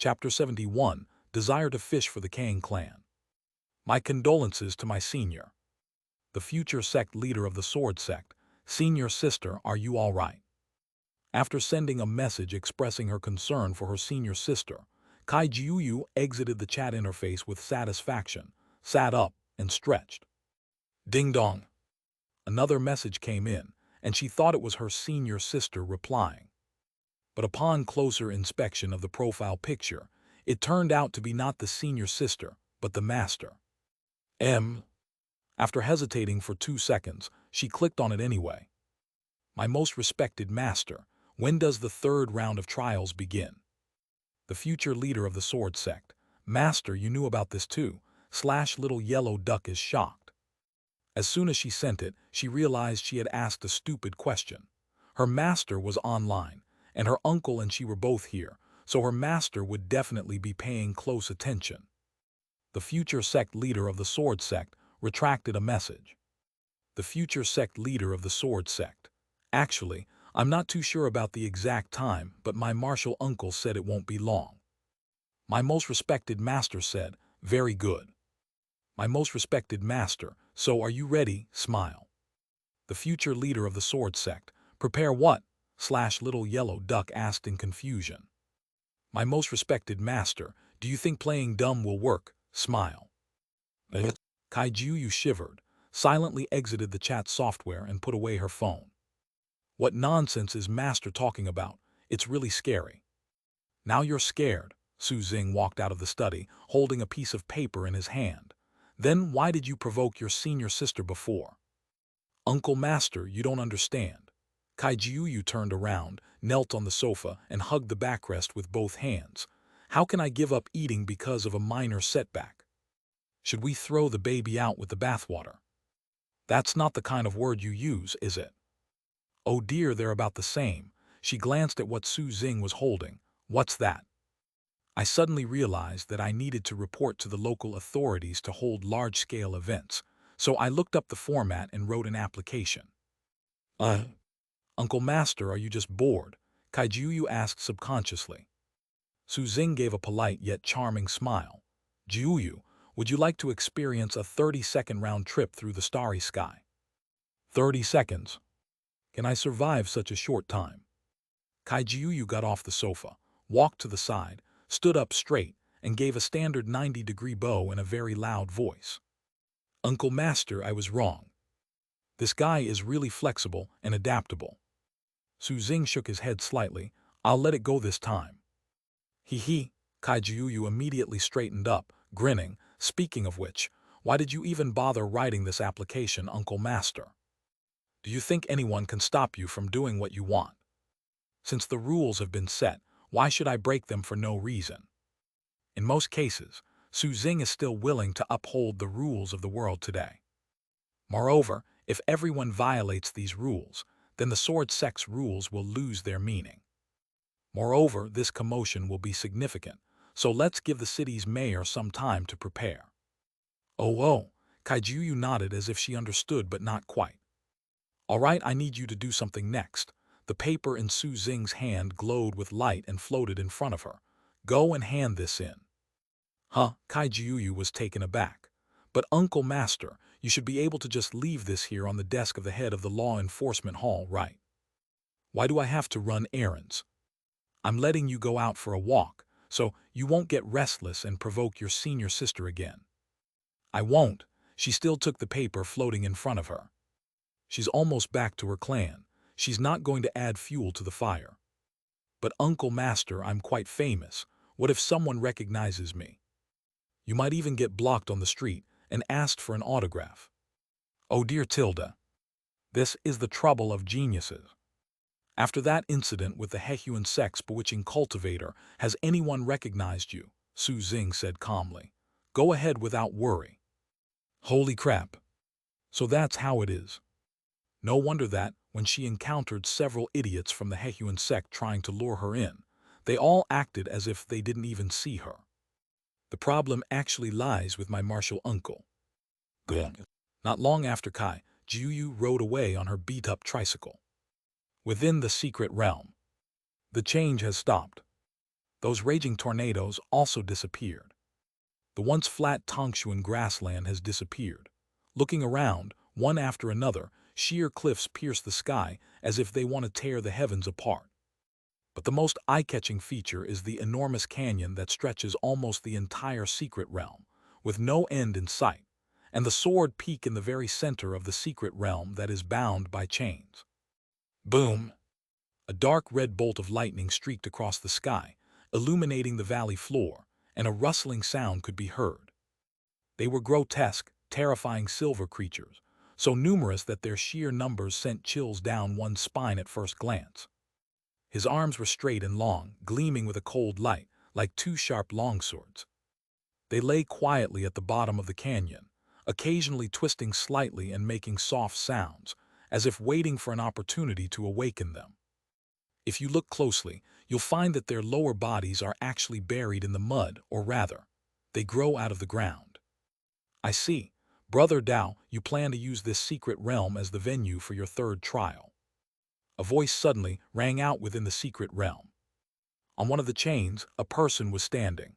Chapter 71, Desire to Fish for the Kang Clan. My condolences to my senior, the future sect leader of the Sword Sect. Senior sister, are you all right? After sending a message expressing her concern for her senior sister, Kai Jiuyu exited the chat interface with satisfaction, sat up, and stretched. Ding dong. Another message came in, and she thought it was her senior sister replying. But upon closer inspection of the profile picture, it turned out to be not the senior sister, but the master. After hesitating for 2 seconds, she clicked on it anyway. My most respected master, when does the third round of trials begin? The future leader of the Sword Sect. Master, you knew about this too. Little yellow duck is shocked. As soon as she sent it, she realized she had asked a stupid question. Her master was online, and her uncle and she were both here, so her master would definitely be paying close attention. The future sect leader of the Sword Sect retracted a message. The future sect leader of the Sword Sect. Actually, I'm not too sure about the exact time, but my martial uncle said it won't be long. My most respected master said, very good. My most respected master, so are you ready? Smile. The future leader of the Sword Sect. Prepare what? Little yellow duck asked in confusion. My most respected master, do you think playing dumb will work? Smile. Kai Jiuyu shivered, silently exited the chat software and put away her phone. What nonsense is master talking about? It's really scary. Now you're scared. Xing walked out of the study, holding a piece of paper in his hand. Then why did you provoke your senior sister before? Uncle Master, you don't understand. Kai Jiuyu turned around, knelt on the sofa, and hugged the backrest with both hands. How can I give up eating because of a minor setback? Should we throw the baby out with the bathwater? That's not the kind of word you use, is it? Oh dear, they're about the same. She glanced at what Xing was holding. What's that? I suddenly realized that I needed to report to the local authorities to hold large-scale events, so I looked up the format and wrote an application. Uncle Master, are you just bored? Kai Jiuyu asked subconsciously. Xing gave a polite yet charming smile. Jiuyu, would you like to experience a 30-second round trip through the starry sky? 30 seconds? Can I survive such a short time? Kai Jiuyu got off the sofa, walked to the side, stood up straight, and gave a standard 90-degree bow in a very loud voice. Uncle Master, I was wrong. This guy is really flexible and adaptable. Xing shook his head slightly. I'll let it go this time. He. Kai Jiuyu immediately straightened up, grinning. Speaking of which, why did you even bother writing this application, Uncle Master? Do you think anyone can stop you from doing what you want? Since the rules have been set, why should I break them for no reason? In most cases, Xing is still willing to uphold the rules of the world today. Moreover, if everyone violates these rules, then the Sword Sect's rules will lose their meaning. Moreover, this commotion will be significant, so let's give the city's mayor some time to prepare. Oh, Kai Jiuyu nodded as if she understood but not quite. All right, I need you to do something next. The paper in Xing's hand glowed with light and floated in front of her. Go and hand this in. Kai Jiuyu was taken aback. But Uncle Master, you should be able to just leave this here on the desk of the head of the law enforcement hall, right? Why do I have to run errands? I'm letting you go out for a walk, so you won't get restless and provoke your senior sister again. I won't. She still took the paper floating in front of her. She's almost back to her clan. She's not going to add fuel to the fire. But Uncle Master, I'm quite famous. What if someone recognizes me? You might even get blocked on the street and asked for an autograph. Oh dear Tilda. This is the trouble of geniuses. After that incident with the Hehuan Sect's bewitching cultivator, has anyone recognized you? Xing said calmly. Go ahead without worry. Holy crap. So that's how it is. No wonder that, when she encountered several idiots from the Hehuan Sect trying to lure her in, they all acted as if they didn't even see her. The problem actually lies with my martial uncle. Not long after Kai Jiuyu rode away on her beat-up tricycle. Within the secret realm, the change has stopped. Those raging tornadoes also disappeared. The once flat Tongshuan grassland has disappeared. Looking around, one after another, sheer cliffs pierce the sky as if they want to tear the heavens apart. But the most eye-catching feature is the enormous canyon that stretches almost the entire secret realm, with no end in sight, and the sword peak in the very center of the secret realm that is bound by chains. Boom! A dark red bolt of lightning streaked across the sky, illuminating the valley floor, and a rustling sound could be heard. They were grotesque, terrifying silver creatures, so numerous that their sheer numbers sent chills down one's spine at first glance. His arms were straight and long, gleaming with a cold light, like two sharp longswords. They lay quietly at the bottom of the canyon, occasionally twisting slightly and making soft sounds, as if waiting for an opportunity to awaken them. If you look closely, you'll find that their lower bodies are actually buried in the mud, or rather, they grow out of the ground. I see. Brother Dao, you plan to use this secret realm as the venue for your third trial. A voice suddenly rang out within the secret realm. On one of the chains, a person was standing.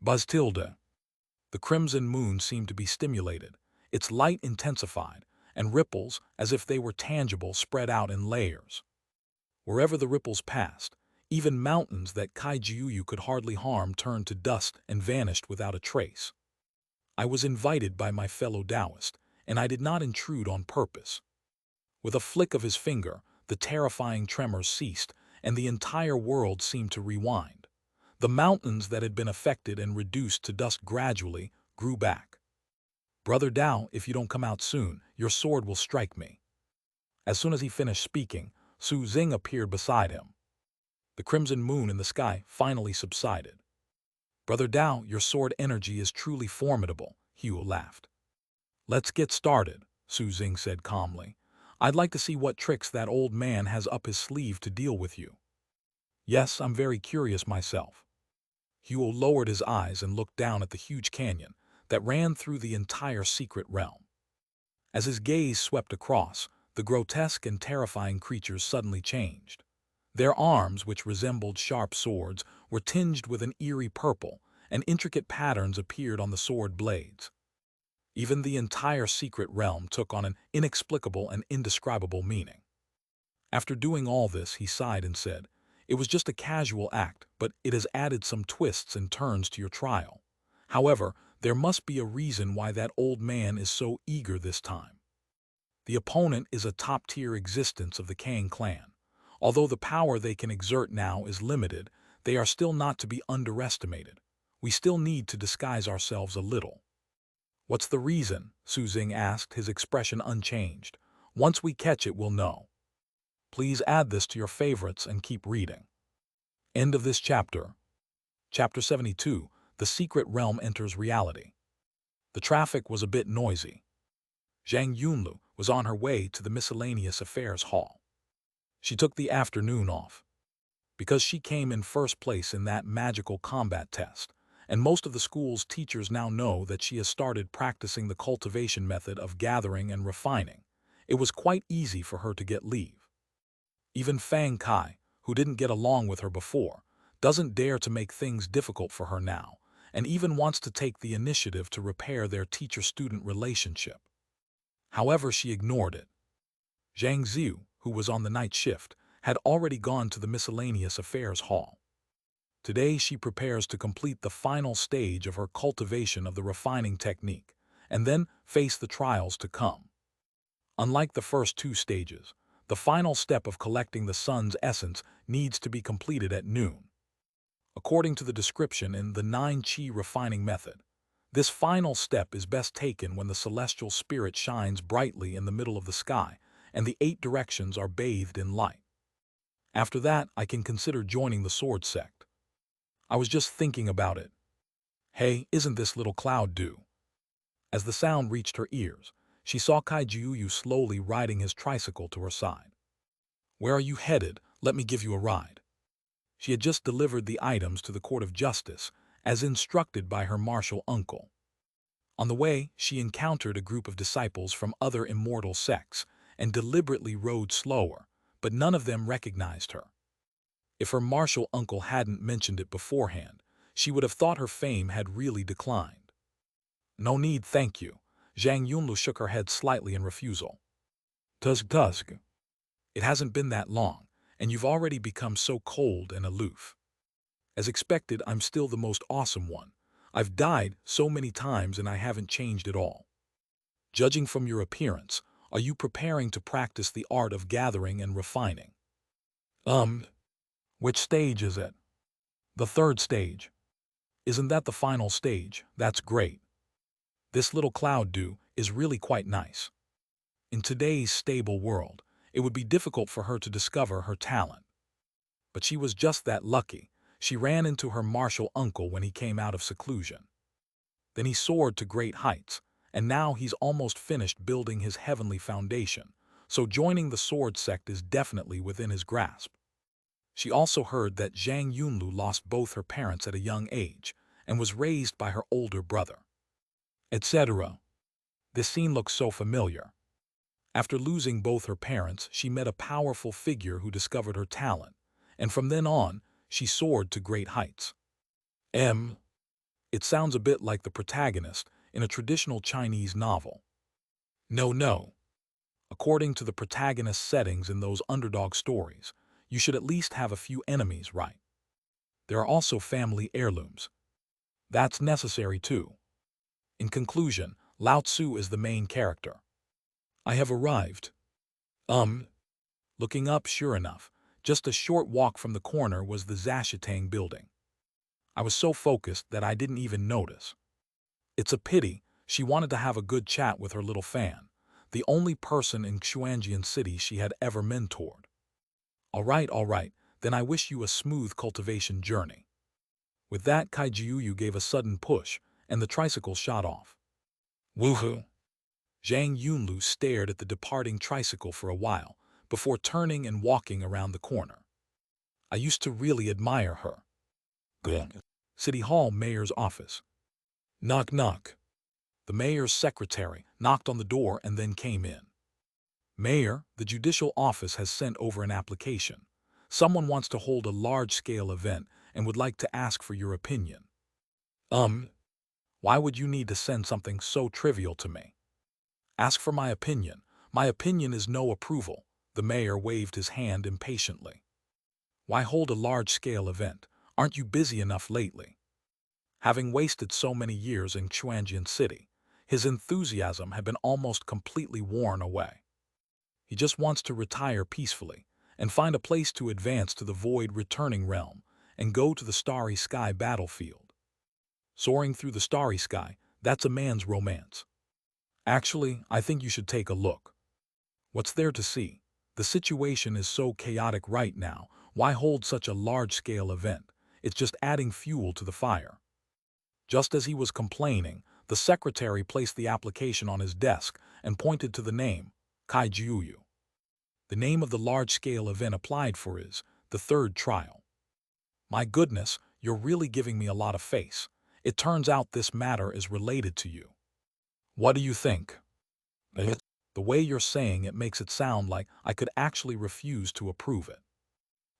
Buzz tilde. The crimson moon seemed to be stimulated, its light intensified, and ripples, as if they were tangible, spread out in layers. Wherever the ripples passed, even mountains that Kaijiuyu could hardly harm turned to dust and vanished without a trace. I was invited by my fellow Taoist, and I did not intrude on purpose. With a flick of his finger, the terrifying tremors ceased, and the entire world seemed to rewind. The mountains that had been affected and reduced to dust gradually grew back. Brother Dao, if you don't come out soon, your sword will strike me. As soon as he finished speaking, Xing appeared beside him. The crimson moon in the sky finally subsided. Brother Dao, your sword energy is truly formidable, Hugh laughed. Let's get started, Xing said calmly. I'd like to see what tricks that old man has up his sleeve to deal with you. Yes, I'm very curious myself. Hugh lowered his eyes and looked down at the huge canyon that ran through the entire secret realm. As his gaze swept across, the grotesque and terrifying creatures suddenly changed. Their arms, which resembled sharp swords, were tinged with an eerie purple, and intricate patterns appeared on the sword blades. Even the entire secret realm took on an inexplicable and indescribable meaning. After doing all this, he sighed and said, "It was just a casual act, but it has added some twists and turns to your trial. However, there must be a reason why that old man is so eager this time. The opponent is a top-tier existence of the Kang clan. Although the power they can exert now is limited, they are still not to be underestimated. We still need to disguise ourselves a little." "What's the reason?" Xing asked, his expression unchanged. "Once we catch it, we'll know." Please add this to your favorites and keep reading. End of this chapter. Chapter 72, The Secret Realm Enters Reality. The traffic was a bit noisy. Zhang Yunlu was on her way to the Miscellaneous Affairs Hall. She took the afternoon off. Because she came in first place in that magical combat test, and most of the school's teachers now know that she has started practicing the cultivation method of gathering and refining, it was quite easy for her to get leave. Even Fang Kai, who didn't get along with her before, doesn't dare to make things difficult for her now, and even wants to take the initiative to repair their teacher-student relationship. However, she ignored it. Zhang Ziu, who was on the night shift, had already gone to the Miscellaneous Affairs Hall. Today she prepares to complete the final stage of her cultivation of the refining technique, and then face the trials to come. Unlike the first two stages, the final step of collecting the sun's essence needs to be completed at noon. According to the description in the 9-Qi refining method, this final step is best taken when the celestial spirit shines brightly in the middle of the sky and the 8 directions are bathed in light. After that, I can consider joining the Sword Sect. I was just thinking about it. Hey, isn't this little cloud due? As the sound reached her ears, she saw Kaijiuyu slowly riding his tricycle to her side. "Where are you headed? Let me give you a ride." She had just delivered the items to the Court of Justice, as instructed by her martial uncle. On the way, she encountered a group of disciples from other immortal sects and deliberately rode slower, but none of them recognized her. If her martial uncle hadn't mentioned it beforehand, she would have thought her fame had really declined. No need, thank you. Zhang Yunlu shook her head slightly in refusal. Tusk. It hasn't been that long, and you've already become so cold and aloof. As expected, I'm still the most awesome one. I've died so many times and I haven't changed at all. Judging from your appearance, are you preparing to practice the art of gathering and refining? Which stage is it? The third stage. Isn't that the final stage? That's great. This little cloud dew is really quite nice. In today's stable world, it would be difficult for her to discover her talent. But she was just that lucky. She ran into her martial uncle when he came out of seclusion. Then he soared to great heights, and now he's almost finished building his heavenly foundation, so joining the Sword Sect is definitely within his grasp. She also heard that Zhang Yunlu lost both her parents at a young age and was raised by her older brother, etc. This scene looks so familiar. After losing both her parents, she met a powerful figure who discovered her talent, and from then on, she soared to great heights. It sounds a bit like the protagonist in a traditional Chinese novel. No. According to the protagonist's settings in those underdog stories, you should at least have a few enemies, right? There are also family heirlooms. That's necessary too. In conclusion, Lao Tzu is the main character. I have arrived. Looking up, sure enough, just a short walk from the corner was the Zashitang building. I was so focused that I didn't even notice. It's a pity. She wanted to have a good chat with her little fan, the only person in Xuanjian City she had ever mentored. All right, then I wish you a smooth cultivation journey. With that, Kai Jiuyu gave a sudden push, and the tricycle shot off. Woohoo! Zhang Yunlu stared at the departing tricycle for a while, before turning and walking around the corner. I used to really admire her. City Hall Mayor's office. Knock, knock. The mayor's secretary knocked on the door and then came in. Mayor, the judicial office has sent over an application. Someone wants to hold a large-scale event and would like to ask for your opinion. Why would you need to send something so trivial to me? Ask for my opinion. My opinion is no approval. The mayor waved his hand impatiently. Why hold a large-scale event? Aren't you busy enough lately? Having wasted so many years in Xuanjian City, his enthusiasm had been almost completely worn away. He just wants to retire peacefully and find a place to advance to the void returning realm and go to the starry sky battlefield. Soaring through the starry sky, that's a man's romance. Actually, I think you should take a look. What's there to see? The situation is so chaotic right now. Why hold such a large-scale event? It's just adding fuel to the fire. Just as he was complaining, the secretary placed the application on his desk and pointed to the name, Kai Jiuyu. The name of the large-scale event applied for is the third trial. My goodness, you're really giving me a lot of face. It turns out this matter is related to you. What do you think? The way you're saying it makes it sound like I could actually refuse to approve it.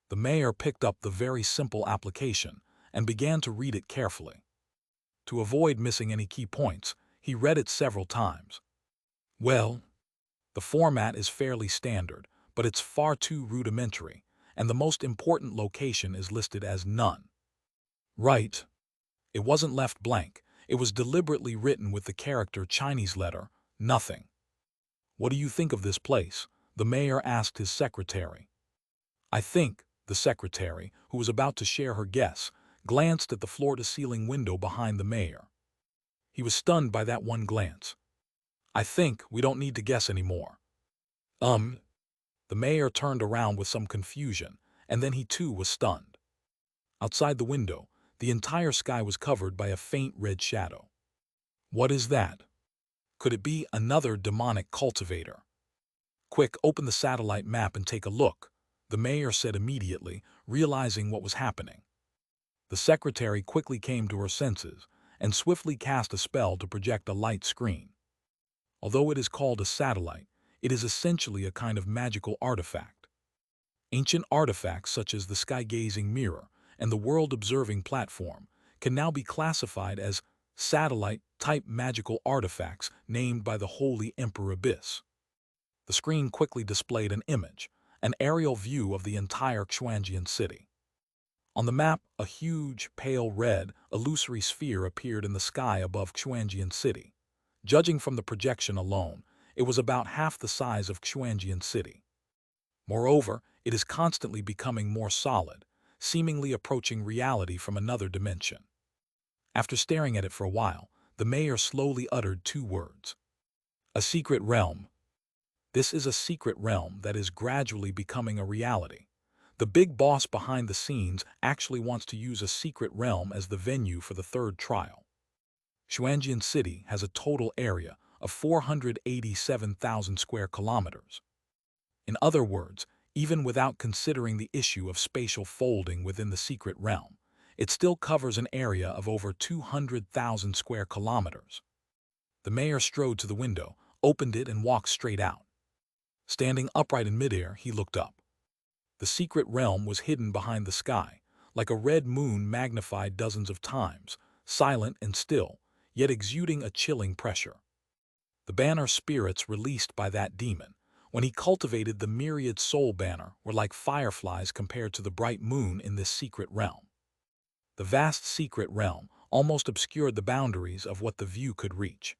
The mayor picked up the very simple application and began to read it carefully. To avoid missing any key points, he read it several times. Well, the format is fairly standard, but it's far too rudimentary, and the most important location is listed as none. Right. It wasn't left blank. It was deliberately written with the character Chinese letter, nothing. What do you think of this place? The mayor asked his secretary. I think, the secretary, who was about to share her guess, glanced at the floor-to-ceiling window behind the mayor. He was stunned by that one glance. I think we don't need to guess anymore. The mayor turned around with some confusion, and then he too was stunned. Outside the window, the entire sky was covered by a faint red shadow. What is that? Could it be another demonic cultivator? Quick, open the satellite map and take a look, the mayor said immediately, realizing what was happening. The secretary quickly came to her senses and swiftly cast a spell to project a light screen. Although it is called a satellite, it is essentially a kind of magical artifact. Ancient artifacts such as the sky-gazing mirror and the world-observing platform can now be classified as satellite-type magical artifacts named by the Holy Emperor Abyss. The screen quickly displayed an image, an aerial view of the entire Xuanjian city. On the map, a huge, pale red, illusory sphere appeared in the sky above Xuanjian city. Judging from the projection alone, it was about half the size of Xuanjian city. Moreover, it is constantly becoming more solid, seemingly approaching reality from another dimension. After staring at it for a while, the mayor slowly uttered two words. A secret realm. This is a secret realm that is gradually becoming a reality. The big boss behind the scenes actually wants to use a secret realm as the venue for the third trial. Xuanjian City has a total area of 487,000 square kilometers. In other words, even without considering the issue of spatial folding within the secret realm, it still covers an area of over 200,000 square kilometers. The mayor strode to the window, opened it, and walked straight out. Standing upright in midair, he looked up. The secret realm was hidden behind the sky, like a red moon magnified dozens of times, silent and still, yet exuding a chilling pressure. The banner spirits released by that demon, when he cultivated the myriad soul banner, were like fireflies compared to the bright moon in this secret realm. The vast secret realm almost obscured the boundaries of what the view could reach.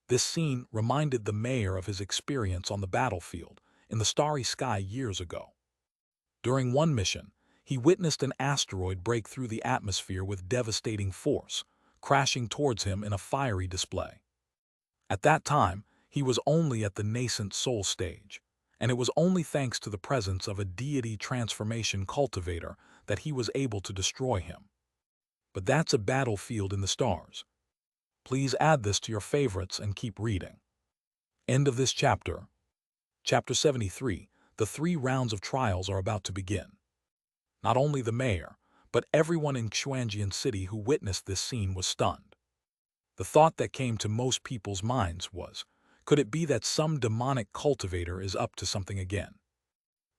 This scene reminded the mayor of his experience on the battlefield in the starry sky years ago. During one mission, he witnessed an asteroid break through the atmosphere with devastating force, crashing towards him in a fiery display. At that time, he was only at the nascent soul stage, and it was only thanks to the presence of a deity transformation cultivator that he was able to destroy him. But that's a battlefield in the stars. Please add this to your favorites and keep reading. End of this chapter. Chapter 73. The 3 rounds of trials are about to begin. Not only the mayor, but everyone in Xuanjian City who witnessed this scene was stunned. The thought that came to most people's minds was, could it be that some demonic cultivator is up to something again?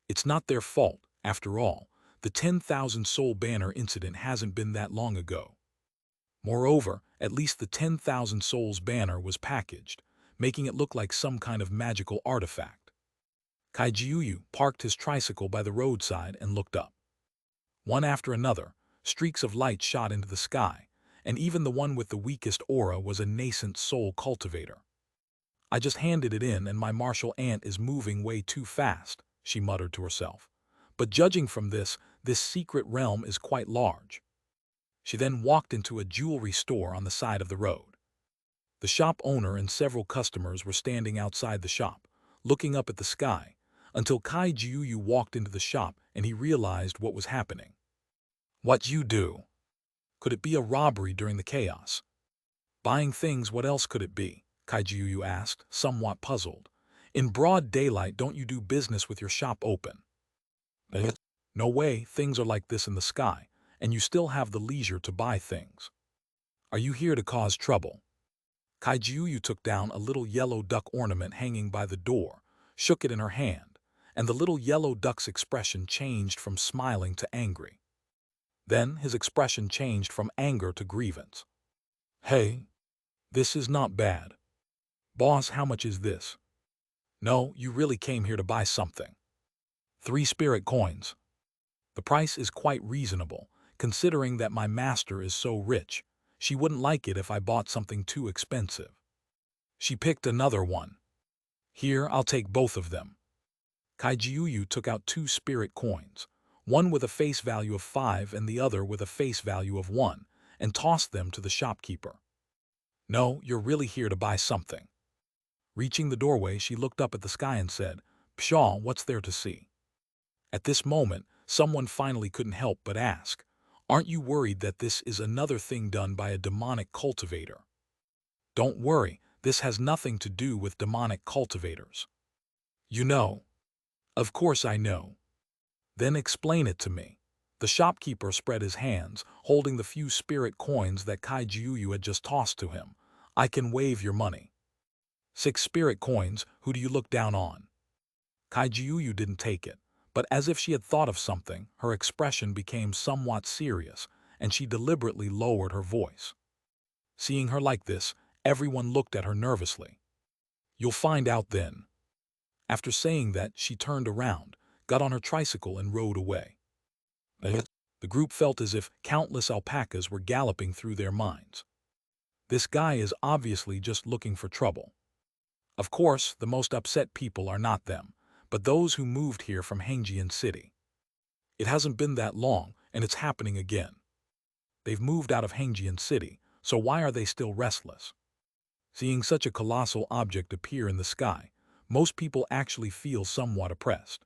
It's not their fault, after all. The 10,000 soul banner incident hasn't been that long ago. Moreover, at least the 10,000 souls banner was packaged, making it look like some kind of magical artifact. Kaijiuyu parked his tricycle by the roadside and looked up. One after another, streaks of light shot into the sky, and even the one with the weakest aura was a nascent soul cultivator. I just handed it in and my martial ant is moving way too fast, she muttered to herself. But judging from this secret realm is quite large. She then walked into a jewelry store on the side of the road. The shop owner and several customers were standing outside the shop, looking up at the sky, until Kaijiuyu walked into the shop and he realized what was happening. What you do? Could it be a robbery during the chaos? Buying things, what else could it be? Kaijiuyu asked, somewhat puzzled. In broad daylight, don't you do business with your shop open? No way, things are like this in the sky, and you still have the leisure to buy things. Are you here to cause trouble? Kaijiuyu took down a little yellow duck ornament hanging by the door, shook it in her hand, and the little yellow duck's expression changed from smiling to angry. Then his expression changed from anger to grievance. Hey, this is not bad. Boss, how much is this? No, you really came here to buy something. 3 spirit coins. The price is quite reasonable, considering that my master is so rich. She wouldn't like it if I bought something too expensive. She picked another one. Here, I'll take both of them. Kaijiuyu took out 2 spirit coins, one with a face value of 5 and the other with a face value of 1, and tossed them to the shopkeeper. No, you're really here to buy something. Reaching the doorway, she looked up at the sky and said, Pshaw, what's there to see? At this moment, someone finally couldn't help but ask, aren't you worried that this is another thing done by a demonic cultivator? Don't worry, this has nothing to do with demonic cultivators. You know. Of course I know. Then explain it to me. The shopkeeper spread his hands, holding the few spirit coins that Kaijiuyu had just tossed to him. I can waive your money. 6 spirit coins, who do you look down on? Kaijiuyu didn't take it, But as if she had thought of something, her expression became somewhat serious, and she deliberately lowered her voice. Seeing her like this, everyone looked at her nervously. "You'll find out then." After saying that, she turned around, got on her tricycle and rode away. The group felt as if countless alpacas were galloping through their minds. This guy is obviously just looking for trouble. Of course, the most upset people are not them, but those who moved here from Hehuan City. It hasn't been that long, and it's happening again. They've moved out of Hehuan City, so why are they still restless? Seeing such a colossal object appear in the sky, most people actually feel somewhat oppressed.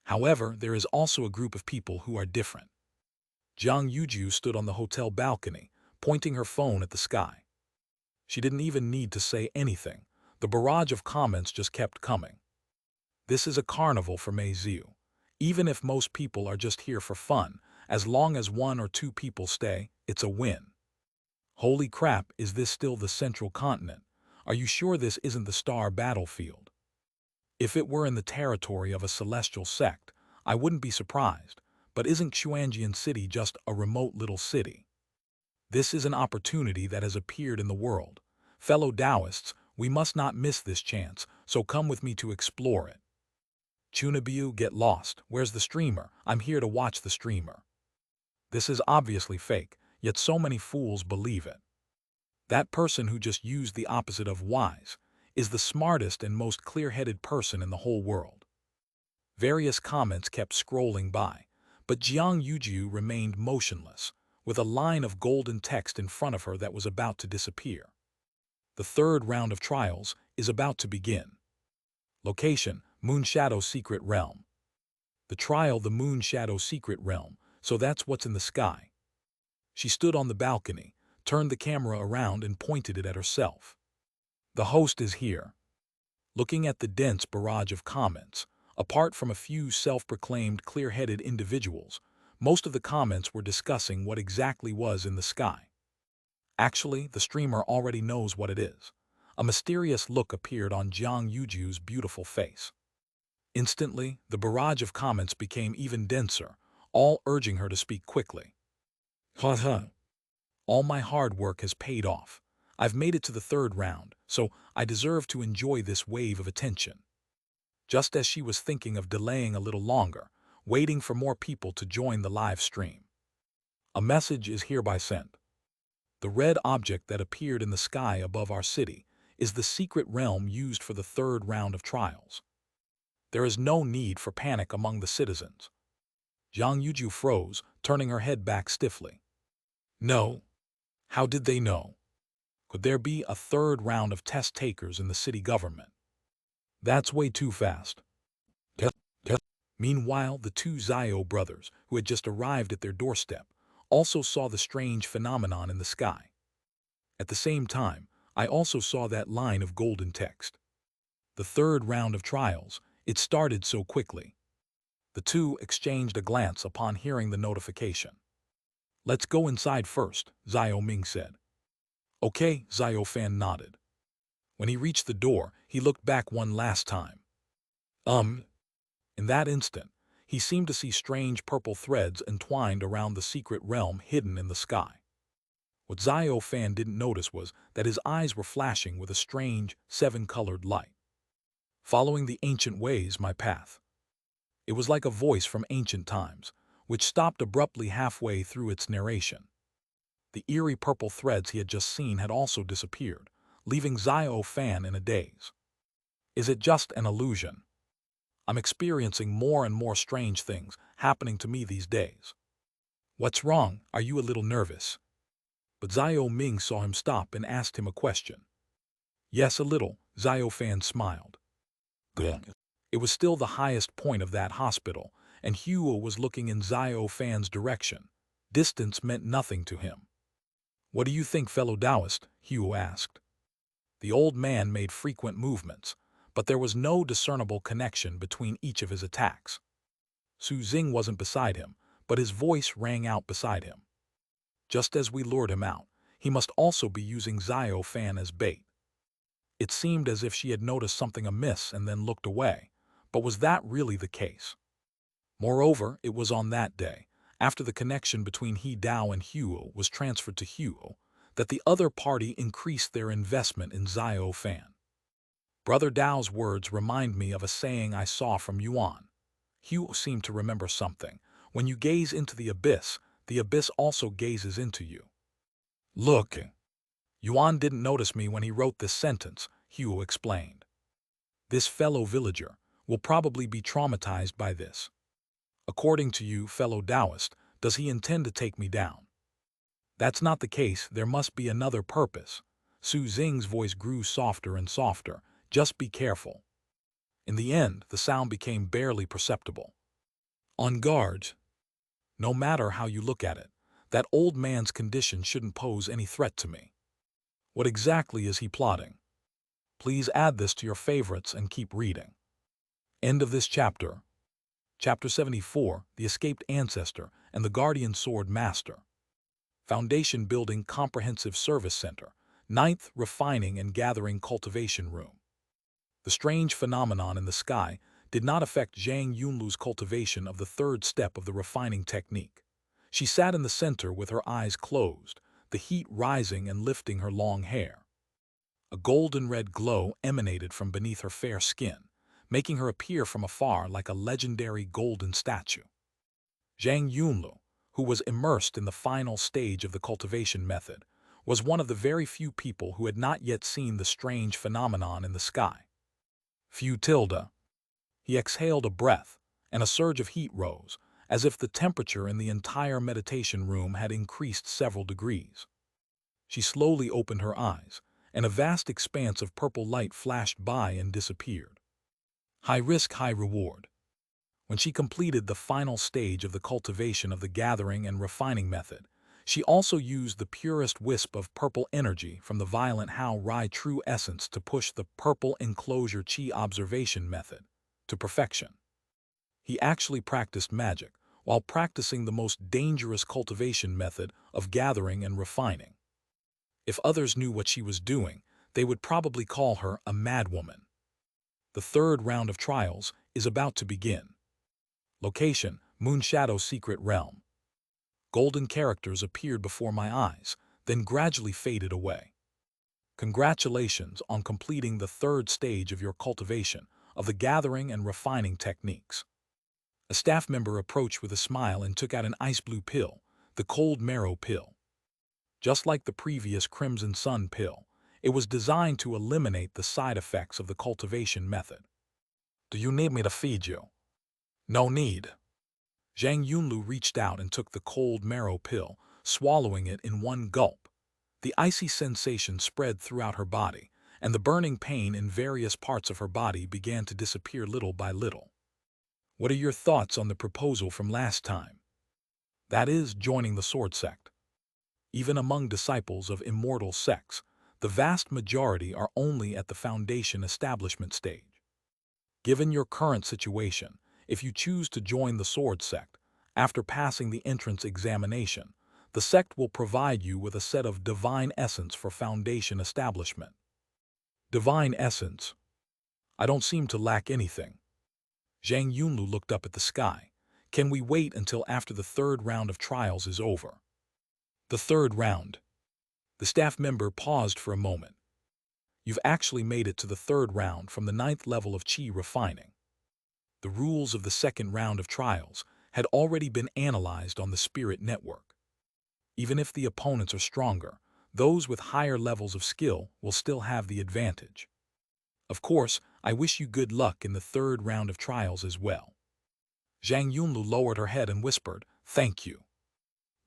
However, there is also a group of people who are different. Jiang Yuju stood on the hotel balcony, pointing her phone at the sky. She didn't even need to say anything. The barrage of comments just kept coming. This is a carnival for Mei Ziu. Even if most people are just here for fun, as long as 1 or 2 people stay, it's a win. Holy crap, is this still the central continent? Are you sure this isn't the star battlefield? If it were in the territory of a celestial sect, I wouldn't be surprised, but isn't Xianxia City just a remote little city? This is an opportunity that has appeared in the world. Fellow Taoists, we must not miss this chance, so come with me to explore it. Chunabiu, get lost. Where's the streamer? I'm here to watch the streamer. This is obviously fake, yet so many fools believe it. That person who just used the opposite of wise is the smartest and most clear-headed person in the whole world. Various comments kept scrolling by, but Jiang Yuju remained motionless, with a line of golden text in front of her that was about to disappear. The third round of trials is about to begin. Location: Moonshadow Secret Realm. The trial: the Moonshadow Secret Realm, so that's what's in the sky. She stood on the balcony, turned the camera around and pointed it at herself. The host is here. Looking at the dense barrage of comments, apart from a few self-proclaimed clear-headed individuals, most of the comments were discussing what exactly was in the sky. Actually, the streamer already knows what it is. A mysterious look appeared on Jiang Yuju's beautiful face. Instantly, the barrage of comments became even denser, all urging her to speak quickly. All my hard work has paid off. I've made it to the third round, so I deserve to enjoy this wave of attention. Just as she was thinking of delaying a little longer, waiting for more people to join the live stream, a message is hereby sent. The red object that appeared in the sky above our city is the secret realm used for the third round of trials. There is no need for panic among the citizens. Jiang Yuju froze, turning her head back stiffly. No. How did they know? Could there be a third round of test takers in the city government? That's way too fast. Meanwhile, the 2 Xiao brothers, who had just arrived at their doorstep, also saw the strange phenomenon in the sky. At the same time, I also saw that line of golden text. The third round of trials, it started so quickly. The 2 exchanged a glance upon hearing the notification. Let's go inside first, Xiao Ming said. Okay, Xiao Fan nodded. When he reached the door, he looked back one last time. In that instant, he seemed to see strange purple threads entwined around the secret realm hidden in the sky. What Xiao Fan didn't notice was that his eyes were flashing with a strange, 7-colored light. Following the ancient ways, my path. It was like a voice from ancient times, which stopped abruptly halfway through its narration. The eerie purple threads he had just seen had also disappeared, leaving Xiao Fan in a daze. Is it just an illusion? I'm experiencing more and more strange things happening to me these days. What's wrong? Are you a little nervous? But Xiao Ming saw him stop and asked him a question. Yes, a little, Xiao Fan smiled. Good. It was still the highest point of that hospital, and Hehuan was looking in Xiao Fan's direction. Distance meant nothing to him. What do you think, fellow Taoist? Hehuan asked. The old man made frequent movements, but there was no discernible connection between each of his attacks. Xing wasn't beside him, but his voice rang out beside him. Just as we lured him out, he must also be using Xiao Fan as bait. It seemed as if she had noticed something amiss and then looked away, but was that really the case? Moreover, it was on that day, after the connection between He Dao and Huo was transferred to Huo, that the other party increased their investment in Xiao Fan. Brother Dao's words remind me of a saying I saw from Yuan. Huo seemed to remember something. When you gaze into the abyss also gazes into you. Look. Yuan didn't notice me when he wrote this sentence, Huo explained. This fellow villager will probably be traumatized by this. According to you, fellow Taoist, does he intend to take me down? That's not the case, there must be another purpose. Su Xing's voice grew softer and softer. Just be careful. In the end, the sound became barely perceptible. On guard. No matter how you look at it, that old man's condition shouldn't pose any threat to me. What exactly is he plotting? Please add this to your favorites and keep reading. End of this chapter. Chapter 74, The Escaped Ancestor and the Guardian Sword Master. Foundation Building Comprehensive Service Center. 9th Refining and Gathering Cultivation Room. The strange phenomenon in the sky did not affect Zhang Yunlu's cultivation of the third step of the refining technique. She sat in the center with her eyes closed, the heat rising and lifting her long hair. A golden-red glow emanated from beneath her fair skin, making her appear from afar like a legendary golden statue. Zhang Yunlu, who was immersed in the final stage of the cultivation method, was one of the very few people who had not yet seen the strange phenomenon in the sky. Futilda. He exhaled a breath, and a surge of heat rose, as if the temperature in the entire meditation room had increased several degrees. She slowly opened her eyes, and a vast expanse of purple light flashed by and disappeared. High risk, high reward. When she completed the final stage of the cultivation of the gathering and refining method, she also used the purest wisp of purple energy from the violent Hao Rai true essence to push the purple enclosure Qi observation method to perfection. He actually practiced magic while practicing the most dangerous cultivation method of gathering and refining. If others knew what she was doing, they would probably call her a madwoman. The third round of trials is about to begin. Location, Moonshadow Secret Realm. Golden characters appeared before my eyes, then gradually faded away. Congratulations on completing the third stage of your cultivation of the gathering and refining techniques. A staff member approached with a smile and took out an ice blue pill, the cold marrow pill. Just like the previous Crimson Sun pill, it was designed to eliminate the side effects of the cultivation method. Do you need me to feed you? No need. Zhang Yunlu reached out and took the cold marrow pill, swallowing it in one gulp. The icy sensation spread throughout her body, and the burning pain in various parts of her body began to disappear little by little. What are your thoughts on the proposal from last time? That is, joining the Sword Sect. Even among disciples of immortal sects, the vast majority are only at the foundation establishment stage. Given your current situation, if you choose to join the Sword Sect, after passing the entrance examination, the sect will provide you with a set of divine essence for foundation establishment. Divine essence? I don't seem to lack anything. Zhang Yunlu looked up at the sky. Can we wait until after the third round of trials is over? The third round. The staff member paused for a moment. You've actually made it to the third round from the 9th level of Qi refining. The rules of the second round of trials had already been analyzed on the Spirit Network. Even if the opponents are stronger, those with higher levels of skill will still have the advantage. Of course, I wish you good luck in the third round of trials as well. Zhang Yunlu lowered her head and whispered, "Thank you."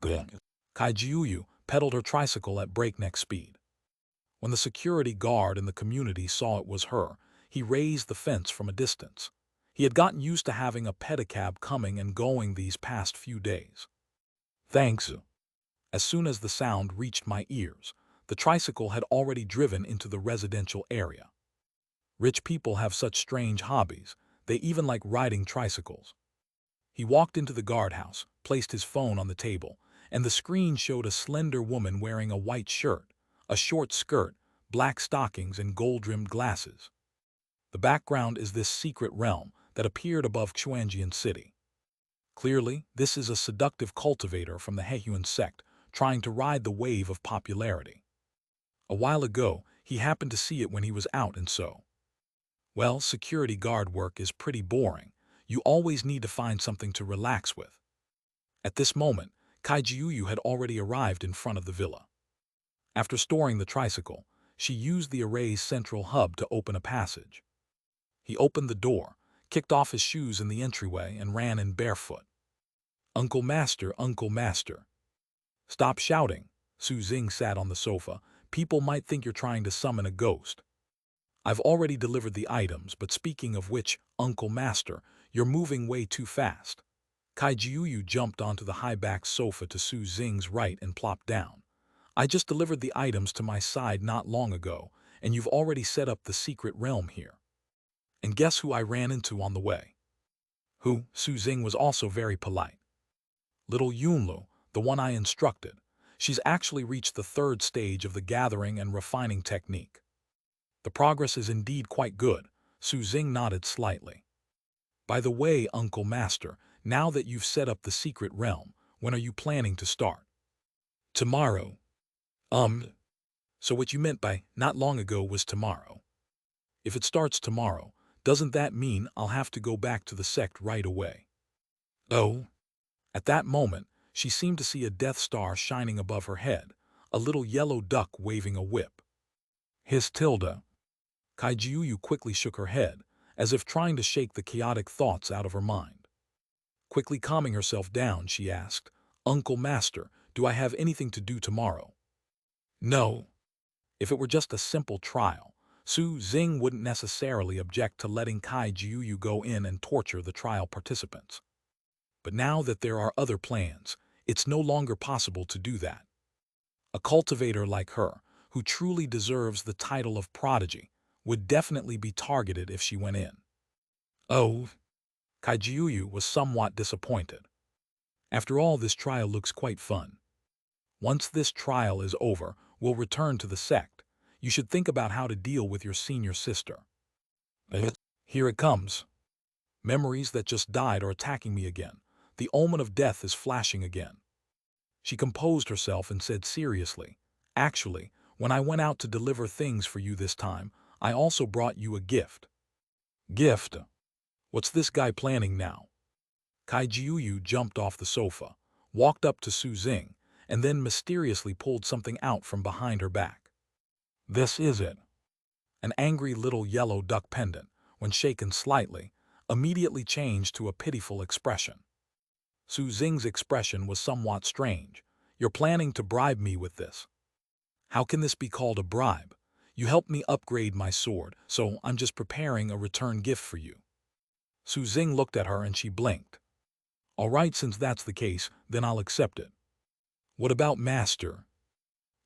Good. Kai Jiuyu pedaled her tricycle at breakneck speed. When the security guard in the community saw it was her, he raised the fence from a distance. He had gotten used to having a pedicab coming and going these past few days. Thanks. As soon as the sound reached my ears, the tricycle had already driven into the residential area. Rich people have such strange hobbies, they even like riding tricycles. He walked into the guardhouse, placed his phone on the table, and the screen showed a slender woman wearing a white shirt, a short skirt, black stockings, and gold-rimmed glasses. The background is this secret realm that appeared above Xuanjian City. Clearly, this is a seductive cultivator from the Hehuan Sect trying to ride the wave of popularity. A while ago, he happened to see it when he was out and so. Well, security guard work is pretty boring. You always need to find something to relax with. At this moment, Kaijiuyu had already arrived in front of the villa. After storing the tricycle, she used the array's central hub to open a passage. He opened the door, kicked off his shoes in the entryway, and ran in barefoot. Uncle Master, Uncle Master. Stop shouting. Su Xing sat on the sofa. People might think you're trying to summon a ghost. I've already delivered the items, but speaking of which, Uncle Master, you're moving way too fast. Kaijiuyu jumped onto the high-backed sofa to Su Xing's right and plopped down. I just delivered the items to my side not long ago, and you've already set up the secret realm here. And guess who I ran into on the way? Who? Su Xing was also very polite. Little Yunlu, the one I instructed. She's actually reached the third stage of the gathering and refining technique. The progress is indeed quite good. Su Xing nodded slightly. By the way, Uncle Master, now that you've set up the secret realm, when are you planning to start? Tomorrow. So what you meant by not long ago was tomorrow. If it starts tomorrow, doesn't that mean I'll have to go back to the sect right away? Oh. At that moment, she seemed to see a Death Star shining above her head, a little yellow duck waving a whip. His Tilda. Kaijiuyu quickly shook her head, as if trying to shake the chaotic thoughts out of her mind. Quickly calming herself down, she asked, Uncle Master, do I have anything to do tomorrow? No. If it were just a simple trial, Su Xing wouldn't necessarily object to letting Kaijiuyu go in and torture the trial participants. But now that there are other plans, it's no longer possible to do that. A cultivator like her, who truly deserves the title of prodigy, would definitely be targeted if she went in. Oh. Kaijiuyu was somewhat disappointed. After all, this trial looks quite fun. Once this trial is over, we'll return to the sect. You should think about how to deal with your senior sister. Here it comes. Memories that just died are attacking me again. The omen of death is flashing again. She composed herself and said seriously, Actually, when I went out to deliver things for you this time, I also brought you a gift. Gift? What's this guy planning now? Kaijiuyu jumped off the sofa, walked up to Su Xing, and then mysteriously pulled something out from behind her back. This is it. An angry little yellow duck pendant, when shaken slightly, immediately changed to a pitiful expression. Su Xing's expression was somewhat strange. You're planning to bribe me with this. How can this be called a bribe? You helped me upgrade my sword, so I'm just preparing a return gift for you. Su Xing looked at her and she blinked. All right, since that's the case, then I'll accept it. What about Master?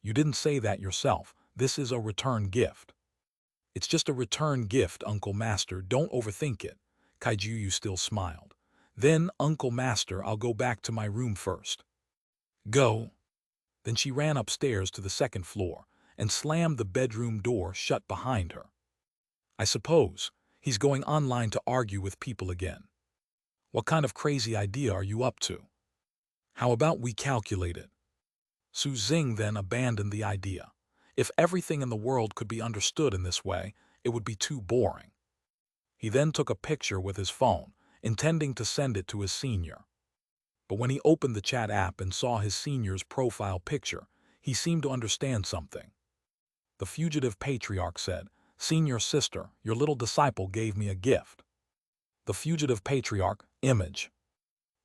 You didn't say that yourself. This is a return gift. It's just a return gift, Uncle Master. Don't overthink it. Kaijiuyu still smiled. Then, Uncle Master, I'll go back to my room first. Go. Then she ran upstairs to the second floor and slammed the bedroom door shut behind her. I suppose he's going online to argue with people again. What kind of crazy idea are you up to? How about we calculate it? Su Xing then abandoned the idea. If everything in the world could be understood in this way, it would be too boring. He then took a picture with his phone, intending to send it to his senior. But when he opened the chat app and saw his senior's profile picture, he seemed to understand something. The fugitive patriarch said, Senior sister, your little disciple gave me a gift. The fugitive patriarch, image.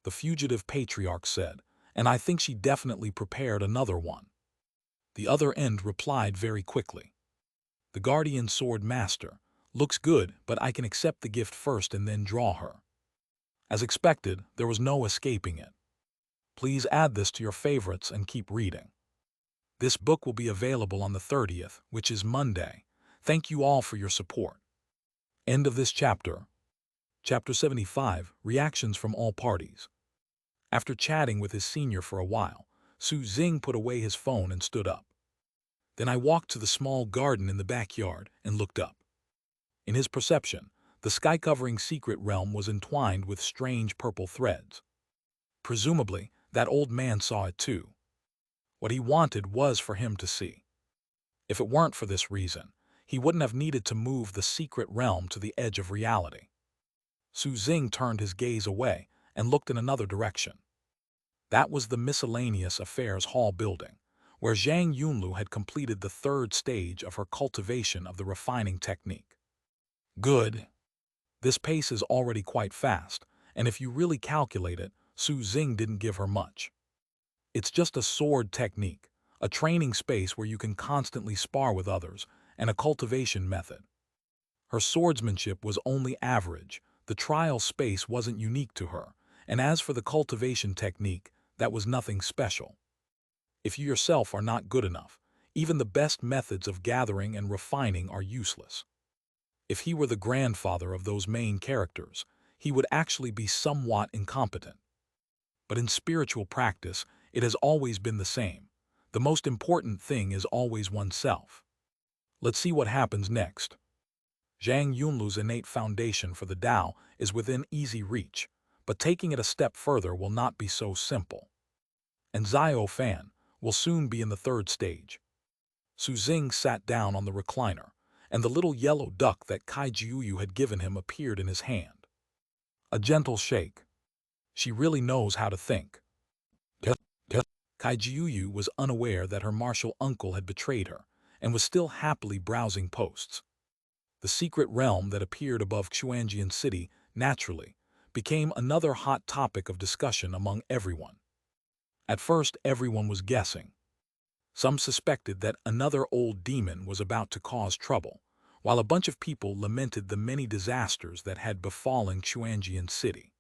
The fugitive patriarch said, and I think she definitely prepared another one. The other end replied very quickly. The guardian sword master, looks good, but I can accept the gift first and then draw her. As expected, there was no escaping it. Please add this to your favorites and keep reading. This book will be available on the 30th, which is Monday. Thank you all for your support. End of this chapter. Chapter 75, Reactions from All Parties. After chatting with his senior for a while, Su Xing put away his phone and stood up. Then I walked to the small garden in the backyard and looked up. In his perception, the sky-covering secret realm was entwined with strange purple threads. Presumably, that old man saw it too. What he wanted was for him to see. If it weren't for this reason, he wouldn't have needed to move the secret realm to the edge of reality. Xing turned his gaze away and looked in another direction. That was the miscellaneous affairs hall building, where Zhang Yunlu had completed the third stage of her cultivation of the refining technique. Good. This pace is already quite fast, and if you really calculate it, Xing didn't give her much. It's just a sword technique, a training space where you can constantly spar with others, and a cultivation method. Her swordsmanship was only average, the trial space wasn't unique to her, and as for the cultivation technique, that was nothing special. If you yourself are not good enough, even the best methods of gathering and refining are useless. If he were the grandfather of those main characters, he would actually be somewhat incompetent. But in spiritual practice, it has always been the same. The most important thing is always oneself. Let's see what happens next. Zhang Yunlu's innate foundation for the Tao is within easy reach, but taking it a step further will not be so simple. And Xiao Fan will soon be in the third stage. Xing sat down on the recliner, and the little yellow duck that Kai Jiuyu had given him appeared in his hand. A gentle shake. She really knows how to think. Kai Jiuyu was unaware that her martial uncle had betrayed her, and was still happily browsing posts. The secret realm that appeared above Xianxia City, naturally, became another hot topic of discussion among everyone. At first, everyone was guessing. Some suspected that another old demon was about to cause trouble, while a bunch of people lamented the many disasters that had befallen Xianxia City.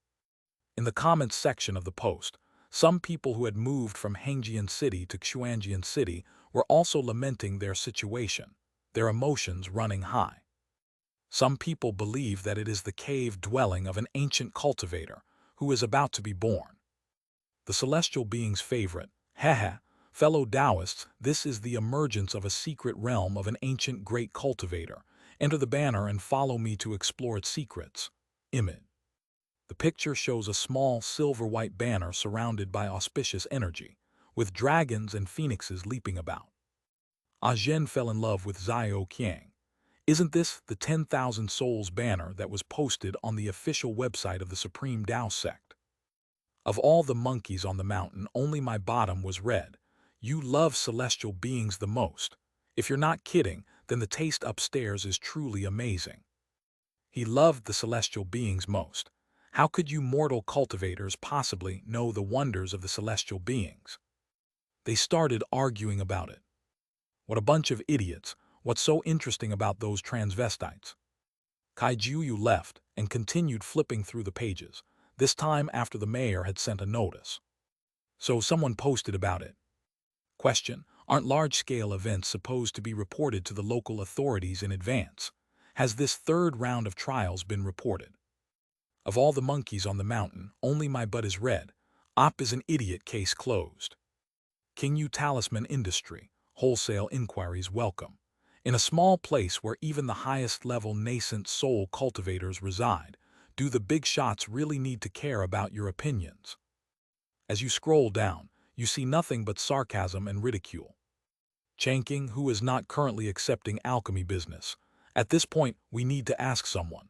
In the comments section of the post, some people who had moved from Hengjian City to Xianxia City were also lamenting their situation, their emotions running high. Some people believe that it is the cave dwelling of an ancient cultivator who is about to be born. The celestial being's favorite, fellow Taoists, this is the emergence of a secret realm of an ancient great cultivator. Enter the banner and follow me to explore its secrets. Image. The picture shows a small silver-white banner surrounded by auspicious energy, with dragons and phoenixes leaping about. Zhen fell in love with Xiao Qiang. Isn't this the 10,000 Souls banner that was posted on the official website of the Supreme Tao Sect? Of all the monkeys on the mountain, only my bottom was red. You love celestial beings the most. If you're not kidding, then the taste upstairs is truly amazing. He loved the celestial beings most. How could you mortal cultivators possibly know the wonders of the celestial beings? They started arguing about it. What a bunch of idiots. What's so interesting about those transvestites? Kai Jiuyu left and continued flipping through the pages, this time after the mayor had sent a notice. So someone posted about it. Question: aren't large-scale events supposed to be reported to the local authorities in advance? Has this third round of trials been reported? Of all the monkeys on the mountain, only my butt is red. Op is an idiot, case closed. King Yu Talisman Industry, wholesale inquiries welcome. In a small place where even the highest-level nascent soul cultivators reside, do the big shots really need to care about your opinions? As you scroll down, you see nothing but sarcasm and ridicule. Changqing, who is not currently accepting alchemy business. At this point, we need to ask someone.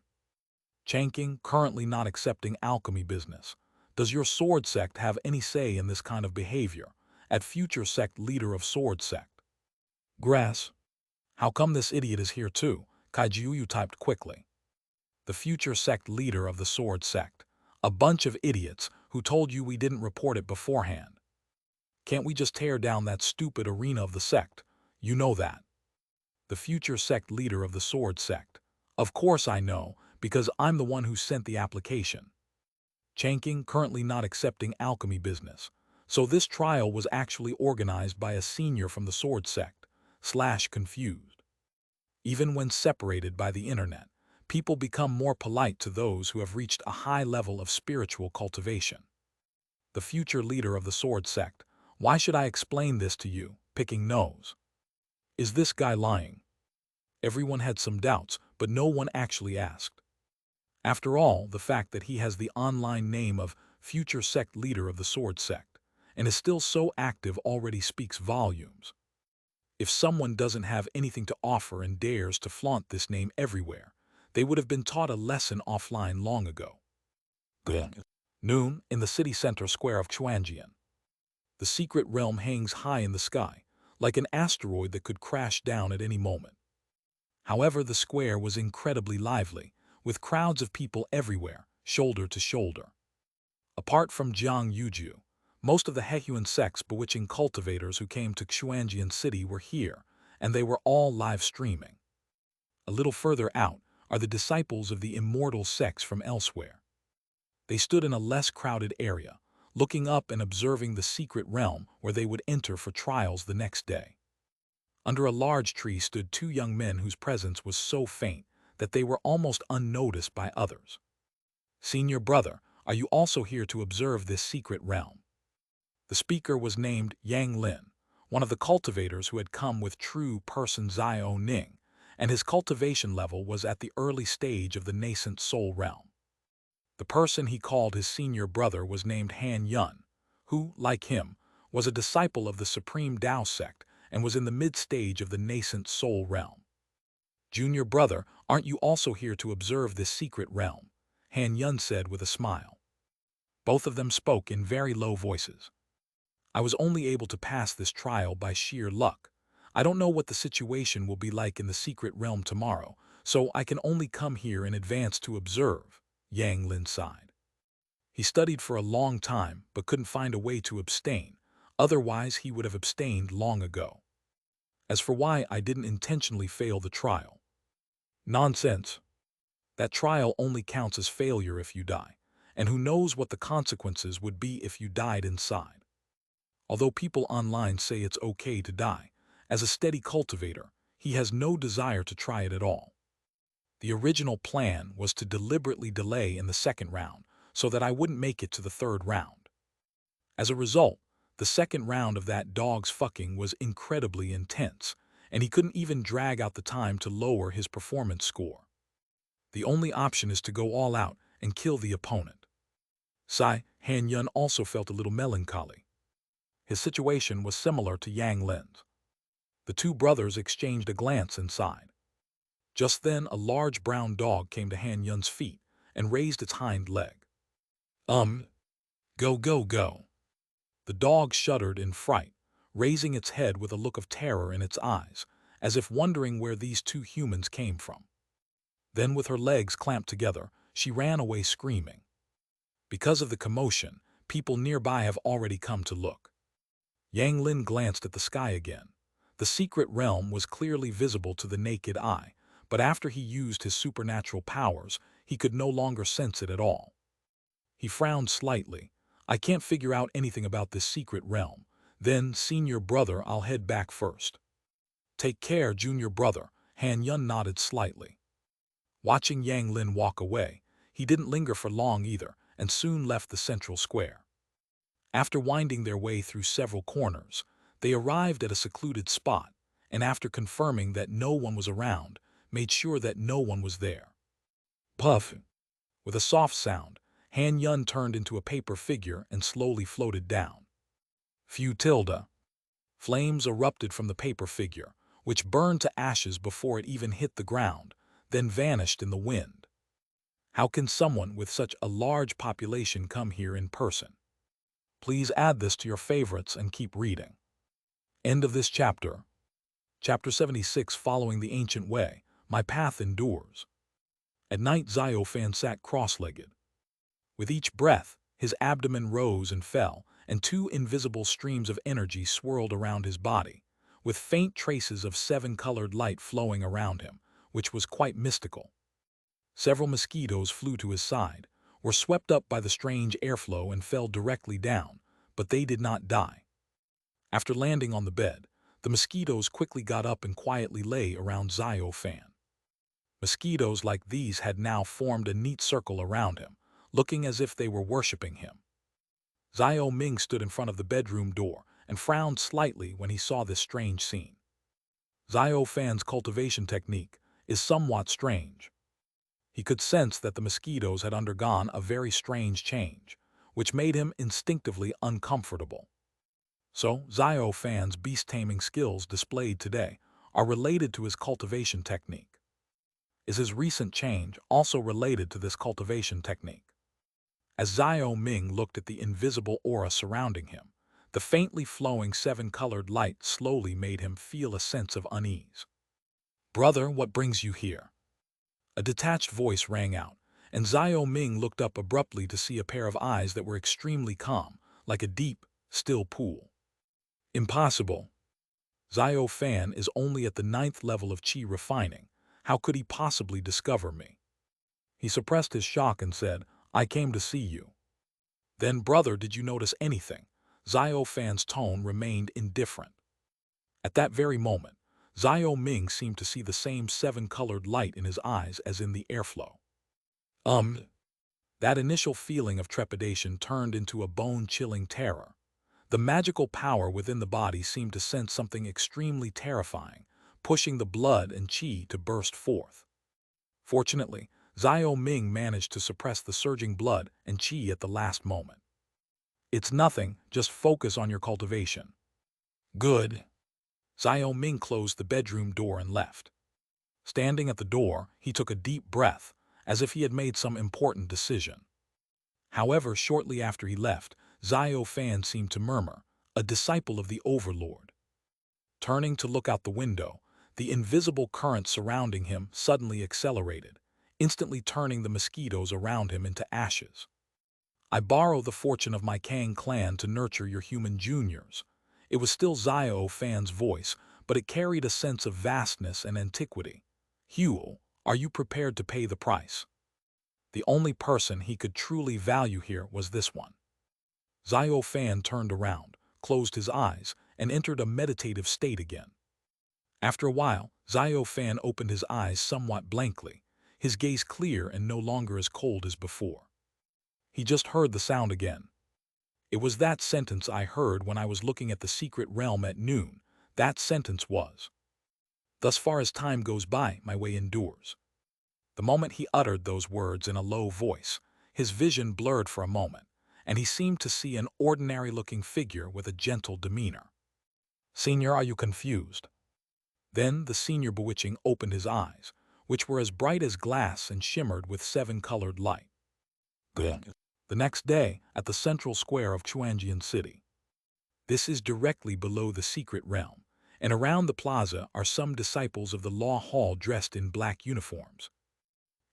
Changqing, currently not accepting alchemy business. Does your sword sect have any say in this kind of behavior? At future sect leader of sword sect. Grass. How come this idiot is here too? Kai Jiuyu typed quickly. The future sect leader of the sword sect. A bunch of idiots who told you we didn't report it beforehand. Can't we just tear down that stupid arena of the sect? You know that. The future sect leader of the sword sect. Of course I know, because I'm the one who sent the application. Changqing, currently not accepting alchemy business. So this trial was actually organized by a senior from the sword sect. Confused. Even when separated by the internet, people become more polite to those who have reached a high level of spiritual cultivation. The future leader of the sword sect. Why should I explain this to you? Picking nose. Is this guy lying? Everyone had some doubts, but no one actually asked. After all, the fact that he has the online name of future sect leader of the Sword Sect, and is still so active already speaks volumes. If someone doesn't have anything to offer and dares to flaunt this name everywhere, they would have been taught a lesson offline long ago. Noon, in the city center square of Xuanjian. The secret realm hangs high in the sky, like an asteroid that could crash down at any moment. However, the square was incredibly lively, with crowds of people everywhere, shoulder to shoulder. Apart from Jiang Yuju, most of the Hehuan Sect's bewitching cultivators who came to Xuanjian City were here, and they were all live streaming. A little further out are the disciples of the Immortal sects from elsewhere. They stood in a less crowded area, looking up and observing the secret realm where they would enter for trials the next day. Under a large tree stood two young men whose presence was so faint that they were almost unnoticed by others. "Senior brother, are you also here to observe this secret realm?" The speaker was named Yang Lin, one of the cultivators who had come with true person Xiao Ning, and his cultivation level was at the early stage of the nascent soul realm. The person he called his senior brother was named Han Yun, who, like him, was a disciple of the Supreme Tao sect and was in the mid-stage of the nascent soul realm. "Junior brother, aren't you also here to observe this secret realm?" Han Yun said with a smile. Both of them spoke in very low voices. "I was only able to pass this trial by sheer luck. I don't know what the situation will be like in the secret realm tomorrow, so I can only come here in advance to observe," Yang Lin sighed. He studied for a long time but couldn't find a way to abstain, otherwise he would have abstained long ago. "As for why I didn't intentionally fail the trial." "Nonsense. That trial only counts as failure if you die, and who knows what the consequences would be if you died inside. Although people online say it's okay to die, as a steady cultivator, he has no desire to try it at all. The original plan was to deliberately delay in the second round so that I wouldn't make it to the third round. As a result, the second round of that dog's fucking was incredibly intense, and he couldn't even drag out the time to lower his performance score. The only option is to go all out and kill the opponent." Han Yun also felt a little melancholy. His situation was similar to Yang Lin's. The two brothers exchanged a glance and sighed. Just then a large brown dog came to Han Yun's feet and raised its hind leg. Go, go, go." The dog shuddered in fright, raising its head with a look of terror in its eyes, as if wondering where these two humans came from. Then, with her legs clamped together, she ran away screaming. Because of the commotion, people nearby have already come to look. Yang Lin glanced at the sky again. The secret realm was clearly visible to the naked eye, but after he used his supernatural powers, he could no longer sense it at all. He frowned slightly. "I can't figure out anything about this secret realm. Then, senior brother, I'll head back first." "Take care, junior brother," Han Yun nodded slightly. Watching Yang Lin walk away, he didn't linger for long either, and soon left the central square. After winding their way through several corners, they arrived at a secluded spot, and after confirming that no one was around, made sure that no one was there. Puff! With a soft sound, Han Yun turned into a paper figure and slowly floated down. Futilda. Flames erupted from the paper figure, which burned to ashes before it even hit the ground, then vanished in the wind. How can someone with such a large population come here in person? Please add this to your favorites and keep reading. End of this chapter. Chapter 76. Following the Ancient Way, my path endures. At night, Xiaofan sat cross-legged. With each breath, his abdomen rose and fell, and two invisible streams of energy swirled around his body, with faint traces of seven-colored light flowing around him, which was quite mystical. Several mosquitoes flew to his side, were swept up by the strange airflow and fell directly down, but they did not die. After landing on the bed, the mosquitoes quickly got up and quietly lay around Xiaofan. Mosquitoes like these had now formed a neat circle around him, looking as if they were worshipping him. Xiao Ming stood in front of the bedroom door and frowned slightly when he saw this strange scene. Xiaofan's cultivation technique is somewhat strange. He could sense that the mosquitoes had undergone a very strange change, which made him instinctively uncomfortable. So, Zio Fan's beast-taming skills displayed today are related to his cultivation technique. Is his recent change also related to this cultivation technique? As Zio Ming looked at the invisible aura surrounding him, the faintly flowing seven-colored light slowly made him feel a sense of unease. "Brother, what brings you here?" A detached voice rang out, and Zio Ming looked up abruptly to see a pair of eyes that were extremely calm, like a deep, still pool. "Impossible. Zio Fan is only at the 9th level of Qi refining. How could he possibly discover me?" He suppressed his shock and said, "I came to see you." "Then, brother, did you notice anything?" Zio Fan's tone remained indifferent. At that very moment, Zio Ming seemed to see the same seven-colored light in his eyes as in the airflow. That initial feeling of trepidation turned into a bone-chilling terror. The magical power within the body seemed to sense something extremely terrifying, pushing the blood and qi to burst forth. Fortunately, Zio Ming managed to suppress the surging blood and qi at the last moment. "It's nothing, just focus on your cultivation." "Good." Zio Ming closed the bedroom door and left. Standing at the door, he took a deep breath, as if he had made some important decision. However, shortly after he left, Zio Fan seemed to murmur, "A disciple of the Overlord." Turning to look out the window, the invisible current surrounding him suddenly accelerated, instantly turning the mosquitoes around him into ashes. "I borrow the fortune of my Kang clan to nurture your human juniors." It was still Zio Fan's voice, but it carried a sense of vastness and antiquity. "Huel, are you prepared to pay the price?" The only person he could truly value here was this one. Zio Fan turned around, closed his eyes, and entered a meditative state again. After a while, Zio Fan opened his eyes somewhat blankly, his gaze clear and no longer as cold as before. He just heard the sound again. "It was that sentence I heard when I was looking at the secret realm at noon. That sentence was, 'Thus far as time goes by, my way endures.'" The moment he uttered those words in a low voice, his vision blurred for a moment, and he seemed to see an ordinary-looking figure with a gentle demeanor. "Senior, are you confused?" Then the senior bewitching opened his eyes, which were as bright as glass and shimmered with seven-colored light. "Good." The next day, at the central square of Chuanjian City. This is directly below the secret realm, and around the plaza are some disciples of the law hall dressed in black uniforms.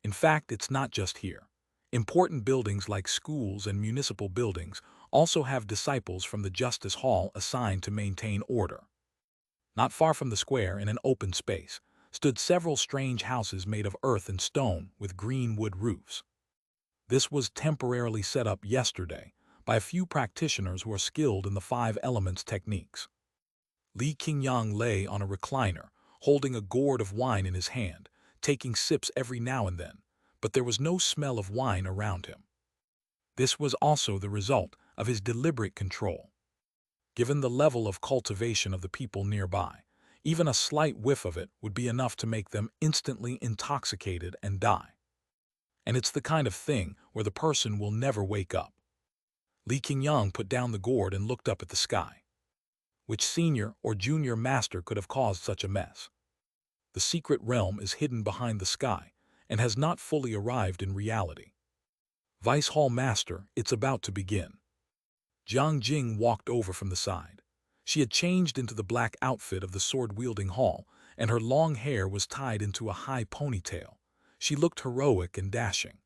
In fact, it's not just here. Important buildings like schools and municipal buildings also have disciples from the Justice Hall assigned to maintain order. Not far from the square, in an open space, stood several strange houses made of earth and stone with green wood roofs. This was temporarily set up yesterday by a few practitioners who are skilled in the five elements techniques. Li Qingyang lay on a recliner, holding a gourd of wine in his hand, taking sips every now and then, but there was no smell of wine around him. This was also the result of his deliberate control. Given the level of cultivation of the people nearby, even a slight whiff of it would be enough to make them instantly intoxicated and die. And it's the kind of thing where the person will never wake up. Li Qingyang put down the gourd and looked up at the sky. Which senior or junior master could have caused such a mess? The secret realm is hidden behind the sky and has not fully arrived in reality. Vice Hall Master, it's about to begin. Jiang Jing walked over from the side. She had changed into the black outfit of the sword-wielding hall, and her long hair was tied into a high ponytail. She looked heroic and dashing.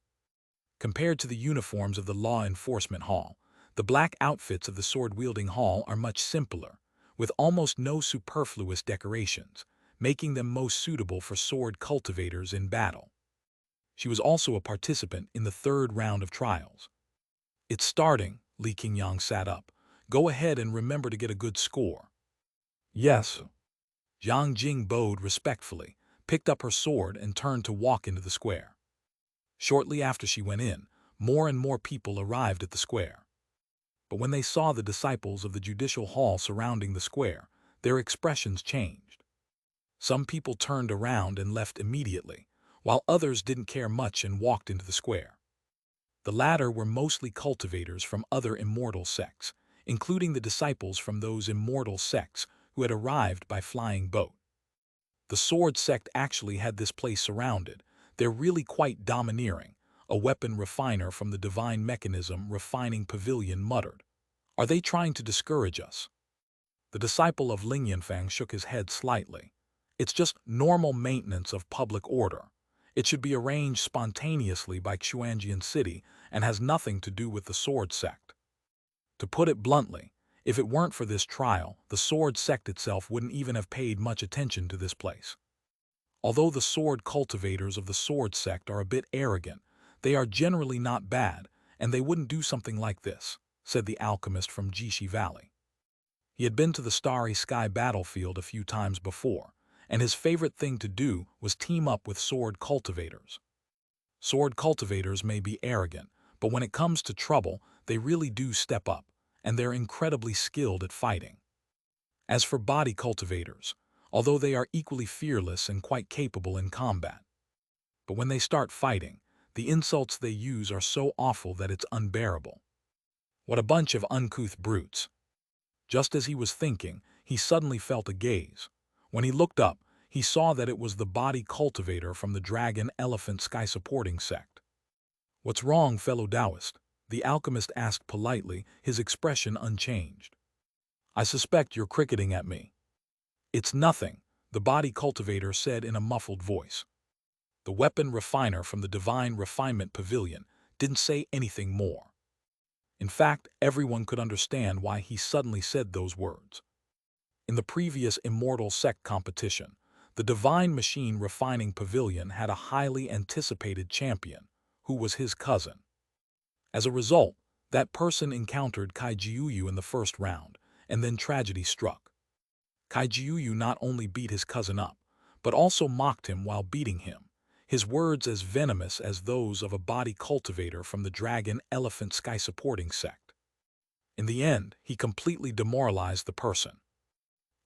Compared to the uniforms of the law enforcement hall, the black outfits of the sword-wielding hall are much simpler, with almost no superfluous decorations, making them most suitable for sword cultivators in battle. She was also a participant in the third round of trials. "It's starting." Li Qingyang sat up. "Go ahead and remember to get a good score." "Yes." Jiang Jing bowed respectfully, picked up her sword and turned to walk into the square. Shortly after she went in, more and more people arrived at the square. But when they saw the disciples of the judicial hall surrounding the square, their expressions changed. Some people turned around and left immediately, while others didn't care much and walked into the square. The latter were mostly cultivators from other immortal sects, including the disciples from those immortal sects who had arrived by flying boat. The sword sect actually had this place surrounded. They're really quite domineering, a weapon refiner from the divine mechanism refining pavilion muttered. Are they trying to discourage us? The disciple of Ling Yanfang shook his head slightly. It's just normal maintenance of public order. It should be arranged spontaneously by Xuanjian City and has nothing to do with the sword sect. To put it bluntly, if it weren't for this trial, the sword sect itself wouldn't even have paid much attention to this place. Although the sword cultivators of the sword sect are a bit arrogant, they are generally not bad, and they wouldn't do something like this, said the alchemist from Jishi Valley. He had been to the Starry Sky battlefield a few times before, and his favorite thing to do was team up with sword cultivators. Sword cultivators may be arrogant, but when it comes to trouble, they really do step up, and they're incredibly skilled at fighting. As for body cultivators, although they are equally fearless and quite capable in combat, but when they start fighting, the insults they use are so awful that it's unbearable. What a bunch of uncouth brutes. Just as he was thinking, he suddenly felt a gaze. When he looked up, he saw that it was the body cultivator from the Dragon Elephant Sky Supporting Sect. What's wrong, fellow Taoist? The alchemist asked politely, his expression unchanged. I suspect you're cricketing at me. It's nothing, the body cultivator said in a muffled voice. The weapon refiner from the Divine Refinement Pavilion didn't say anything more. In fact, everyone could understand why he suddenly said those words. In the previous Immortal Sect competition, the Divine Machine Refining Pavilion had a highly anticipated champion, who was his cousin. As a result, that person encountered Kai Jiuyu in the first round, and then tragedy struck. Kai Jiuyu not only beat his cousin up, but also mocked him while beating him, his words as venomous as those of a body cultivator from the Dragon Elephant Sky Supporting Sect. In the end, he completely demoralized the person.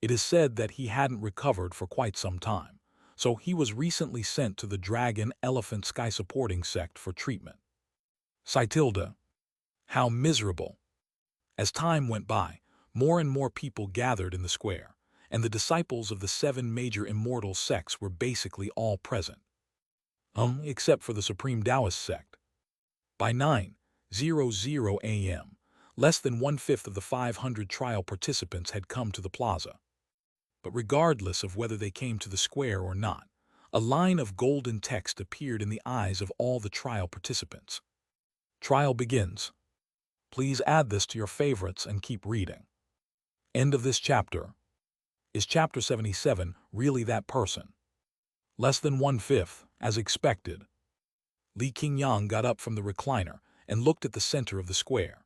It is said that he hadn't recovered for quite some time, so he was recently sent to the Dragon Elephant Sky Supporting Sect for treatment. Sitilda. How miserable. As time went by, more and more people gathered in the square, and the disciples of the 7 major immortal sects were basically all present. Except for the Supreme Taoist sect. By 9:00 a.m., less than 1/5 of the 500 trial participants had come to the plaza. But regardless of whether they came to the square or not, a line of golden text appeared in the eyes of all the trial participants. Trial begins. Please add this to your favorites and keep reading. End of this chapter. Is chapter 77 really that person? Less than 1/5, as expected. Li Qingyang got up from the recliner and looked at the center of the square.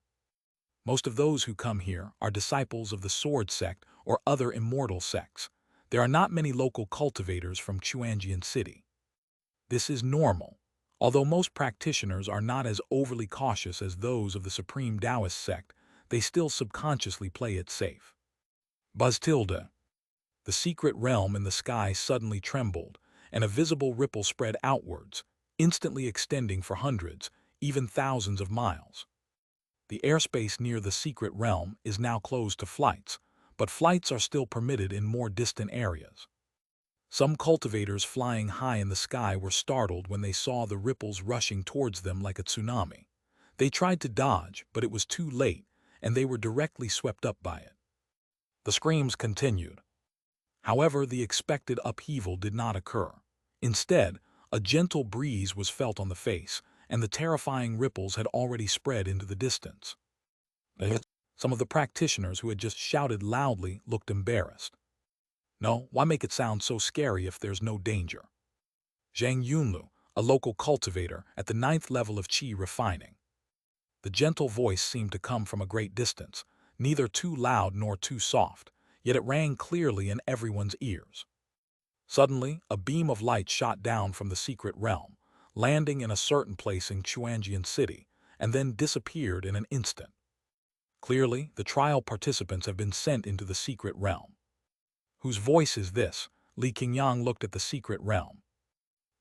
Most of those who come here are disciples of the sword sect or other immortal sects. There are not many local cultivators from Xuanjian City. This is normal, although most practitioners are not as overly cautious as those of the Supreme Taoist sect, they still subconsciously play it safe. Buzz tilde. The secret realm in the sky suddenly trembled, and a visible ripple spread outwards, instantly extending for hundreds, even thousands of miles. The airspace near the secret realm is now closed to flights, but flights are still permitted in more distant areas. Some cultivators flying high in the sky were startled when they saw the ripples rushing towards them like a tsunami. They tried to dodge, but it was too late, and they were directly swept up by it. The screams continued. However, the expected upheaval did not occur. Instead, a gentle breeze was felt on the face, and the terrifying ripples had already spread into the distance. Some of the practitioners who had just shouted loudly looked embarrassed. No, why make it sound so scary if there's no danger? Zhang Yunlu, a local cultivator at the 9th level of qi refining. The gentle voice seemed to come from a great distance, neither too loud nor too soft, yet it rang clearly in everyone's ears. Suddenly, a beam of light shot down from the secret realm, landing in a certain place in Xuanjian City, and then disappeared in an instant. Clearly, the trial participants have been sent into the secret realm. Whose voice is this? Li Qingyang looked at the secret realm.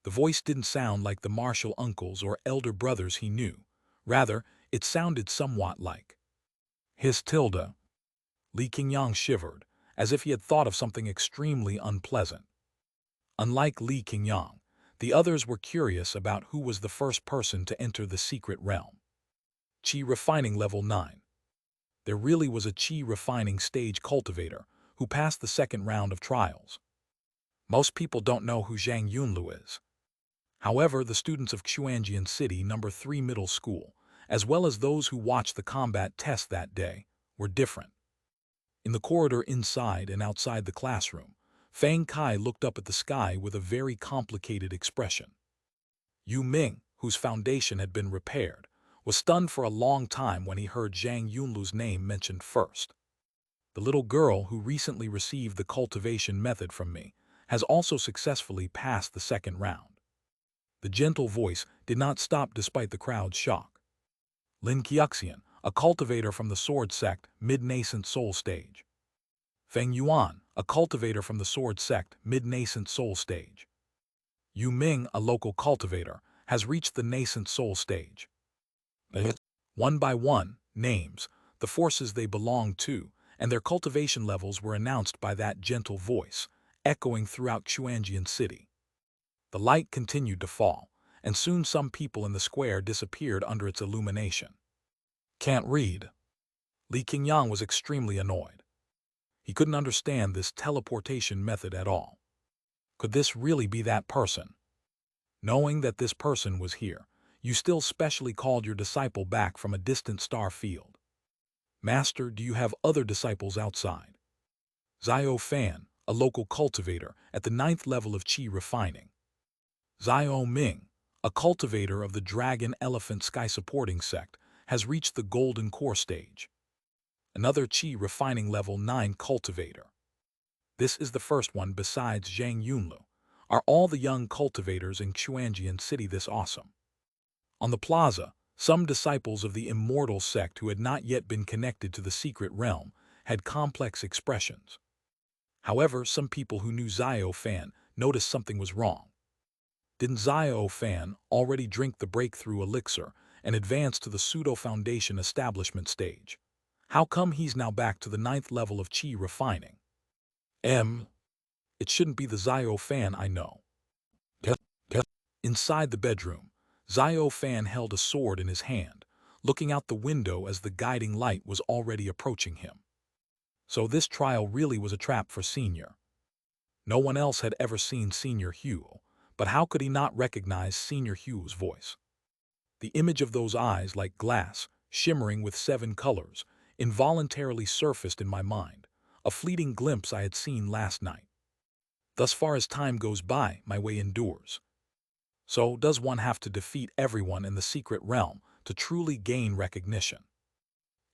The voice didn't sound like the martial uncles or elder brothers he knew. Rather, it sounded somewhat like his tilde. Li Qingyang shivered, as if he had thought of something extremely unpleasant. Unlike Li Qingyang, the others were curious about who was the first person to enter the secret realm. Qi refining level 9. There really was a Qi refining stage cultivator who passed the second round of trials. Most people don't know who Zhang Yunlu is. However, the students of Xuanjian City No. 3 Middle School, as well as those who watched the combat test that day, were different. In the corridor inside and outside the classroom, Fang Kai looked up at the sky with a very complicated expression. Yu Ming, whose foundation had been repaired, was stunned for a long time when he heard Zhang Yunlu's name mentioned first. The little girl who recently received the cultivation method from me has also successfully passed the second round. The gentle voice did not stop despite the crowd's shock. Lin Qiuxian, a cultivator from the Sword Sect, mid-nascent soul stage. Feng Yuan, a cultivator from the Sword Sect, mid-nascent soul stage. Yu Ming, a local cultivator, has reached the nascent soul stage. One by one, names, the forces they belonged to, and their cultivation levels were announced by that gentle voice, echoing throughout Xuanjian City. The light continued to fall, and soon some people in the square disappeared under its illumination. Can't read. Li Qingyang was extremely annoyed. He couldn't understand this teleportation method at all. Could this really be that person? Knowing that this person was here, you still specially called your disciple back from a distant star field. Master, do you have other disciples outside? Zio Fan, a local cultivator at the 9th level of Qi refining. Zio Ming, a cultivator of the Dragon Elephant Sky Supporting Sect, has reached the Golden Core stage. Another Qi refining level 9 cultivator. This is the first one besides Zhang Yunlu. Are all the young cultivators in Xuanjian City this awesome? On the plaza, some disciples of the Immortal sect who had not yet been connected to the secret realm had complex expressions. However, some people who knew Zio Fan noticed something was wrong. Didn't Zio Fan already drink the breakthrough elixir and advance to the pseudo-foundation establishment stage? How come he's now back to the 9th level of Qi refining? It shouldn't be the Zio Fan I know. Inside the bedroom, Zio Fan held a sword in his hand, looking out the window as the guiding light was already approaching him. So this trial really was a trap for Senior. No one else had ever seen Senior Hugh, but how could he not recognize Senior Hugh's voice? The image of those eyes like glass, shimmering with 7 colors, involuntarily surfaced in my mind, a fleeting glimpse I had seen last night. Thus far as time goes by, my way endures. So does one have to defeat everyone in the secret realm to truly gain recognition?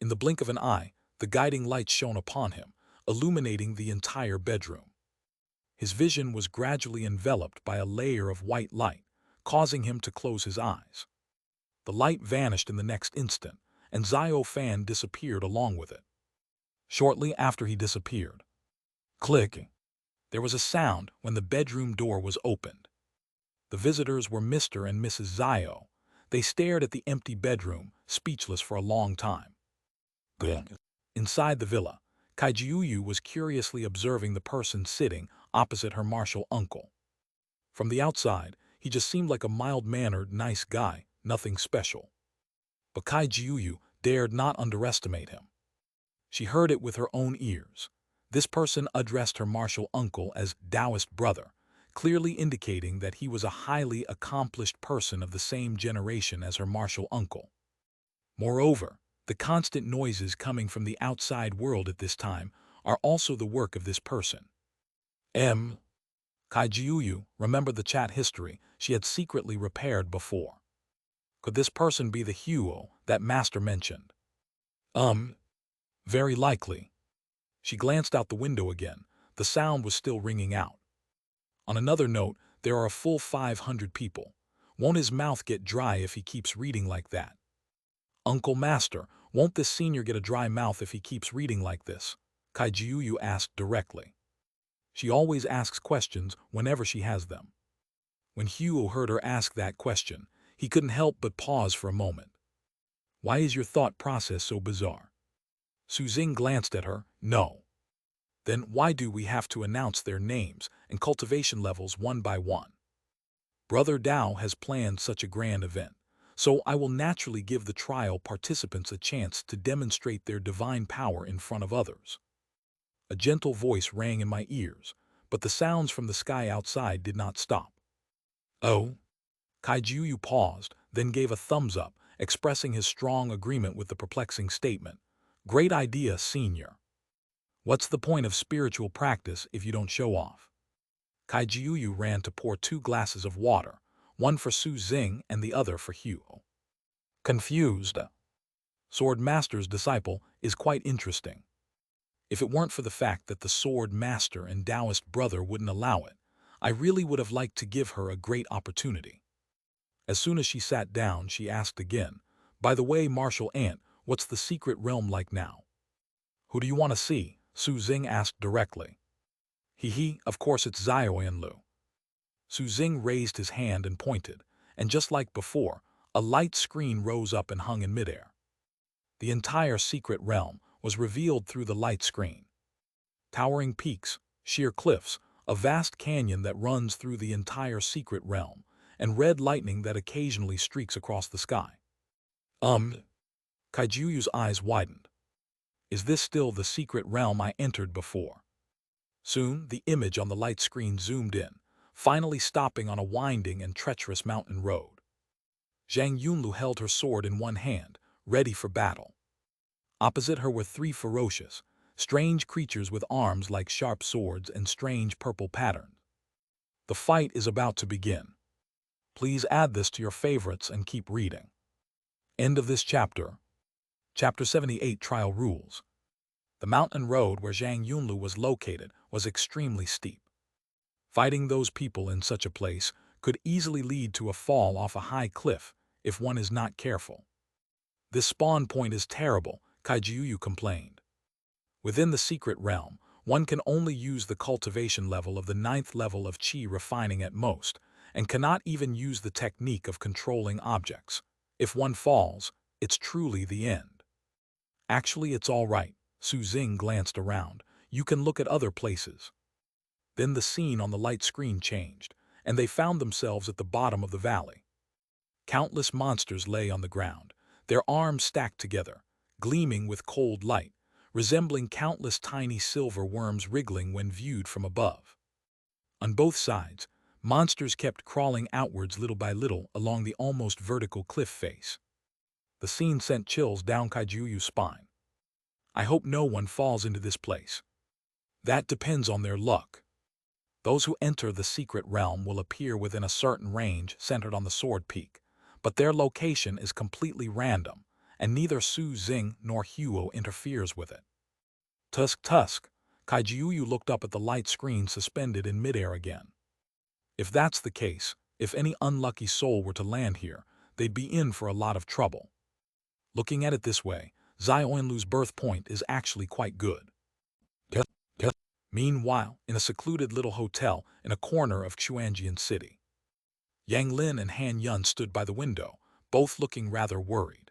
In the blink of an eye, the guiding light shone upon him, illuminating the entire bedroom. His vision was gradually enveloped by a layer of white light, causing him to close his eyes. The light vanished in the next instant, and Zio Fan disappeared along with it. Shortly after he disappeared, clicking, there was a sound when the bedroom door was opened. The visitors were Mr. and Mrs. Zio. They stared at the empty bedroom, speechless for a long time. Inside the villa, Kaijiuyu was curiously observing the person sitting opposite her martial uncle. From the outside, he just seemed like a mild-mannered, nice guy, nothing special. But Kaijiuyu dared not underestimate him. She heard it with her own ears. This person addressed her martial uncle as Taoist brother, clearly indicating that he was a highly accomplished person of the same generation as her martial uncle. Moreover, the constant noises coming from the outside world at this time are also the work of this person. Kaijiuyu remembered the chat history she had secretly repaired before. Could this person be the Huo that Master mentioned? Very likely. She glanced out the window again. The sound was still ringing out. On another note, there are a full 500 people. Won't his mouth get dry if he keeps reading like that? Uncle Master, won't this senior get a dry mouth if he keeps reading like this? Kaijiuyu asked directly. She always asks questions whenever she has them. When Huo heard her ask that question, he couldn't help but pause for a moment. Why is your thought process so bizarre? Su Xing glanced at her. No. Then why do we have to announce their names and cultivation levels one by one? Brother Dao has planned such a grand event, so I will naturally give the trial participants a chance to demonstrate their divine power in front of others. A gentle voice rang in my ears, but the sounds from the sky outside did not stop. Oh? Kaijuyu paused, then gave a thumbs up, expressing his strong agreement with the perplexing statement. Great idea, senior. What's the point of spiritual practice if you don't show off? Kaijuyu ran to pour 2 glasses of water, one for Su Xing and the other for Hehuan. Confused. Sword Master's disciple is quite interesting. If it weren't for the fact that the Sword Master and Taoist brother wouldn't allow it, I really would have liked to give her a great opportunity. As soon as she sat down, she asked again, by the way, Martial Ant, what's the secret realm like now? Who do you want to see? Su Xing asked directly. Of course it's Xiaoyanlu. Su Xing raised his hand and pointed, and just like before, a light screen rose up and hung in midair. The entire secret realm was revealed through the light screen. Towering peaks, sheer cliffs, a vast canyon that runs through the entire secret realm, and red lightning that occasionally streaks across the sky. Kaijuyu's eyes widened. Is this still the secret realm I entered before? Soon, the image on the light screen zoomed in, finally stopping on a winding and treacherous mountain road. Zhang Yunlu held her sword in one hand, ready for battle. Opposite her were 3 ferocious, strange creatures with arms like sharp swords and strange purple patterns. The fight is about to begin. Please add this to your favorites and keep reading. End of this chapter. Chapter 78 Trial Rules. The mountain road where Zhang Yunlu was located was extremely steep. Fighting those people in such a place could easily lead to a fall off a high cliff if one is not careful. This spawn point is terrible, Kaijuyu complained. Within the secret realm, one can only use the cultivation level of the 9th level of Qi refining at most, and cannot even use the technique of controlling objects. If one falls, it's truly the end. Actually, it's all right. Su Xing glanced around. You can look at other places. Then the scene on the light screen changed, and they found themselves at the bottom of the valley. Countless monsters lay on the ground, their arms stacked together, gleaming with cold light, resembling countless tiny silver worms wriggling when viewed from above. On both sides, monsters kept crawling outwards little by little along the almost vertical cliff face. The scene sent chills down Kaijuyu's spine. I hope no one falls into this place. That depends on their luck. Those who enter the secret realm will appear within a certain range centered on the sword peak, but their location is completely random, and neither Su Xing nor Hehuan interferes with it. Tusk, Kaijuyu looked up at the light screen suspended in midair again. If that's the case, if any unlucky soul were to land here, they'd be in for a lot of trouble. Looking at it this way, Xiaoyanlu's birth point is actually quite good. Meanwhile, in a secluded little hotel in a corner of Xuanjian City, Yang Lin and Han Yun stood by the window, both looking rather worried.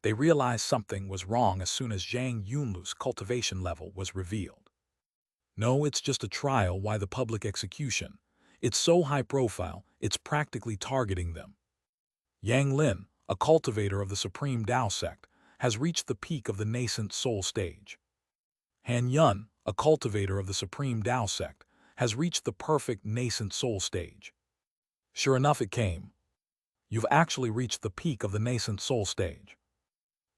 They realized something was wrong as soon as Zhang Yunlu's cultivation level was revealed. No, it's just a trial. Why the public execution? It's so high profile, it's practically targeting them. Yang Lin, a cultivator of the Supreme Tao Sect, has reached the peak of the nascent soul stage. Han Yun, a cultivator of the Supreme Tao Sect, has reached the perfect nascent soul stage. Sure enough, it came. You've actually reached the peak of the nascent soul stage.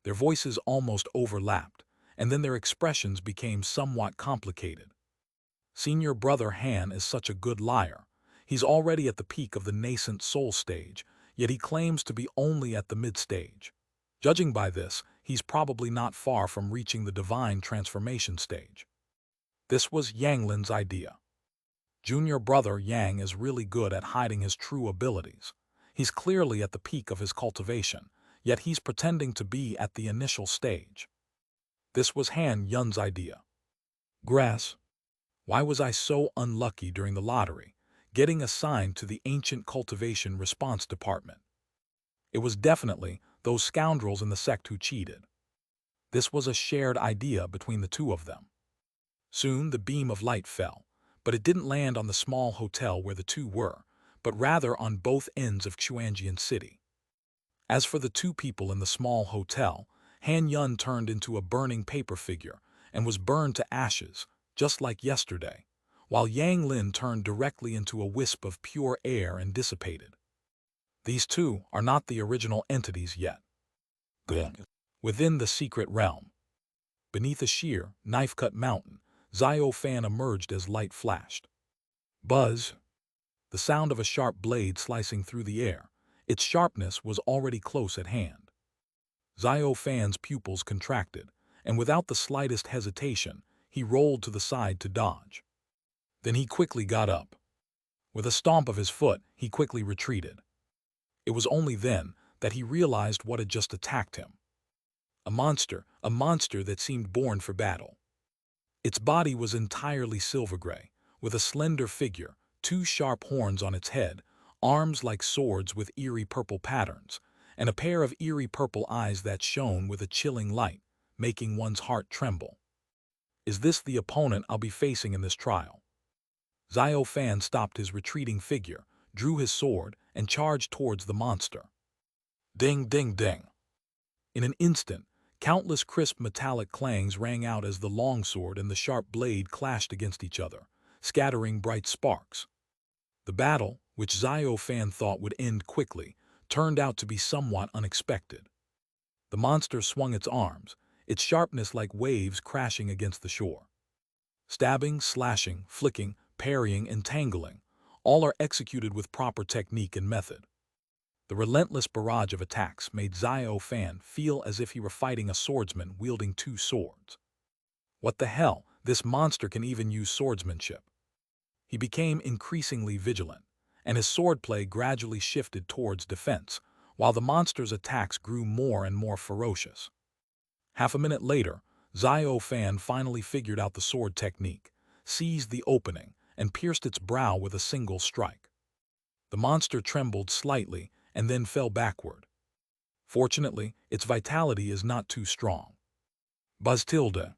Their voices almost overlapped, and then their expressions became somewhat complicated. Senior brother Han is such a good liar. He's already at the peak of the nascent soul stage, yet he claims to be only at the mid-stage. Judging by this, he's probably not far from reaching the divine transformation stage. This was Yang Lin's idea. Junior brother Yang is really good at hiding his true abilities. He's clearly at the peak of his cultivation, yet he's pretending to be at the initial stage. This was Han Yun's idea. Grass. Why was I so unlucky during the lottery, getting assigned to the Ancient Cultivation Response Department? It was definitely those scoundrels in the sect who cheated. This was a shared idea between the two of them. Soon the beam of light fell, but it didn't land on the small hotel where the two were, but rather on both ends of Xianxia City. As for the two people in the small hotel, Han Yun turned into a burning paper figure and was burned to ashes, just like yesterday, while Yang Lin turned directly into a wisp of pure air and dissipated. These two are not the original entities yet. Within the secret realm, beneath a sheer, knife-cut mountain, Xiao Fan emerged as light flashed. Buzz! The sound of a sharp blade slicing through the air. Its sharpness was already close at hand. Xiao Fan's pupils contracted, and without the slightest hesitation, he rolled to the side to dodge. Then he quickly got up. With a stomp of his foot, he quickly retreated. It was only then that he realized what had just attacked him. A monster that seemed born for battle. Its body was entirely silver gray, with a slender figure, two sharp horns on its head, arms like swords with eerie purple patterns, and a pair of eerie purple eyes that shone with a chilling light, making one's heart tremble. Is this the opponent I'll be facing in this trial? Xiao Fan stopped his retreating figure, drew his sword, and charged towards the monster. Ding, ding, ding. In an instant, countless crisp metallic clangs rang out as the longsword and the sharp blade clashed against each other, scattering bright sparks. The battle, which Xiao Fan thought would end quickly, turned out to be somewhat unexpected. The monster swung its arms, its sharpness like waves crashing against the shore. Stabbing, slashing, flicking, parrying, and tangling, all are executed with proper technique and method. The relentless barrage of attacks made Xiao Fan feel as if he were fighting a swordsman wielding two swords. What the hell, this monster can even use swordsmanship. He became increasingly vigilant, and his swordplay gradually shifted towards defense, while the monster's attacks grew more and more ferocious. Half a minute later, Xiao Fan finally figured out the sword technique, seized the opening, and pierced its brow with a single strike. The monster trembled slightly and then fell backward. Fortunately, its vitality is not too strong. Buzz tilde.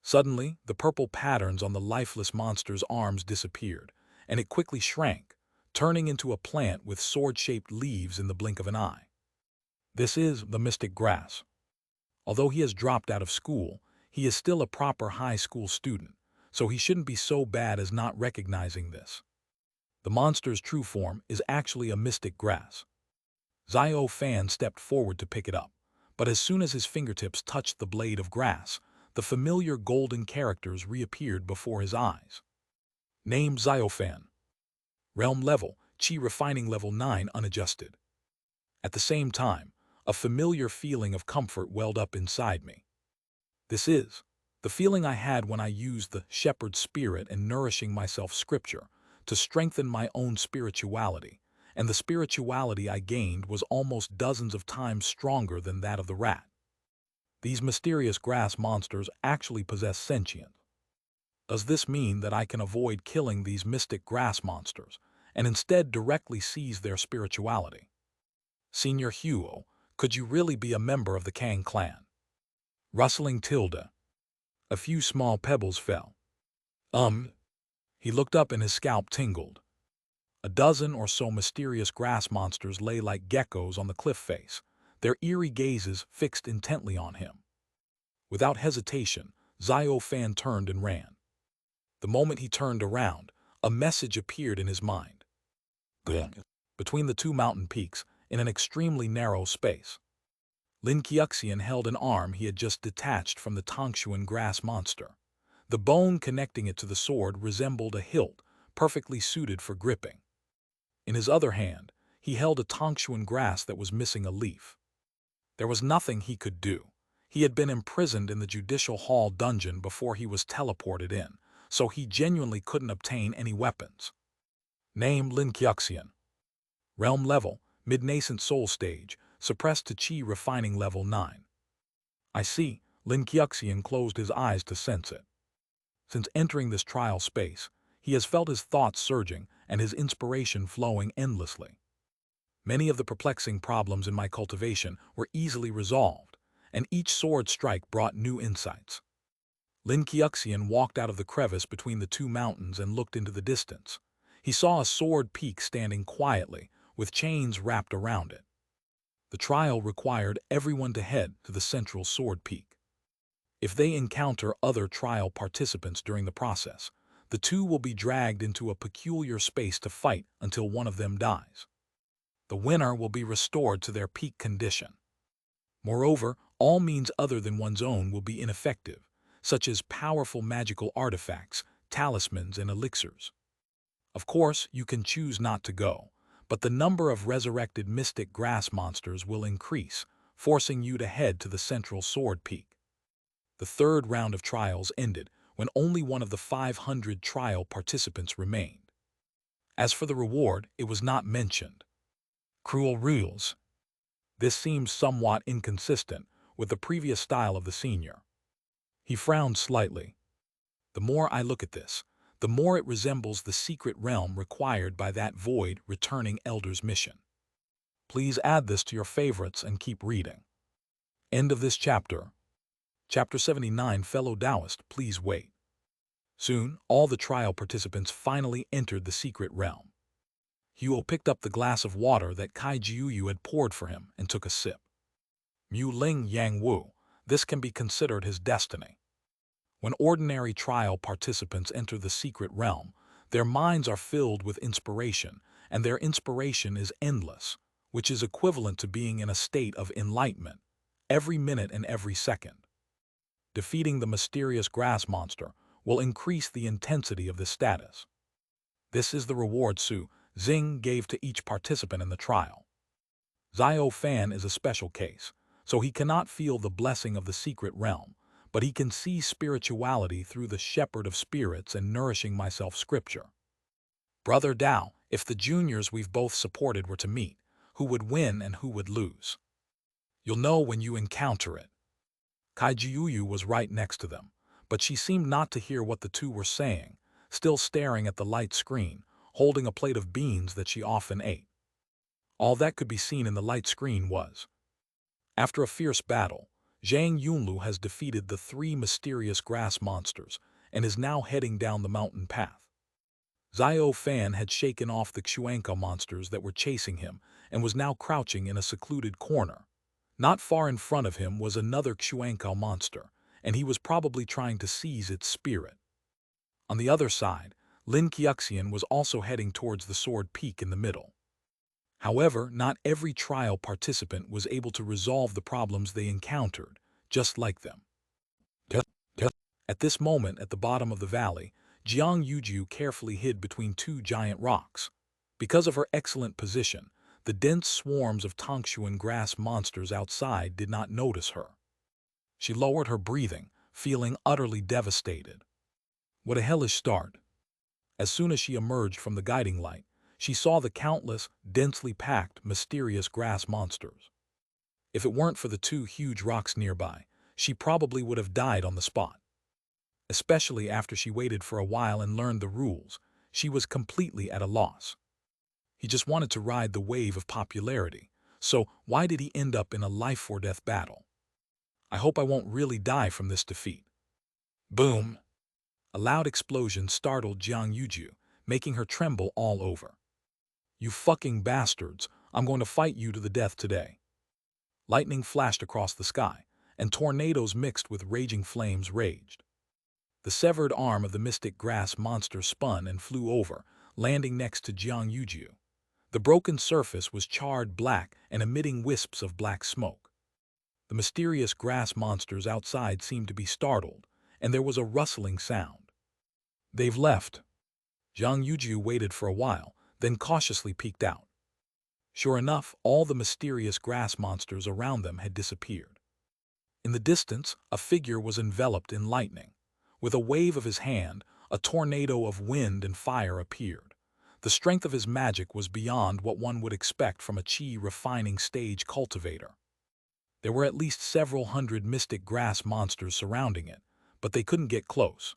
Suddenly, the purple patterns on the lifeless monster's arms disappeared, and it quickly shrank, turning into a plant with sword-shaped leaves in the blink of an eye. This is the mystic grass. Although he has dropped out of school, he is still a proper high school student, so he shouldn't be so bad as not recognizing this. The monster's true form is actually a mystic grass. Xiao Fan stepped forward to pick it up, but as soon as his fingertips touched the blade of grass, the familiar golden characters reappeared before his eyes. Name Xiao Fan. Realm level, Qi refining level 9 unadjusted. At the same time, a familiar feeling of comfort welled up inside me. This is the feeling I had when I used the shepherd's spirit and nourishing myself scripture to strengthen my own spirituality, and the spirituality I gained was almost dozens of times stronger than that of the rat. These mysterious grass monsters actually possess sentience. Does this mean that I can avoid killing these mystic grass monsters and instead directly seize their spirituality? Senior Huo, could you really be a member of the Kang clan? Rustling tilde. A few small pebbles fell. He looked up and his scalp tingled. A dozen or so mysterious grass monsters lay like geckos on the cliff face, their eerie gazes fixed intently on him. Without hesitation, Xiao Fan turned and ran. The moment he turned around, a message appeared in his mind. Between the two mountain peaks, in an extremely narrow space, Lin Xiaoxian held an arm he had just detached from the Tongshuan grass monster. The bone connecting it to the sword resembled a hilt, perfectly suited for gripping. In his other hand, he held a Tongshuan grass that was missing a leaf. There was nothing he could do. He had been imprisoned in the Judicial Hall dungeon before he was teleported in, so he genuinely couldn't obtain any weapons. Name Lin Xiaoxian. Realm level, mid-nascent soul stage, suppressed to Qi refining level 9. I see, Lin Xiaoxian closed his eyes to sense it. Since entering this trial space, he has felt his thoughts surging and his inspiration flowing endlessly. Many of the perplexing problems in my cultivation were easily resolved, and each sword strike brought new insights. Lin Xianxian walked out of the crevice between the two mountains and looked into the distance. He saw a sword peak standing quietly, with chains wrapped around it. The trial required everyone to head to the central sword peak. If they encounter other trial participants during the process, the two will be dragged into a peculiar space to fight until one of them dies. The winner will be restored to their peak condition. Moreover, all means other than one's own will be ineffective, such as powerful magical artifacts, talismans, and elixirs. Of course, you can choose not to go, but the number of resurrected mystic grass monsters will increase, forcing you to head to the central sword peak. The third round of trials ended when only one of the 500 trial participants remained. As for the reward, it was not mentioned. Cruel rules. This seems somewhat inconsistent with the previous style of the senior. He frowned slightly. The more I look at this, the more it resembles the secret realm required by that void returning elder's mission. Please add this to your favorites and keep reading. End of this chapter. Chapter 79. Fellow Taoist, please wait. Soon, all the trial participants finally entered the secret realm. Huo picked up the glass of water that Kai Jiuyu had poured for him and took a sip. Mu Ling Yang Wu, this can be considered his destiny. When ordinary trial participants enter the secret realm, their minds are filled with inspiration, and their inspiration is endless, which is equivalent to being in a state of enlightenment, every minute and every second. Defeating the mysterious grass monster will increase the intensity of this status. This is the reward Xing gave to each participant in the trial. Xiao Fan is a special case, so he cannot feel the blessing of the secret realm, but he can see spirituality through the shepherd of spirits and nourishing myself scripture. Brother Dao, if the juniors we've both supported were to meet, who would win and who would lose? You'll know when you encounter it. Kai Jiuyu was right next to them, but she seemed not to hear what the two were saying, still staring at the light screen, holding a plate of beans that she often ate. All that could be seen in the light screen was, after a fierce battle, Zhang Yunlu has defeated the 3 mysterious grass monsters and is now heading down the mountain path. Xiao Fan had shaken off the xianxia monsters that were chasing him and was now crouching in a secluded corner. Not far in front of him was another xianxia monster, and he was probably trying to seize its spirit. On the other side, Lin Xianxian was also heading towards the sword peak in the middle. However, not every trial participant was able to resolve the problems they encountered, just like them. At this moment, at the bottom of the valley, Jiang Yuju carefully hid between 2 giant rocks. Because of her excellent position, the dense swarms of Tangshuan grass monsters outside did not notice her. She lowered her breathing, feeling utterly devastated. What a hellish start. As soon as she emerged from the guiding light, she saw the countless, densely packed, mysterious grass monsters. If it weren't for the 2 huge rocks nearby, she probably would have died on the spot. Especially after she waited for a while and learned the rules, she was completely at a loss. He just wanted to ride the wave of popularity, so why did he end up in a life-or-death battle? I hope I won't really die from this defeat. Boom! A loud explosion startled Jiang Yuju, making her tremble all over. You fucking bastards, I'm going to fight you to the death today. Lightning flashed across the sky, and tornadoes mixed with raging flames raged. The severed arm of the mystic grass monster spun and flew over, landing next to Jiang Yuju. The broken surface was charred black and emitting wisps of black smoke. The mysterious grass monsters outside seemed to be startled, and there was a rustling sound. They've left. Jiang Yuju waited for a while, then cautiously peeked out. Sure enough, all the mysterious grass monsters around them had disappeared. In the distance, a figure was enveloped in lightning. With a wave of his hand, a tornado of wind and fire appeared. The strength of his magic was beyond what one would expect from a qi refining stage cultivator. There were at least several hundred mystic grass monsters surrounding it, but they couldn't get close.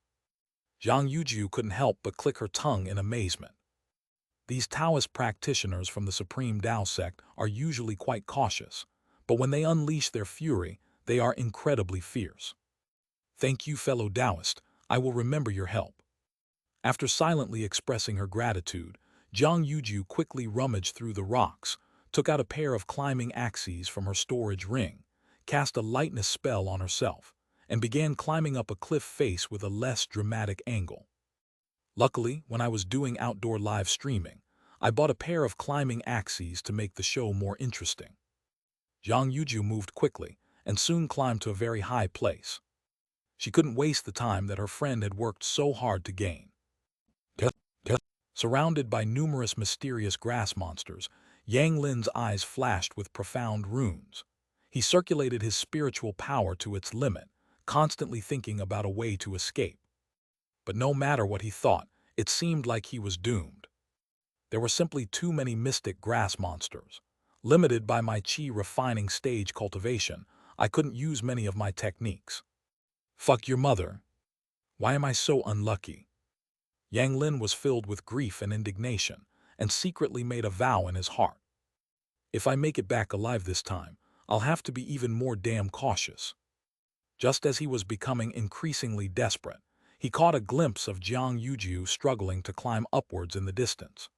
Jiang Yuju couldn't help but click her tongue in amazement. These Taoist practitioners from the Supreme Tao sect are usually quite cautious, but when they unleash their fury, they are incredibly fierce. Thank you, fellow Taoist. I will remember your help. After silently expressing her gratitude, Zhang Yuju quickly rummaged through the rocks, took out a pair of climbing axes from her storage ring, cast a lightness spell on herself, and began climbing up a cliff face with a less dramatic angle. Luckily, when I was doing outdoor live streaming, I bought a pair of climbing axes to make the show more interesting. Zhang Yuju moved quickly and soon climbed to a very high place. She couldn't waste the time that her friend had worked so hard to gain. Surrounded by numerous mysterious grass monsters, Yang Lin's eyes flashed with profound runes. He circulated his spiritual power to its limit, constantly thinking about a way to escape. But no matter what he thought, it seemed like he was doomed. There were simply too many mystic grass monsters. Limited by my chi refining stage cultivation, I couldn't use many of my techniques. Fuck your mother. Why am I so unlucky? Yang Lin was filled with grief and indignation, and secretly made a vow in his heart. If I make it back alive this time, I'll have to be even more damn cautious. Just as he was becoming increasingly desperate, he caught a glimpse of Zhang Yuju struggling to climb upwards in the distance.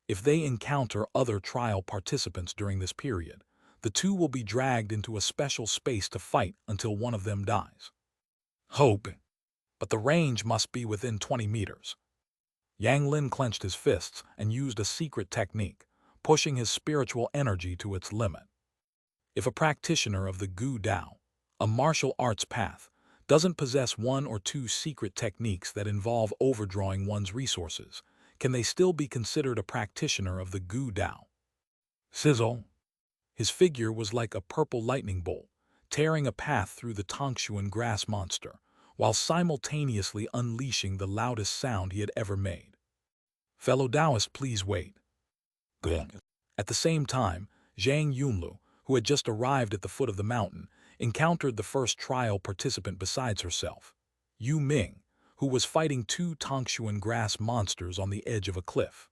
If they encounter other trial participants during this period, the two will be dragged into a special space to fight until one of them dies. Hope. But the range must be within 20 meters. Yang Lin clenched his fists and used a secret technique, pushing his spiritual energy to its limit. If a practitioner of the Gu Dao, a martial arts path, doesn't possess one or two secret techniques that involve overdrawing one's resources, can they still be considered a practitioner of the Gu Dao? Sizzle. His figure was like a purple lightning bolt, tearing a path through the Tongshuan grass monster, while simultaneously unleashing the loudest sound he had ever made. Fellow Taoist, please wait. At the same time, Zhang Yunlu, who had just arrived at the foot of the mountain, encountered the first trial participant besides herself, Yu Ming, who was fighting two Tongshuan grass monsters on the edge of a cliff.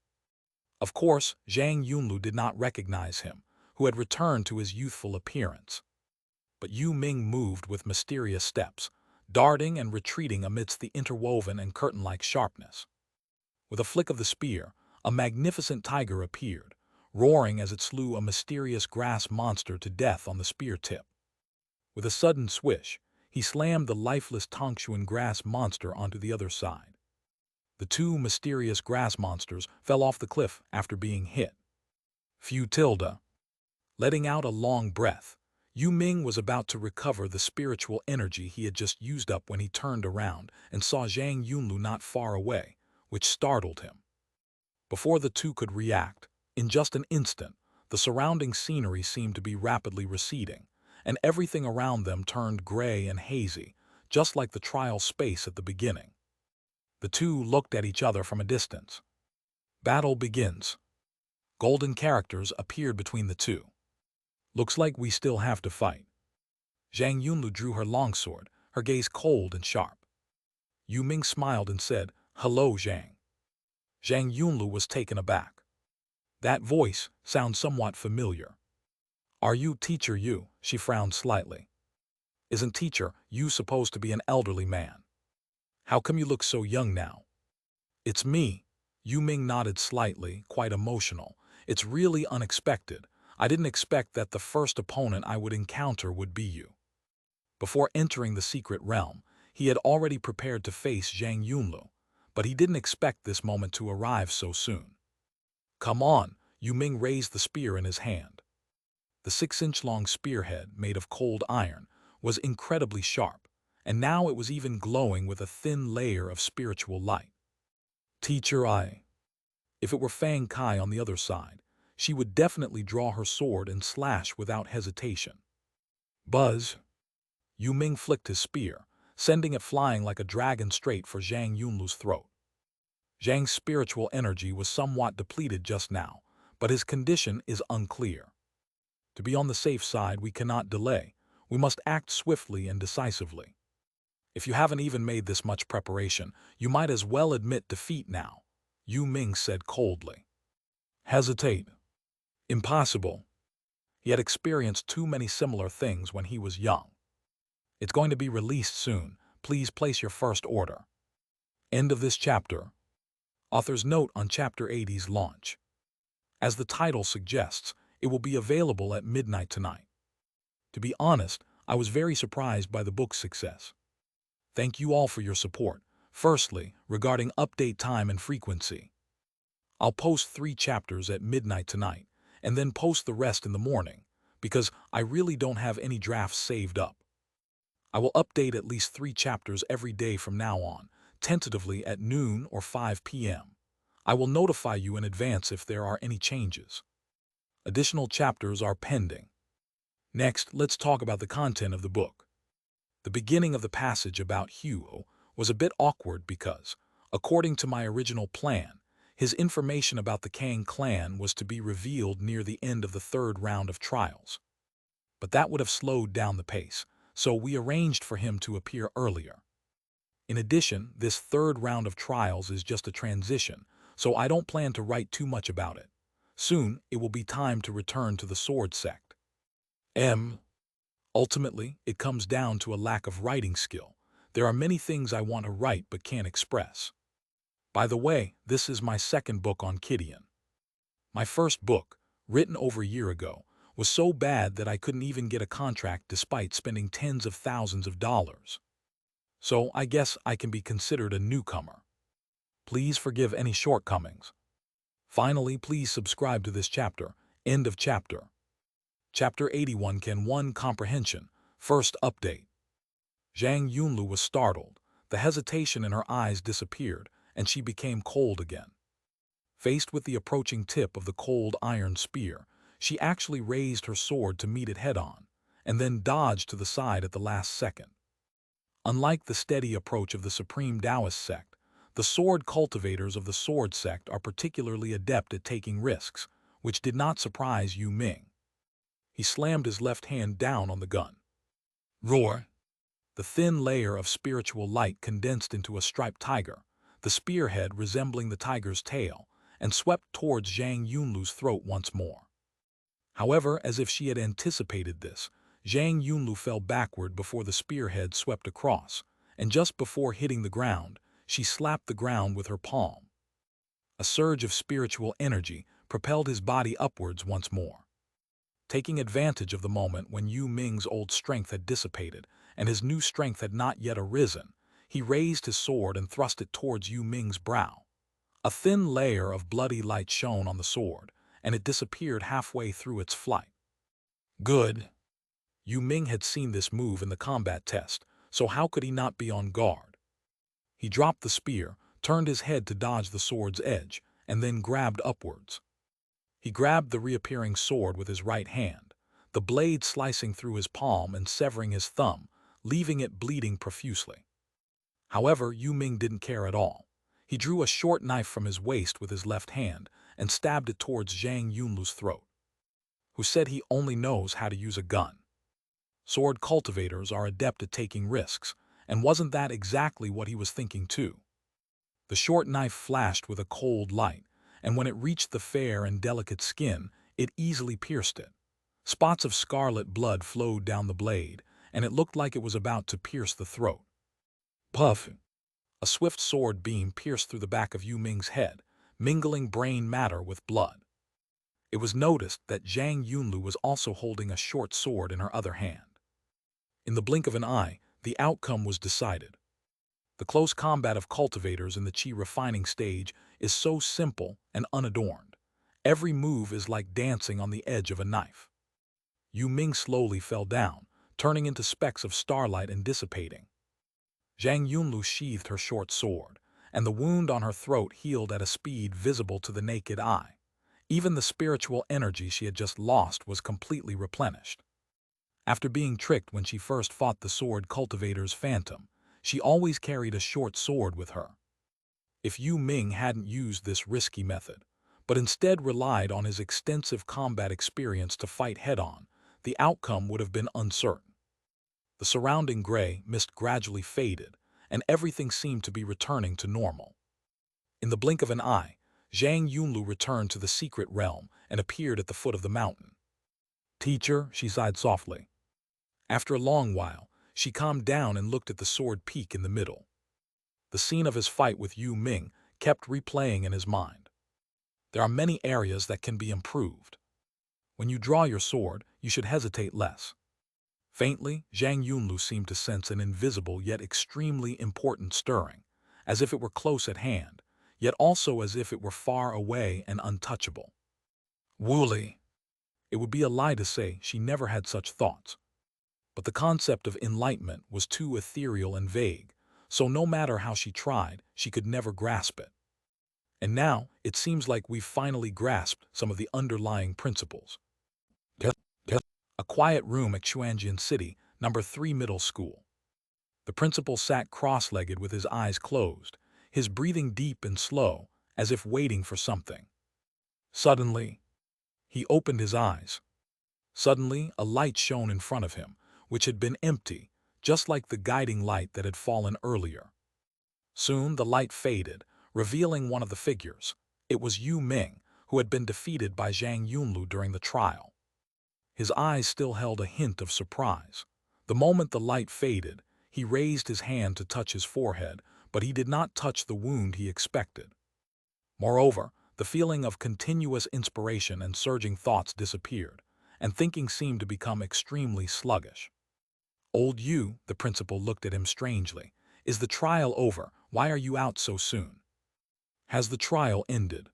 Of course, Zhang Yunlu did not recognize him, who had returned to his youthful appearance. But Yu Ming moved with mysterious steps, darting and retreating amidst the interwoven and curtain-like sharpness. With a flick of the spear, a magnificent tiger appeared, roaring as it slew a mysterious grass monster to death on the spear tip. With a sudden swish, he slammed the lifeless Tongshuan grass monster onto the other side. The two mysterious grass monsters fell off the cliff after being hit. Futilda. Letting out a long breath, Yu Ming was about to recover the spiritual energy he had just used up when he turned around and saw Zhang Yunlu not far away, which startled him. Before the two could react, in just an instant, the surrounding scenery seemed to be rapidly receding, and everything around them turned gray and hazy, just like the trial space at the beginning. The two looked at each other from a distance. Battle begins. Golden characters appeared between the two. Looks like we still have to fight. Zhang Yunlu drew her longsword, her gaze cold and sharp. Yu Ming smiled and said, "Hello, Zhang." Zhang Yunlu was taken aback. That voice sounds somewhat familiar. Are you Teacher Yu? She frowned slightly. Isn't Teacher Yu supposed to be an elderly man? How come you look so young now? It's me. Yu Ming nodded slightly, quite emotional. It's really unexpected. I didn't expect that the first opponent I would encounter would be you. Before entering the secret realm, he had already prepared to face Zhang Yunlu, but he didn't expect this moment to arrive so soon. Come on, Yu Ming raised the spear in his hand. The 6-inch-long spearhead, made of cold iron, was incredibly sharp, and now it was even glowing with a thin layer of spiritual light. Teacher I. If it were Fang Kai on the other side, she would definitely draw her sword and slash without hesitation. Buzz. Yu Ming flicked his spear, sending it flying like a dragon straight for Zhang Yunlu's throat. Zhang's spiritual energy was somewhat depleted just now, but his condition is unclear. To be on the safe side, we cannot delay. We must act swiftly and decisively. If you haven't even made this much preparation, you might as well admit defeat now, Yu Ming said coldly. Hesitate. Impossible. He had experienced too many similar things when he was young. It's going to be released soon. Please place your first order. End of this chapter. Author's note on Chapter 80's launch. As the title suggests, it will be available at midnight tonight. To be honest, I was very surprised by the book's success. Thank you all for your support. Firstly, regarding update time and frequency. I'll post 3 chapters at midnight tonight, and then post the rest in the morning, because I really don't have any drafts saved up. I will update at least 3 chapters every day from now on, tentatively at noon or 5 p.m. I will notify you in advance if there are any changes. Additional chapters are pending. Next, let's talk about the content of the book. The beginning of the passage about Hehuan was a bit awkward because, according to my original plan, his information about the Kang clan was to be revealed near the end of the 3rd round of trials. But that would have slowed down the pace, so we arranged for him to appear earlier. In addition, this 3rd round of trials is just a transition, so I don't plan to write too much about it. Soon, it will be time to return to the Sword Sect. Ultimately, it comes down to a lack of writing skill. There are many things I want to write but can't express. By the way, this is my 2nd book on Gideon. My first book, written over a year ago, was so bad that I couldn't even get a contract despite spending tens of thousands of dollars. So I guess I can be considered a newcomer. Please forgive any shortcomings. Finally, please subscribe to this chapter. End of chapter. Chapter 81 Can 1 Comprehension. First update. Zhang Yunlu was startled. The hesitation in her eyes disappeared, and she became cold again. Faced with the approaching tip of the cold iron spear, she actually raised her sword to meet it head-on, and then dodged to the side at the last second. Unlike the steady approach of the Supreme Taoist sect, the sword cultivators of the Sword Sect are particularly adept at taking risks, which did not surprise Yu Ming. He slammed his left hand down on the gun. Roar! The thin layer of spiritual light condensed into a striped tiger, the spearhead resembling the tiger's tail, and swept towards Zhang Yunlu's throat once more. However, as if she had anticipated this, Zhang Yunlu fell backward before the spearhead swept across, and just before hitting the ground, she slapped the ground with her palm. A surge of spiritual energy propelled his body upwards once more. Taking advantage of the moment when Yu Ming's old strength had dissipated and his new strength had not yet arisen, he raised his sword and thrust it towards Yu Ming's brow. A thin layer of bloody light shone on the sword, and it disappeared halfway through its flight. Good. Yu Ming had seen this move in the combat test, so how could he not be on guard? He dropped the spear, turned his head to dodge the sword's edge, and then grabbed upwards. He grabbed the reappearing sword with his right hand, the blade slicing through his palm and severing his thumb, leaving it bleeding profusely. However, Yu Ming didn't care at all. He drew a short knife from his waist with his left hand and stabbed it towards Zhang Yunlu's throat, who said he only knows how to use a gun. Sword cultivators are adept at taking risks, and wasn't that exactly what he was thinking too? The short knife flashed with a cold light, and when it reached the fair and delicate skin, it easily pierced it. Spots of scarlet blood flowed down the blade, and it looked like it was about to pierce the throat. Puff! A swift sword beam pierced through the back of Yu Ming's head, mingling brain matter with blood. It was noticed that Zhang Yunlu was also holding a short sword in her other hand. In the blink of an eye, the outcome was decided. The close combat of cultivators in the Qi refining stage is so simple and unadorned. Every move is like dancing on the edge of a knife. Yu Ming slowly fell down, turning into specks of starlight and dissipating. Zhang Yunlu sheathed her short sword, and the wound on her throat healed at a speed visible to the naked eye. Even the spiritual energy she had just lost was completely replenished. After being tricked when she first fought the sword cultivator's phantom, she always carried a short sword with her. If Yu Ming hadn't used this risky method, but instead relied on his extensive combat experience to fight head-on, the outcome would have been uncertain. The surrounding gray mist gradually faded, and everything seemed to be returning to normal. In the blink of an eye, Zhang Yunlu returned to the secret realm and appeared at the foot of the mountain. "Teacher," she sighed softly. After a long while, she calmed down and looked at the sword peak in the middle. The scene of his fight with Yu Ming kept replaying in his mind. There are many areas that can be improved. When you draw your sword, you should hesitate less. Faintly, Zhang Yunlu seemed to sense an invisible yet extremely important stirring, as if it were close at hand, yet also as if it were far away and untouchable. Wooly! It would be a lie to say she never had such thoughts. But the concept of enlightenment was too ethereal and vague, so no matter how she tried, she could never grasp it. And now, it seems like we've finally grasped some of the underlying principles. A quiet room at Xuanjian City, number 3 middle school. The principal sat cross-legged with his eyes closed, his breathing deep and slow, as if waiting for something. Suddenly, he opened his eyes. Suddenly, a light shone in front of him, which had been empty, just like the guiding light that had fallen earlier. Soon the light faded, revealing one of the figures. It was Yu Ming, who had been defeated by Zhang Yunlu during the trial. His eyes still held a hint of surprise. The moment the light faded, he raised his hand to touch his forehead, but he did not touch the wound he expected. Moreover, the feeling of continuous inspiration and surging thoughts disappeared, and thinking seemed to become extremely sluggish. "Old Yu," the principal looked at him strangely. "Is the trial over? Why are you out so soon?" "Has the trial ended?"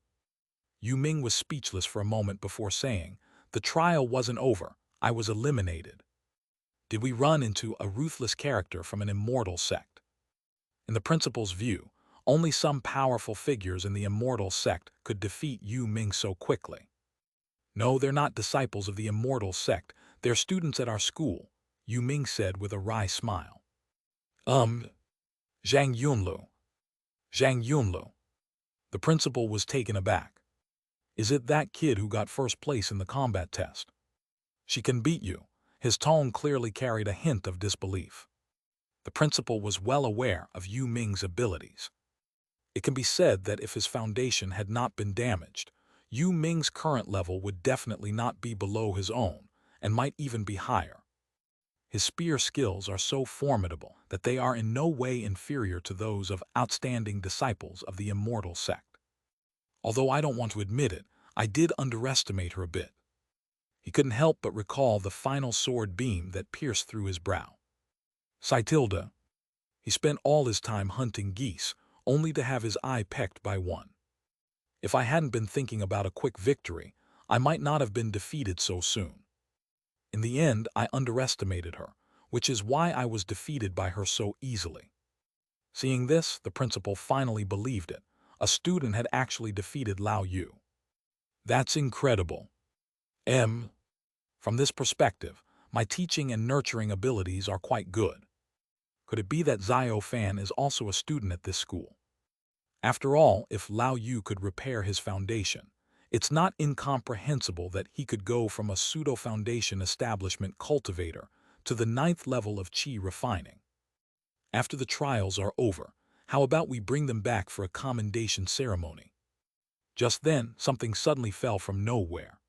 Yu Ming was speechless for a moment before saying, "The trial wasn't over. I was eliminated." Did we run into a ruthless character from an immortal sect? In the principal's view, only some powerful figures in the immortal sect could defeat Yu Ming so quickly. "No, they're not disciples of the immortal sect. They're students at our school," Yu Ming said with a wry smile. Zhang Yunlu. Zhang Yunlu. The principal was taken aback. "Is it that kid who got first place in the combat test?" "She can beat you." His tone clearly carried a hint of disbelief. The principal was well aware of Yu Ming's abilities. It can be said that if his foundation had not been damaged, Yu Ming's current level would definitely not be below his own, and might even be higher. His spear skills are so formidable that they are in no way inferior to those of outstanding disciples of the Immortal Sect. Although I don't want to admit it, I did underestimate her a bit. He couldn't help but recall the final sword beam that pierced through his brow. Sitilda. He spent all his time hunting geese, only to have his eye pecked by one. If I hadn't been thinking about a quick victory, I might not have been defeated so soon. In the end, I underestimated her, which is why I was defeated by her so easily. Seeing this, the principal finally believed it. A student had actually defeated Lao Yu. That's incredible. From this perspective, my teaching and nurturing abilities are quite good. Could it be that Xiao Fan is also a student at this school? After all, if Lao Yu could repair his foundation, it's not incomprehensible that he could go from a pseudo-foundation establishment cultivator to the 9th level of qi refining. After the trials are over, how about we bring them back for a commendation ceremony? Just then, something suddenly fell from nowhere.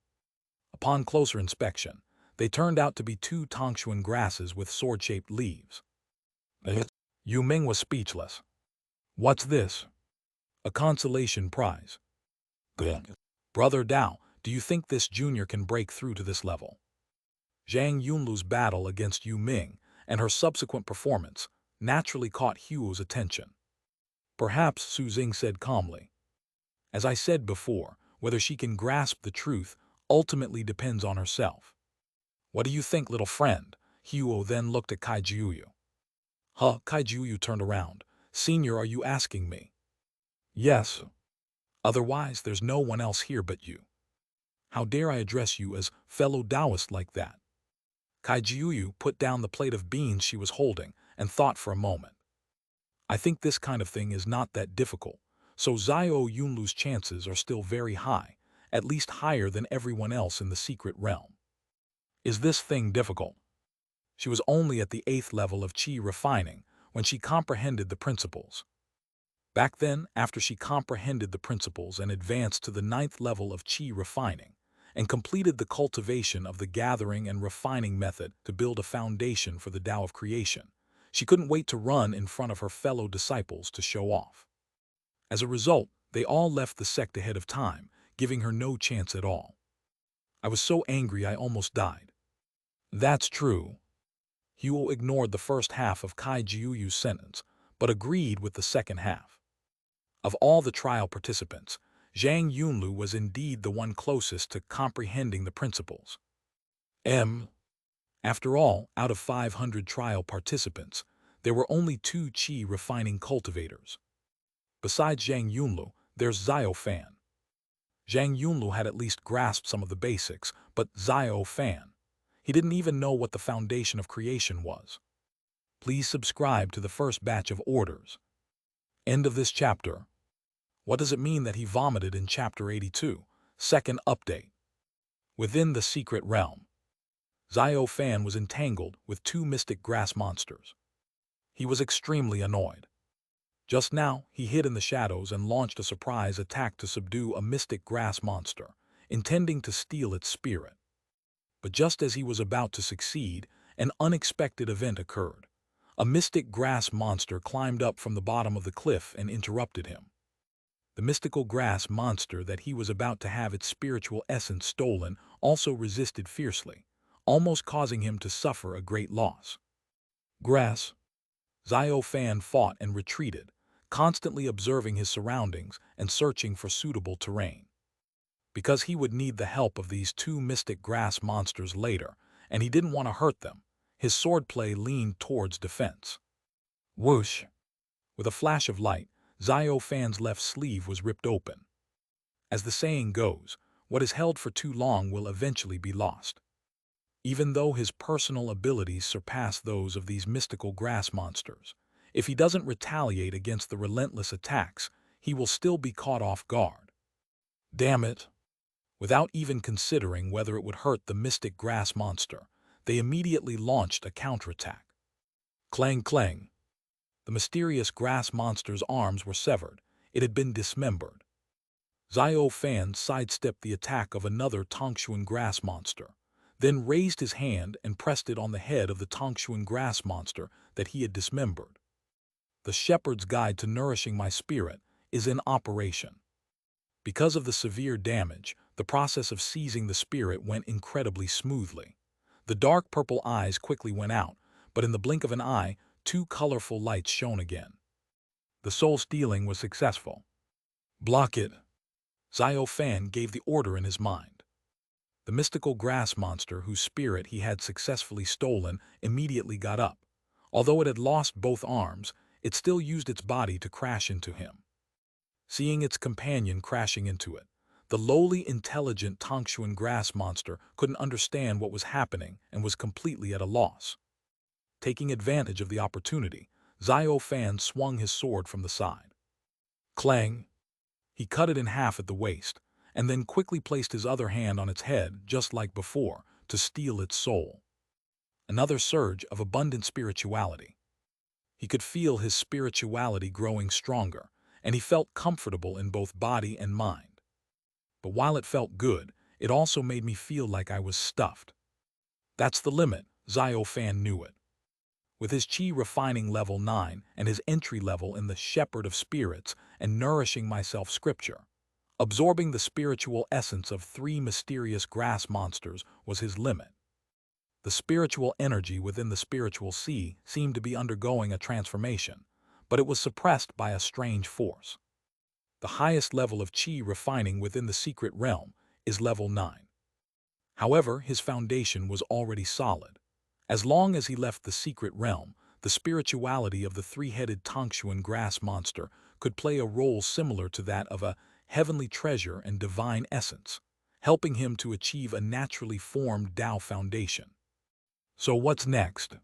Upon closer inspection, they turned out to be 2 Tongshuan grasses with sword-shaped leaves. Yu Ming was speechless. "What's this?" "A consolation prize." "Brother Dao, do you think this junior can break through to this level?" Zhang Yunlu's battle against Yu Ming and her subsequent performance naturally caught Huo's attention. "Perhaps," Su Xing said calmly. "As I said before, whether she can grasp the truth ultimately depends on herself." "What do you think, little friend?" Huo then looked at Kai Jiuyu. Kai Jiuyu turned around. "Senior, are you asking me?" "Yes. Otherwise, there's no one else here but you. How dare I address you as fellow Taoist like that?" Kai Jiuyu put down the plate of beans she was holding and thought for a moment. "I think this kind of thing is not that difficult, so Xiao Yunlu's chances are still very high, at least higher than everyone else in the secret realm." "Is this thing difficult?" She was only at the 8th level of qi refining when she comprehended the principles. Back then, after she comprehended the principles and advanced to the 9th level of qi refining, and completed the cultivation of the gathering and refining method to build a foundation for the Tao of creation, she couldn't wait to run in front of her fellow disciples to show off. As a result, they all left the sect ahead of time, giving her no chance at all. I was so angry I almost died. That's true. Huo ignored the first half of Kai Jiuyu's sentence, but agreed with the second half. Of all the trial participants, Zhang Yunlu was indeed the one closest to comprehending the principles. After all, out of 500 trial participants, there were only 2 qi refining cultivators. Besides Zhang Yunlu, there's Xiao Fan. Zhang Yunlu had at least grasped some of the basics, but Xiao Fan, he didn't even know what the foundation of creation was. Please subscribe to the first batch of orders. End of this chapter. What does it mean that he vomited in Chapter 82? Second update. Within the secret realm, Xiao Fan was entangled with 2 mystic grass monsters. He was extremely annoyed. Just now, he hid in the shadows and launched a surprise attack to subdue a mystic grass monster, intending to steal its spirit. But just as he was about to succeed, an unexpected event occurred. A mystic grass monster climbed up from the bottom of the cliff and interrupted him. The mystical grass monster that he was about to have its spiritual essence stolen also resisted fiercely, almost causing him to suffer a great loss. Grass. Xiao Fan fought and retreated, constantly observing his surroundings and searching for suitable terrain. Because he would need the help of these 2 mystic grass monsters later, and he didn't want to hurt them, his swordplay leaned towards defense. Whoosh! With a flash of light, Xiao Fan's left sleeve was ripped open. As the saying goes, what is held for too long will eventually be lost. Even though his personal abilities surpass those of these mystical grass monsters, if he doesn't retaliate against the relentless attacks, he will still be caught off guard. Damn it! Without even considering whether it would hurt the mystic grass monster, they immediately launched a counterattack. Clang clang! The mysterious grass monster's arms were severed. It had been dismembered. Xiao Fan sidestepped the attack of another Tongshuan grass monster, then raised his hand and pressed it on the head of the Tongshuan grass monster that he had dismembered. The shepherd's guide to nourishing my spirit is in operation. Because of the severe damage, the process of seizing the spirit went incredibly smoothly. The dark purple eyes quickly went out, but in the blink of an eye, 2 colorful lights shone again. The soul stealing was successful. Block it! Xiao Fan gave the order in his mind. The mystical grass monster whose spirit he had successfully stolen immediately got up. Although it had lost both arms, it still used its body to crash into him. Seeing its companion crashing into it, the lowly intelligent Tongshuan grass monster couldn't understand what was happening and was completely at a loss. Taking advantage of the opportunity, Xiao Fan swung his sword from the side. Clang! He cut it in half at the waist, and then quickly placed his other hand on its head, just like before, to steal its soul. Another surge of abundant spirituality. He could feel his spirituality growing stronger, and he felt comfortable in both body and mind. But while it felt good, it also made me feel like I was stuffed. That's the limit, Xiao Fan knew it. With his qi refining level 9 and his entry level in the Shepherd of Spirits and Nourishing Myself scripture, absorbing the spiritual essence of 3 mysterious grass monsters was his limit. The spiritual energy within the spiritual sea seemed to be undergoing a transformation, but it was suppressed by a strange force. The highest level of qi refining within the secret realm is level 9. However, his foundation was already solid. As long as he left the secret realm, the spirituality of the 3-headed Tongshuan grass monster could play a role similar to that of a heavenly treasure and divine essence, helping him to achieve a naturally formed Tao foundation. So what's next?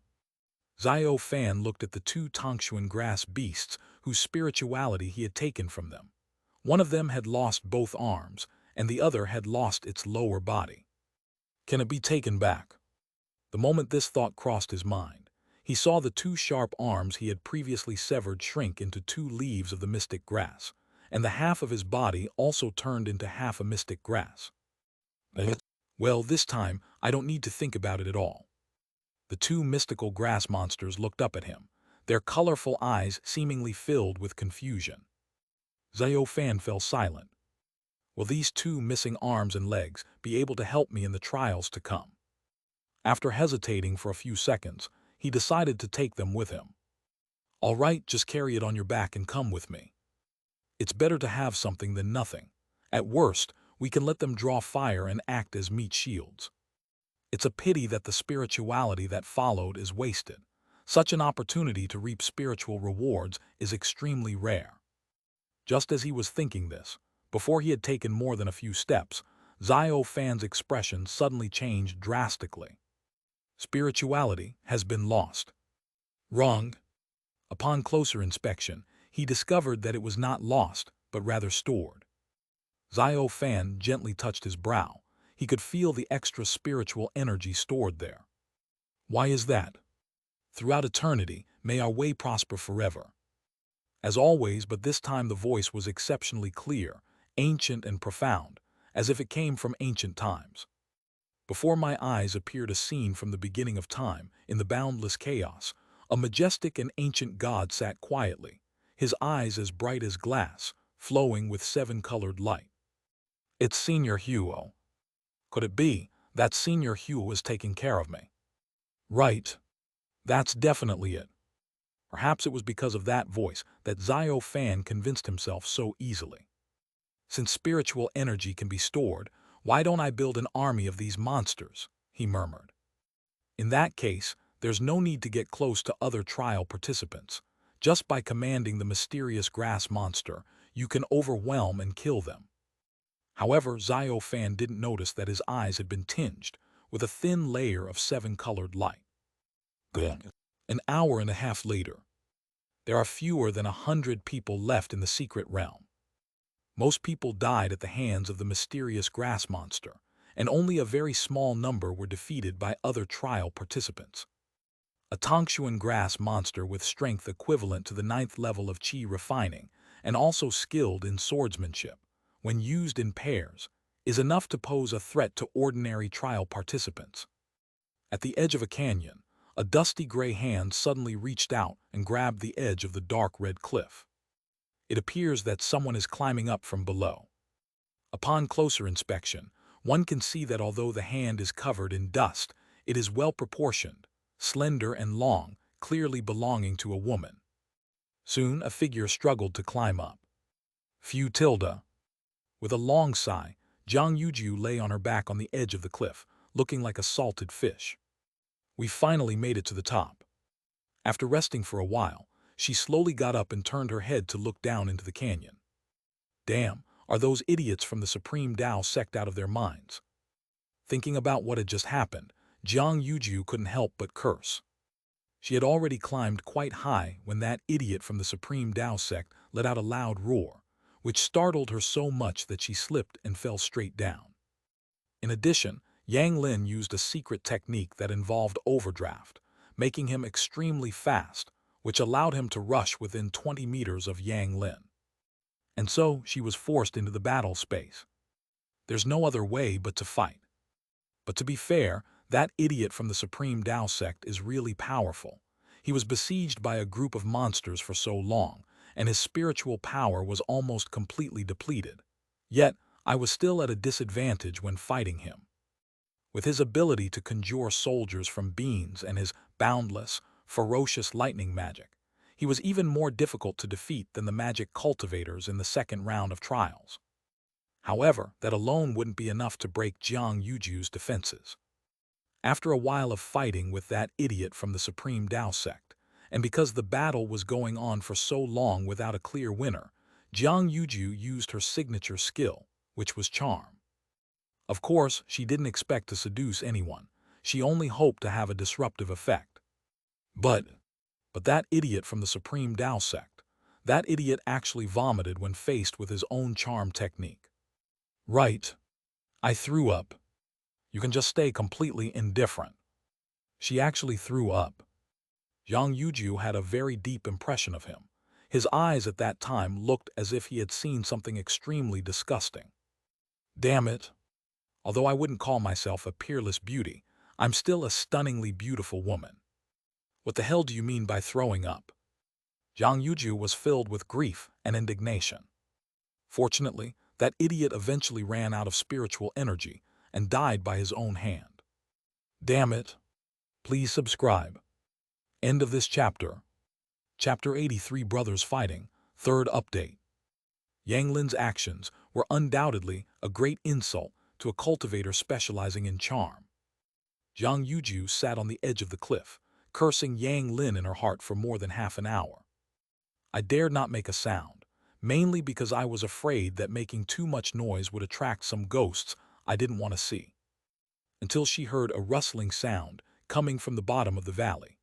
Xiao Fan looked at the 2 Tongshuan grass beasts whose spirituality he had taken from them. One of them had lost both arms, and the other had lost its lower body. Can it be taken back? The moment this thought crossed his mind, He saw the two sharp arms he had previously severed shrink into two leaves of the mystic grass, and the half of his body also turned into half a mystic grass. Well, this time, I don't need to think about it at all. The two mystical grass monsters looked up at him, their colorful eyes seemingly filled with confusion. Xiao Fan fell silent. Will these two missing arms and legs be able to help me in the trials to come? After hesitating for a few seconds, he decided to take them with him. All right, just carry it on your back and come with me. It's better to have something than nothing. At worst, we can let them draw fire and act as meat shields. It's a pity that the spirituality that followed is wasted. Such an opportunity to reap spiritual rewards is extremely rare. Just as he was thinking this, before he had taken more than a few steps, Xiao Fan's expression suddenly changed drastically. Spirituality has been lost. Wrong. Upon closer inspection, he discovered that it was not lost, but rather stored. Xiao Fan gently touched his brow. He could feel the extra spiritual energy stored there. Why is that? Throughout eternity, may our way prosper forever. As always, but this time the voice was exceptionally clear, ancient and profound, as if it came from ancient times. Before my eyes appeared a scene from the beginning of time, in the boundless chaos. A majestic and ancient god sat quietly, his eyes as bright as glass, flowing with seven-colored light. It's Senior Hehuan. Could it be that Senior Hehuan was taking care of me? Right. That's definitely it. Perhaps it was because of that voice that Xiao Fan convinced himself so easily. Since spiritual energy can be stored, why don't I build an army of these monsters? He murmured. In that case, there's no need to get close to other trial participants. Just by commanding the mysterious grass monster, you can overwhelm and kill them. However, Xiao Fan didn't notice that his eyes had been tinged with a thin layer of seven-colored light. An hour and a half later, there are fewer than 100 people left in the secret realm. Most people died at the hands of the mysterious grass monster, and only a very small number were defeated by other trial participants. A Tongshuan grass monster with strength equivalent to the 9th level of Qi refining, and also skilled in swordsmanship, when used in pairs, is enough to pose a threat to ordinary trial participants. At the edge of a canyon, a dusty gray hand suddenly reached out and grabbed the edge of the dark red cliff. It appears that someone is climbing up from below. Upon closer inspection, one can see that although the hand is covered in dust, it is well proportioned, slender and long, clearly belonging to a woman. Soon a figure struggled to climb up. Tilda. With a long sigh, Zhang Yujiu lay on her back on the edge of the cliff, looking like a salted fish. We finally made it to the top. After resting for a while, she slowly got up and turned her head to look down into the canyon. Damn, are those idiots from the Supreme Tao Sect out of their minds? Thinking about what had just happened, Zhang Yujiu couldn't help but curse. She had already climbed quite high when that idiot from the Supreme Tao Sect let out a loud roar, which startled her so much that she slipped and fell straight down. In addition, Yang Lin used a secret technique that involved overdraft, making him extremely fast, which allowed him to rush within 20 meters of Yang Lin. And so she was forced into the battle space. There's no other way but to fight. But to be fair, that idiot from the Supreme Tao Sect is really powerful. He was besieged by a group of monsters for so long, and his spiritual power was almost completely depleted. Yet, I was still at a disadvantage when fighting him. With his ability to conjure soldiers from beans and his boundless, ferocious lightning magic, he was even more difficult to defeat than the magic cultivators in the second round of trials. However, that alone wouldn't be enough to break Zhang Yujiu's defenses. After a while of fighting with that idiot from the Supreme Tao Sect, and because the battle was going on for so long without a clear winner, Zhang Yujiu used her signature skill, which was charm. Of course, she didn't expect to seduce anyone. She only hoped to have a disruptive effect. But that idiot from the Supreme Tao Sect, that idiot actually vomited when faced with his own charm technique. Right. I threw up. You can just stay completely indifferent. She actually threw up. Zhang Yuju had a very deep impression of him. His eyes at that time looked as if he had seen something extremely disgusting. Damn it. Although I wouldn't call myself a peerless beauty, I'm still a stunningly beautiful woman. What the hell do you mean by throwing up? Zhang Yuju was filled with grief and indignation. Fortunately, that idiot eventually ran out of spiritual energy and died by his own hand. Damn it. Please subscribe. End of this chapter. Chapter 83 Brothers Fighting, third update. Yang Lin's actions were undoubtedly a great insult to a cultivator specializing in charm. Zhang Yuju sat on the edge of the cliff, cursing Yang Lin in her heart for more than half an hour. I dared not make a sound, mainly because I was afraid that making too much noise would attract some ghosts I didn't want to see. Until she heard a rustling sound coming from the bottom of the valley.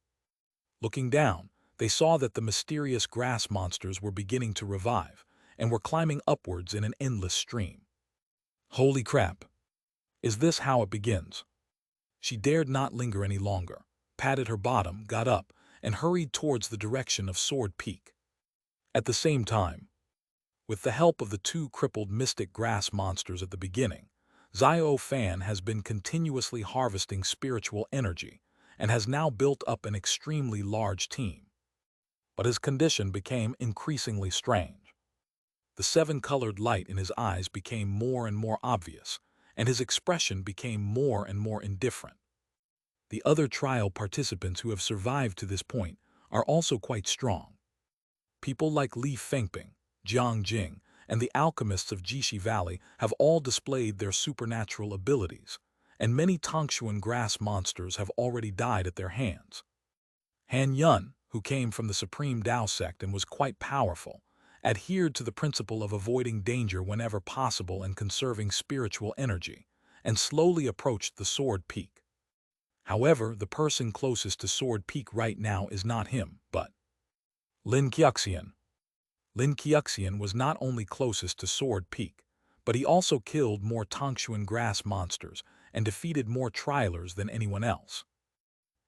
Looking down, they saw that the mysterious grass monsters were beginning to revive and were climbing upwards in an endless stream. Holy crap! Is this how it begins? She dared not linger any longer, patted her bottom, got up, and hurried towards the direction of Sword Peak. At the same time, with the help of the two crippled mystic grass monsters at the beginning, Xiao Fan has been continuously harvesting spiritual energy and has now built up an extremely large team. But his condition became increasingly strange. The seven-colored light in his eyes became more and more obvious, and his expression became more and more indifferent. The other trial participants who have survived to this point are also quite strong. People like Li Fengping, Jiang Jing, and the alchemists of Jishi Valley have all displayed their supernatural abilities, and many Tangshuan grass monsters have already died at their hands. Han Yun, who came from the Supreme Dao sect and was quite powerful, adhered to the principle of avoiding danger whenever possible and conserving spiritual energy, and slowly approached the Sword Peak. However, the person closest to Sword Peak right now is not him, but Lin Xiaoxian. Lin Xiaoxian was not only closest to Sword Peak, but he also killed more Tangshuan grass monsters and defeated more trialers than anyone else.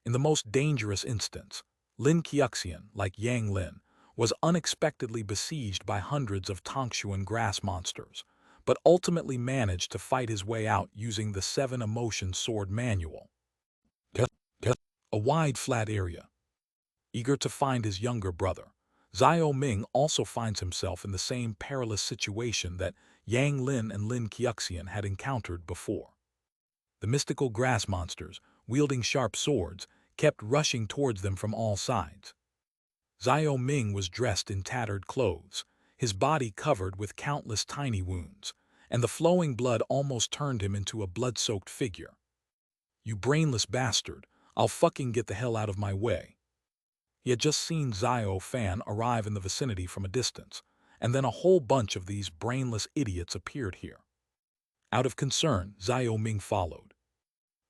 In the most dangerous instance, Lin Xiaoxian, like Yang Lin, was unexpectedly besieged by hundreds of Tangshuan grass monsters, but ultimately managed to fight his way out using the 7 Emotion Sword Manual. A wide flat area. Eager to find his younger brother, Xiao Ming also finds himself in the same perilous situation that Yang Lin and Lin Xiaoxian had encountered before. The mystical grass monsters, wielding sharp swords, kept rushing towards them from all sides. Xiao Ming was dressed in tattered clothes, his body covered with countless tiny wounds, and the flowing blood almost turned him into a blood-soaked figure. "You brainless bastard, I'll fucking get the hell out of my way." He had just seen Xiao Fan arrive in the vicinity from a distance, and then a whole bunch of these brainless idiots appeared here. Out of concern, Xiao Ming followed.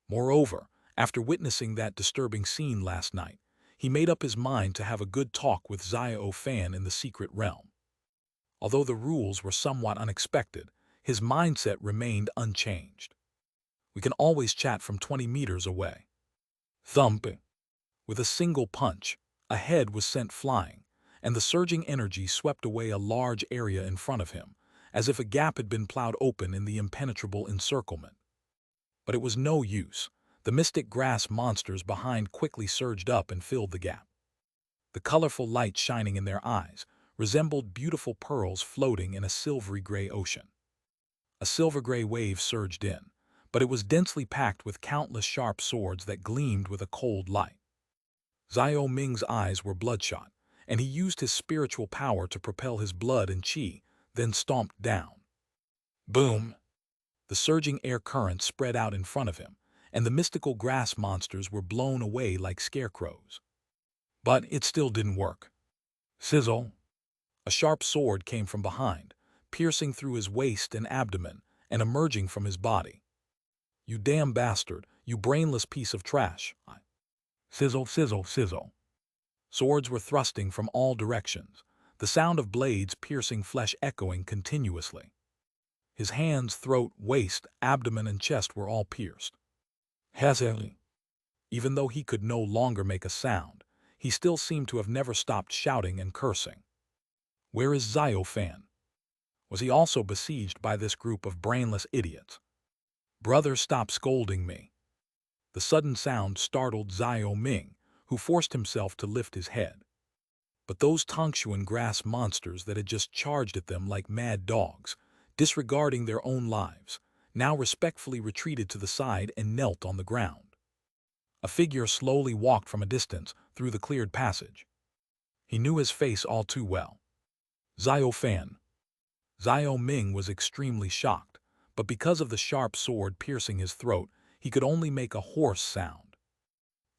Moreover, after witnessing that disturbing scene last night, he made up his mind to have a good talk with Xiao Fan in the secret realm. Although the rules were somewhat unexpected, his mindset remained unchanged. We can always chat from 20 meters away. Thump! With a single punch, a head was sent flying, and the surging energy swept away a large area in front of him, as if a gap had been plowed open in the impenetrable encirclement. But it was no use. The mystic grass monsters behind quickly surged up and filled the gap. The colorful light shining in their eyes resembled beautiful pearls floating in a silvery gray ocean. A silver-gray wave surged in, but it was densely packed with countless sharp swords that gleamed with a cold light. Xiao Ming's eyes were bloodshot, and he used his spiritual power to propel his blood and qi, then stomped down. Boom! The surging air current spread out in front of him, and the mystical grass monsters were blown away like scarecrows. But it still didn't work. Sizzle! A sharp sword came from behind, piercing through his waist and abdomen and emerging from his body. "You damn bastard, you brainless piece of trash!" Sizzle, sizzle, sizzle. Swords were thrusting from all directions, the sound of blades piercing flesh echoing continuously. His hands, throat, waist, abdomen, and chest were all pierced. Hesitantly. Even though he could no longer make a sound, he still seemed to have never stopped shouting and cursing. Where is Xiao Fan? Was he also besieged by this group of brainless idiots? Brother, stop scolding me. The sudden sound startled Xiao Ming, who forced himself to lift his head. But those Tongshuan grass monsters that had just charged at them like mad dogs, disregarding their own lives, now respectfully retreated to the side and knelt on the ground. A figure slowly walked from a distance through the cleared passage. He knew his face all too well. Xiao Fan. Xiao Ming was extremely shocked, but because of the sharp sword piercing his throat, he could only make a hoarse sound.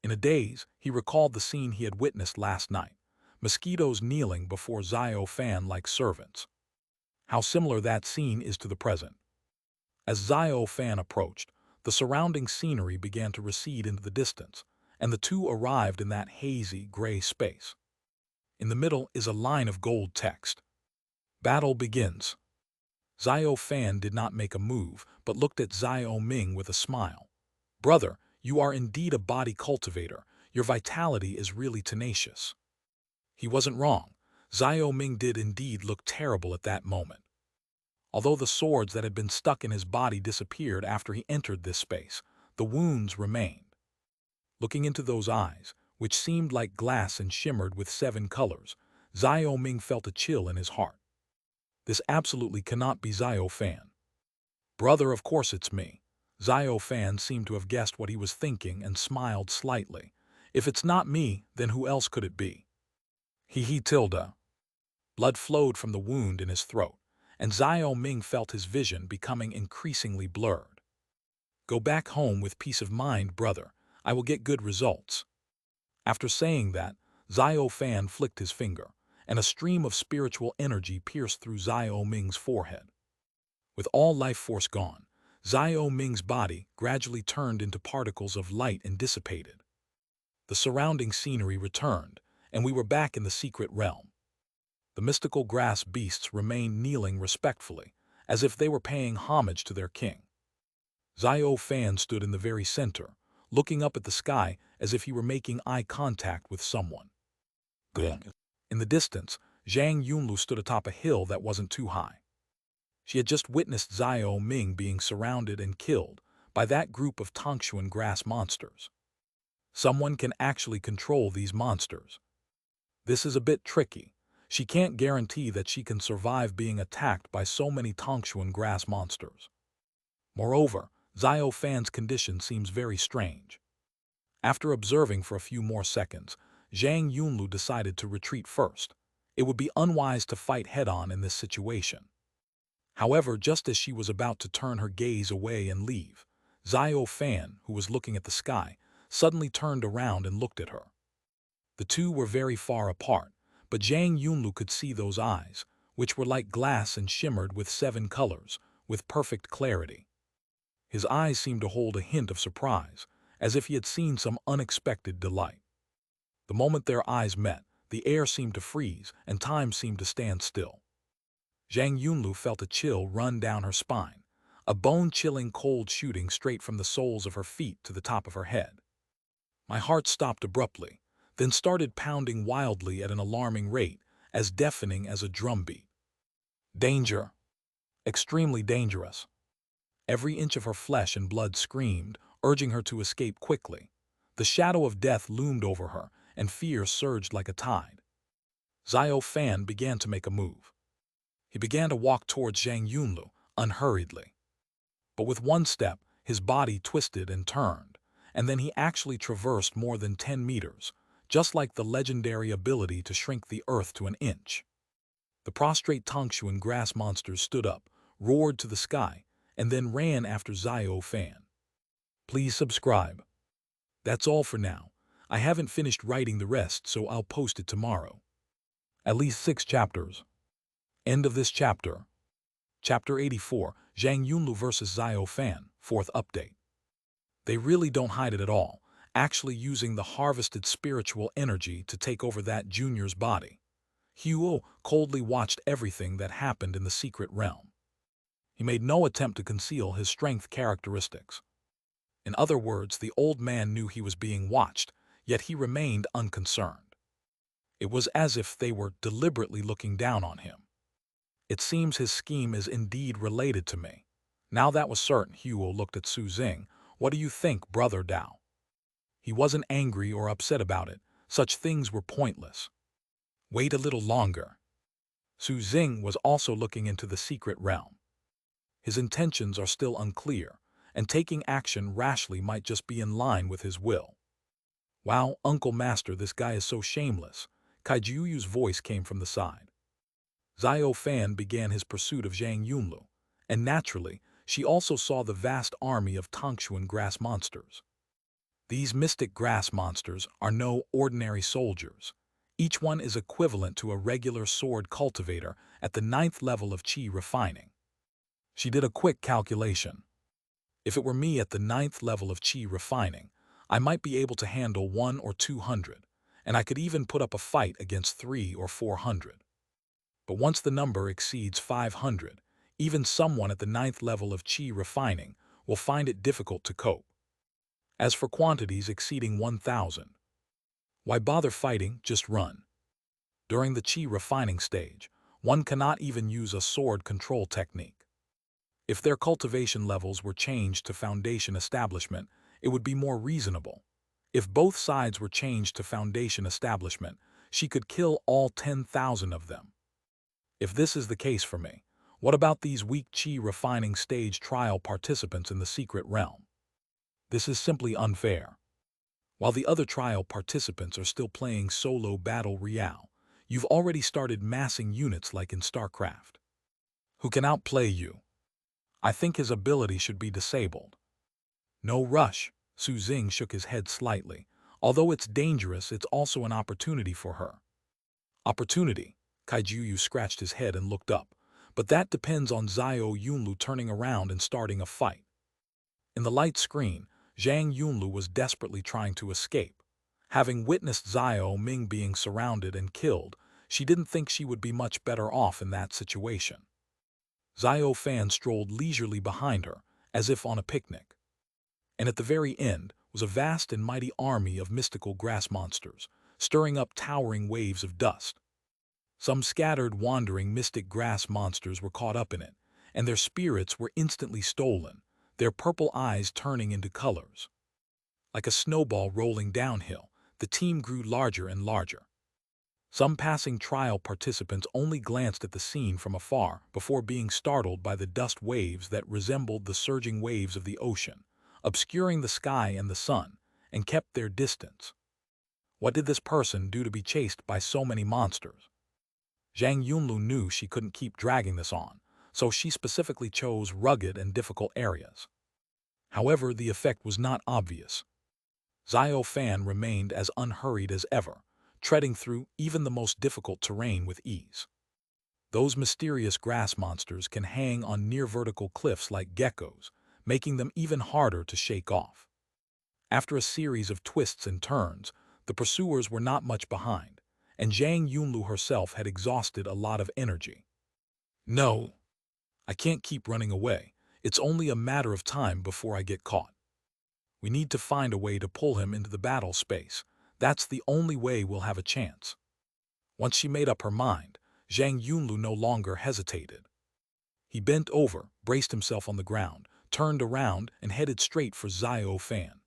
In a daze, he recalled the scene he had witnessed last night, mosquitoes kneeling before Xiao Fan like servants. How similar that scene is to the present. As Xiao Fan approached, the surrounding scenery began to recede into the distance, and the two arrived in that hazy, gray space. In the middle is a line of gold text. Battle begins. Xiao Fan did not make a move, but looked at Xiao Ming with a smile. Brother, you are indeed a body cultivator. Your vitality is really tenacious. He wasn't wrong. Xiao Ming did indeed look terrible at that moment. Although the swords that had been stuck in his body disappeared after he entered this space, the wounds remained. Looking into those eyes, which seemed like glass and shimmered with 7 colors, Xiao Ming felt a chill in his heart. This absolutely cannot be Xiao Fan. Brother, of course it's me. Xiao Fan seemed to have guessed what he was thinking and smiled slightly. If it's not me, then who else could it be? He tilde. Blood flowed from the wound in his throat, and Xiao Ming felt his vision becoming increasingly blurred. Go back home with peace of mind, brother. I will get good results. After saying that, Xiao Fan flicked his finger, and a stream of spiritual energy pierced through Xiao Ming's forehead. With all life force gone, Xiao Ming's body gradually turned into particles of light and dissipated. The surrounding scenery returned, and we were back in the secret realm. The mystical grass beasts remained kneeling respectfully, as if they were paying homage to their king. Xiao Fan stood in the very center, looking up at the sky as if he were making eye contact with someone. In the distance, Zhang Yunlu stood atop a hill that wasn't too high. She had just witnessed Xiao Ming being surrounded and killed by that group of Tongshuan grass monsters. Someone can actually control these monsters. This is a bit tricky. She can't guarantee that she can survive being attacked by so many Tongshuan grass monsters. Moreover, Xiao Fan's condition seems very strange. After observing for a few more seconds, Zhang Yunlu decided to retreat first. It would be unwise to fight head-on in this situation. However, just as she was about to turn her gaze away and leave, Xiao Fan, who was looking at the sky, suddenly turned around and looked at her. The two were very far apart, but Zhang Yunlu could see those eyes, which were like glass and shimmered with 7 colors, with perfect clarity. His eyes seemed to hold a hint of surprise, as if he had seen some unexpected delight. The moment their eyes met, the air seemed to freeze and time seemed to stand still. Zhang Yunlu felt a chill run down her spine, a bone-chilling cold shooting straight from the soles of her feet to the top of her head. My heart stopped abruptly, then started pounding wildly at an alarming rate, as deafening as a drumbeat. Danger! Extremely dangerous. Every inch of her flesh and blood screamed, urging her to escape quickly. The shadow of death loomed over her, and fear surged like a tide. Xiao Fan began to make a move. He began to walk towards Zhang Yunlu, unhurriedly. But with one step, his body twisted and turned, and then he actually traversed more than 10 meters, just like the legendary ability to shrink the earth to an inch. The prostrate Tongshuan grass monsters stood up, roared to the sky, and then ran after Xiao Fan. Please subscribe. That's all for now. I haven't finished writing the rest, so I'll post it tomorrow. At least 6 chapters. End of this chapter. Chapter 84, Zhang Yunlu vs. Xiao Fan, 4th update. They really don't hide it at all, actually using the harvested spiritual energy to take over that junior's body. Hehuan coldly watched everything that happened in the secret realm. He made no attempt to conceal his strength characteristics. In other words, the old man knew he was being watched, yet he remained unconcerned. It was as if they were deliberately looking down on him. It seems his scheme is indeed related to me. Now that was certain, Huo looked at Su Xing. What do you think, Brother Dao? He wasn't angry or upset about it. Such things were pointless. Wait a little longer. Su Xing was also looking into the secret realm. His intentions are still unclear, and taking action rashly might just be in line with his will. Wow, Uncle Master, this guy is so shameless. Kaijuyu's voice came from the side. Xiao Fan began his pursuit of Zhang Yunlu, and naturally, she also saw the vast army of Tangshuan grass monsters. These mystic grass monsters are no ordinary soldiers. Each one is equivalent to a regular sword cultivator at the 9th level of Qi refining. She did a quick calculation. If it were me at the 9th level of Qi refining, I might be able to handle 1 or 200, and I could even put up a fight against 3 or 400. But once the number exceeds 500, even someone at the 9th level of Qi refining will find it difficult to cope. As for quantities exceeding 1,000, why bother fighting, just run. During the Qi refining stage, one cannot even use a sword control technique. If their cultivation levels were changed to foundation establishment, it would be more reasonable. If both sides were changed to foundation establishment, she could kill all 10,000 of them. If this is the case for me, what about these weak Qi refining stage trial participants in the secret realm? This is simply unfair. While the other trial participants are still playing solo battle royale, you've already started massing units like in StarCraft. Who can outplay you? I think his ability should be disabled. No rush, Su Xing shook his head slightly. Although it's dangerous, it's also an opportunity for her. Opportunity? Kaijuyu scratched his head and looked up. But that depends on Xiao Yunlu turning around and starting a fight. In the light screen, Zhang Yunlu was desperately trying to escape. Having witnessed Xiao Ming being surrounded and killed, she didn't think she would be much better off in that situation. Xiao Fan strolled leisurely behind her, as if on a picnic. And at the very end was a vast and mighty army of mystical grass monsters, stirring up towering waves of dust. Some scattered wandering mystic grass monsters were caught up in it, and their spirits were instantly stolen, their purple eyes turning into colors. Like a snowball rolling downhill, the team grew larger and larger. Some passing trial participants only glanced at the scene from afar before being startled by the dust waves that resembled the surging waves of the ocean, obscuring the sky and the sun, and kept their distance. What did this person do to be chased by so many monsters? Zhang Yunlu knew she couldn't keep dragging this on, so she specifically chose rugged and difficult areas. However, the effect was not obvious. Xiao Fan remained as unhurried as ever, treading through even the most difficult terrain with ease. Those mysterious grass monsters can hang on near-vertical cliffs like geckos, making them even harder to shake off. After a series of twists and turns, the pursuers were not much behind, and Zhang Yunlu herself had exhausted a lot of energy. No, I can't keep running away. It's only a matter of time before I get caught. We need to find a way to pull him into the battle space. That's the only way we'll have a chance. Once she made up her mind, Zhang Yunlu no longer hesitated. He bent over, braced himself on the ground, turned around, and headed straight for Xiao Fan.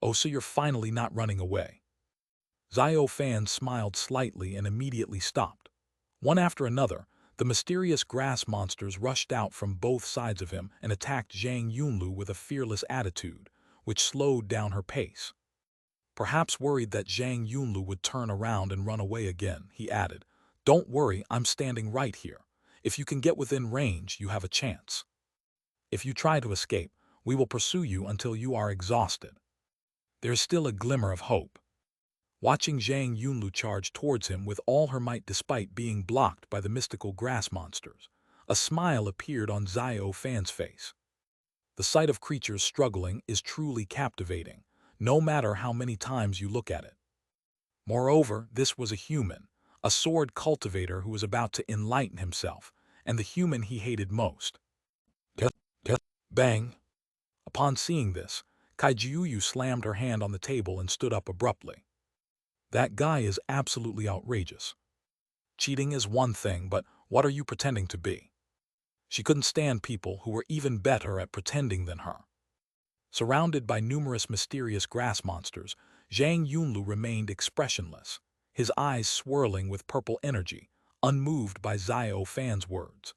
Oh, so you're finally not running away. Xiao Fan smiled slightly and immediately stopped. One after another, the mysterious grass monsters rushed out from both sides of him and attacked Zhang Yunlu with a fearless attitude, which slowed down her pace. Perhaps worried that Zhang Yunlu would turn around and run away again, he added, "Don't worry, I'm standing right here. If you can get within range, you have a chance. If you try to escape, we will pursue you until you are exhausted." There is still a glimmer of hope. Watching Zhang Yunlu charge towards him with all her might despite being blocked by the mystical grass monsters, a smile appeared on Xiao Fan's face. The sight of creatures struggling is truly captivating, no matter how many times you look at it. Moreover, this was a human, a sword cultivator who was about to enlighten himself, and the human he hated most. Bang! Upon seeing this, Kaijiuyu slammed her hand on the table and stood up abruptly. That guy is absolutely outrageous. Cheating is one thing, but what are you pretending to be? She couldn't stand people who were even better at pretending than her. Surrounded by numerous mysterious grass monsters, Zhang Yunlu remained expressionless, his eyes swirling with purple energy, unmoved by Xiao Fan's words.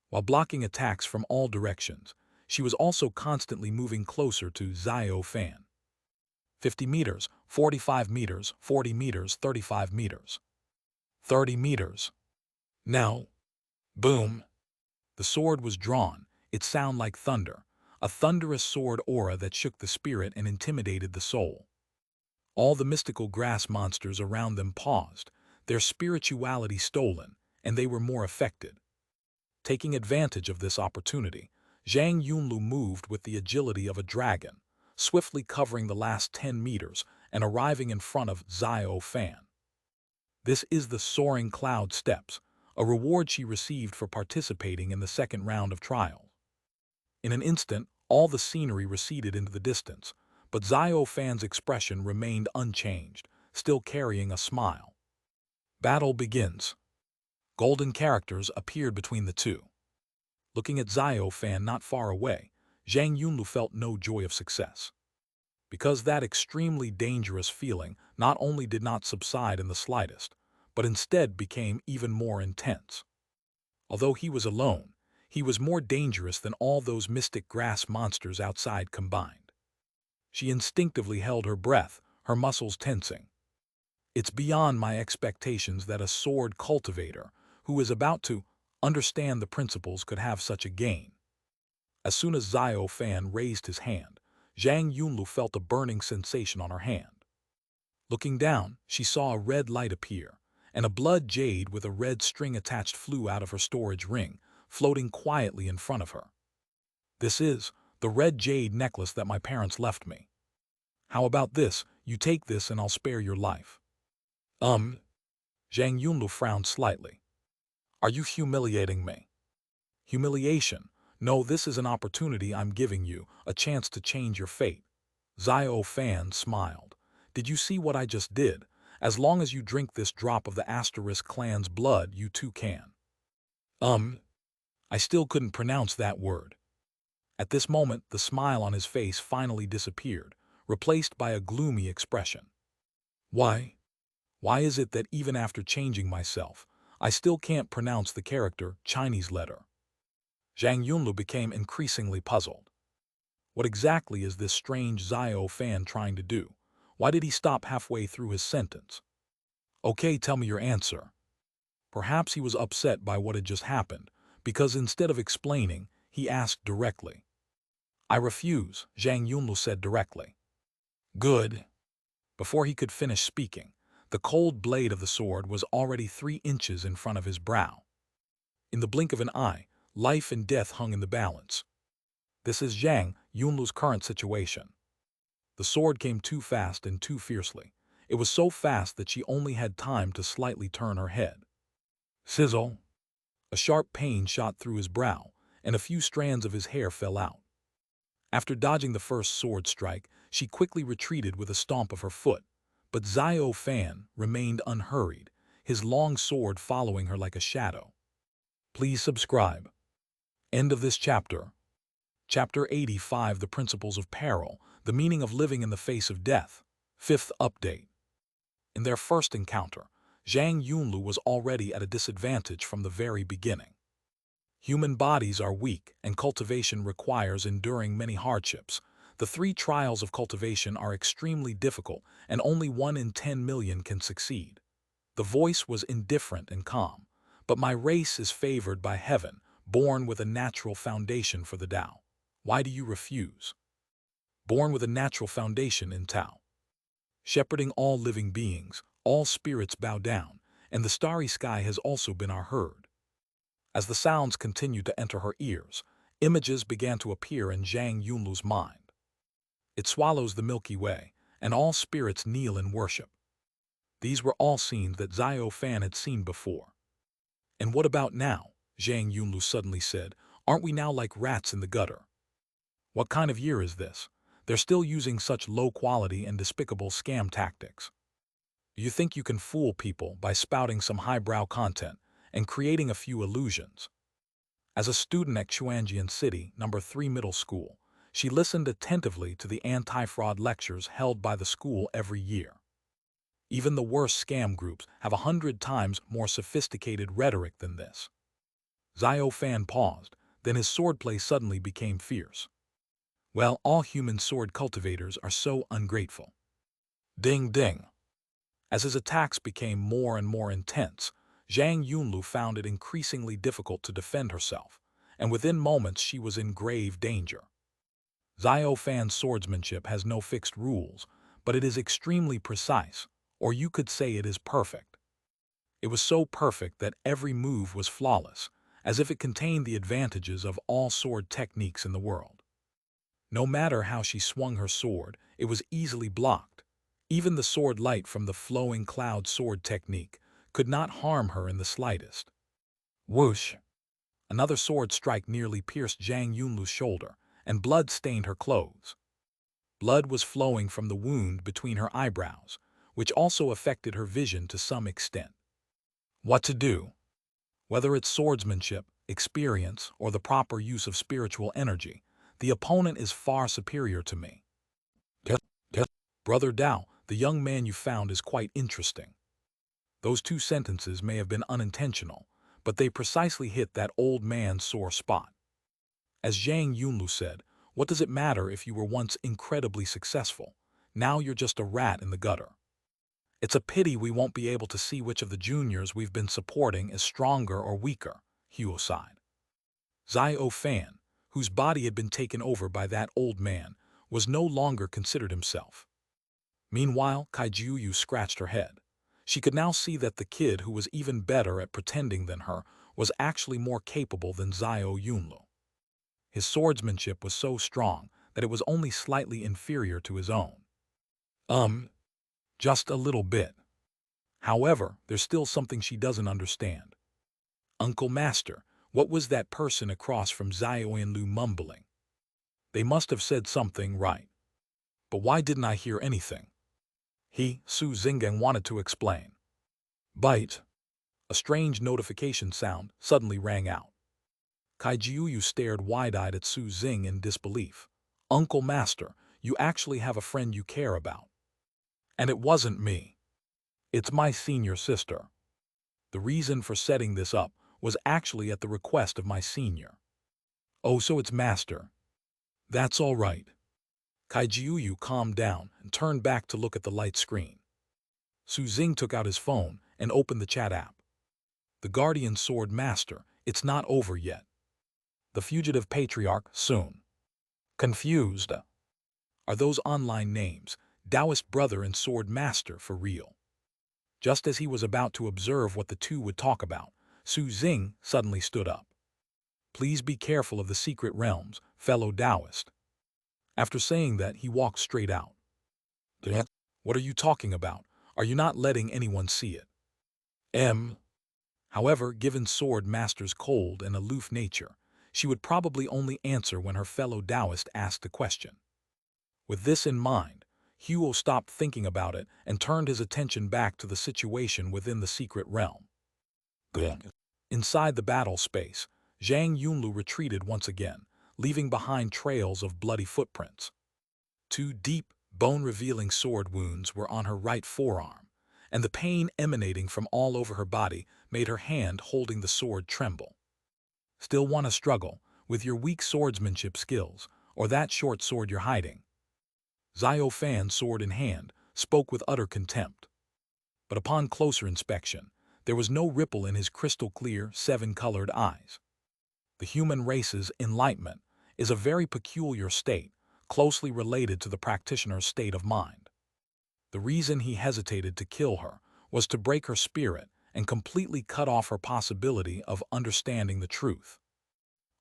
While blocking attacks from all directions, she was also constantly moving closer to Xiao Fan. 50 meters, 45 meters, 40 meters, 35 meters. 30 meters. Now, boom! The sword was drawn, its sound like thunder, a thunderous sword aura that shook the spirit and intimidated the soul. All the mystical grass monsters around them paused, their spirituality stolen, and they were more affected. Taking advantage of this opportunity, Zhang Yunlu moved with the agility of a dragon, swiftly covering the last 10 meters and arriving in front of Xiao Fan. This is the Soaring Cloud Steps, a reward she received for participating in the second round of trials. In an instant, all the scenery receded into the distance, but Xiao Fan's expression remained unchanged, still carrying a smile. Battle begins. Golden characters appeared between the two. Looking at Xiao Fan not far away, Zhang Yunlu felt no joy of success. Because that extremely dangerous feeling not only did not subside in the slightest, but instead became even more intense. Although he was alone, he was more dangerous than all those mystic grass monsters outside combined. She instinctively held her breath, her muscles tensing. It's beyond my expectations that a sword cultivator, who is about to understand the principles, could have such a gain. As soon as Xiao Fan raised his hand, Zhang Yunlu felt a burning sensation on her hand. Looking down, she saw a red light appear, and a blood jade with a red string attached flew out of her storage ring, floating quietly in front of her. This is the red jade necklace that my parents left me. How about this? You take this and I'll spare your life. Zhang Yunlu frowned slightly. Are you humiliating me? Humiliation? No, this is an opportunity I'm giving you, a chance to change your fate. Xiao Fan smiled. Did you see what I just did? As long as you drink this drop of the Asterisk clan's blood, you too can. I still couldn't pronounce that word. At this moment, the smile on his face finally disappeared, replaced by a gloomy expression. Why? Why is it that even after changing myself, I still can't pronounce the character Chinese letter? Zhang Yunlu became increasingly puzzled. What exactly is this strange Xiao Fan trying to do? Why did he stop halfway through his sentence? Okay, tell me your answer. Perhaps he was upset by what had just happened, because instead of explaining, he asked directly. I refuse, Zhang Yunlu said directly. Good. Before he could finish speaking, the cold blade of the sword was already 3 inches in front of his brow. In the blink of an eye, life and death hung in the balance. This is Zhang Yunlu's current situation. The sword came too fast and too fiercely. It was so fast that she only had time to slightly turn her head. Sizzle! A sharp pain shot through his brow, and a few strands of his hair fell out. After dodging the first sword strike, she quickly retreated with a stomp of her foot, but Xiao Fan remained unhurried, his long sword following her like a shadow. Please subscribe. End of this chapter. Chapter 85, The Principles of Peril, the Meaning of Living in the Face of Death. 5th update. In their first encounter, Zhang Yunlu was already at a disadvantage from the very beginning. Human bodies are weak, and cultivation requires enduring many hardships. The 3 trials of cultivation are extremely difficult, and only 1 in 10 million can succeed. The voice was indifferent and calm. But my race is favored by heaven, born with a natural foundation for the Tao. Why do you refuse? Born with a natural foundation in Tao. Shepherding all living beings, all spirits bow down, and the starry sky has also been our herd. As the sounds continued to enter her ears, images began to appear in Zhang Yunlu's mind. It swallows the Milky Way, and all spirits kneel in worship. These were all scenes that Xiao Fan had seen before. And what about now? Zhang Yunlu suddenly said. Aren't we now like rats in the gutter? What kind of year is this? They're still using such low-quality and despicable scam tactics. You think you can fool people by spouting some highbrow content and creating a few illusions. As a student at Xuanjian City, number 3 Middle School, she listened attentively to the anti-fraud lectures held by the school every year. Even the worst scam groups have 100 times more sophisticated rhetoric than this. Xiao Fan paused, then his swordplay suddenly became fierce. Well, all human sword cultivators are so ungrateful. Ding ding. As his attacks became more and more intense, Zhang Yunlu found it increasingly difficult to defend herself, and within moments she was in grave danger. Xiao Fan's swordsmanship has no fixed rules, but it is extremely precise, or you could say it is perfect. It was so perfect that every move was flawless, as if it contained the advantages of all sword techniques in the world. No matter how she swung her sword, it was easily blocked. Even the sword light from the flowing cloud sword technique could not harm her in the slightest. Whoosh! Another sword strike nearly pierced Zhang Yunlu's shoulder, and blood stained her clothes. Blood was flowing from the wound between her eyebrows, which also affected her vision to some extent. What to do? Whether it's swordsmanship, experience, or the proper use of spiritual energy, the opponent is far superior to me. Yes. Brother Dao, the young man you found is quite interesting. Those two sentences may have been unintentional, but they precisely hit that old man's sore spot. As Zhang Yunlu said, what does it matter if you were once incredibly successful? Now you're just a rat in the gutter. It's a pity we won't be able to see which of the juniors we've been supporting is stronger or weaker, Huo sighed. Xiao Fan, whose body had been taken over by that old man, was no longer considered himself. Meanwhile, Kaijiuyu scratched her head. She could now see that the kid who was even better at pretending than her was actually more capable than Xiao Yunlu. His swordsmanship was so strong that it was only slightly inferior to his own. Just a little bit. However, there's still something she doesn't understand. Uncle Master, what was that person across from Xiao Yunlu mumbling? They must have said something right. But why didn't I hear anything? Su Xingeng wanted to explain. Bite. A strange notification sound suddenly rang out. Kaijiuyu stared wide-eyed at Su Xing in disbelief. Uncle Master, you actually have a friend you care about. And it wasn't me. It's my senior sister. The reason for setting this up was actually at the request of my senior. Oh, so it's Master. That's all right. Kaijiuyu calmed down and turned back to look at the light screen. Su Xing took out his phone and opened the chat app. The Guardian Sword Master, it's not over yet. The Fugitive Patriarch, soon. Confused. Are those online names, Taoist Brother and Sword Master, for real? Just as he was about to observe what the two would talk about, Su Xing suddenly stood up. Please be careful of the secret realms, fellow Taoist. After saying that, he walked straight out. What are you talking about? Are you not letting anyone see it? However, given Sword Master's cold and aloof nature, she would probably only answer when her fellow Taoist asked a question. With this in mind, Huo stopped thinking about it and turned his attention back to the situation within the secret realm. Inside the battle space, Zhang Yunlu retreated once again, leaving behind trails of bloody footprints. Two deep, bone-revealing sword wounds were on her right forearm, and the pain emanating from all over her body made her hand holding the sword tremble. Still want to struggle with your weak swordsmanship skills, or that short sword you're hiding? Xiao Fan, sword in hand, spoke with utter contempt. But upon closer inspection, there was no ripple in his crystal-clear, seven-colored eyes. The human race's enlightenment is a very peculiar state, closely related to the practitioner's state of mind. The reason he hesitated to kill her was to break her spirit and completely cut off her possibility of understanding the truth.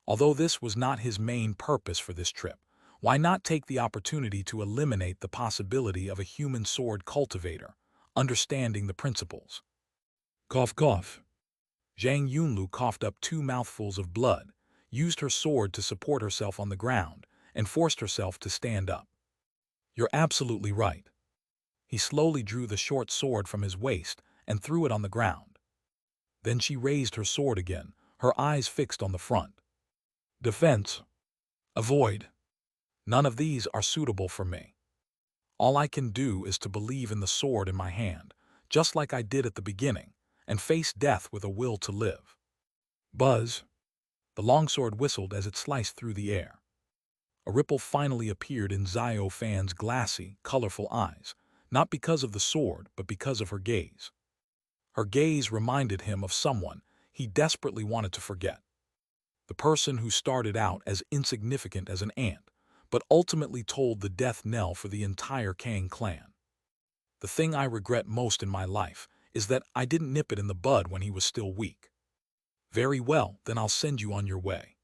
Although this was not his main purpose for this trip, why not take the opportunity to eliminate the possibility of a human sword cultivator, understanding the principles? Cough, cough. Zhang Yunlu coughed up 2 mouthfuls of blood, used her sword to support herself on the ground, and forced herself to stand up. You're absolutely right. He slowly drew the short sword from his waist and threw it on the ground. Then she raised her sword again, her eyes fixed on the front. Defense. Avoid. None of these are suitable for me. All I can do is to believe in the sword in my hand, just like I did at the beginning, and face death with a will to live. Buzz. The longsword whistled as it sliced through the air. A ripple finally appeared in Xiao Fan's glassy, colorful eyes, not because of the sword, but because of her gaze. Her gaze reminded him of someone he desperately wanted to forget. The person who started out as insignificant as an ant, but ultimately tolled the death knell for the entire Kang clan. The thing I regret most in my life is that I didn't nip it in the bud when he was still weak. Very well, then I'll send you on your way.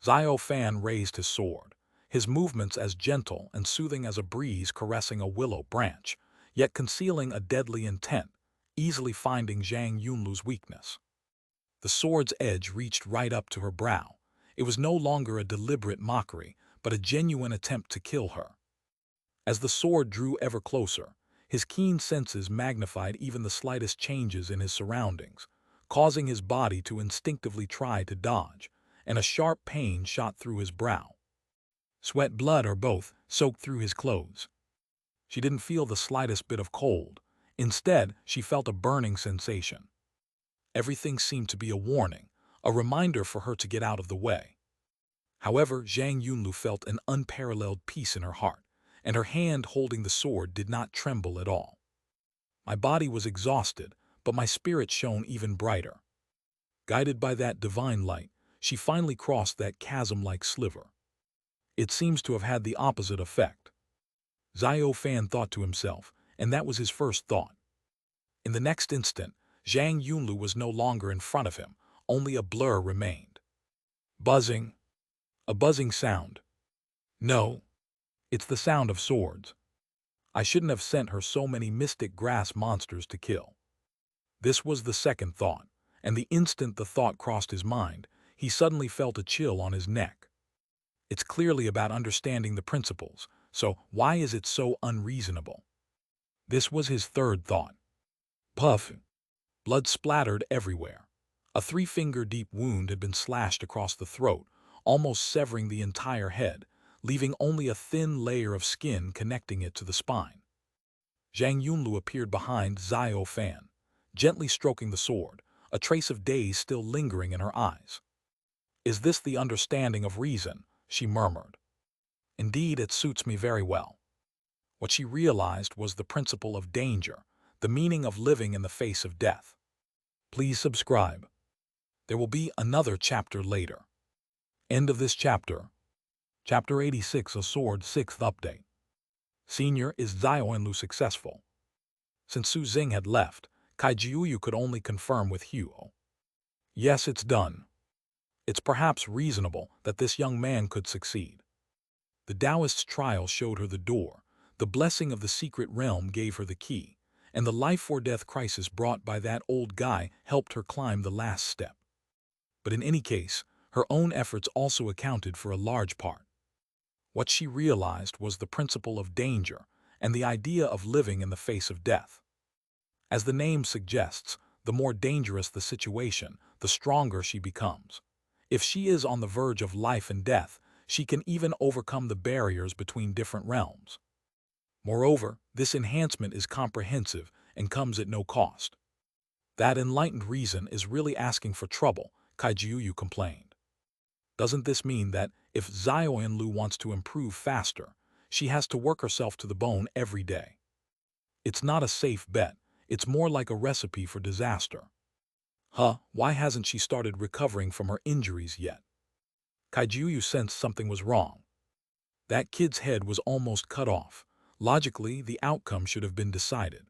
Xiao Fan raised his sword, his movements as gentle and soothing as a breeze caressing a willow branch, yet concealing a deadly intent, easily finding Zhang Yunlu's weakness. The sword's edge reached right up to her brow. It was no longer a deliberate mockery, but a genuine attempt to kill her. As the sword drew ever closer, his keen senses magnified even the slightest changes in his surroundings, causing his body to instinctively try to dodge, and a sharp pain shot through his brow. Sweat, blood, or both soaked through his clothes. She didn't feel the slightest bit of cold. Instead, she felt a burning sensation. Everything seemed to be a warning, a reminder for her to get out of the way. However, Zhang Yunlu felt an unparalleled peace in her heart, and her hand holding the sword did not tremble at all. My body was exhausted, but my spirit shone even brighter. Guided by that divine light, she finally crossed that chasm-like sliver. It seems to have had the opposite effect. Xiao Fan thought to himself, and that was his first thought. In the next instant, Zhang Yunlu was no longer in front of him, only a blur remained. Buzzing. A buzzing sound. No. It's the sound of swords. I shouldn't have sent her so many mystic grass monsters to kill. This was the second thought, and the instant the thought crossed his mind, he suddenly felt a chill on his neck. It's clearly about understanding the principles, so why is it so unreasonable? This was his third thought. Puff. Blood splattered everywhere. A 3-finger-deep wound had been slashed across the throat, almost severing the entire head, leaving only a thin layer of skin connecting it to the spine. Zhang Yunlu appeared behind Xiao Fan, gently stroking the sword, a trace of daze still lingering in her eyes. "Is this the understanding of reason?" she murmured. "Indeed, it suits me very well." What she realized was the principle of danger, the meaning of living in the face of death. Please subscribe. There will be another chapter later. End of this chapter. Chapter 86, A Sword, 6th Update. Senior, is Xiao Yunlu successful? Since Su Xing had left, Kai Jiuyu could only confirm with Huo. Yes, it's done. It's perhaps reasonable that this young man could succeed. The Taoist's trial showed her the door, the blessing of the secret realm gave her the key, and the life-or-death crisis brought by that old guy helped her climb the last step. But in any case, her own efforts also accounted for a large part. What she realized was the principle of danger and the idea of living in the face of death. As the name suggests, the more dangerous the situation, the stronger she becomes. If she is on the verge of life and death, she can even overcome the barriers between different realms. Moreover, this enhancement is comprehensive and comes at no cost. That enlightened reason is really asking for trouble, Kai Jiuyu complained. Doesn't this mean that if Xiao Yunlu wants to improve faster, she has to work herself to the bone every day? It's not a safe bet, it's more like a recipe for disaster. Why hasn't she started recovering from her injuries yet? Kai Jiuyu sensed something was wrong. That kid's head was almost cut off. Logically, the outcome should have been decided.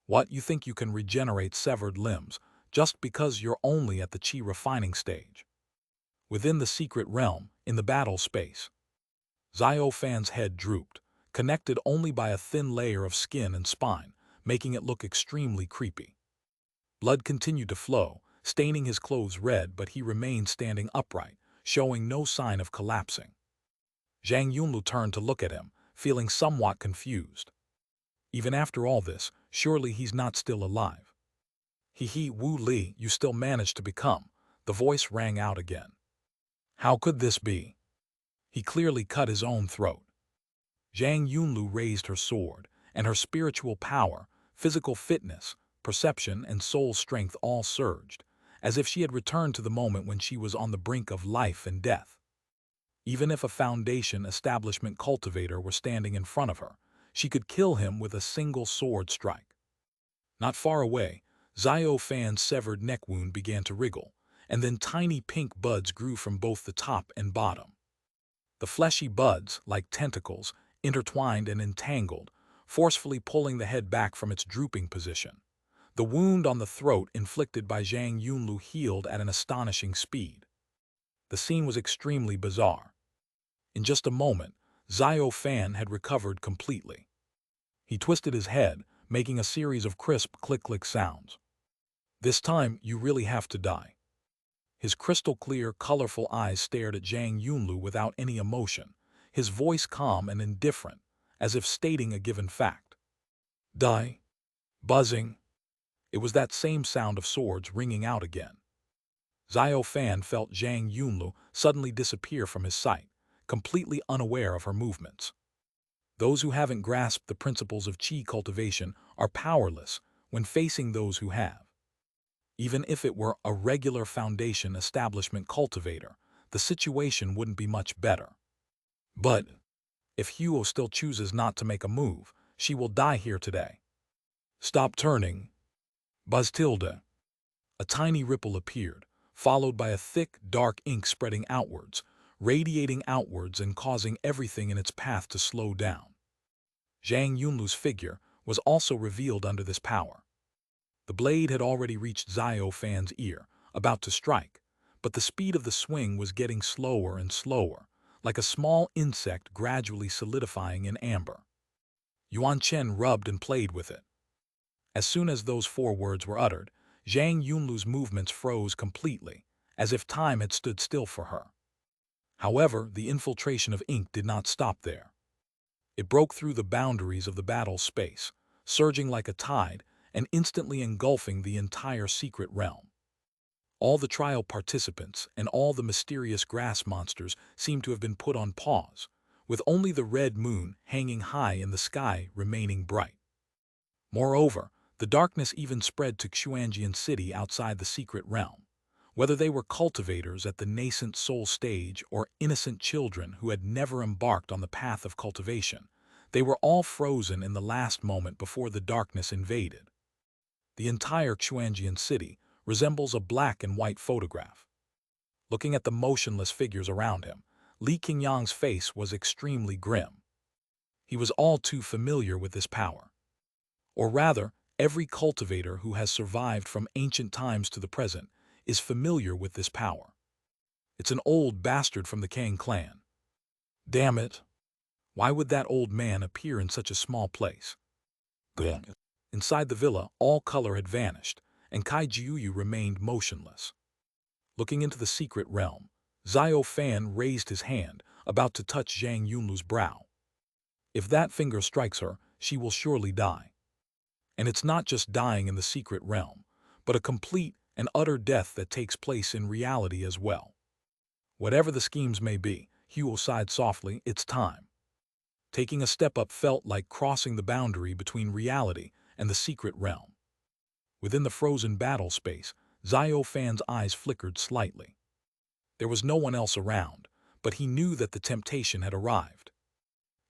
What, you think you can regenerate severed limbs just because you're only at the chi refining stage? Within the secret realm, in the battle space, Xiao Fan's head drooped, connected only by a thin layer of skin and spine, making it look extremely creepy. Blood continued to flow, staining his clothes red, but he remained standing upright, showing no sign of collapsing. Zhang Yunlu turned to look at him, feeling somewhat confused. Even after all this, surely he's not still alive. Wu Li, you still managed to become. The voice rang out again. How could this be? He clearly cut his own throat. Zhang Yunlu raised her sword, and her spiritual power, physical fitness, perception, and soul strength all surged, as if she had returned to the moment when she was on the brink of life and death. Even if a Foundation establishment cultivator were standing in front of her, she could kill him with a single sword strike. Not far away, Xiao Fan's severed neck wound began to wriggle, and then tiny pink buds grew from both the top and bottom. The fleshy buds, like tentacles, intertwined and entangled, forcefully pulling the head back from its drooping position. The wound on the throat inflicted by Zhang Yunlu healed at an astonishing speed. The scene was extremely bizarre. In just a moment, Xiao Fan had recovered completely. He twisted his head, making a series of crisp click-click sounds. This time, you really have to die. His crystal-clear, colorful eyes stared at Zhang Yunlu without any emotion, his voice calm and indifferent, as if stating a given fact. Die. Buzzing. It was that same sound of swords ringing out again. Xiao Fan felt Zhang Yunlu suddenly disappear from his sight, completely unaware of her movements. Those who haven't grasped the principles of qi cultivation are powerless when facing those who have. Even if it were a regular Foundation establishment cultivator, the situation wouldn't be much better. But if Huo still chooses not to make a move, she will die here today. Stop turning. Buzz tilde. A tiny ripple appeared, followed by a thick, dark ink spreading outwards, radiating outwards and causing everything in its path to slow down. Zhang Yunlu's figure was also revealed under this power. The blade had already reached Xiao Fan's ear, about to strike, but the speed of the swing was getting slower and slower, like a small insect gradually solidifying in amber. Yuan Chen rubbed and played with it. As soon as those 4 words were uttered, Zhang Yunlu's movements froze completely, as if time had stood still for her. However, the infiltration of ink did not stop there. It broke through the boundaries of the battle space, surging like a tide and instantly engulfing the entire secret realm. All the trial participants and all the mysterious grass monsters seemed to have been put on pause, with only the red moon hanging high in the sky remaining bright. Moreover, the darkness even spread to Xianxia city outside the secret realm. Whether they were cultivators at the nascent soul stage or innocent children who had never embarked on the path of cultivation, they were all frozen in the last moment before the darkness invaded. The entire Xianxia city resembles a black and white photograph. Looking at the motionless figures around him, Li Qingyang's face was extremely grim. He was all too familiar with this power. Or rather, every cultivator who has survived from ancient times to the present is familiar with this power. It's an old bastard from the Kang clan. Damn it! Why would that old man appear in such a small place? Good. Inside the villa, all color had vanished, and Kai Jiuyu remained motionless. Looking into the secret realm, Xiao Fan raised his hand, about to touch Zhang Yunlu's brow. If that finger strikes her, she will surely die. And it's not just dying in the secret realm, but a complete and utter death that takes place in reality as well. Whatever the schemes may be, Huo sighed softly, it's time. Taking a step up felt like crossing the boundary between reality and the secret realm. Within the frozen battle space, Xiao Fan's eyes flickered slightly. There was no one else around, but he knew that the temptation had arrived.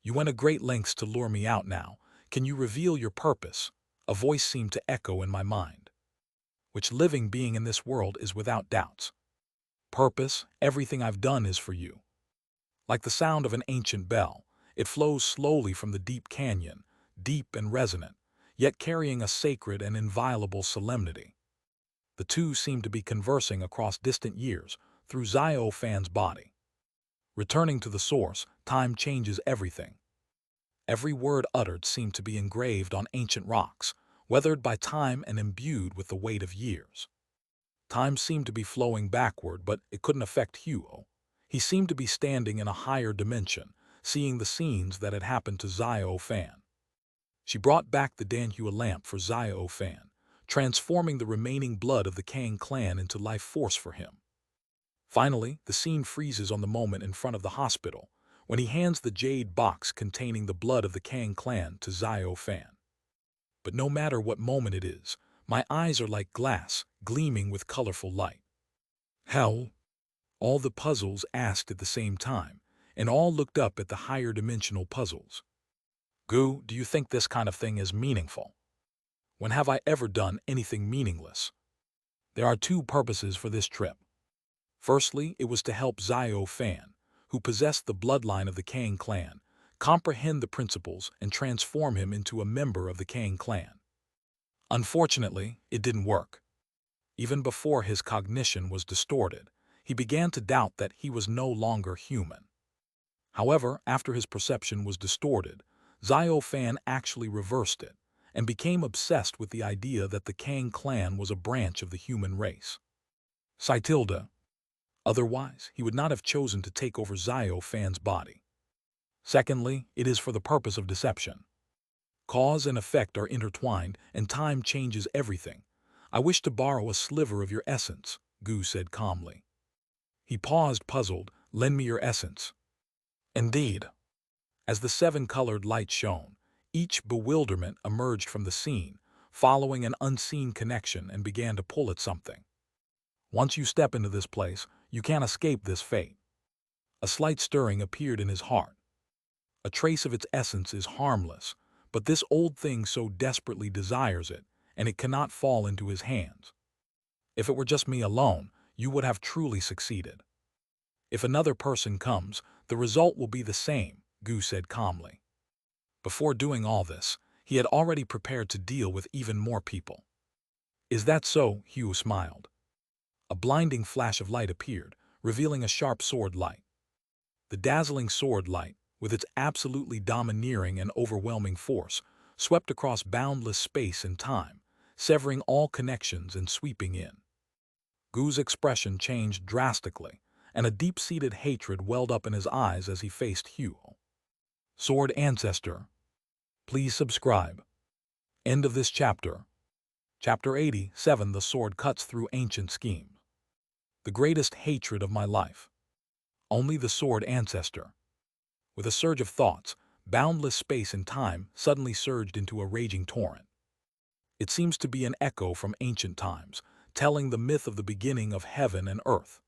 You went to great lengths to lure me out now. Can you reveal your purpose? A voice seemed to echo in my mind. Which living being in this world is without doubts. Purpose, everything I've done is for you. Like the sound of an ancient bell, it flows slowly from the deep canyon, deep and resonant, yet carrying a sacred and inviolable solemnity. The two seemed to be conversing across distant years through Xiao Fan's body. Returning to the source, time changes everything. Every word uttered seemed to be engraved on ancient rocks, weathered by time and imbued with the weight of years. Time seemed to be flowing backward, but it couldn't affect Huo. He seemed to be standing in a higher dimension, seeing the scenes that had happened to Xiao Fan. She brought back the Danhua lamp for Xiao Fan, transforming the remaining blood of the Kang clan into life force for him. Finally, the scene freezes on the moment in front of the hospital, when he hands the jade box containing the blood of the Kang clan to Xiao Fan. But no matter what moment it is, my eyes are like glass, gleaming with colorful light. How? All the puzzles asked at the same time, and all looked up at the higher dimensional puzzles. Gu, do you think this kind of thing is meaningful? When have I ever done anything meaningless? There are two purposes for this trip. Firstly, it was to help Xiao Fan, who possessed the bloodline of the Kang clan, comprehend the principles and transform him into a member of the Kang clan. Unfortunately, it didn't work. Even before his cognition was distorted, he began to doubt that he was no longer human. However, after his perception was distorted, Xiao Fan actually reversed it and became obsessed with the idea that the Kang clan was a branch of the human race. Tilde. Otherwise, he would not have chosen to take over Xiao Fan's body. Secondly, it is for the purpose of deception. Cause and effect are intertwined, and time changes everything. I wish to borrow a sliver of your essence, Gu said calmly. He paused, puzzled. Lend me your essence. Indeed. As the seven-colored light shone, each bewilderment emerged from the scene, following an unseen connection and began to pull at something. Once you step into this place, you can't escape this fate. A slight stirring appeared in his heart. A trace of its essence is harmless, but this old thing so desperately desires it, and it cannot fall into his hands. If it were just me alone, you would have truly succeeded. If another person comes, the result will be the same, Gu said calmly. Before doing all this, he had already prepared to deal with even more people. Is that so? Hugh smiled. A blinding flash of light appeared, revealing a sharp sword light. The dazzling sword light, with its absolutely domineering and overwhelming force, swept across boundless space and time, severing all connections and sweeping in. Gu's expression changed drastically, and a deep-seated hatred welled up in his eyes as he faced Hugh. Sword Ancestor. Please subscribe. End of this chapter. Chapter 87. The sword cuts through ancient schemes. The greatest hatred of my life. Only the sword ancestor. With a surge of thoughts, boundless space and time suddenly surged into a raging torrent. It seems to be an echo from ancient times, telling the myth of the beginning of heaven and earth.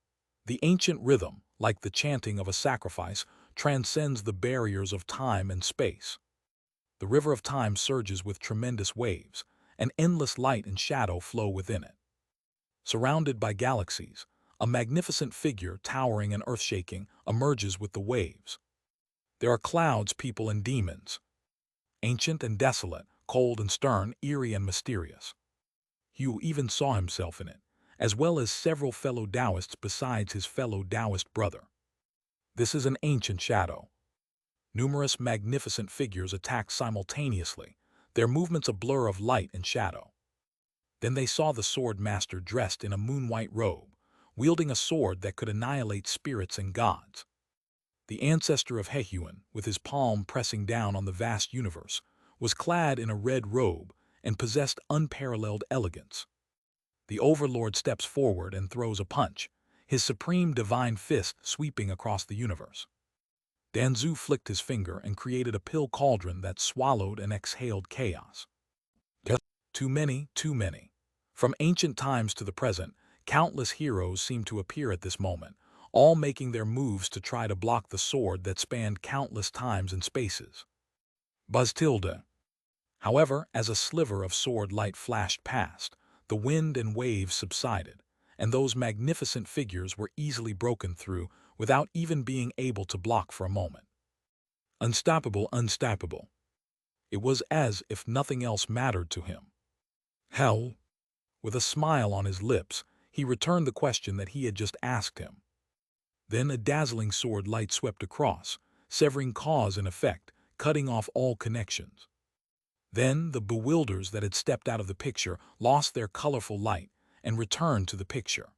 The ancient rhythm, like the chanting of a sacrifice, transcends the barriers of time and space. The river of time surges with tremendous waves, and endless light and shadow flow within it. Surrounded by galaxies, a magnificent figure towering and earth-shaking emerges with the waves. There are clouds, people, and demons. Ancient and desolate, cold and stern, eerie and mysterious. Hugh even saw himself in it, as well as several fellow Taoists besides his fellow Taoist brother. This is an ancient shadow. Numerous magnificent figures attacked simultaneously, their movements a blur of light and shadow. Then they saw the sword master dressed in a moon-white robe, wielding a sword that could annihilate spirits and gods. The ancestor of Hehuan, with his palm pressing down on the vast universe, was clad in a red robe and possessed unparalleled elegance. The overlord steps forward and throws a punch, his supreme divine fist sweeping across the universe. Danzu flicked his finger and created a pill cauldron that swallowed and exhaled chaos. Too many, too many. From ancient times to the present, countless heroes seem to appear at this moment, all making their moves to try to block the sword that spanned countless times and spaces. Buzz tilde. However, as a sliver of sword light flashed past, the wind and waves subsided, and those magnificent figures were easily broken through without even being able to block for a moment. Unstoppable, unstoppable. It was as if nothing else mattered to him. Hell? With a smile on his lips, he returned the question that he had just asked him. Then a dazzling sword light swept across, severing cause and effect, cutting off all connections. Then the bewilders that had stepped out of the picture lost their colorful light and returned to the picture.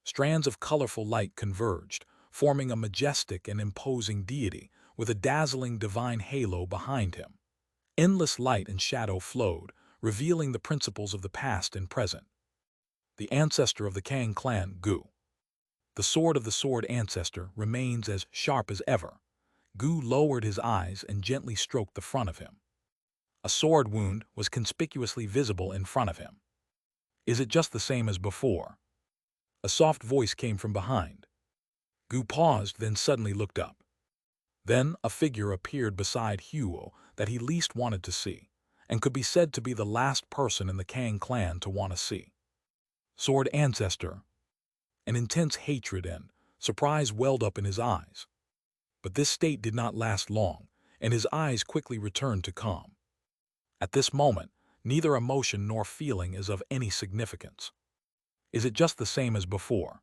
Strands of colorful light converged, forming a majestic and imposing deity with a dazzling divine halo behind him. Endless light and shadow flowed, revealing the principles of the past and present. The ancestor of the Kang clan, Gu. The sword of the sword ancestor remains as sharp as ever. Gu lowered his eyes and gently stroked the front of him. A sword wound was conspicuously visible in front of him. Is it just the same as before? A soft voice came from behind. Gu paused, then suddenly looked up. Then a figure appeared beside Huo that he least wanted to see, and could be said to be the last person in the Kang clan to want to see. Sword ancestor. An intense hatred and surprise welled up in his eyes. But this state did not last long, and his eyes quickly returned to calm. At this moment, neither emotion nor feeling is of any significance. Is it just the same as before?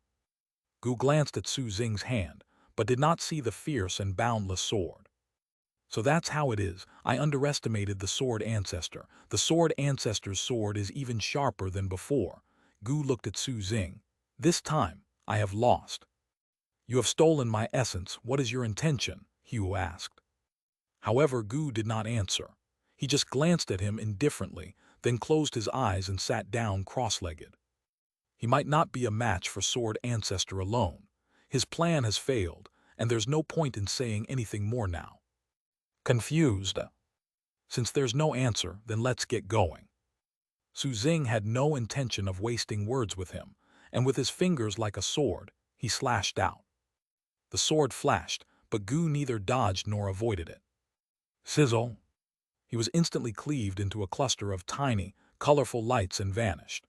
Gu glanced at Su Xing's hand, but did not see the fierce and boundless sword. So that's how it is. I underestimated the sword ancestor. The sword ancestor's sword is even sharper than before. Gu looked at Su Xing. This time, I have lost. You have stolen my essence. What is your intention? Huo asked. However, Gu did not answer. He just glanced at him indifferently, then closed his eyes and sat down cross-legged. He might not be a match for sword ancestor alone. His plan has failed, and there's no point in saying anything more now. Confused. Since there's no answer, then let's get going. Su Xing had no intention of wasting words with him, and with his fingers like a sword, he slashed out. The sword flashed, but Gu neither dodged nor avoided it. Sizzle! He was instantly cleaved into a cluster of tiny, colorful lights and vanished.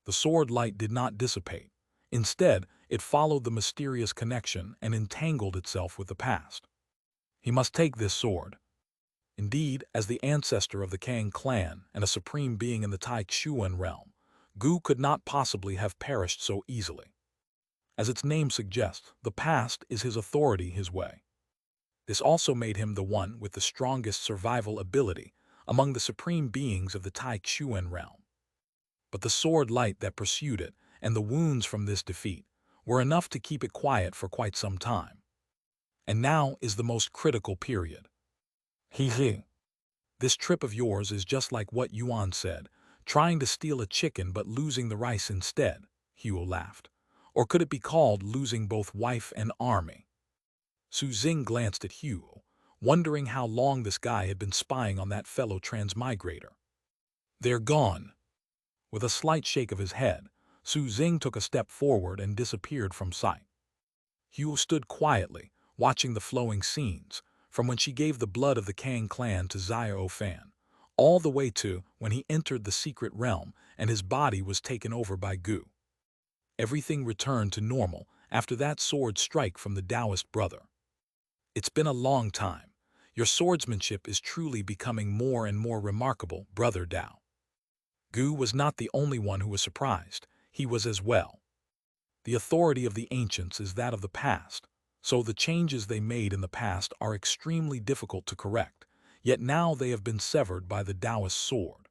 The sword light did not dissipate. Instead, it followed the mysterious connection and entangled itself with the past. He must take this sword. Indeed, as the ancestor of the Kang clan and a supreme being in the Taixuan realm, Gu could not possibly have perished so easily. As its name suggests, the past is his authority, his way. This also made him the one with the strongest survival ability among the supreme beings of the Taixuan realm. But the sword light that pursued it and the wounds from this defeat were enough to keep it quiet for quite some time. And now is the most critical period. He. This trip of yours is just like what Yuan said, trying to steal a chicken but losing the rice instead, Huo laughed. Or could it be called losing both wife and army? Su Xing glanced at Huo, wondering how long this guy had been spying on that fellow transmigrator. They're gone. With a slight shake of his head, Su Xing took a step forward and disappeared from sight. Huo stood quietly, watching the flowing scenes, from when she gave the blood of the Kang clan to Xiao Fan, all the way to when he entered the secret realm and his body was taken over by Gu. Everything returned to normal after that sword strike from the Taoist brother. It's been a long time. Your swordsmanship is truly becoming more and more remarkable, Brother Dao. Gu was not the only one who was surprised. He was as well. The authority of the ancients is that of the past, so the changes they made in the past are extremely difficult to correct, yet now they have been severed by the Taoist sword.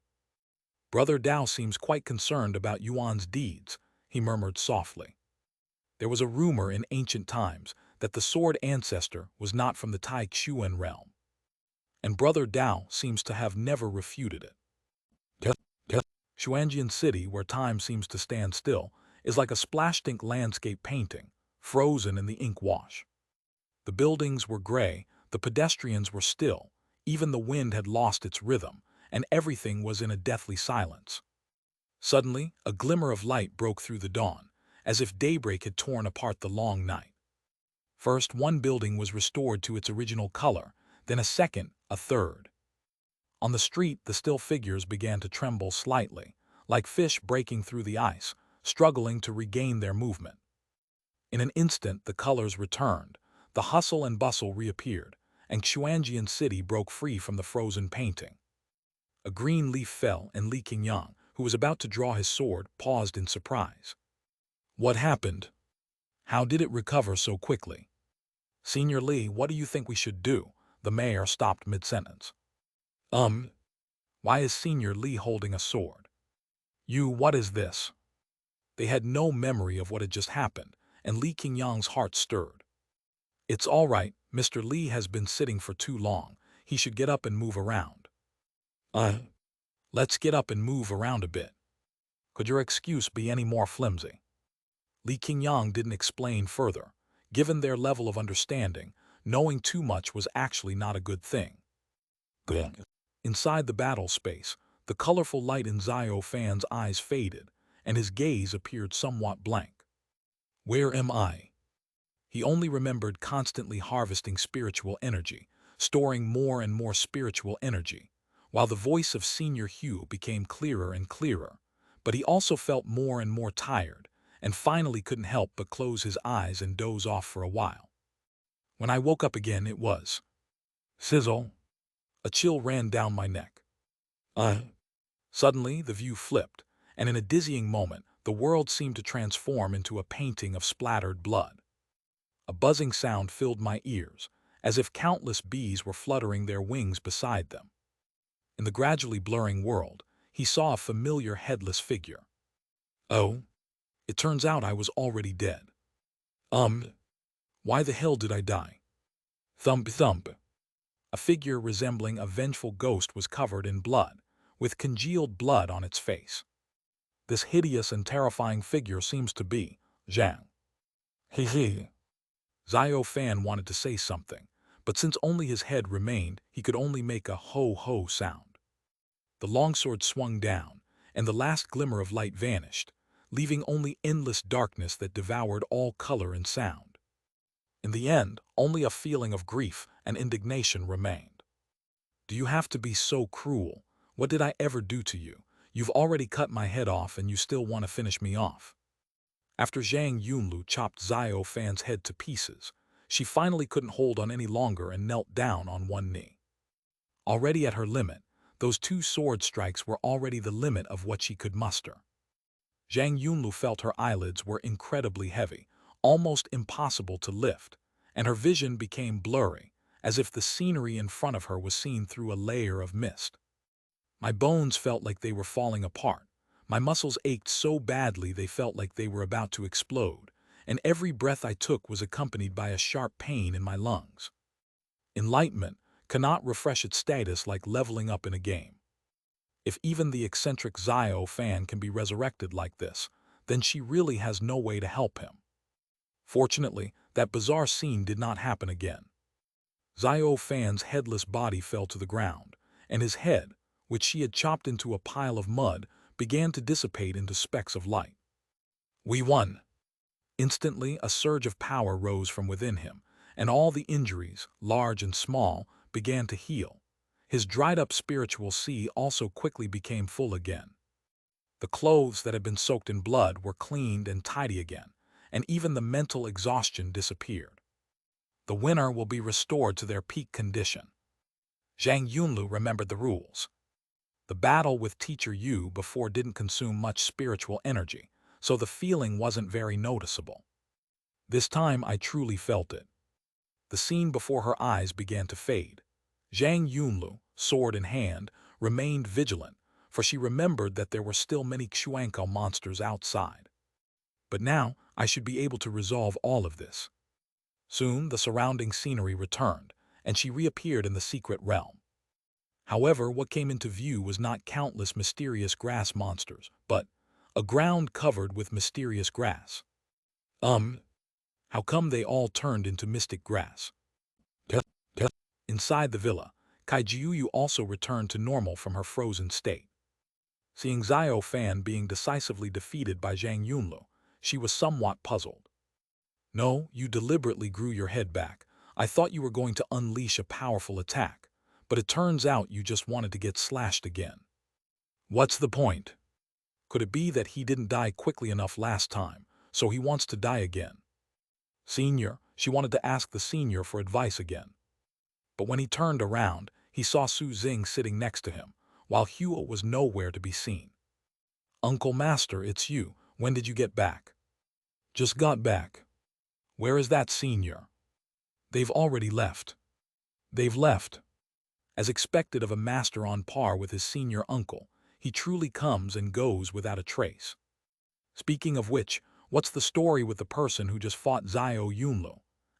Brother Dao seems quite concerned about Yuan's deeds, he murmured softly. There was a rumor in ancient times that the sword ancestor was not from the Taixuan realm, and Brother Dao seems to have never refuted it. Xianxia City, where time seems to stand still, is like a splashed-ink landscape painting, frozen in the ink wash. The buildings were gray, the pedestrians were still, even the wind had lost its rhythm, and everything was in a deathly silence. Suddenly, a glimmer of light broke through the dawn, as if daybreak had torn apart the long night. First, one building was restored to its original color, then a second, a third. On the street, the still figures began to tremble slightly, like fish breaking through the ice, struggling to regain their movement. In an instant, the colors returned, the hustle and bustle reappeared, and Xianxia City broke free from the frozen painting. A green leaf fell, and Li Qingyang, who was about to draw his sword, paused in surprise. What happened? How did it recover so quickly? Senior Li, what do you think we should do? The mayor stopped mid-sentence. Why is Senior Li holding a sword? What is this? They had no memory of what had just happened, and Li Qingyang's heart stirred. It's all right, Mr. Li has been sitting for too long. He should get up and move around. Uh, let's get up and move around a bit. Could your excuse be any more flimsy? Li Qingyang didn't explain further. Given their level of understanding, knowing too much was actually not a good thing. Good. Inside the battle space, the colorful light in Xiao Fan's eyes faded, and his gaze appeared somewhat blank. Where am I? He only remembered constantly harvesting spiritual energy, storing more and more spiritual energy, while the voice of Senior Hugh became clearer and clearer, but he also felt more and more tired, and finally couldn't help but close his eyes and doze off for a while. When I woke up again, it was sizzle. A chill ran down my neck. Suddenly, the view flipped, and in a dizzying moment, the world seemed to transform into a painting of splattered blood. A buzzing sound filled my ears, as if countless bees were fluttering their wings beside them. In the gradually blurring world, he saw a familiar headless figure. Oh, it turns out I was already dead. Why the hell did I die? Thump thump. A figure resembling a vengeful ghost was covered in blood, with congealed blood on its face. This hideous and terrifying figure seems to be Zhang. He. Xiao Fan wanted to say something, but since only his head remained, he could only make a ho-ho sound. The longsword swung down, and the last glimmer of light vanished, leaving only endless darkness that devoured all color and sound. In the end, only a feeling of grief and indignation remained. Do you have to be so cruel? What did I ever do to you? You've already cut my head off and you still want to finish me off. After Zhang Yunlu chopped Xiao Fan's head to pieces, she finally couldn't hold on any longer and knelt down on one knee. Already at her limit, those two sword strikes were already the limit of what she could muster. Zhang Yunlu felt her eyelids were incredibly heavy, almost impossible to lift, and her vision became blurry, as if the scenery in front of her was seen through a layer of mist. My bones felt like they were falling apart. My muscles ached so badly they felt like they were about to explode, and every breath I took was accompanied by a sharp pain in my lungs. Enlightenment cannot refresh its status like leveling up in a game. If even the eccentric Xiao Fan can be resurrected like this, then she really has no way to help him. Fortunately, that bizarre scene did not happen again. Xiao Fan's headless body fell to the ground, and his head, which she had chopped into a pile of mud, began to dissipate into specks of light. We won! Instantly, a surge of power rose from within him, and all the injuries, large and small, began to heal. His dried-up spiritual sea also quickly became full again. The clothes that had been soaked in blood were cleaned and tidy again, and even the mental exhaustion disappeared. The winner will be restored to their peak condition. Zhang Yunlu remembered the rules. The battle with Teacher Yu before didn't consume much spiritual energy, so the feeling wasn't very noticeable. This time I truly felt it. The scene before her eyes began to fade. Zhang Yunlu, sword in hand, remained vigilant, for she remembered that there were still many xianxia monsters outside. But now I should be able to resolve all of this. Soon the surrounding scenery returned, and she reappeared in the secret realm. However, what came into view was not countless mysterious grass monsters, but a ground covered with mysterious grass. How come they all turned into mystic grass? Inside the villa, Kaijiuyu also returned to normal from her frozen state. Seeing Xiao Fan being decisively defeated by Zhang Yunlu, she was somewhat puzzled. No, you deliberately grew your head back. I thought you were going to unleash a powerful attack, but it turns out you just wanted to get slashed again. What's the point? Could it be that he didn't die quickly enough last time, so he wants to die again? Senior, she wanted to ask the senior for advice again. But when he turned around, he saw Su Xing sitting next to him, while Hehuan was nowhere to be seen. Uncle Master, it's you. When did you get back? Just got back. Where is that senior? They've already left. They've left. As expected of a master on par with his senior uncle, he truly comes and goes without a trace. Speaking of which, what's the story with the person who just fought Xiao Yunlu?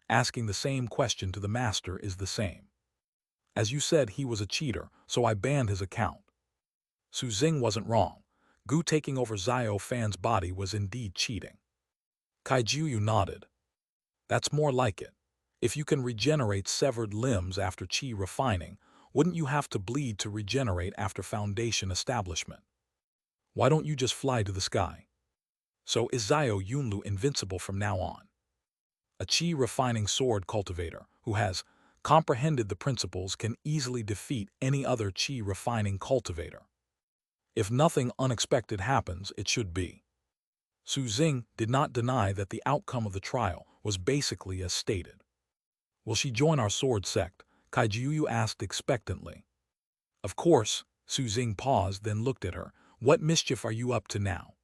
Asking the same question to the master is the same. As you said, he was a cheater, so I banned his account. Su Xing wasn't wrong. Gu taking over Xiao Fan's body was indeed cheating. Kaijuyu nodded. That's more like it. If you can regenerate severed limbs after qi refining, wouldn't you have to bleed to regenerate after foundation establishment? Why don't you just fly to the sky? So is Xiao Yunlu invincible from now on? A qi refining sword cultivator who has comprehended the principles can easily defeat any other qi refining cultivator. If nothing unexpected happens, it should be. Su Xing did not deny that the outcome of the trial was basically as stated. Will she join our sword sect? Kaijuyu asked expectantly. Of course. Su Xing paused, then looked at her. What mischief are you up to now?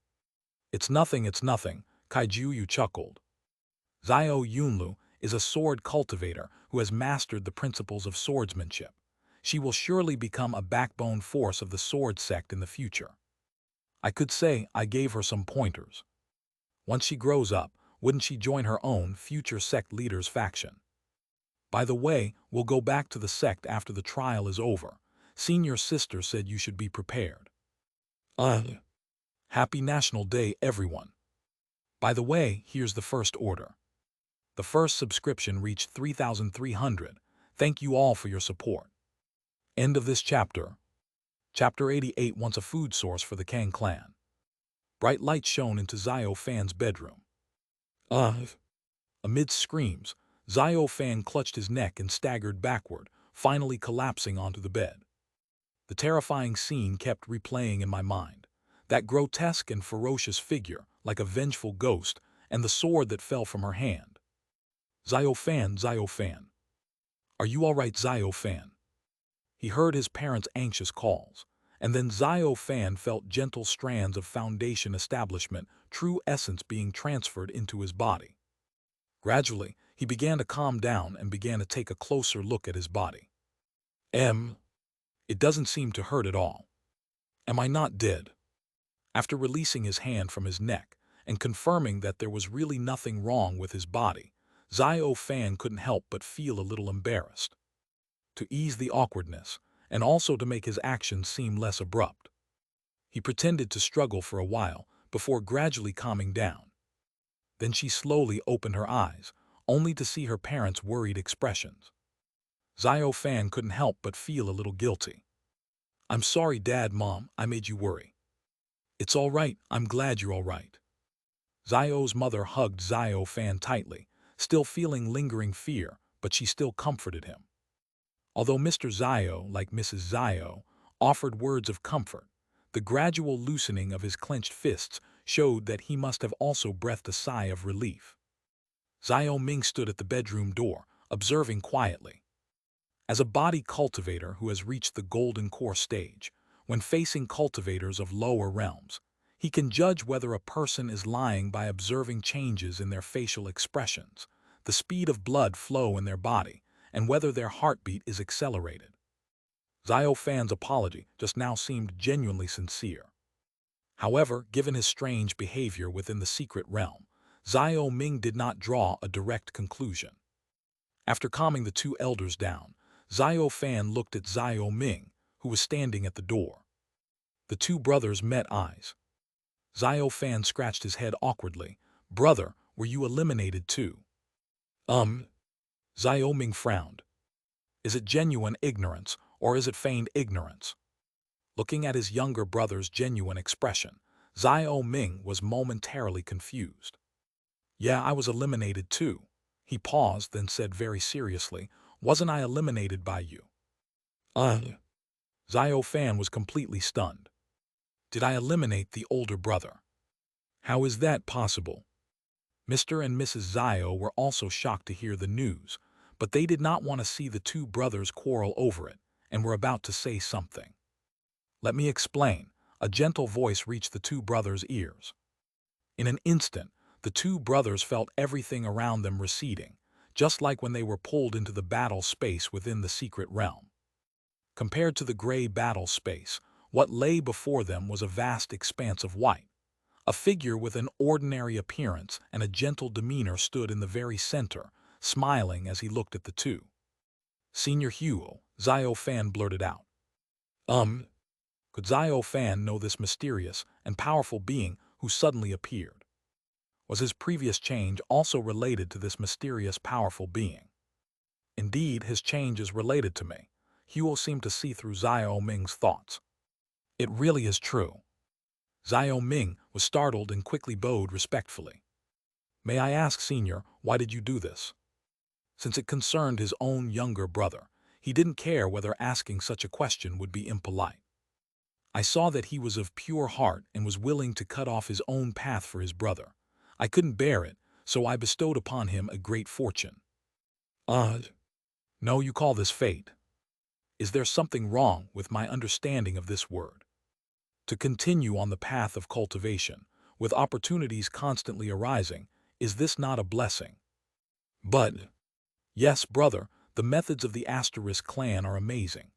It's nothing, Kaijuyu chuckled. Xiao Yunlu is a sword cultivator who has mastered the principles of swordsmanship. She will surely become a backbone force of the sword sect in the future. I could say I gave her some pointers. Once she grows up, wouldn't she join her own future sect leader's faction? By the way, we'll go back to the sect after the trial is over. Senior sister said you should be prepared. Happy National Day, everyone. By the way, here's the first order. The first subscription reached 3,300. Thank you all for your support. End of this chapter. Chapter 88 wants a food source for the Kang clan. Bright light shone into Xiao Fan's bedroom. Amid screams, Xiao Fan clutched his neck and staggered backward, finally collapsing onto the bed. The terrifying scene kept replaying in my mind. That grotesque and ferocious figure, like a vengeful ghost, and the sword that fell from her hand. Xiao Fan. Are you all right, Xiao Fan? He heard his parents' anxious calls, and then Xiao Fan felt gentle strands of foundation establishment, true essence being transferred into his body. Gradually, he began to calm down and began to take a closer look at his body. It doesn't seem to hurt at all. Am I not dead? After releasing his hand from his neck and confirming that there was really nothing wrong with his body, Xiao Fan couldn't help but feel a little embarrassed. To ease the awkwardness, and also to make his actions seem less abrupt, he pretended to struggle for a while before gradually calming down. Then she slowly opened her eyes, only to see her parents' worried expressions. Xiao Fan couldn't help but feel a little guilty. I'm sorry, Dad, Mom, I made you worry. It's all right, I'm glad you're all right. Xiao's mother hugged Xiao Fan tightly, still feeling lingering fear, but she still comforted him. Although Mr. Xiao, like Mrs. Xiao, offered words of comfort, the gradual loosening of his clenched fists showed that he must have also breathed a sigh of relief. Xiao Ming stood at the bedroom door, observing quietly. As a body cultivator who has reached the golden core stage, when facing cultivators of lower realms, he can judge whether a person is lying by observing changes in their facial expressions, the speed of blood flow in their body, and whether their heartbeat is accelerated. Xiao Fan's apology just now seemed genuinely sincere. However, given his strange behavior within the secret realm, Xiao Ming did not draw a direct conclusion. After calming the two elders down, Xiao Fan looked at Xiao Ming, who was standing at the door. The two brothers met eyes. Xiao Fan scratched his head awkwardly. Brother, were you eliminated too? Xiao Ming frowned. Is it genuine ignorance, or is it feigned ignorance? Looking at his younger brother's genuine expression, Xiao Ming was momentarily confused. Yeah, I was eliminated too. He paused, then said very seriously, wasn't I eliminated by you? Xiao Fan was completely stunned. Did I eliminate the older brother? How is that possible? Mr. and Mrs. Xiao were also shocked to hear the news, but they did not want to see the two brothers quarrel over it, and were about to say something. Let me explain. A gentle voice reached the two brothers' ears. In an instant, the two brothers felt everything around them receding, just like when they were pulled into the battle space within the secret realm. Compared to the gray battle space, what lay before them was a vast expanse of white. A figure with an ordinary appearance and a gentle demeanor stood in the very center, smiling as he looked at the two. Senior Hehuan Xiao Fan blurted out. Could Xiao Fan know this mysterious and powerful being who suddenly appeared? Was his previous change also related to this mysterious powerful being? Indeed, his change is related to me. Huo seemed to see through Xiao Ming's thoughts. It really is true. Xiao Ming was startled and quickly bowed respectfully. May I ask, Senior, why did you do this? Since it concerned his own younger brother, he didn't care whether asking such a question would be impolite. I saw that he was of pure heart and was willing to cut off his own path for his brother. I couldn't bear it, so I bestowed upon him a great fortune. No, you call this fate. Is there something wrong with my understanding of this word? To continue on the path of cultivation, with opportunities constantly arising, is this not a blessing? But, yes, brother, the methods of the Asterisk clan are amazing.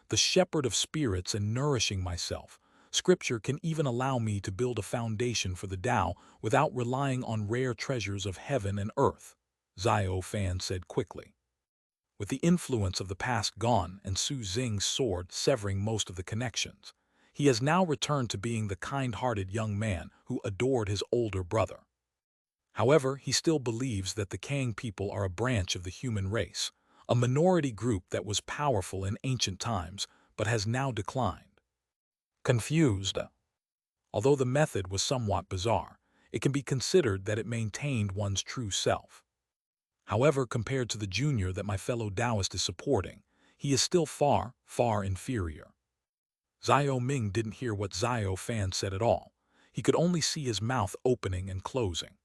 The shepherd of spirits and nourishing myself. Scripture can even allow me to build a foundation for the Tao without relying on rare treasures of heaven and earth, Xiao Fan said quickly. With the influence of the past gone and Su Xing's sword severing most of the connections, he has now returned to being the kind-hearted young man who adored his older brother. However, he still believes that the Kang people are a branch of the human race, a minority group that was powerful in ancient times but has now declined. Confused. Although the method was somewhat bizarre, it can be considered that it maintained one's true self. However, compared to the junior that my fellow Taoist is supporting, he is still far, far inferior. Xiao Ming didn't hear what Xiao Fan said at all. He could only see his mouth opening and closing.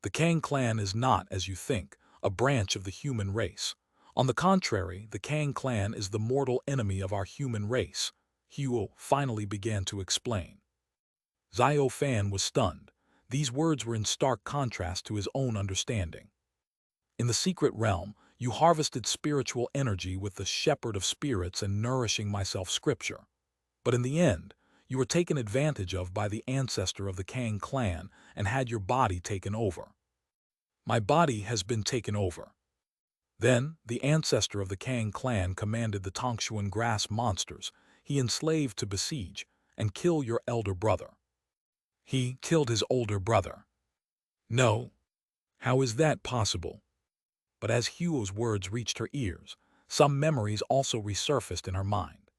The Kang clan is not, as you think, a branch of the human race. On the contrary, the Kang clan is the mortal enemy of our human race, Huo finally began to explain. Xiao Fan was stunned. These words were in stark contrast to his own understanding. In the secret realm, you harvested spiritual energy with the shepherd of spirits and nourishing myself scripture. But in the end, you were taken advantage of by the ancestor of the Kang clan and had your body taken over. My body has been taken over. Then, the ancestor of the Kang clan commanded the Tongshuan grass monsters he enslaved to besiege and kill your elder brother. He killed his older brother. No. How is that possible? But as Huo's words reached her ears, some memories also resurfaced in her mind.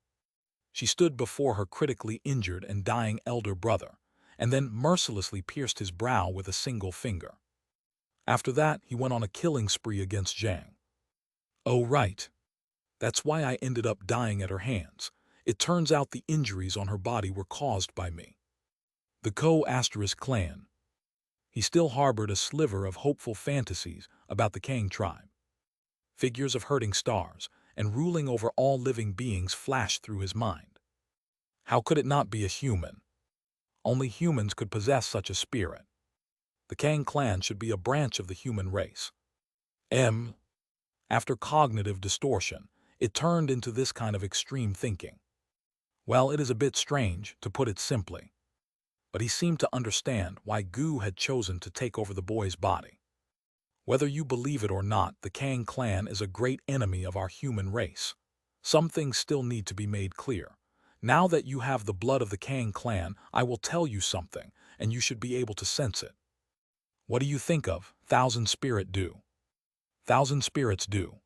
She stood before her critically injured and dying elder brother, and then mercilessly pierced his brow with a single finger. After that, he went on a killing spree against Xing. Oh, right. That's why I ended up dying at her hands. It turns out the injuries on her body were caused by me. The Co-Asterisk clan. He still harbored a sliver of hopeful fantasies about the Kang tribe. Figures of hurting stars and ruling over all living beings flashed through his mind. How could it not be a human? Only humans could possess such a spirit. The Kang clan should be a branch of the human race. After cognitive distortion, it turned into this kind of extreme thinking. Well, it is a bit strange, to put it simply. But he seemed to understand why Gu had chosen to take over the boy's body. Whether you believe it or not, the Kang clan is a great enemy of our human race. Some things still need to be made clear. Now that you have the blood of the Kang clan, I will tell you something, and you should be able to sense it. What do you think of Thousand Spirit Do? Thousand Spirits Do.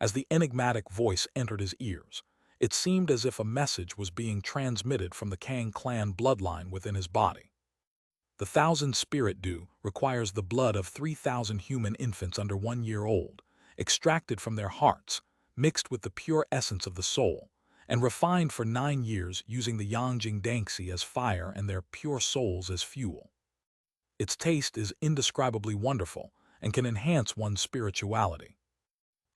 As the enigmatic voice entered his ears, it seemed as if a message was being transmitted from the Kang clan bloodline within his body. The Thousand Spirit Dew requires the blood of 3,000 human infants under 1 year old, extracted from their hearts, mixed with the pure essence of the soul, and refined for 9 years using the Yangjing Dangxi as fire and their pure souls as fuel. Its taste is indescribably wonderful and can enhance one's spirituality.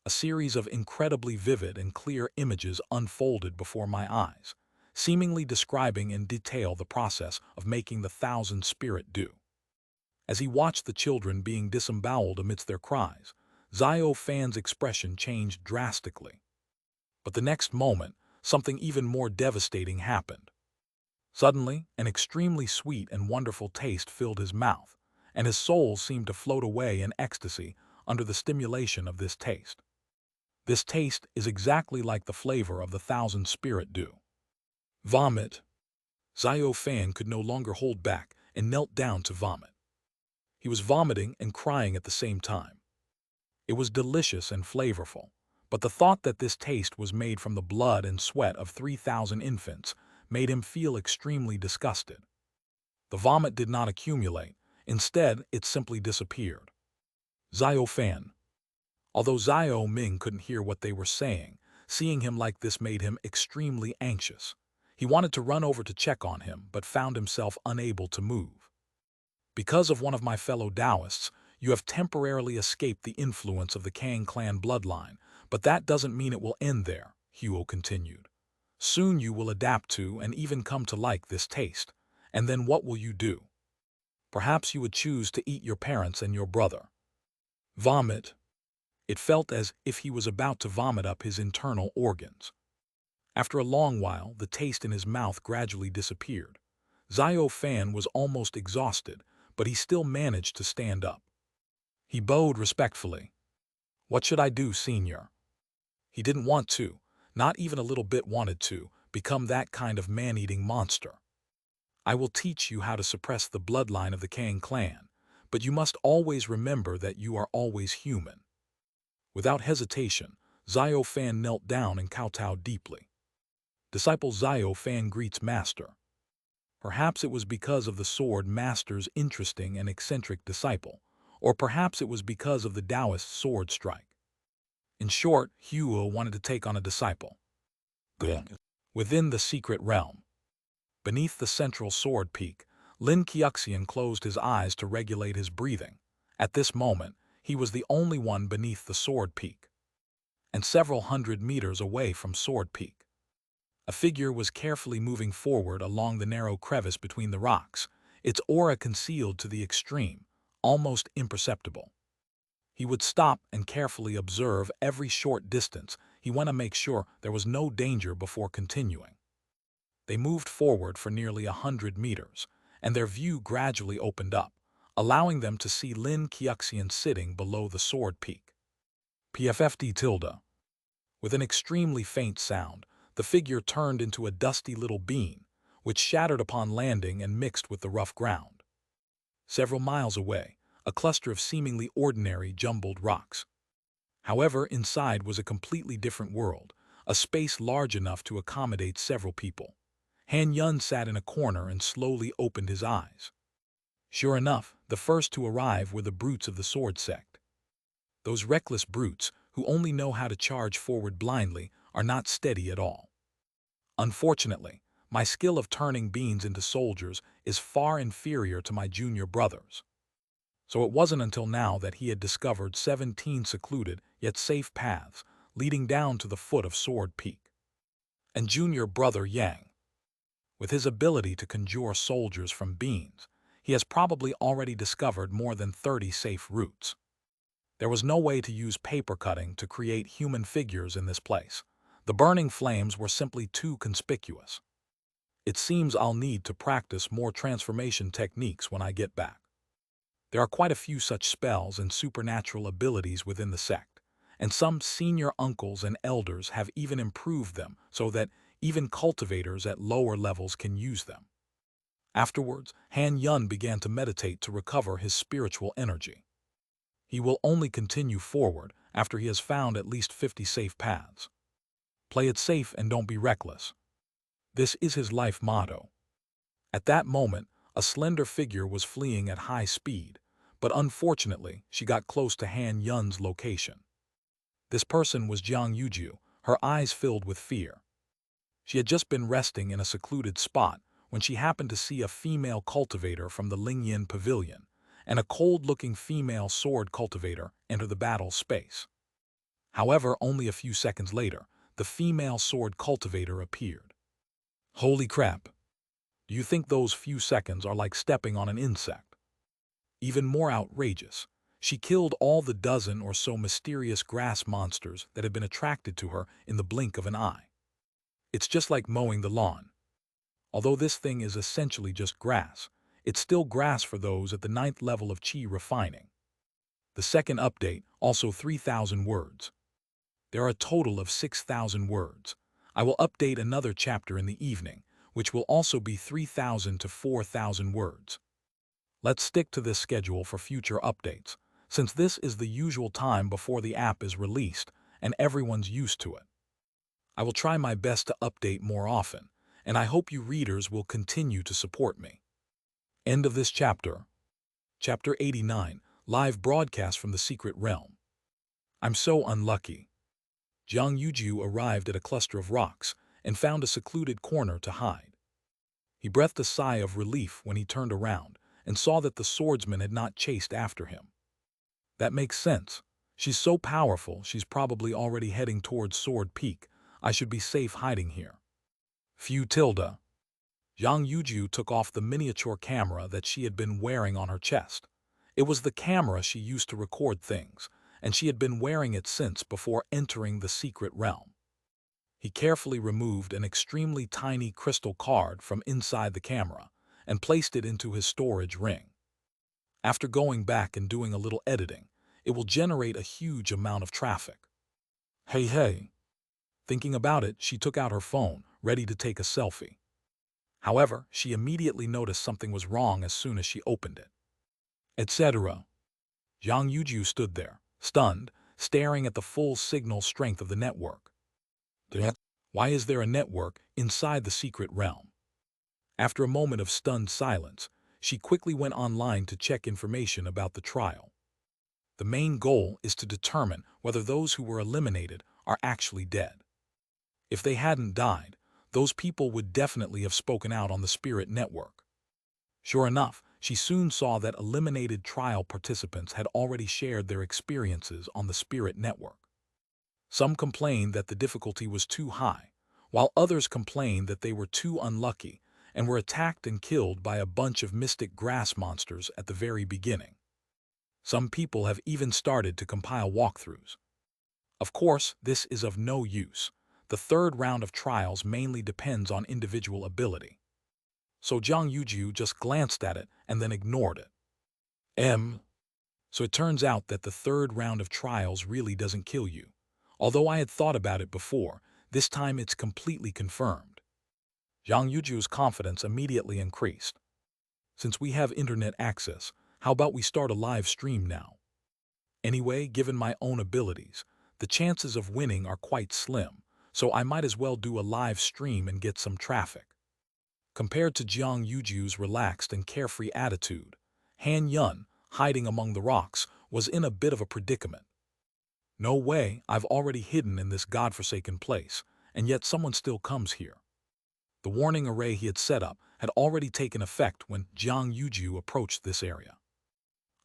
A series of incredibly vivid and clear images unfolded before my eyes, seemingly describing in detail the process of making the Thousand Spirit Dew. As he watched the children being disemboweled amidst their cries, Xiao Fan's expression changed drastically. But the next moment, something even more devastating happened. Suddenly, an extremely sweet and wonderful taste filled his mouth, and his soul seemed to float away in ecstasy under the stimulation of this taste. This taste is exactly like the flavor of the thousand spirit dew. Vomit. Xiao Fan could no longer hold back and knelt down to vomit. He was vomiting and crying at the same time. It was delicious and flavorful, but the thought that this taste was made from the blood and sweat of 3,000 infants made him feel extremely disgusted. The vomit did not accumulate. Instead, it simply disappeared. Xiao Fan. Although Xiao Ming couldn't hear what they were saying, seeing him like this made him extremely anxious. He wanted to run over to check on him, but found himself unable to move. Because of one of my fellow Taoists, you have temporarily escaped the influence of the Kang clan bloodline, but that doesn't mean it will end there, Huo continued. Soon you will adapt to and even come to like this taste, and then what will you do? Perhaps you would choose to eat your parents and your brother. Vomit. It felt as if he was about to vomit up his internal organs. After a long while, the taste in his mouth gradually disappeared. Xiao Fan was almost exhausted, but he still managed to stand up. He bowed respectfully. What should I do, senior? He didn't want to, not even a little bit wanted to, become that kind of man-eating monster. I will teach you how to suppress the bloodline of the Kang clan, but you must always remember that you are always human. Without hesitation, Xiao Fan knelt down and kowtowed deeply. Disciple Xiao Fan greets Master. Perhaps it was because of the sword Master's interesting and eccentric disciple, or perhaps it was because of the Taoist sword strike. In short, Huo wanted to take on a disciple. Within the secret realm. Beneath the central sword peak, Lin Xianxian closed his eyes to regulate his breathing. At this moment, he was the only one beneath the sword peak. And several hundred meters away from sword peak, a figure was carefully moving forward along the narrow crevice between the rocks, its aura concealed to the extreme, almost imperceptible. He would stop and carefully observe every short distance. He wanted to make sure there was no danger before continuing. They moved forward for nearly 100 meters, and their view gradually opened up, allowing them to see Lin Xianxian sitting below the sword peak. PFFD tilde. With an extremely faint sound, the figure turned into a dusty little bean, which shattered upon landing and mixed with the rough ground. Several miles away, a cluster of seemingly ordinary jumbled rocks. However, inside was a completely different world, a space large enough to accommodate several people. Han Yun sat in a corner and slowly opened his eyes. Sure enough, the first to arrive were the brutes of the sword sect. Those reckless brutes, who only know how to charge forward blindly, are not steady at all. Unfortunately, my skill of turning beans into soldiers is far inferior to my junior brother's. So it wasn't until now that he had discovered 17 secluded yet safe paths leading down to the foot of Sword Peak. And junior brother Yang, with his ability to conjure soldiers from beans, he has probably already discovered more than 30 safe routes. There was no way to use paper cutting to create human figures in this place. The burning flames were simply too conspicuous. It seems I'll need to practice more transformation techniques when I get back. There are quite a few such spells and supernatural abilities within the sect, and some senior uncles and elders have even improved them so that even cultivators at lower levels can use them. Afterwards, Han Yun began to meditate to recover his spiritual energy. He will only continue forward after he has found at least 50 safe paths. Play it safe and don't be reckless. This is his life motto. At that moment, a slender figure was fleeing at high speed, but unfortunately, she got close to Han Yun's location. This person was Jiang Yuju, her eyes filled with fear. She had just been resting in a secluded spot when she happened to see a female cultivator from the Lingyan Pavilion and a cold-looking female sword cultivator enter the battle space. However, only a few seconds later, the female sword cultivator appeared. Holy crap! Do you think those few seconds are like stepping on an insect? Even more outrageous, she killed all the dozen or so mysterious grass monsters that had been attracted to her in the blink of an eye. It's just like mowing the lawn. Although this thing is essentially just grass, it's still grass for those at the 9th level of Qi refining. The second update, also 3,000 words. There are a total of 6,000 words. I will update another chapter in the evening, which will also be 3,000 to 4,000 words. Let's stick to this schedule for future updates, since this is the usual time before the app is released and everyone's used to it. I will try my best to update more often, and I hope you readers will continue to support me. End of this chapter. Chapter 89, Live Broadcast from the Secret Realm. I'm so unlucky. Jiang Yujiu arrived at a cluster of rocks and found a secluded corner to hide. He breathed a sigh of relief when he turned around and saw that the swordsman had not chased after him. That makes sense. She's so powerful, she's probably already heading towards Sword Peak. I should be safe hiding here. Phew tilde. Jiang Yujiu took off the miniature camera that she had been wearing on her chest. It was the camera she used to record things, and she had been wearing it since before entering the secret realm. He carefully removed an extremely tiny crystal card from inside the camera and placed it into his storage ring. After going back and doing a little editing, it will generate a huge amount of traffic. Hey. Thinking about it, she took out her phone, ready to take a selfie. However, she immediately noticed something was wrong as soon as she opened it. Etc. Jiang Yujiu stood there, stunned, staring at the full signal strength of the network. Why is there a network inside the secret realm? After a moment of stunned silence, she quickly went online to check information about the trial. The main goal is to determine whether those who were eliminated are actually dead. If they hadn't died, those people would definitely have spoken out on the Spirit Network. Sure enough, she soon saw that eliminated trial participants had already shared their experiences on the Spirit Network. Some complained that the difficulty was too high, while others complained that they were too unlucky and were attacked and killed by a bunch of mystic grass monsters at the very beginning. Some people have even started to compile walkthroughs. Of course, this is of no use. The third round of trials mainly depends on individual ability. So Jiang Yujiu just glanced at it and then ignored it. So it turns out that the third round of trials really doesn't kill you. Although I had thought about it before, this time it's completely confirmed. Jiang Yujiu's confidence immediately increased. Since we have internet access, how about we start a live stream now? Anyway, given my own abilities, the chances of winning are quite slim, so I might as well do a live stream and get some traffic. Compared to Jiang Yujiu's relaxed and carefree attitude, Han Yun, hiding among the rocks, was in a bit of a predicament. No way, I've already hidden in this godforsaken place, and yet someone still comes here. The warning array he had set up had already taken effect when Jiang Yujiu approached this area.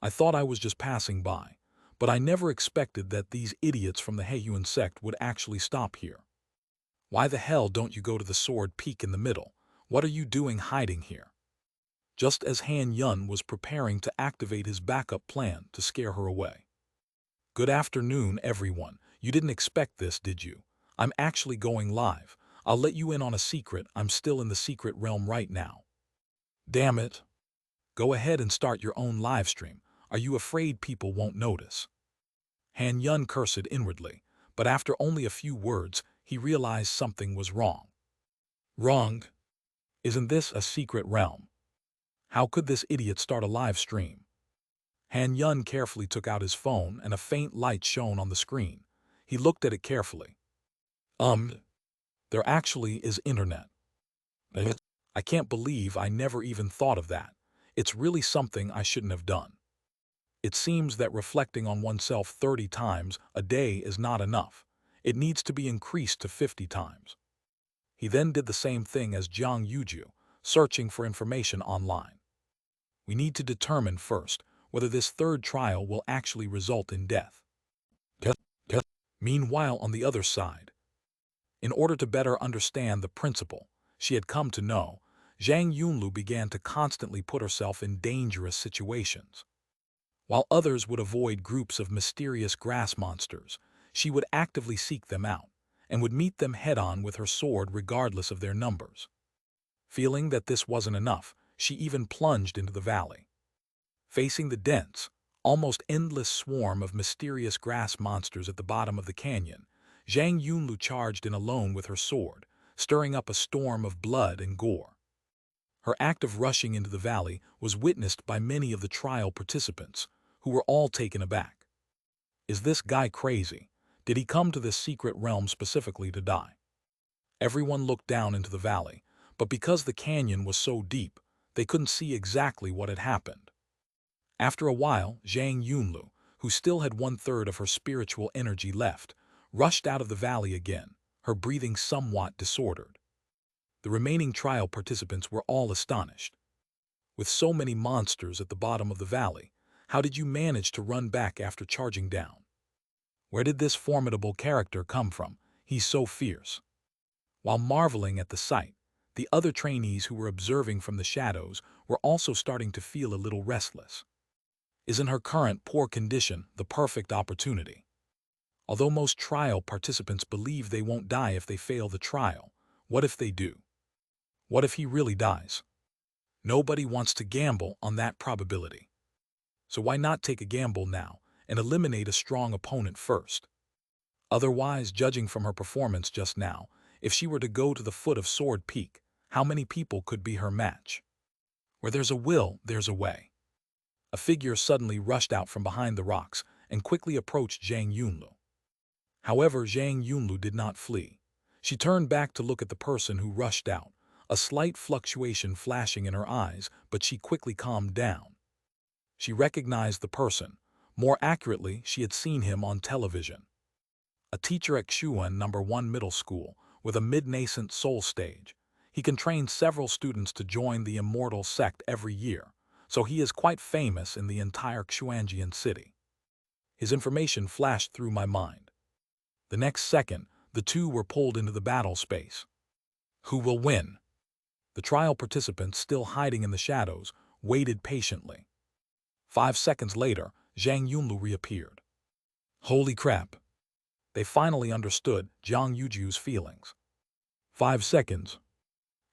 I thought I was just passing by, but I never expected that these idiots from the Hehuan Sect would actually stop here. Why the hell don't you go to the Sword Peak in the middle? What are you doing hiding here? Just as Han Yun was preparing to activate his backup plan to scare her away. Good afternoon, everyone. You didn't expect this, did you? I'm actually going live. I'll let you in on a secret. I'm still in the secret realm right now. Damn it. Go ahead and start your own live stream. Are you afraid people won't notice? Han Yun cursed inwardly, but after only a few words, he realized something was wrong. Wrong? Isn't this a secret realm? How could this idiot start a live stream? Han Yun carefully took out his phone and a faint light shone on the screen. He looked at it carefully. There actually is internet. I can't believe I never even thought of that. It's really something I shouldn't have done. It seems that reflecting on oneself 30 times a day is not enough. It needs to be increased to 50 times. He then did the same thing as Jiang Yujiu, searching for information online. We need to determine first whether this third trial will actually result in death. Meanwhile, on the other side, in order to better understand the principle she had come to know, Zhang Yunlu began to constantly put herself in dangerous situations. While others would avoid groups of mysterious grass monsters, she would actively seek them out and would meet them head-on with her sword regardless of their numbers. Feeling that this wasn't enough, she even plunged into the valley. Facing the dense, almost endless swarm of mysterious grass monsters at the bottom of the canyon, Zhang Yunlu charged in alone with her sword, stirring up a storm of blood and gore. Her act of rushing into the valley was witnessed by many of the trial participants, who were all taken aback. Is this guy crazy? Did he come to this secret realm specifically to die? Everyone looked down into the valley, but because the canyon was so deep, they couldn't see exactly what had happened. After a while, Zhang Yunlu, who still had 1/3 of her spiritual energy left, rushed out of the valley again, her breathing somewhat disordered. The remaining trial participants were all astonished. With so many monsters at the bottom of the valley, how did you manage to run back after charging down? Where did this formidable character come from? He's so fierce. While marveling at the sight, the other trainees who were observing from the shadows were also starting to feel a little restless. Isn't her current poor condition the perfect opportunity? Although most trial participants believe they won't die if they fail the trial, what if they do? What if he really dies? Nobody wants to gamble on that probability. So why not take a gamble now and eliminate a strong opponent first? Otherwise, judging from her performance just now, if she were to go to the foot of Sword Peak, how many people could be her match? Where there's a will, there's a way. A figure suddenly rushed out from behind the rocks and quickly approached Zhang Yunlu. However, Zhang Yunlu did not flee. She turned back to look at the person who rushed out, a slight fluctuation flashing in her eyes, but she quickly calmed down. She recognized the person. More accurately, she had seen him on television. A teacher at Hehuan #1 Middle School, with a mid-nascent soul stage. He can train several students to join the Immortal sect every year, so he is quite famous in the entire Xianxia city. His information flashed through my mind. The next second, the two were pulled into the battle space. Who will win? The trial participants, still hiding in the shadows, waited patiently. 5 seconds later, Zhang Yunlu reappeared. Holy crap! They finally understood Zhang Yuju's feelings. 5 seconds.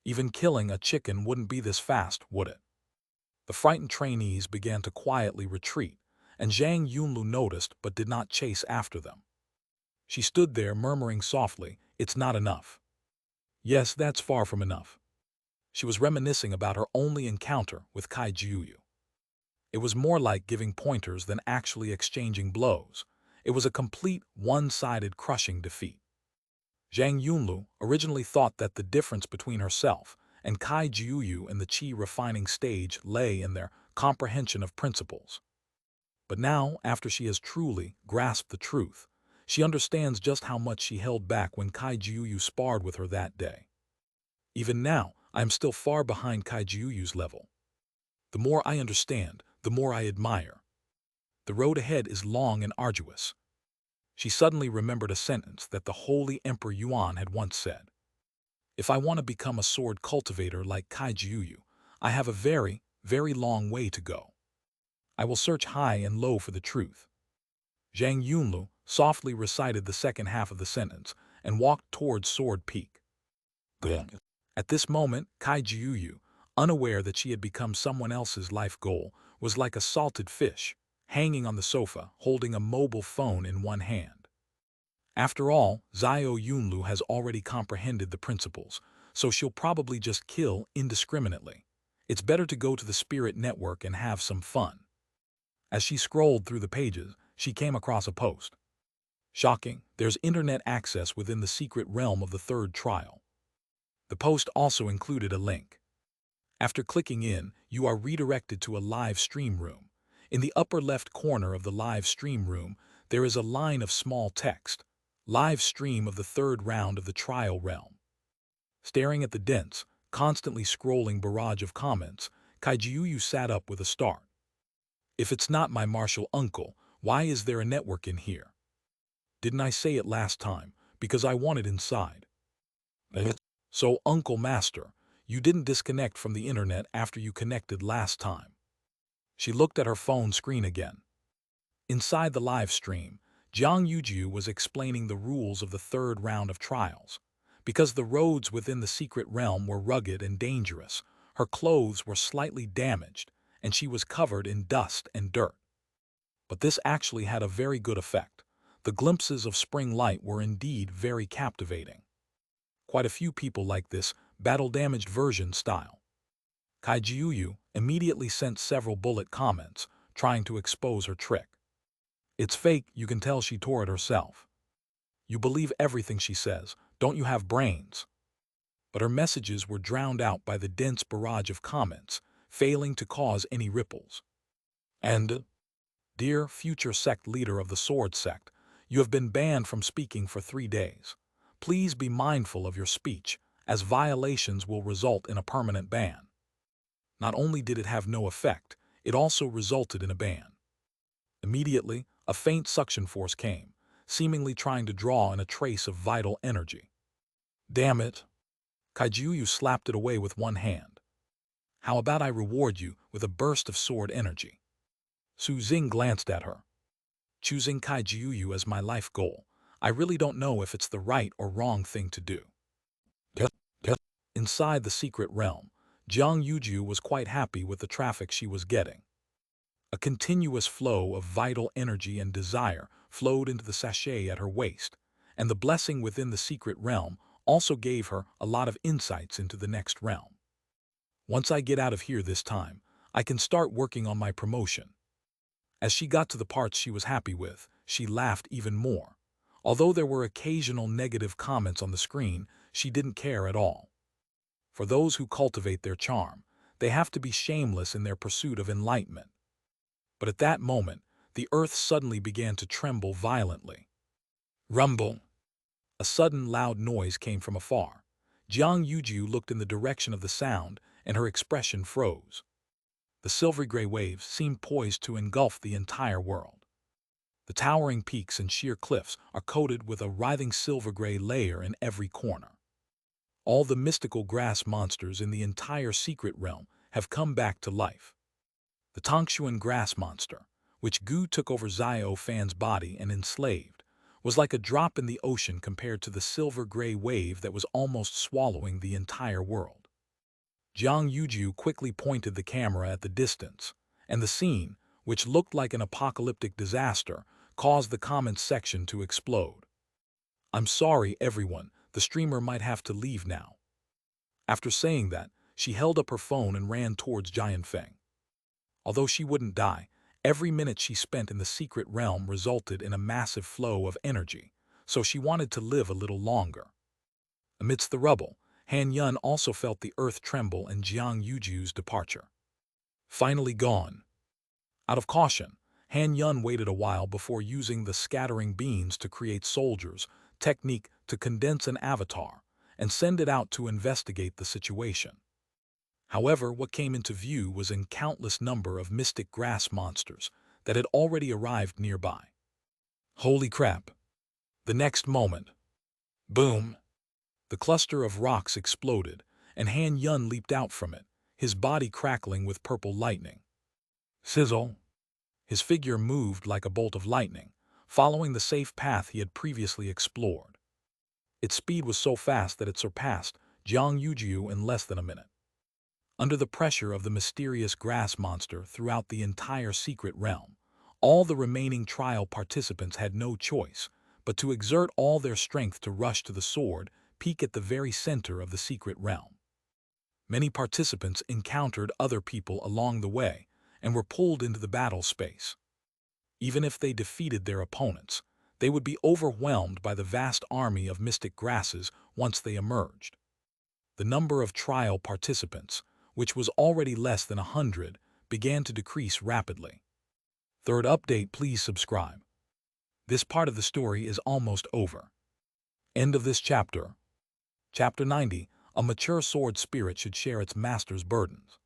Even killing a chicken wouldn't be this fast, would it? The frightened trainees began to quietly retreat, and Zhang Yunlu noticed but did not chase after them. She stood there murmuring softly, "It's not enough." Yes, that's far from enough. She was reminiscing about her only encounter with Kai Jiuyu. It was more like giving pointers than actually exchanging blows. It was a complete, one-sided crushing defeat. Zhang Yunlu originally thought that the difference between herself and Kai Jiuyu in the qi refining stage lay in their comprehension of principles. But now, after she has truly grasped the truth, she understands just how much she held back when Kai Jiuyu sparred with her that day. Even now, I am still far behind Kai Jiuyu's level. The more I understand, the more I admire. The road ahead is long and arduous. She suddenly remembered a sentence that the holy Emperor Yuan had once said. If I want to become a sword cultivator like Kai Jiuyu, I have a very, very long way to go. I will search high and low for the truth. Zhang Yunlu softly recited the second half of the sentence and walked towards Sword Peak. At this moment, Kai Jiuyu, unaware that she had become someone else's life goal, was like a salted fish, hanging on the sofa, holding a mobile phone in one hand. After all, Zhao Yunlu has already comprehended the principles, so she'll probably just kill indiscriminately. It's better to go to the spirit network and have some fun. As she scrolled through the pages, she came across a post. Shocking, there's internet access within the secret realm of the third trial. The post also included a link. After clicking in, you are redirected to a live stream room. In the upper left corner of the live stream room, there is a line of small text. Live stream of the third round of the trial realm. Staring at the dense, constantly scrolling barrage of comments, Kai Jiuyu sat up with a start. If it's not my martial uncle, why is there a network in here? Didn't I say it last time? Because I want it inside. So, Uncle Master, you didn't disconnect from the internet after you connected last time. She looked at her phone screen again. Inside the live stream, Zhang Yuju was explaining the rules of the third round of trials. Because the roads within the secret realm were rugged and dangerous, her clothes were slightly damaged, and she was covered in dust and dirt. But this actually had a very good effect. The The glimpses of spring light were indeed very captivating. Quite a few people like this battle-damaged version style. Kaijiuyu immediately sent several bullet comments, trying to expose her trick. It's fake, you can tell she tore it herself. You believe everything she says, don't you have brains? But her messages were drowned out by the dense barrage of comments, failing to cause any ripples. And, dear future sect leader of the Sword Sect, you have been banned from speaking for 3 days. Please be mindful of your speech, as violations will result in a permanent ban. Not only did it have no effect, it also resulted in a ban. Immediately, a faint suction force came, seemingly trying to draw in a trace of vital energy. Damn it! Kaijiuyu slapped it away with one hand. How about I reward you with a burst of sword energy? Xing glanced at her. Choosing Kaijiuyu as my life goal, I really don't know if it's the right or wrong thing to do. Inside the secret realm, Jiang Yuju was quite happy with the traffic she was getting. A continuous flow of vital energy and desire flowed into the sachet at her waist, and the blessing within the secret realm also gave her a lot of insights into the next realm. Once I get out of here this time, I can start working on my promotion. As she got to the parts she was happy with, she laughed even more. Although there were occasional negative comments on the screen, she didn't care at all. For those who cultivate their charm, they have to be shameless in their pursuit of enlightenment. But at that moment, the earth suddenly began to tremble violently. Rumble! A sudden loud noise came from afar. Jiang Yuju looked in the direction of the sound, and her expression froze. The silvery-gray waves seemed poised to engulf the entire world. The towering peaks and sheer cliffs are coated with a writhing silver-gray layer in every corner. All the mystical grass monsters in the entire secret realm have come back to life. The Tongshuan grass monster, which Gu took over Xiao Fan's body and enslaved, was like a drop in the ocean compared to the silver-gray wave that was almost swallowing the entire world. Jiang Yuju quickly pointed the camera at the distance, and the scene, which looked like an apocalyptic disaster, caused the comments section to explode. I'm sorry, everyone, the streamer might have to leave now. After saying that, she held up her phone and ran towards Jian Feng. Although she wouldn't die, every minute she spent in the secret realm resulted in a massive flow of energy, so she wanted to live a little longer. Amidst the rubble, Han Yun also felt the earth tremble in Jiang Yuju's departure. Finally gone. Out of caution, Han Yun waited a while before using the scattering beams to create soldiers, technique to condense an avatar, and send it out to investigate the situation. However, what came into view was a countless number of mystic grass monsters that had already arrived nearby. Holy crap! The next moment, boom! The cluster of rocks exploded, and Han Yun leaped out from it, his body crackling with purple lightning. Sizzle! His figure moved like a bolt of lightning, following the safe path he had previously explored. Its speed was so fast that it surpassed Jiang Yuju in less than a minute. Under the pressure of the mysterious grass monster throughout the entire secret realm, all the remaining trial participants had no choice but to exert all their strength to rush to the sword peak at the very center of the secret realm. Many participants encountered other people along the way and were pulled into the battle space. Even if they defeated their opponents, they would be overwhelmed by the vast army of mystic grasses once they emerged. The number of trial participants, which was already less than 100, began to decrease rapidly. Third update, please subscribe. This part of the story is almost over. End of this chapter. Chapter 90, a mature sword spirit should share its master's burdens.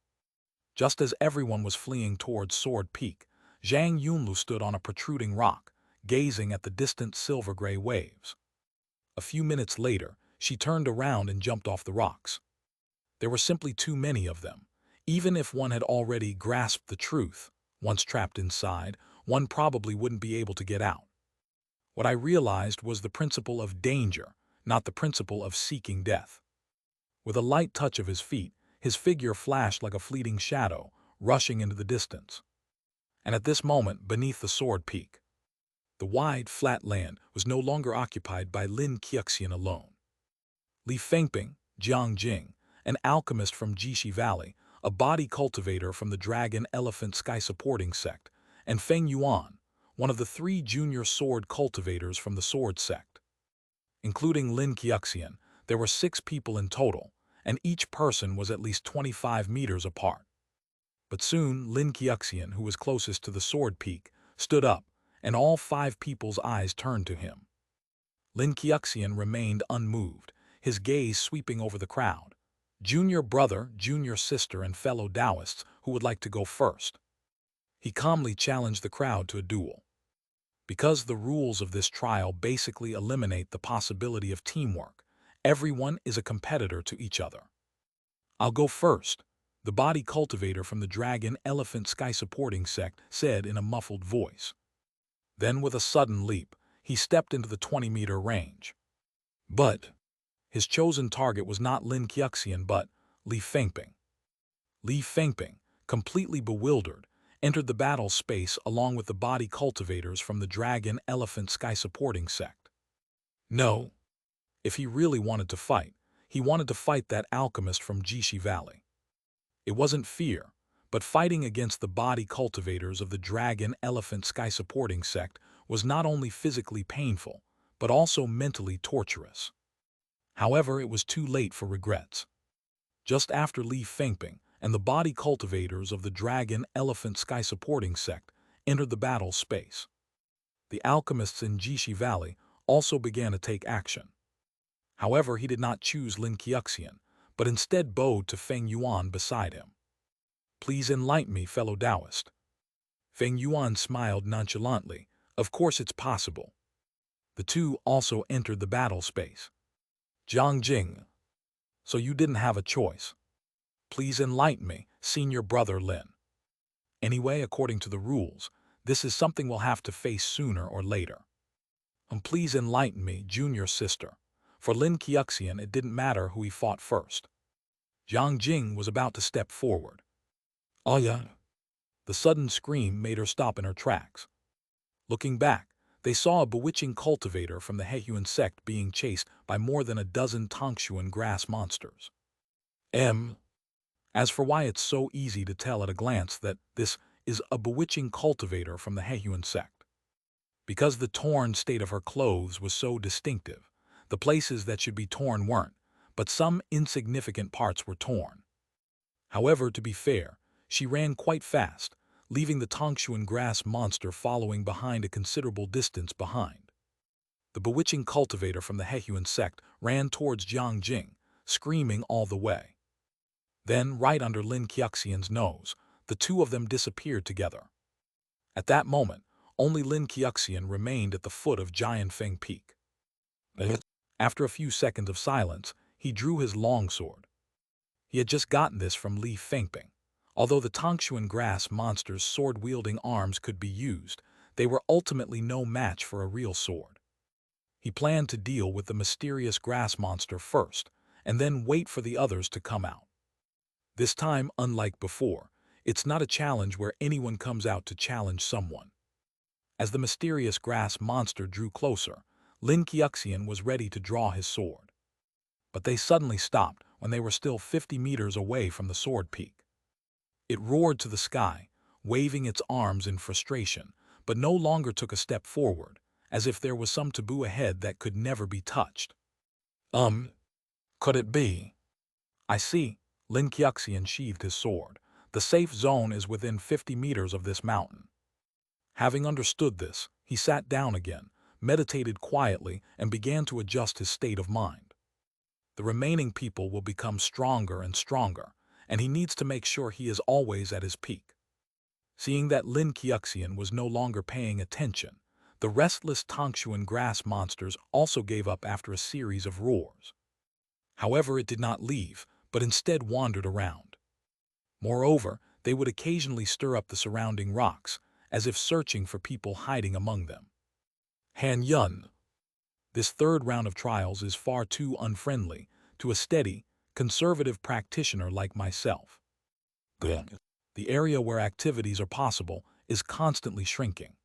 Just as everyone was fleeing towards Sword Peak, Zhang Yunlu stood on a protruding rock, gazing at the distant silver-gray waves. A few minutes later, she turned around and jumped off the rocks. There were simply too many of them. Even if one had already grasped the truth, once trapped inside, one probably wouldn't be able to get out. What I realized was the principle of danger, not the principle of seeking death. With a light touch of his feet, his figure flashed like a fleeting shadow, rushing into the distance. And at this moment, beneath the sword peak, The wide, flat land was no longer occupied by Lin Xianxia alone. Li Fengping, Jiang Jing, an alchemist from Jishi Valley, a body cultivator from the Dragon Elephant Sky Supporting Sect, and Feng Yuan, one of the 3 junior sword cultivators from the Sword Sect. Including Lin Xianxia, there were 6 people in total, and each person was at least 25 meters apart. But soon Lin Xianxia, who was closest to the sword peak, stood up, and all 5 people's eyes turned to him. Lin Xianxia remained unmoved, his gaze sweeping over the crowd. Junior brother, junior sister, and fellow Taoists who would like to go first. He calmly challenged the crowd to a duel. Because the rules of this trial basically eliminate the possibility of teamwork, everyone is a competitor to each other. "I'll go first," the body cultivator from the Dragon Elephant Sky Supporting Sect said in a muffled voice. Then with a sudden leap, he stepped into the 20-meter range. But his chosen target was not Lin Xianxia but Li Fengping. Li Fengping, completely bewildered, entered the battle space along with the body cultivators from the Dragon Elephant Sky Supporting Sect. No. If he really wanted to fight, he wanted to fight that alchemist from Jishi Valley. It wasn't fear, but fighting against the body cultivators of the Dragon Elephant Sky Supporting Sect was not only physically painful, but also mentally torturous. However, it was too late for regrets. Just after Li Fengping and the body cultivators of the Dragon Elephant Sky Supporting Sect entered the battle space, the alchemists in Jishi Valley also began to take action. However, he did not choose Lin Xianxia, but instead bowed to Feng Yuan beside him. "Please enlighten me, fellow Taoist." Feng Yuan smiled nonchalantly. "Of course it's possible." The two also entered the battle space. "Jiang Jing. So you didn't have a choice. Please enlighten me, senior brother Lin. Anyway, according to the rules, this is something we'll have to face sooner or later. Please enlighten me, junior sister." For Lin Xianxia, it didn't matter who he fought first. Jiang Jing was about to step forward. "Oh yeah." The sudden scream made her stop in her tracks. Looking back, they saw a bewitching cultivator from the Hehuan Sect being chased by more than a dozen Tangshuan grass monsters. As for why it's so easy to tell at a glance that this is a bewitching cultivator from the Hehuan Sect. Because the torn state of her clothes was so distinctive, the places that should be torn weren't, but some insignificant parts were torn. However, to be fair, she ran quite fast, leaving the Tangshuan grass monster following behind a considerable distance behind. The bewitching cultivator from the Hehuan Sect ran towards Jiang Jing, screaming all the way. Then, right under Lin Xianxia's nose, the two of them disappeared together. At that moment, only Lin Xianxia remained at the foot of Jianfeng Peak. After a few seconds of silence, he drew his longsword. He had just gotten this from Li Fengping. Although the Tangshuan grass monster's sword-wielding arms could be used, they were ultimately no match for a real sword. He planned to deal with the mysterious grass monster first, and then wait for the others to come out. This time, unlike before, it's not a challenge where anyone comes out to challenge someone. As the mysterious grass monster drew closer, Lin Xianxia was ready to draw his sword. But they suddenly stopped when they were still 50 meters away from the sword peak. It roared to the sky, waving its arms in frustration, but no longer took a step forward, as if there was some taboo ahead that could never be touched. Could it be? I see. Lin Xianxia sheathed his sword. The safe zone is within 50 meters of this mountain. Having understood this, he sat down again, meditated quietly, and began to adjust his state of mind. The remaining people will become stronger and stronger, and he needs to make sure he is always at his peak. Seeing that Lin Xianxia was no longer paying attention, the restless Tangshuan grass monsters also gave up after a series of roars. However, it did not leave, but instead wandered around. Moreover, they would occasionally stir up the surrounding rocks, as if searching for people hiding among them. Han Yun. This third round of trials is far too unfriendly to a steady, conservative practitioner like myself. The area where activities are possible is constantly shrinking.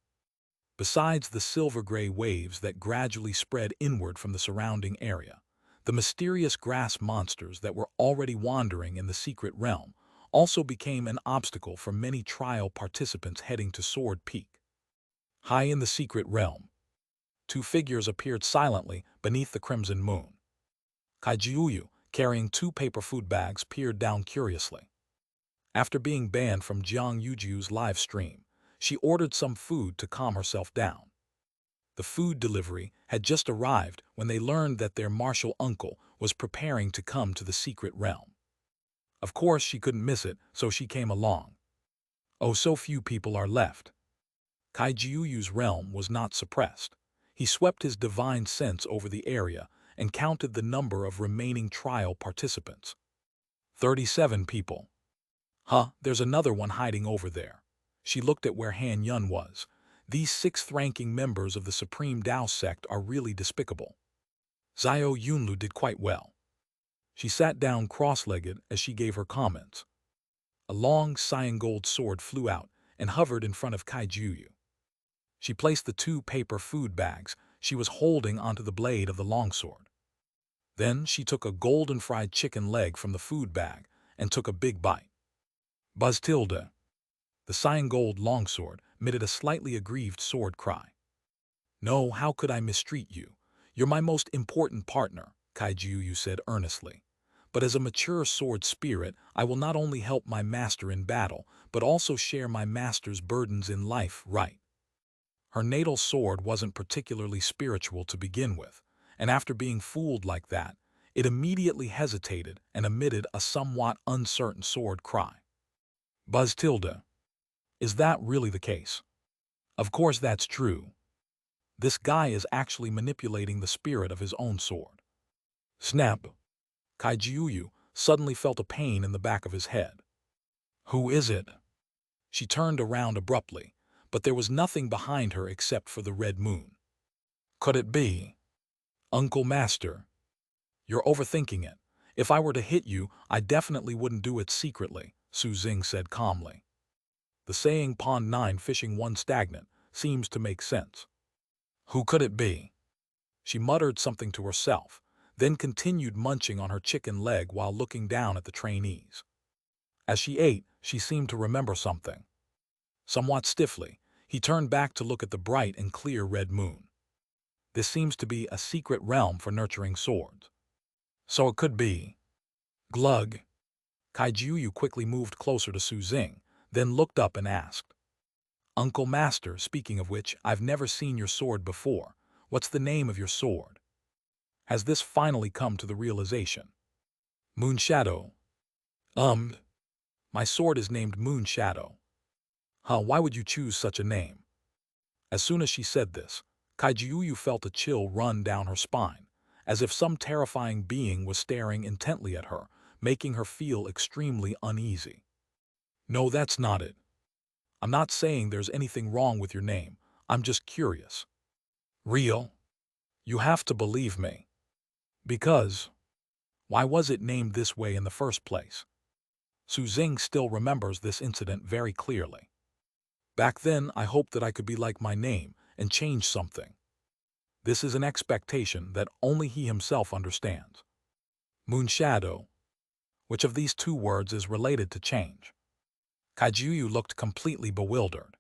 Besides the silver-gray waves that gradually spread inward from the surrounding area, the mysterious grass monsters that were already wandering in the secret realm also became an obstacle for many trial participants heading to Sword Peak. High in the secret realm, two figures appeared silently beneath the crimson moon. Kaijiuyu, carrying two paper food bags, peered down curiously. After being banned from Jiang Yujiu's live stream, she ordered some food to calm herself down. The food delivery had just arrived when they learned that their martial uncle was preparing to come to the secret realm. Of course, she couldn't miss it, so she came along. Oh, so few people are left. Kaijiuyu's realm was not suppressed. He swept his divine sense over the area and counted the number of remaining trial participants. 37 people. Huh, there's another one hiding over there. She looked at where Han Yun was. These sixth-ranking members of the Supreme Tao sect are really despicable. Xiao Yunlu did quite well. She sat down cross-legged as she gave her comments. A long cyan gold sword flew out and hovered in front of Kaijiuyu. She placed the two paper food bags she was holding onto the blade of the longsword. Then she took a golden fried chicken leg from the food bag and took a big bite. Buzz tilde. The cyan gold longsword emitted a slightly aggrieved sword cry. No, how could I mistreat you? You're my most important partner, Kaijiuyu said earnestly. But as a mature sword spirit, I will not only help my master in battle, but also share my master's burdens in life, right? Her natal sword wasn't particularly spiritual to begin with, and after being fooled like that, it immediately hesitated and emitted a somewhat uncertain sword cry. Buzz tilde. Is that really the case? Of course that's true. This guy is actually manipulating the spirit of his own sword. Snap. Kaijiuyu suddenly felt a pain in the back of his head. Who is it? She turned around abruptly, but there was nothing behind her except for the red moon. Could it be? Uncle Master. You're overthinking it. If I were to hit you, I definitely wouldn't do it secretly, Xing said calmly. The saying pond 9 fishing 1 stagnant seems to make sense. Who could it be? She muttered something to herself, then continued munching on her chicken leg while looking down at the trainees. As she ate, she seemed to remember something. Somewhat stiffly, he turned back to look at the bright and clear red moon. This seems to be a secret realm for nurturing swords. So it could be. Glug. Kaijiuyu quickly moved closer to Xing, then looked up and asked. Uncle Master, speaking of which, I've never seen your sword before. What's the name of your sword? Has this finally come to the realization? Moonshadow. My sword is named Moonshadow. Huh, why would you choose such a name? As soon as she said this, Kaijiuyu felt a chill run down her spine, as if some terrifying being was staring intently at her, making her feel extremely uneasy. No, that's not it. I'm not saying there's anything wrong with your name. I'm just curious. Real? You have to believe me. Because, why was it named this way in the first place? Xing still remembers this incident very clearly. Back then, I hoped that I could be like my name and change something. This is an expectation that only he himself understands. Moonshadow. Which of these two words is related to change? Kaijiuyu looked completely bewildered.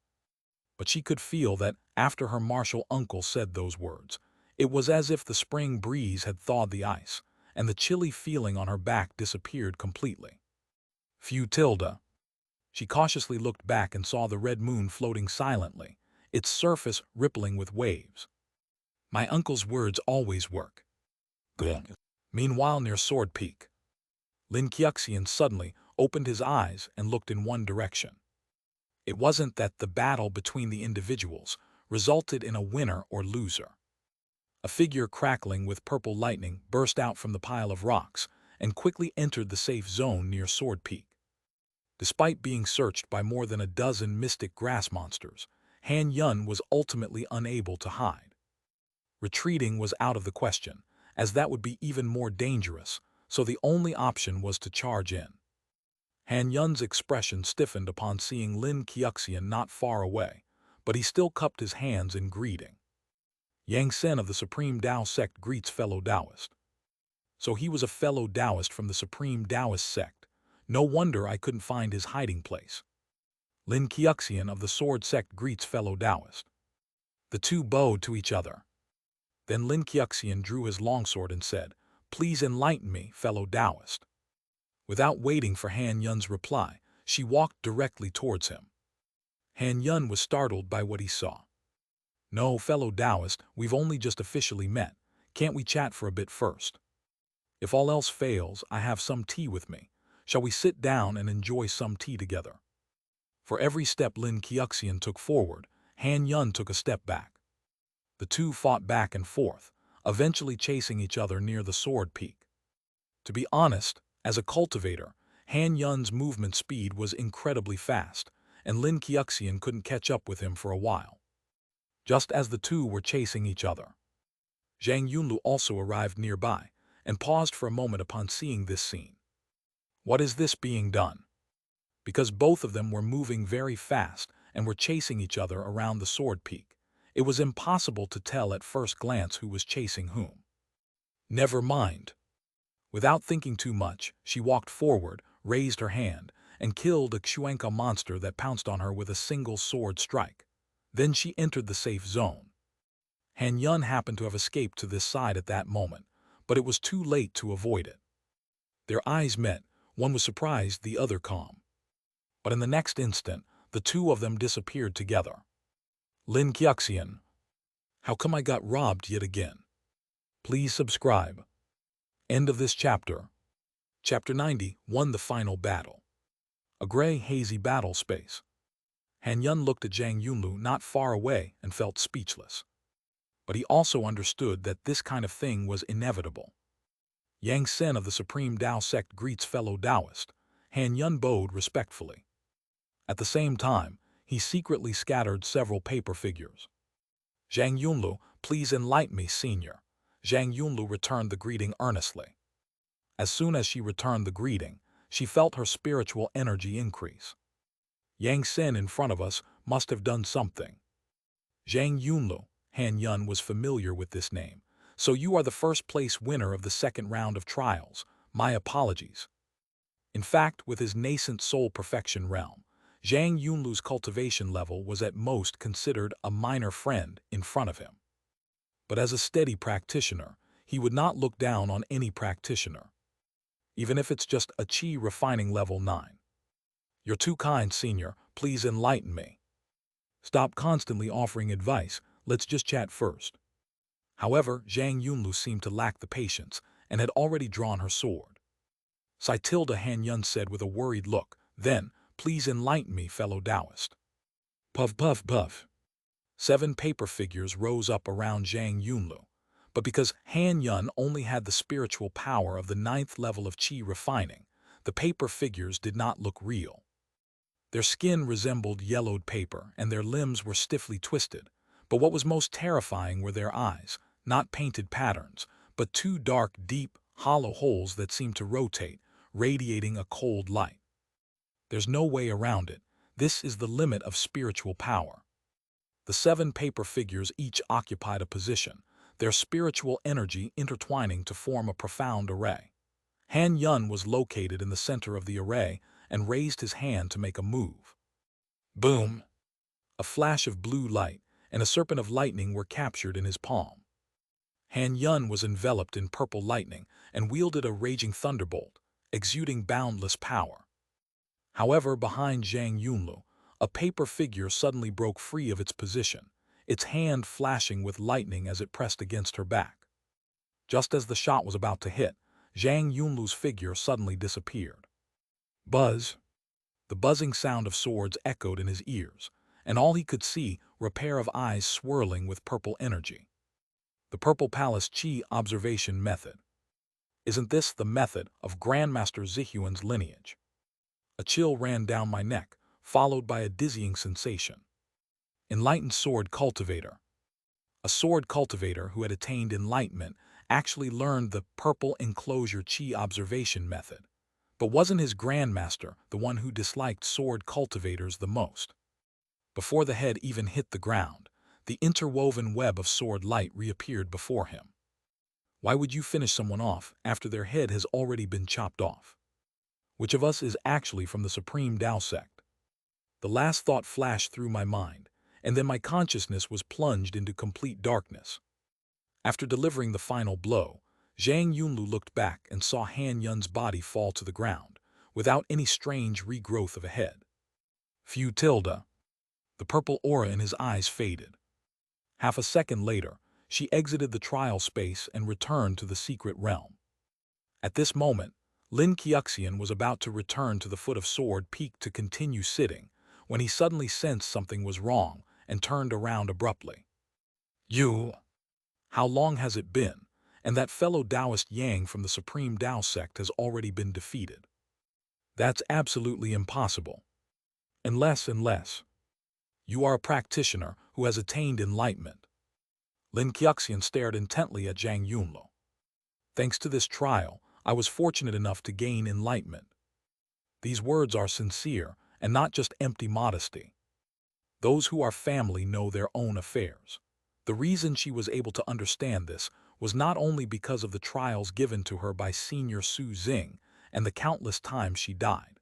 But she could feel that after her martial uncle said those words, it was as if the spring breeze had thawed the ice, and the chilly feeling on her back disappeared completely. Futilda. She cautiously looked back and saw the red moon floating silently, its surface rippling with waves. My uncle's words always work. Good. Meanwhile, near Sword Peak, Lin Xianxia suddenly opened his eyes and looked in one direction. It wasn't that the battle between the individuals resulted in a winner or loser. A figure crackling with purple lightning burst out from the pile of rocks and quickly entered the safe zone near Sword Peak. Despite being searched by more than a dozen mystic grass monsters, Han Yun was ultimately unable to hide. Retreating was out of the question, as that would be even more dangerous, so the only option was to charge in. Han Yun's expression stiffened upon seeing Lin Xianxia not far away, but he still cupped his hands in greeting. Xianxia of the Supreme Tao Sect greets fellow Taoist. So he was a fellow Taoist from the Supreme Taoist Sect. No wonder I couldn't find his hiding place. Lin Xianxia of the Sword Sect greets fellow Taoist. The two bowed to each other. Then Lin Xianxia drew his longsword and said, "Please enlighten me, fellow Taoist." Without waiting for Han Yun's reply, she walked directly towards him. Han Yun was startled by what he saw. "No, fellow Taoist, we've only just officially met. Can't we chat for a bit first? If all else fails, I have some tea with me. Shall we sit down and enjoy some tea together?" For every step Lin Xianxia took forward, Han Yun took a step back. The two fought back and forth, eventually chasing each other near the sword peak. To be honest, as a cultivator, Han Yun's movement speed was incredibly fast, and Lin Xianxia couldn't catch up with him for a while. Just as the two were chasing each other, Zhang Yunlu also arrived nearby and paused for a moment upon seeing this scene. What is this being done? Because both of them were moving very fast and were chasing each other around the sword peak, it was impossible to tell at first glance who was chasing whom. Never mind. Without thinking too much, she walked forward, raised her hand, and killed a xianxia monster that pounced on her with a single sword strike. Then she entered the safe zone. Han Yun happened to have escaped to this side at that moment, but it was too late to avoid it. Their eyes met, one was surprised, the other calm. But in the next instant, the two of them disappeared together. Lin Xianxia. How come I got robbed yet again? Please subscribe. End of this chapter. Chapter 90, won the final battle. A gray, hazy battle space. Han Yun looked at Zhang Yunlu not far away and felt speechless. But he also understood that this kind of thing was inevitable. Xianxia of the Supreme Tao Sect greets fellow Taoist. Han Yun bowed respectfully. At the same time, he secretly scattered several paper figures. "Zhang Yunlu, please enlighten me, senior." Zhang Yunlu returned the greeting earnestly. As soon as she returned the greeting, she felt her spiritual energy increase. Xianxia in front of us must have done something. Zhang Yunlu, Han Yun was familiar with this name. "So you are the first place winner of the second round of trials. My apologies." In fact, with his nascent soul perfection realm, Zhang Yunlu's cultivation level was at most considered a minor friend in front of him. But as a steady practitioner, he would not look down on any practitioner, even if it's just a chi refining level 9. "You're too kind, senior. Please enlighten me." "Stop constantly offering advice. Let's just chat first." However, Zhang Yunlu seemed to lack the patience and had already drawn her sword. "Sitilda," Han Yun said with a worried look, "then, please enlighten me, fellow Taoist." Puff, puff, puff. 7 paper figures rose up around Zhang Yunlu, but because Han Yun only had the spiritual power of the 9th level of Qi refining, the paper figures did not look real. Their skin resembled yellowed paper and their limbs were stiffly twisted, but what was most terrifying were their eyes, not painted patterns, but 2 dark, deep, hollow holes that seemed to rotate, radiating a cold light. There's no way around it. This is the limit of spiritual power. The 7 paper figures each occupied a position, their spiritual energy intertwining to form a profound array. Han Yun was located in the center of the array and raised his hand to make a move. Boom! A flash of blue light and a serpent of lightning were captured in his palm. Han Yun was enveloped in purple lightning and wielded a raging thunderbolt, exuding boundless power. However, behind Zhang Yunlu, a paper figure suddenly broke free of its position, its hand flashing with lightning as it pressed against her back. Just as the shot was about to hit, Zhang Yunlu's figure suddenly disappeared. Buzz! The buzzing sound of swords echoed in his ears, and all he could see were a pair of eyes swirling with purple energy. The Purple Palace Qi Observation Method. Isn't this the method of Grandmaster Hehuan's lineage? A chill ran down my neck, followed by a dizzying sensation. Enlightened Sword Cultivator. A sword cultivator who had attained enlightenment actually learned the Purple Enclosure Qi Observation Method. But wasn't his grandmaster the one who disliked sword cultivators the most? Before the head even hit the ground, the interwoven web of sword light reappeared before him. Why would you finish someone off after their head has already been chopped off? Which of us is actually from the Supreme Tao Sect? The last thought flashed through my mind, and then my consciousness was plunged into complete darkness. After delivering the final blow, Zhang Yunlu looked back and saw Han Yun's body fall to the ground, without any strange regrowth of a head. Few tilde. The purple aura in his eyes faded. Half a second later, she exited the trial space and returned to the secret realm. At this moment, Lin Xianxia was about to return to the foot of Sword Peak to continue sitting, when he suddenly sensed something was wrong and turned around abruptly. You! How long has it been? And that fellow Taoist Yang from the Supreme Tao Sect has already been defeated. That's absolutely impossible. Unless you are a practitioner who has attained enlightenment. Lin Xianxia stared intently at Zhang Yunlu. Thanks to this trial, I was fortunate enough to gain enlightenment. These words are sincere and not just empty modesty. Those who are family know their own affairs. The reason she was able to understand this was not only because of the trials given to her by Senior Su Xing and the countless times she died.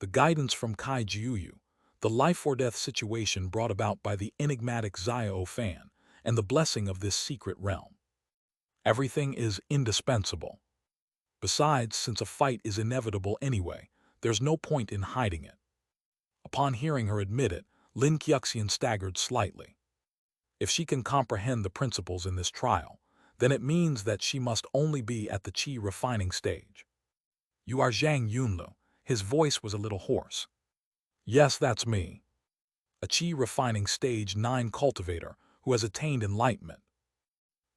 The guidance from Kai Jiuyu, the life-or-death situation brought about by the enigmatic Xiao Fan, and the blessing of this secret realm. Everything is indispensable. Besides, since a fight is inevitable anyway, there's no point in hiding it. Upon hearing her admit it, Lin Xianxia staggered slightly. If she can comprehend the principles in this trial, then it means that she must only be at the qi refining stage. You are Zhang Yunlu. His voice was a little hoarse. Yes, that's me. A qi refining stage 9 cultivator who has attained enlightenment.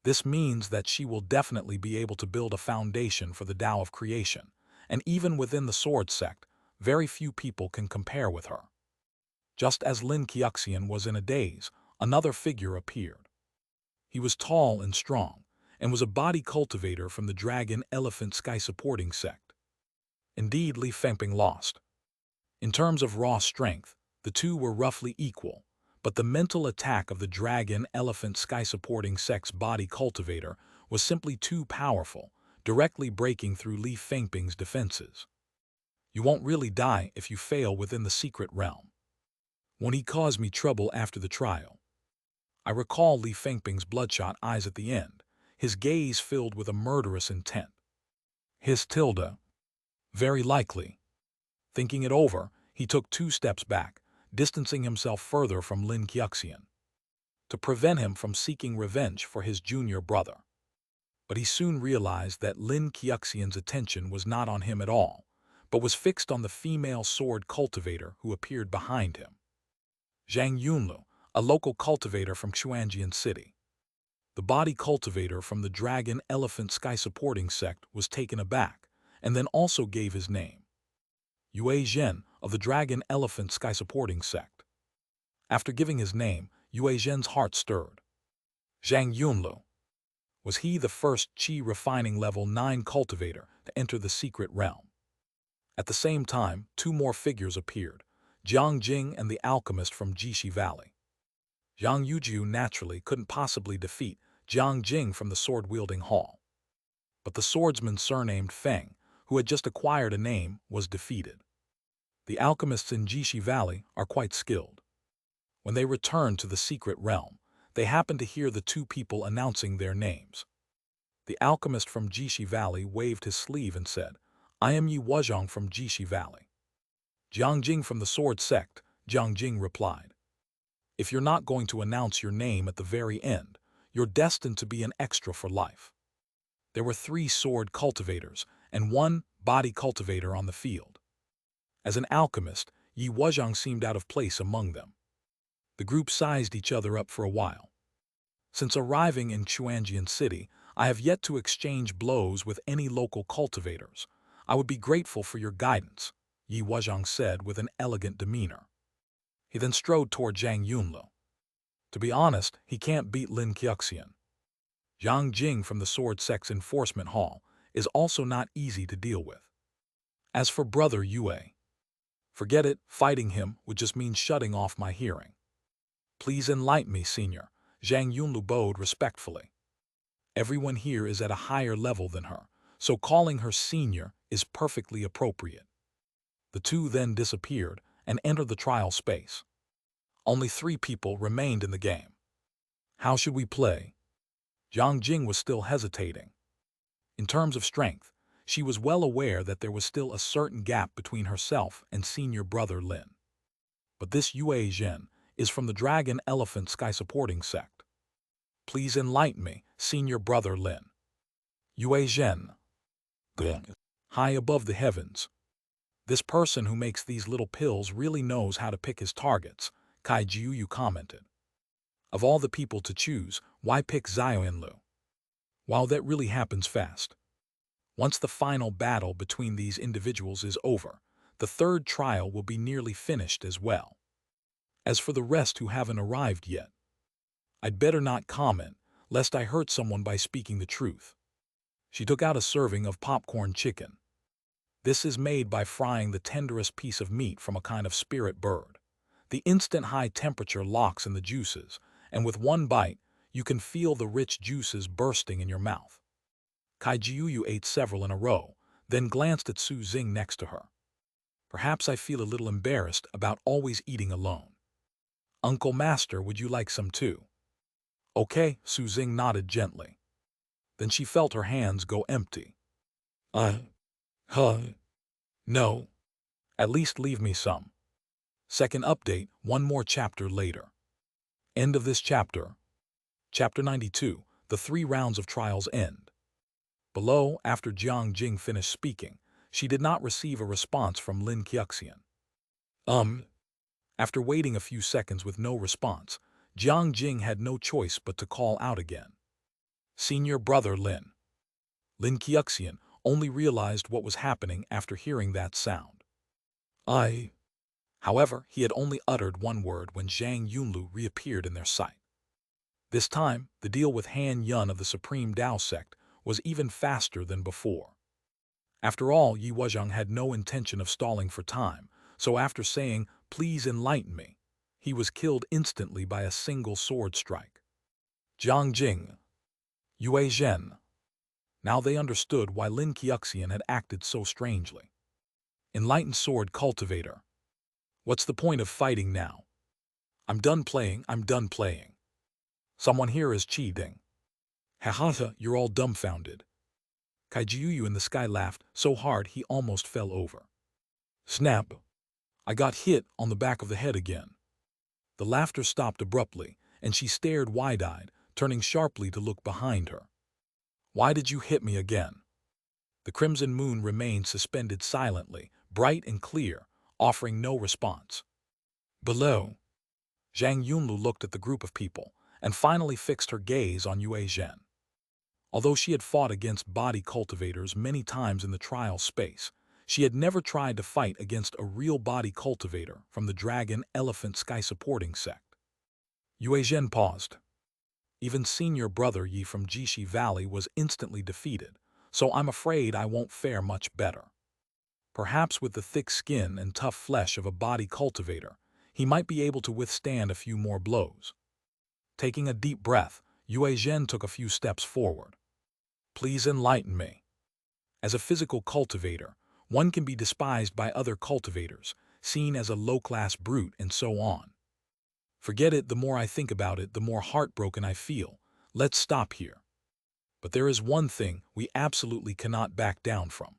This means that she will definitely be able to build a foundation for the Tao of creation, and even within the Sword Sect, very few people can compare with her. Just as Lin Xianxia was in a daze, another figure appeared. He was tall and strong, and was a body cultivator from the Dragon-Elephant Sky-supporting sect. Indeed, Li Fengping lost. In terms of raw strength, the two were roughly equal, but the mental attack of the Dragon-Elephant Sky-supporting sect's body cultivator was simply too powerful, directly breaking through Li Fengping's defenses. You won't really die if you fail within the secret realm. Won't he cause me trouble after the trial? I recall Li Fengping's bloodshot eyes at the end, his gaze filled with a murderous intent. His tilde. Very likely. Thinking it over, he took 2 steps back, distancing himself further from Lin Xianxia, to prevent him from seeking revenge for his junior brother. But he soon realized that Lin Xianxia's attention was not on him at all, but was fixed on the female sword cultivator who appeared behind him. Zhang Yunlu, a local cultivator from Xuanjian City. The body cultivator from the Dragon-Elephant Sky-supporting sect was taken aback, and then also gave his name. Yue Zhen of the Dragon-Elephant Sky-supporting sect. After giving his name, Yue Zhen's heart stirred. Zhang Yunlu. Was he the first qi refining level 9 cultivator to enter the secret realm? At the same time, 2 more figures appeared, Jiang Jing and the alchemist from Jishi Valley. Zhang Yujiu naturally couldn't possibly defeat Jiang Jing from the sword-wielding hall. But the swordsman surnamed Feng, who had just acquired a name, was defeated. The alchemists in Jishi Valley are quite skilled. When they returned to the secret realm, they happened to hear the 2 people announcing their names. The alchemist from Jishi Valley waved his sleeve and said, I am Yi Wuzhong from Jishi Valley. Jiang Jing from the Sword Sect, Jiang Jing replied. If you're not going to announce your name at the very end, you're destined to be an extra for life. There were 3 sword cultivators and 1 body cultivator on the field. As an alchemist, Yi Wuzhong seemed out of place among them. The group sized each other up for a while. Since arriving in Xuanjian City, I have yet to exchange blows with any local cultivators. I would be grateful for your guidance, Yi Wuzhong said with an elegant demeanor. He then strode toward Zhang Yunlu. To be honest, he can't beat Lin Xianxia. Jiang Jing from the Sword Sect's Enforcement Hall is also not easy to deal with. As for Brother Yue, Forget it, fighting him would just mean shutting off my hearing. Please enlighten me, Senior, Zhang Yunlu bowed respectfully. Everyone here is at a higher level than her, so calling her Senior is perfectly appropriate. The two then disappeared and entered the trial space. Only 3 people remained in the game. How should we play? Jiang Jing was still hesitating. In terms of strength, she was well aware that there was still a certain gap between herself and senior brother Lin. But this Yue Zhen is from the Dragon Elephant Sky Supporting Sect. Please enlighten me, senior brother Lin. Yue Zhen. High above the heavens. This person who makes these little pills really knows how to pick his targets, Kai Jiuyu commented. Of all the people to choose, why pick Xiaoyanlu? Wow, that really happens fast. Once the final battle between these individuals is over, the third trial will be nearly finished as well. As for the rest who haven't arrived yet, I'd better not comment, lest I hurt someone by speaking the truth. She took out a serving of popcorn chicken. This is made by frying the tenderest piece of meat from a kind of spirit bird. The instant high temperature locks in the juices, and with one bite, you can feel the rich juices bursting in your mouth. Kai Jiuyu ate several in a row, then glanced at Su Xing next to her. Perhaps I feel a little embarrassed about always eating alone. Uncle Master, would you like some too? Okay, Su Xing nodded gently. Then she felt her hands go empty. No. At least leave me some. Second update, 1 more chapter later. End of this chapter. Chapter 92, the 3 rounds of trials end. Below, after Jiang Jing finished speaking, she did not receive a response from Lin Xianxia. After waiting a few seconds with no response, Jiang Jing had no choice but to call out again. Senior brother Lin. Lin Xianxia only realized what was happening after hearing that sound. However, he had only uttered one word when Zhang Yunlu reappeared in their sight. This time, the deal with Han Yun of the Supreme Tao Sect was even faster than before. After all, Yi Wuzhang had no intention of stalling for time, so after saying, "Please enlighten me," he was killed instantly by a single sword strike. Jiang Jing. Yue Zhen. Now they understood why Lin Xianxia had acted so strangely. Enlightened sword cultivator. What's the point of fighting now? I'm done playing. Someone here is cheating. Haha, you're all dumbfounded. Kai Jiuyu in the sky laughed so hard he almost fell over. Snap! I got hit on the back of the head again. The laughter stopped abruptly, and she stared wide-eyed, turning sharply to look behind her. Why did you hit me again? The crimson moon remained suspended silently, bright and clear, offering no response. Below, Zhang Yunlu looked at the group of people, and finally fixed her gaze on Yue Zhen. Although she had fought against body cultivators many times in the trial space, she had never tried to fight against a real body cultivator from the Dragon Elephant Sky Supporting Sect. Yue Zhen paused. Even senior brother Yi from Jishi Valley was instantly defeated, so I'm afraid I won't fare much better. Perhaps with the thick skin and tough flesh of a body cultivator, he might be able to withstand a few more blows. Taking a deep breath, Yue Zhen took a few steps forward. Please enlighten me. As a physical cultivator, one can be despised by other cultivators, seen as a low-class brute, and so on. Forget it, the more I think about it, the more heartbroken I feel. Let's stop here. But there is one thing we absolutely cannot back down from.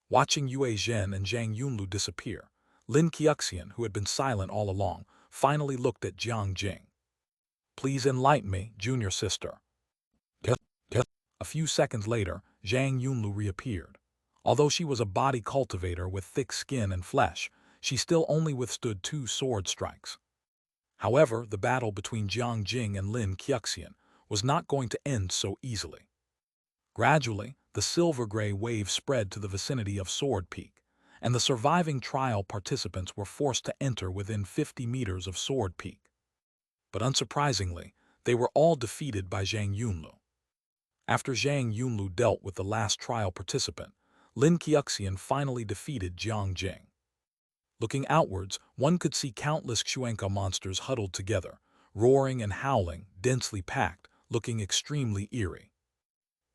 Watching Yue Zhen and Zhang Yunlu disappear, Lin Xianxia, who had been silent all along, finally looked at Jiang Jing. Please enlighten me, junior sister. A few seconds later, Zhang Yunlu reappeared. Although she was a body cultivator with thick skin and flesh, she still only withstood 2 sword strikes. However, the battle between Jiang Jing and Lin Xianxia was not going to end so easily. Gradually, the silver-gray wave spread to the vicinity of Sword Peak, and the surviving trial participants were forced to enter within 50 meters of Sword Peak. But unsurprisingly, they were all defeated by Zhang Yunlu. After Zhang Yunlu dealt with the last trial participant, Lin Xianxia finally defeated Jiang Jing. Looking outwards, one could see countless xianxia monsters huddled together, roaring and howling, densely packed, looking extremely eerie.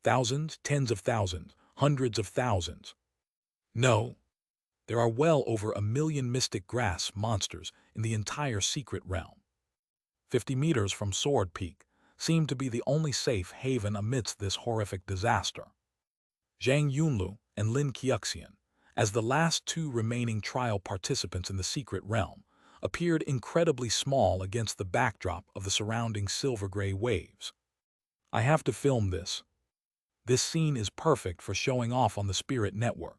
Thousands, tens of thousands, hundreds of thousands. No, there are well over 1 million mystic grass monsters in the entire secret realm. 50 meters from Sword Peak seemed to be the only safe haven amidst this horrific disaster. Zhang Yunlu and Lin Qiuxian, as the last two remaining trial participants in the secret realm, appeared incredibly small against the backdrop of the surrounding silver-gray waves. I have to film this. This scene is perfect for showing off on the Spirit Network.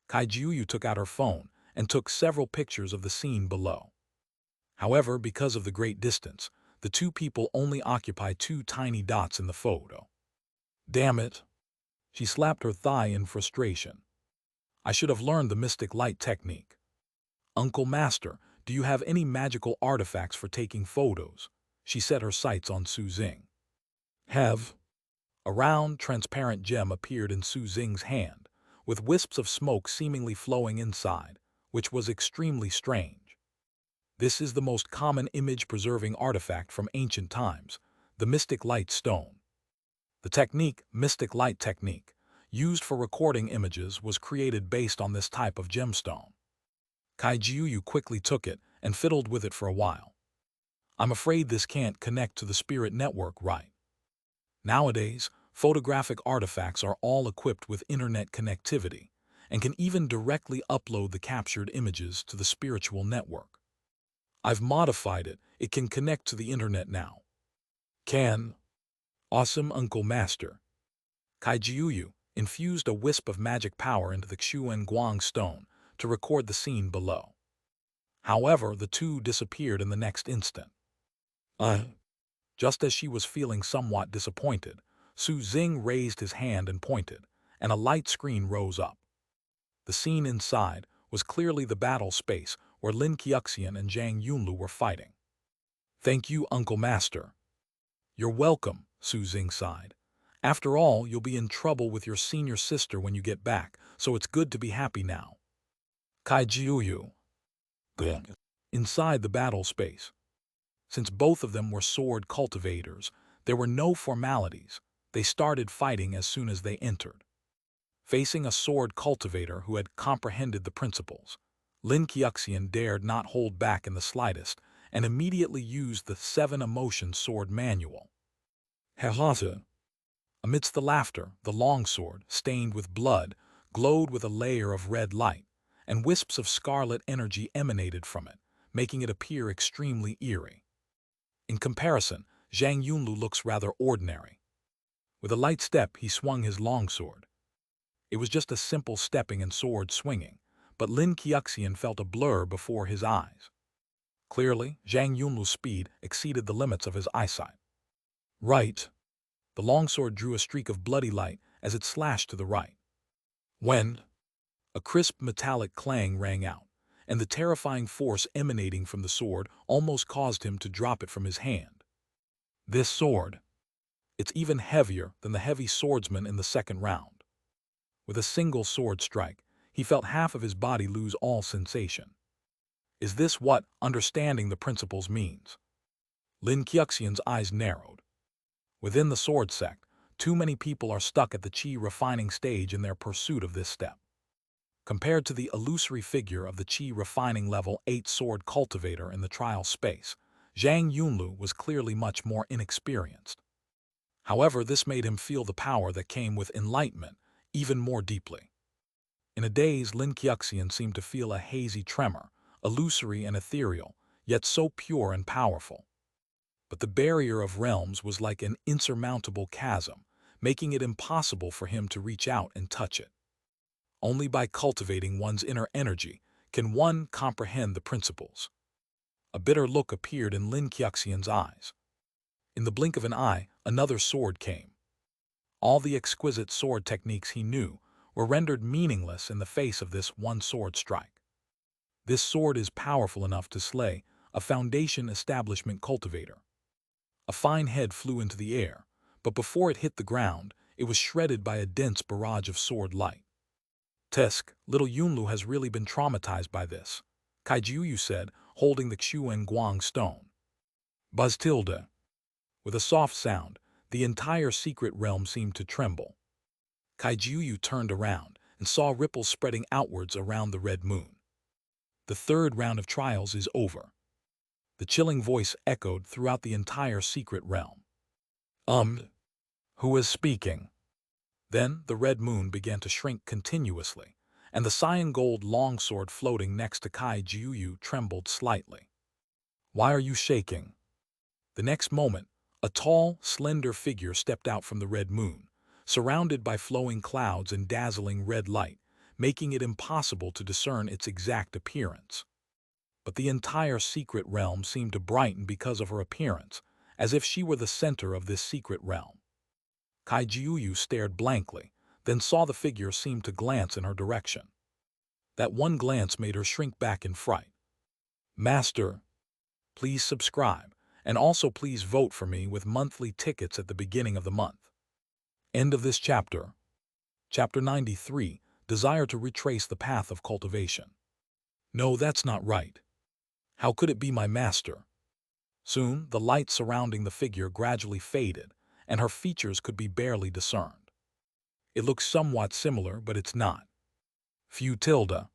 Kaijiuyu took out her phone and took several pictures of the scene below. However, because of the great distance, the two people only occupy two tiny dots in the photo. Damn it! She slapped her thigh in frustration. I should have learned the mystic light technique. Uncle Master, do you have any magical artifacts for taking photos? She set her sights on Su Xing. Have. A round, transparent gem appeared in Su Xing's hand, with wisps of smoke seemingly flowing inside, which was extremely strange. This is the most common image-preserving artifact from ancient times, the mystic light stone. The technique, mystic light technique, used for recording images was created based on this type of gemstone. Kaijiuyu quickly took it and fiddled with it for a while. I'm afraid this can't connect to the Spirit Network, right? Nowadays, photographic artifacts are all equipped with internet connectivity and can even directly upload the captured images to the spiritual network. I've modified it. It can connect to the internet now. Can. Awesome, Uncle Master. Kaijiuyu infused a wisp of magic power into the Xuan Guang stone to record the scene below. However, the two disappeared in the next instant. Just as she was feeling somewhat disappointed, Su Xing raised his hand and pointed, and a light screen rose up. The scene inside was clearly the battle space where Lin Qiuxian and Zhang Yunlu were fighting. Thank you, Uncle Master. You're welcome, Su Xing sighed. After all, you'll be in trouble with your senior sister when you get back, so it's good to be happy now. Kaijiuyu. Inside the battle space. Since both of them were sword cultivators, there were no formalities. They started fighting as soon as they entered. Facing a sword cultivator who had comprehended the principles, Lin Qiuxian dared not hold back in the slightest and immediately used the 7 Emotion Sword Manual. Hehuan. Amidst the laughter, the longsword, stained with blood, glowed with a layer of red light, and wisps of scarlet energy emanated from it, making it appear extremely eerie. In comparison, Zhang Yunlu looks rather ordinary. With a light step, he swung his longsword. It was just a simple stepping and sword swinging, but Lin Qiuxian felt a blur before his eyes. Clearly, Zhang Yunlu's speed exceeded the limits of his eyesight. Right. The longsword drew a streak of bloody light as it slashed to the right. When a crisp metallic clang rang out, and the terrifying force emanating from the sword almost caused him to drop it from his hand. This sword. It's even heavier than the heavy swordsman in the second round. With a single sword strike, he felt half of his body lose all sensation. Is this what understanding the principles means? Lin Qiuxian's eyes narrowed. Within the Sword Sect, too many people are stuck at the Qi refining stage in their pursuit of this step. Compared to the illusory figure of the Qi refining level 8 sword cultivator in the trial space, Zhang Yunlu was clearly much more inexperienced. However, this made him feel the power that came with enlightenment even more deeply. In a daze, Lin Qiuxian seemed to feel a hazy tremor, illusory and ethereal, yet so pure and powerful. But the barrier of realms was like an insurmountable chasm, making it impossible for him to reach out and touch it. Only by cultivating one's inner energy can one comprehend the principles. A bitter look appeared in Lin Qiuxian's eyes. In the blink of an eye, another sword came. All the exquisite sword techniques he knew were rendered meaningless in the face of this one sword strike. This sword is powerful enough to slay a Foundation establishment cultivator. A fine head flew into the air, but before it hit the ground, it was shredded by a dense barrage of sword light. Tisk, little Yunlu has really been traumatized by this. Kaijiuyu said, holding the Xuan Guang stone. Buzz tilde. With a soft sound, the entire secret realm seemed to tremble. Kaijiuyu turned around and saw ripples spreading outwards around the red moon. The third round of trials is over. The chilling voice echoed throughout the entire secret realm. Who is speaking? Then the red moon began to shrink continuously, and the cyan gold longsword floating next to Kaijiuyu trembled slightly. Why are you shaking? The next moment, a tall, slender figure stepped out from the red moon, surrounded by flowing clouds and dazzling red light, making it impossible to discern its exact appearance. But the entire secret realm seemed to brighten because of her appearance, as if she were the center of this secret realm. Kaijiuyu stared blankly, then saw the figure seem to glance in her direction. That one glance made her shrink back in fright. Master, please subscribe, and also please vote for me with monthly tickets at the beginning of the month. End of this chapter. Chapter 93, Desire to retrace the path of cultivation. No, that's not right. How could it be my master? Soon, the light surrounding the figure gradually faded, and her features could be barely discerned. It looks somewhat similar, but it's not. Phew tilde.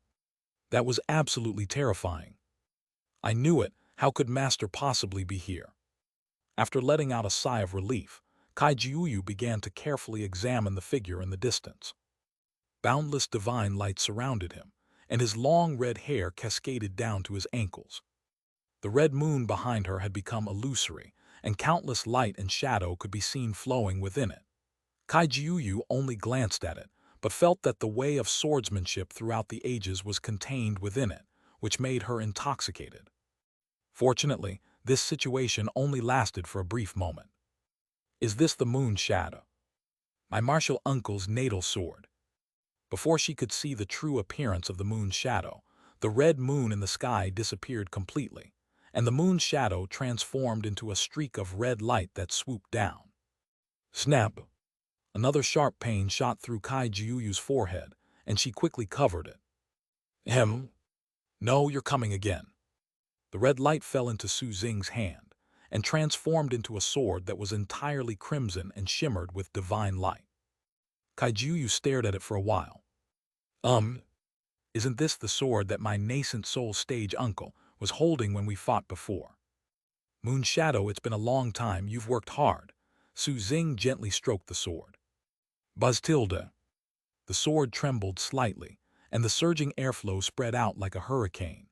That was absolutely terrifying. I knew it. How could Master possibly be here? After letting out a sigh of relief, Kaijiuyu began to carefully examine the figure in the distance. Boundless divine light surrounded him, and his long red hair cascaded down to his ankles. The red moon behind her had become illusory, and countless light and shadow could be seen flowing within it. Kaijiuyu only glanced at it, but felt that the way of swordsmanship throughout the ages was contained within it, which made her intoxicated. Fortunately, this situation only lasted for a brief moment. Is this the moon shadow? My martial uncle's natal sword. Before she could see the true appearance of the moon's shadow, the red moon in the sky disappeared completely, and the moon's shadow transformed into a streak of red light that swooped down. Snap! Another sharp pain shot through Kaijiuyu's forehead, and she quickly covered it. No, you're coming again. The red light fell into Su Xing's hand, and transformed into a sword that was entirely crimson and shimmered with divine light. Kaijiuyu stared at it for a while. Isn't this the sword that my nascent soul stage uncle was holding when we fought before? Moon Shadow, it's been a long time, you've worked hard. Su Xing gently stroked the sword. Buzz tilde. The sword trembled slightly, and the surging airflow spread out like a hurricane.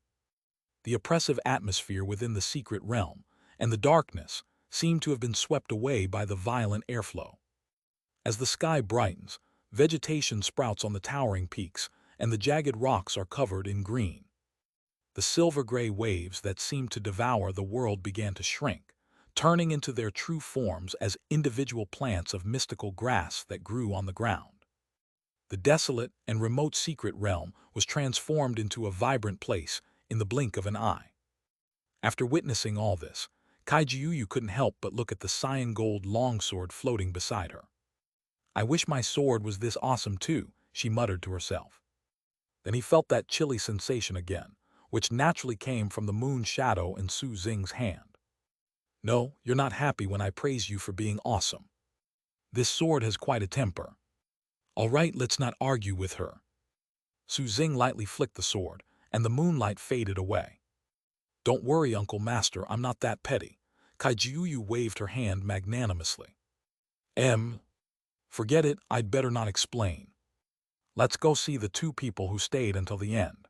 The oppressive atmosphere within the secret realm, and the darkness, seemed to have been swept away by the violent airflow. As the sky brightens, vegetation sprouts on the towering peaks, and the jagged rocks are covered in green. The silver-gray waves that seemed to devour the world began to shrink, turning into their true forms as individual plants of mystical grass that grew on the ground. The desolate and remote secret realm was transformed into a vibrant place in the blink of an eye. After witnessing all this, Kaijiuyu couldn't help but look at the cyan gold longsword floating beside her. I wish my sword was this awesome too, she muttered to herself. Then he felt that chilly sensation again, which naturally came from the moon shadow in Su Xing's hand. No, you're not happy when I praise you for being awesome. This sword has quite a temper. All right, let's not argue with her. Su Xing lightly flicked the sword, and the moonlight faded away. Don't worry, Uncle Master, I'm not that petty. Kaijiuyu waved her hand magnanimously. Forget it, I'd better not explain. Let's go see the two people who stayed until the end.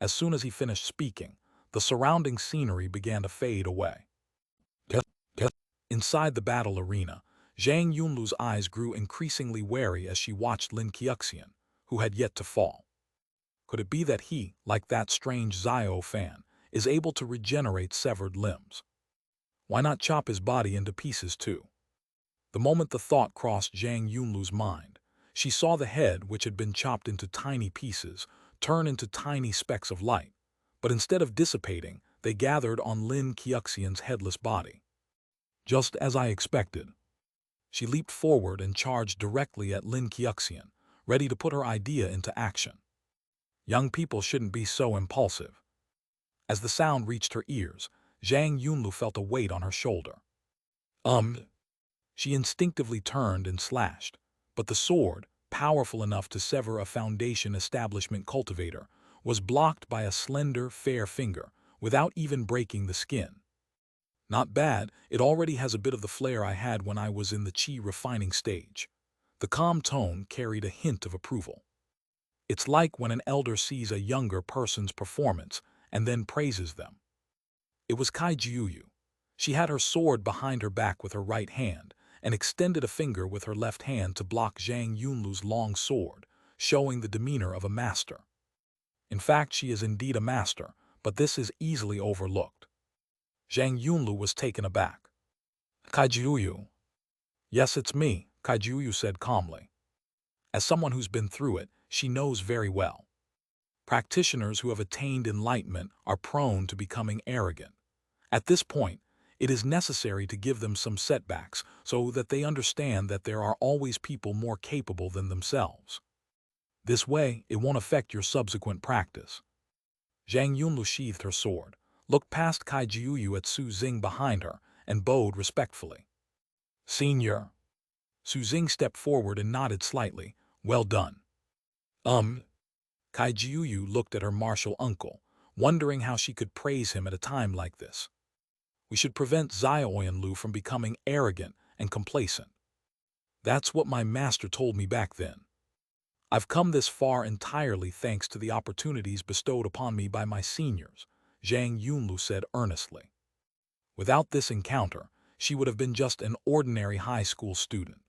As soon as he finished speaking, the surrounding scenery began to fade away. Inside the battle arena, Zhang Yunlu's eyes grew increasingly wary as she watched Lin Qiuxian, who had yet to fall. Could it be that he, like that strange Xiao fan, is able to regenerate severed limbs? Why not chop his body into pieces too? The moment the thought crossed Zhang Yunlu's mind, she saw the head, which had been chopped into tiny pieces, turn into tiny specks of light, but instead of dissipating, they gathered on Lin Qiuxian's headless body. Just as I expected. She leaped forward and charged directly at Lin Qiuxian, ready to put her idea into action. Young people shouldn't be so impulsive. As the sound reached her ears, Zhang Yunlu felt a weight on her shoulder. Um. She instinctively turned and slashed, but the sword, powerful enough to sever a Foundation establishment cultivator, was blocked by a slender, fair finger, without even breaking the skin. Not bad, it already has a bit of the flair I had when I was in the chi refining stage. The calm tone carried a hint of approval. It's like when an elder sees a younger person's performance and then praises them. It was Kai Jiuyu. She had her sword behind her back with her right hand and extended a finger with her left hand to block Zhang Yunlu's long sword, showing the demeanor of a master. In fact, she is indeed a master, but this is easily overlooked. Zhang Yunlu was taken aback. Kai Jiuyu. Yes, it's me, Kai Jiuyu said calmly. As someone who's been through it, she knows very well. Practitioners who have attained enlightenment are prone to becoming arrogant. At this point, it is necessary to give them some setbacks so that they understand that there are always people more capable than themselves. This way, it won't affect your subsequent practice. Zhang Yunlu sheathed her sword, looked past Kai Jiuyu at Su Xing behind her, and bowed respectfully. Senior. Su Xing stepped forward and nodded slightly. Well done. Kai Jiuyu looked at her martial uncle, wondering how she could praise him at a time like this. We should prevent Xiaoyan from becoming arrogant and complacent. That's what my master told me back then. I've come this far entirely thanks to the opportunities bestowed upon me by my seniors, Zhang Yunlu said earnestly. Without this encounter, she would have been just an ordinary high school student.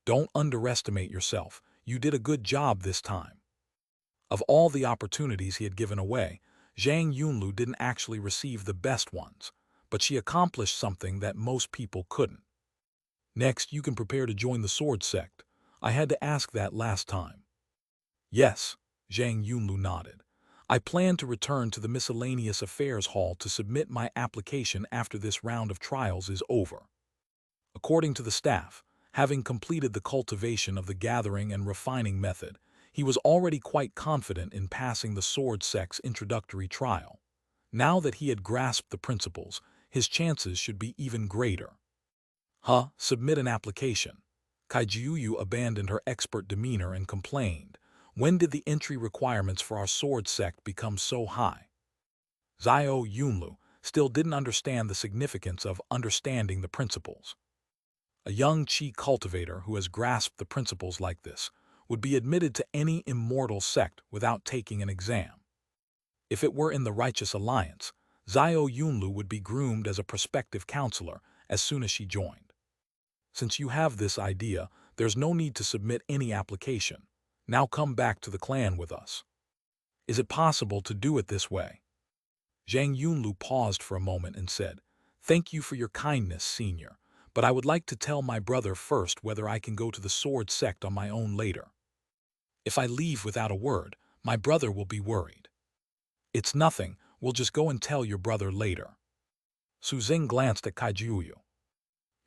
Don't underestimate yourself. You did a good job this time. Of all the opportunities he had given away, Zhang Yunlu didn't actually receive the best ones, but she accomplished something that most people couldn't. Next, you can prepare to join the Sword Sect. I had to ask that last time. Yes, Zhang Yunlu nodded. I plan to return to the Miscellaneous Affairs Hall to submit my application after this round of trials is over. According to the staff, having completed the cultivation of the gathering and refining method, he was already quite confident in passing the Sword Sect's introductory trial. Now that he had grasped the principles, his chances should be even greater. Submit an application. Kai Jiuyu abandoned her expert demeanor and complained. When did the entry requirements for our sword sect become so high? Xiao Yunlu still didn't understand the significance of understanding the principles. A young chi cultivator who has grasped the principles like this would be admitted to any immortal sect without taking an exam. If it were in the Righteous Alliance, Xiao Yunlu would be groomed as a prospective counselor as soon as she joined. Since you have this idea, there's no need to submit any application. Now come back to the clan with us. Is it possible to do it this way? Zhang Yunlu paused for a moment and said, Thank you for your kindness, senior, but I would like to tell my brother first whether I can go to the sword sect on my own later. If I leave without a word, my brother will be worried. It's nothing, we'll just go and tell your brother later. Su Xing glanced at Kai Jiuyu.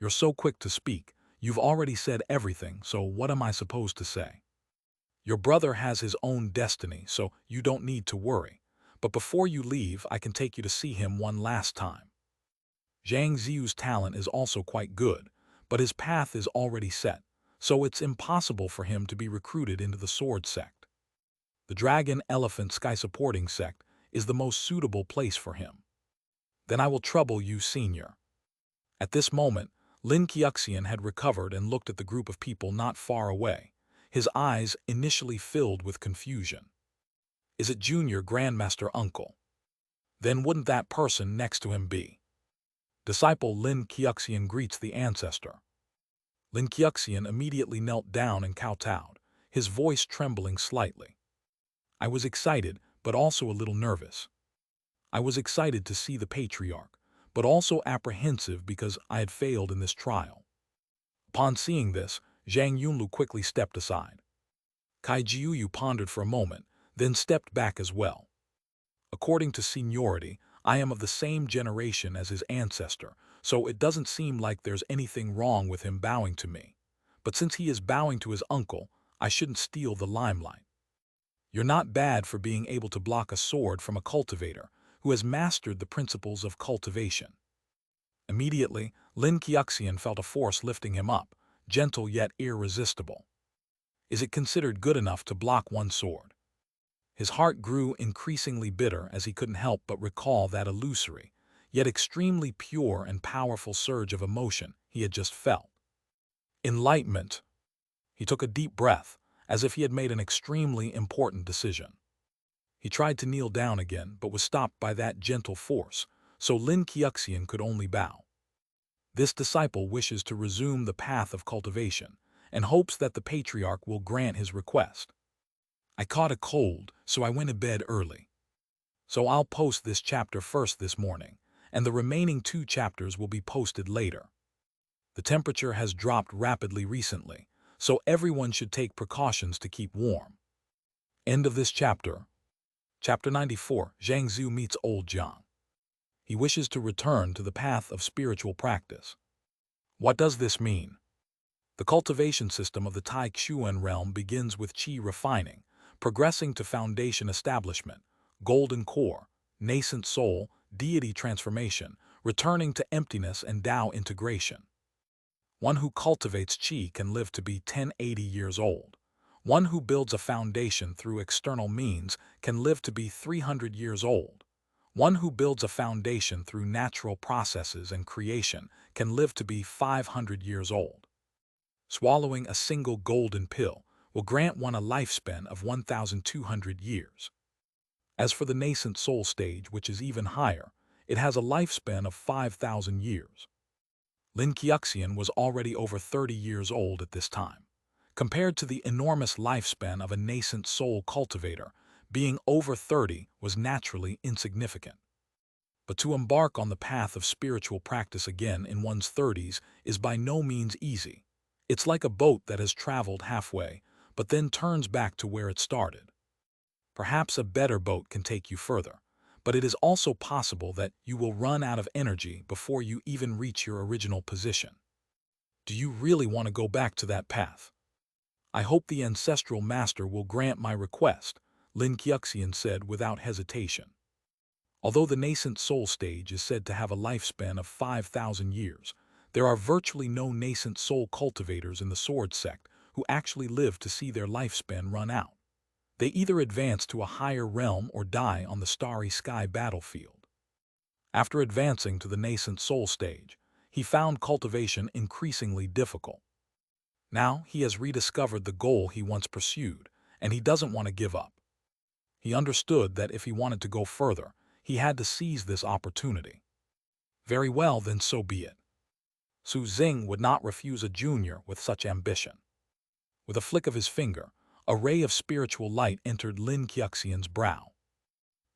You're so quick to speak, you've already said everything, so what am I supposed to say? Your brother has his own destiny, so you don't need to worry. But before you leave, I can take you to see him one last time. Zhang Ziyu's talent is also quite good, but his path is already set, so it's impossible for him to be recruited into the sword sect. The Dragon Elephant Sky Supporting Sect is the most suitable place for him. Then I will trouble you, senior. At this moment, Lin Xianxia had recovered and looked at the group of people not far away, his eyes initially filled with confusion. Is it Junior Grandmaster Uncle? Then wouldn't that person next to him be? Disciple Lin Xianxia greets the ancestor. Lin Xianxia immediately knelt down and kowtowed, his voice trembling slightly. I was excited, but also a little nervous. I was excited to see the patriarch, but also apprehensive because I had failed in this trial. Upon seeing this, Zhang Yunlu quickly stepped aside. Kai Jiuyu pondered for a moment, then stepped back as well. According to seniority, I am of the same generation as his ancestor, so it doesn't seem like there's anything wrong with him bowing to me. But since he is bowing to his uncle, I shouldn't steal the limelight. You're not bad for being able to block a sword from a cultivator, who has mastered the principles of cultivation. Immediately, Lin Xianxian felt a force lifting him up, gentle yet irresistible. Is it considered good enough to block one sword? His heart grew increasingly bitter as he couldn't help but recall that illusory, yet extremely pure and powerful surge of emotion he had just felt. Enlightenment. He took a deep breath, as if he had made an extremely important decision. He tried to kneel down again, but was stopped by that gentle force, so Lin Xianxian could only bow. This disciple wishes to resume the path of cultivation, and hopes that the patriarch will grant his request. I caught a cold, so I went to bed early. So I'll post this chapter first this morning, and the remaining 2 chapters will be posted later. The temperature has dropped rapidly recently, so everyone should take precautions to keep warm. End of this chapter. Chapter 94, Zhang Zhu meets Old Jiang. He wishes to return to the path of spiritual practice. What does this mean? The cultivation system of the Tai Xuan realm begins with qi refining, progressing to foundation establishment, golden core, nascent soul, deity transformation, returning to emptiness and Tao integration. One who cultivates qi can live to be 1080 years old. One who builds a foundation through external means can live to be 300 years old. One who builds a foundation through natural processes and creation can live to be 500 years old. Swallowing a single golden pill will grant one a lifespan of 1,200 years. As for the nascent soul stage, which is even higher, it has a lifespan of 5,000 years. Lin Xianxian was already over 30 years old at this time. Compared to the enormous lifespan of a nascent soul cultivator, being over 30 was naturally insignificant. But to embark on the path of spiritual practice again in one's 30s is by no means easy. It's like a boat that has traveled halfway, but then turns back to where it started. Perhaps a better boat can take you further, but it is also possible that you will run out of energy before you even reach your original position. Do you really want to go back to that path? I hope the ancestral master will grant my request, Lin Xianxian said without hesitation. Although the nascent soul stage is said to have a lifespan of 5,000 years, there are virtually no nascent soul cultivators in the Sword Sect who actually live to see their lifespan run out. They either advance to a higher realm or die on the starry sky battlefield. After advancing to the nascent soul stage, he found cultivation increasingly difficult. Now he has rediscovered the goal he once pursued, and he doesn't want to give up. He understood that if he wanted to go further, he had to seize this opportunity. Very well, then so be it. Xing would not refuse a junior with such ambition. With a flick of his finger, a ray of spiritual light entered Lin Xianxian's brow.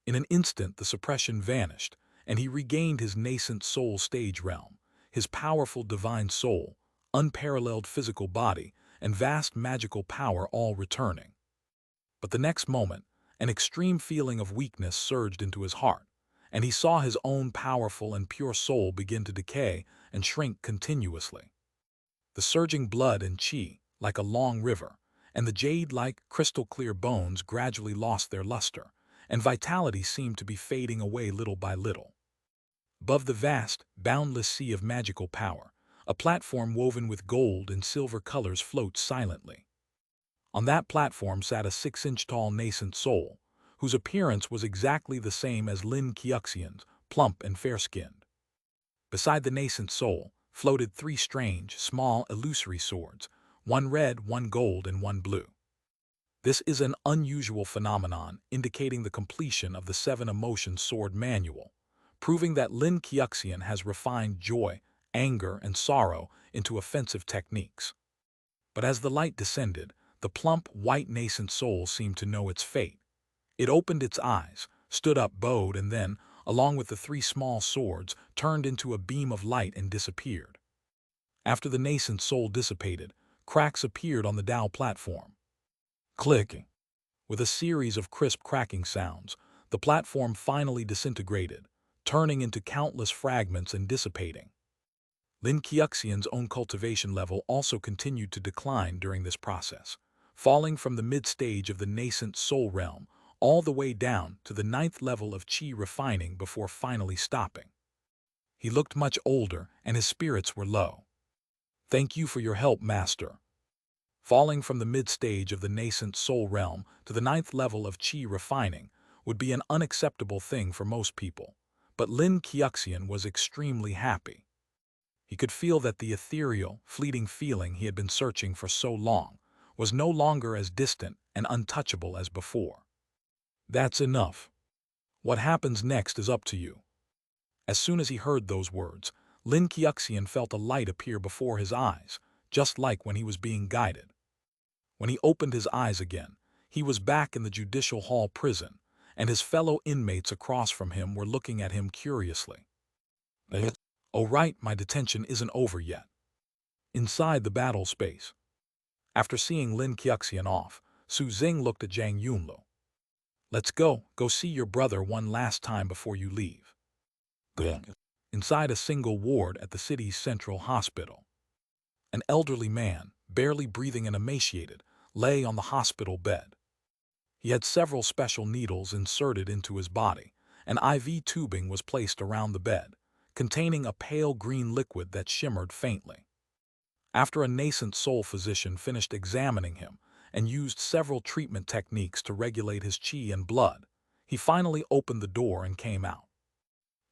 In an instant the suppression vanished, and he regained his nascent soul stage realm, his powerful divine soul, unparalleled physical body, and vast magical power all returning. But the next moment, an extreme feeling of weakness surged into his heart, and he saw his own powerful and pure soul begin to decay and shrink continuously. The surging blood and qi, like a long river, and the jade-like crystal-clear bones gradually lost their luster, and vitality seemed to be fading away little by little. Above the vast, boundless sea of magical power, a platform woven with gold and silver colors floats silently. On that platform sat a 6-inch-tall nascent soul, whose appearance was exactly the same as Lin Xianxian's, plump and fair-skinned. Beside the nascent soul floated 3 strange, small, illusory swords, one red, one gold, and one blue. This is an unusual phenomenon indicating the completion of the 7 Emotions Sword Manual, proving that Lin Xianxian has refined joy, anger, and sorrow into offensive techniques. But as the light descended, the plump, white nascent soul seemed to know its fate. It opened its eyes, stood up bowed, and then, along with the 3 small swords, turned into a beam of light and disappeared. After the nascent soul dissipated, cracks appeared on the Tao platform. Clicking. With a series of crisp cracking sounds, the platform finally disintegrated, turning into countless fragments and dissipating. Lin Xianxian's own cultivation level also continued to decline during this process, falling from the mid-stage of the nascent soul realm all the way down to the 9th level of qi refining before finally stopping. He looked much older and his spirits were low. Thank you for your help, Master. Falling from the mid-stage of the nascent soul realm to the 9th level of qi refining would be an unacceptable thing for most people, but Lin Xianxia was extremely happy. He could feel that the ethereal, fleeting feeling he had been searching for so long was no longer as distant and untouchable as before. That's enough. What happens next is up to you. As soon as he heard those words, Lin Xianxia felt a light appear before his eyes, just like when he was being guided. When he opened his eyes again, he was back in the Judicial Hall prison, and his fellow inmates across from him were looking at him curiously. Oh right, my detention isn't over yet. Inside the battle space. After seeing Lin Xianxia off, Xing looked at Zhang Yunlu. Let's go see your brother one last time before you leave. Inside a single ward at the city's central hospital. An elderly man, barely breathing and emaciated, lay on the hospital bed. He had several special needles inserted into his body, and IV tubing was placed around the bed, containing a pale green liquid that shimmered faintly. After a nascent soul physician finished examining him and used several treatment techniques to regulate his qi and blood, he finally opened the door and came out.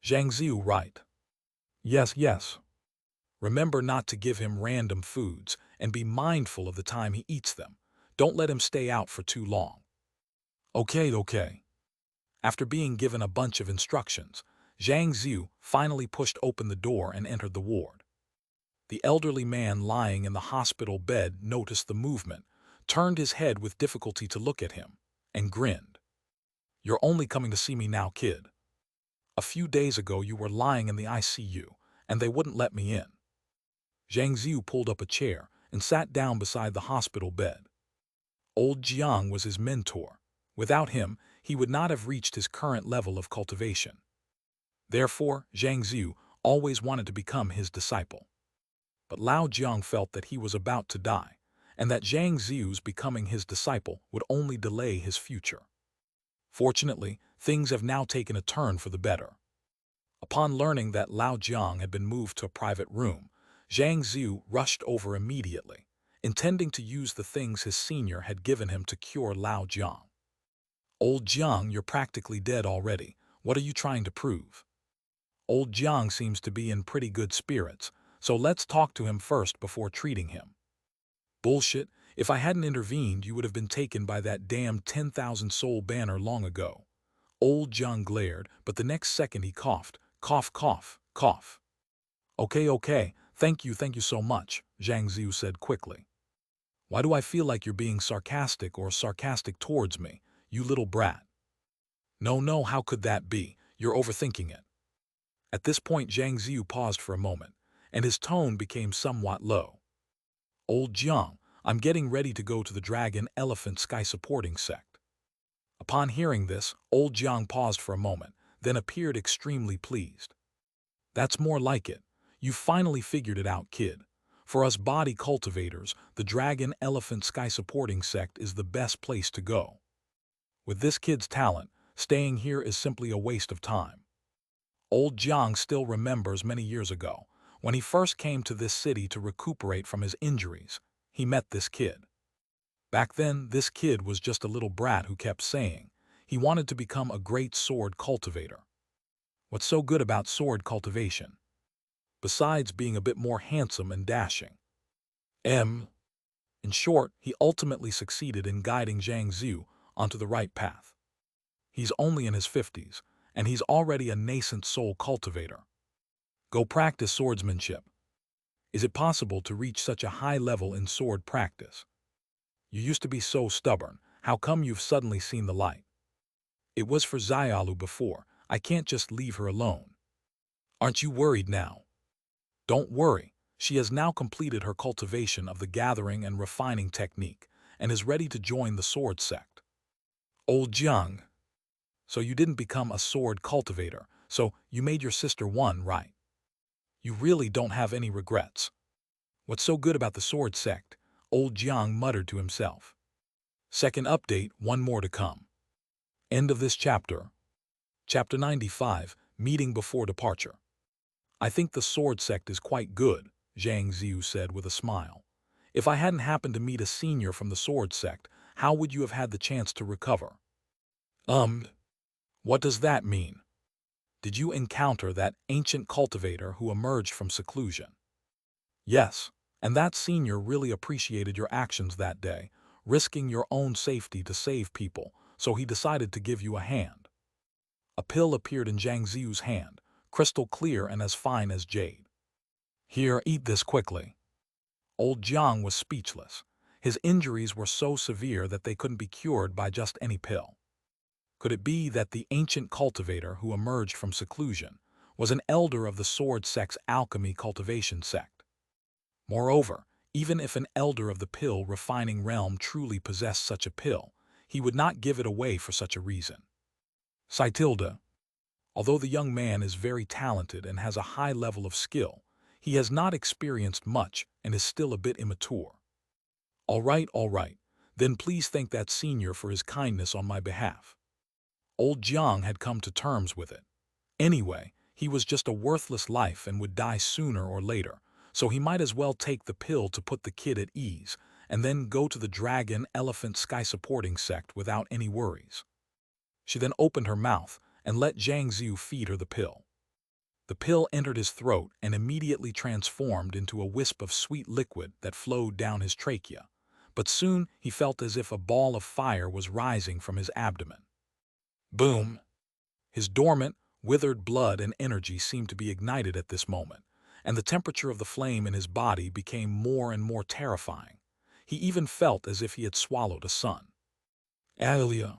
Xianxia, right? Yes. Remember not to give him random foods and be mindful of the time he eats them. Don't let him stay out for too long. Okay. After being given a bunch of instructions, Xianxia finally pushed open the door and entered the ward. The elderly man lying in the hospital bed noticed the movement, turned his head with difficulty to look at him, and grinned. You're only coming to see me now, kid. A few days ago you were lying in the ICU, and they wouldn't let me in. Xianxia pulled up a chair and sat down beside the hospital bed. Old Jiang was his mentor. Without him, he would not have reached his current level of cultivation. Therefore, Xianxia always wanted to become his disciple. But Lao Jiang felt that he was about to die, and that Xianxia's becoming his disciple would only delay his future. Fortunately, things have now taken a turn for the better. Upon learning that Lao Jiang had been moved to a private room, Xianxia rushed over immediately, intending to use the things his senior had given him to cure Lao Jiang. Old Jiang, you're practically dead already. What are you trying to prove? Old Jiang seems to be in pretty good spirits, so let's talk to him first before treating him. Bullshit, if I hadn't intervened, you would have been taken by that damn 10,000 soul banner long ago. Old Jiang glared, but the next second he coughed. Cough. Okay, thank you so much, Xianxia said quickly. Why do I feel like you're being sarcastic towards me, you little brat? No, how could that be? You're overthinking it. At this point, Xianxia paused for a moment, and his tone became somewhat low. Old Jiang, I'm getting ready to go to the Dragon Elephant Sky Supporting Sect. Upon hearing this, Old Jiang paused for a moment, then appeared extremely pleased. That's more like it. You finally figured it out, kid. For us body cultivators, the Dragon Elephant Sky Supporting Sect is the best place to go. With this kid's talent, staying here is simply a waste of time. Old Jiang still remembers many years ago, when he first came to this city to recuperate from his injuries, he met this kid. Back then, this kid was just a little brat who kept saying he wanted to become a great sword cultivator. What's so good about sword cultivation? Besides being a bit more handsome and dashing. In short, he ultimately succeeded in guiding Xianxia onto the right path. He's only in his 50s, and he's already a nascent soul cultivator. Go practice swordsmanship. Is it possible to reach such a high level in sword practice? You used to be so stubborn, how come you've suddenly seen the light? It was for Xiaolu before, I can't just leave her alone. Aren't you worried now? Don't worry, she has now completed her cultivation of the gathering and refining technique, and is ready to join the sword sect. Old Jiang. So you didn't become a sword cultivator, so you made your sister one, right? You really don't have any regrets. What's so good about the sword sect? Old Jiang muttered to himself. Second update, one more to come. End of this chapter. Chapter 95, Meeting Before Departure. I think the sword sect is quite good, Xianxia said with a smile. If I hadn't happened to meet a senior from the sword sect, how would you have had the chance to recover? What does that mean? Did you encounter that ancient cultivator who emerged from seclusion? Yes, and that senior really appreciated your actions that day, risking your own safety to save people, so he decided to give you a hand. A pill appeared in Zhang Ziu's hand, crystal clear and as fine as jade. Here, eat this quickly. Old Jiang was speechless. His injuries were so severe that they couldn't be cured by just any pill. Could it be that the ancient cultivator who emerged from seclusion was an elder of the sword sect's alchemy cultivation sect? Moreover, even if an elder of the pill refining realm truly possessed such a pill, he would not give it away for such a reason. Sitilda. Although the young man is very talented and has a high level of skill, he has not experienced much and is still a bit immature. All right, then please thank that senior for his kindness on my behalf. Old Jiang had come to terms with it. Anyway, he was just a worthless life and would die sooner or later, so he might as well take the pill to put the kid at ease, and then go to the dragon elephant sky supporting sect without any worries. She then opened her mouth and let Zhang Ziu feed her the pill. The pill entered his throat and immediately transformed into a wisp of sweet liquid that flowed down his trachea, but soon he felt as if a ball of fire was rising from his abdomen. Boom! His dormant, withered blood and energy seemed to be ignited at this moment, and the temperature of the flame in his body became more and more terrifying. He even felt as if he had swallowed a sun. Alia.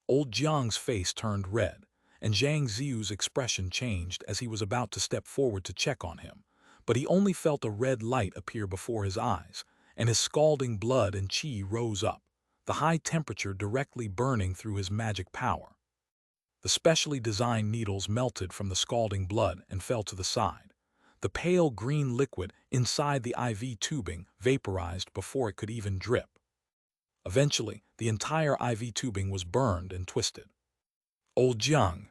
Old Jiang's face turned red, and Zhang Ziu's expression changed as he was about to step forward to check on him, but he only felt a red light appear before his eyes, and his scalding blood and qi rose up, the high temperature directly burning through his magic power. The specially designed needles melted from the scalding blood and fell to the side. The pale green liquid inside the IV tubing vaporized before it could even drip. Eventually, the entire IV tubing was burned and twisted. Old Jiang.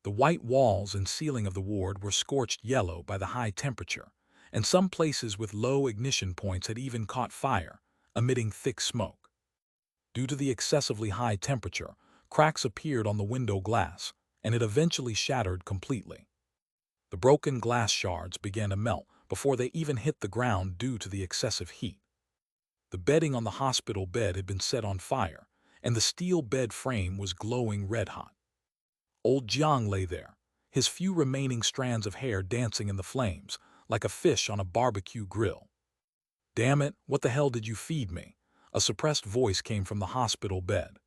The white walls and ceiling of the ward were scorched yellow by the high temperature, and some places with low ignition points had even caught fire, emitting thick smoke. Due to the excessively high temperature, cracks appeared on the window glass, and it eventually shattered completely. The broken glass shards began to melt before they even hit the ground due to the excessive heat. The bedding on the hospital bed had been set on fire, and the steel bed frame was glowing red-hot. Old Jiang lay there, his few remaining strands of hair dancing in the flames, like a fish on a barbecue grill. Damn it, what the hell did you feed me? A suppressed voice came from the hospital bed.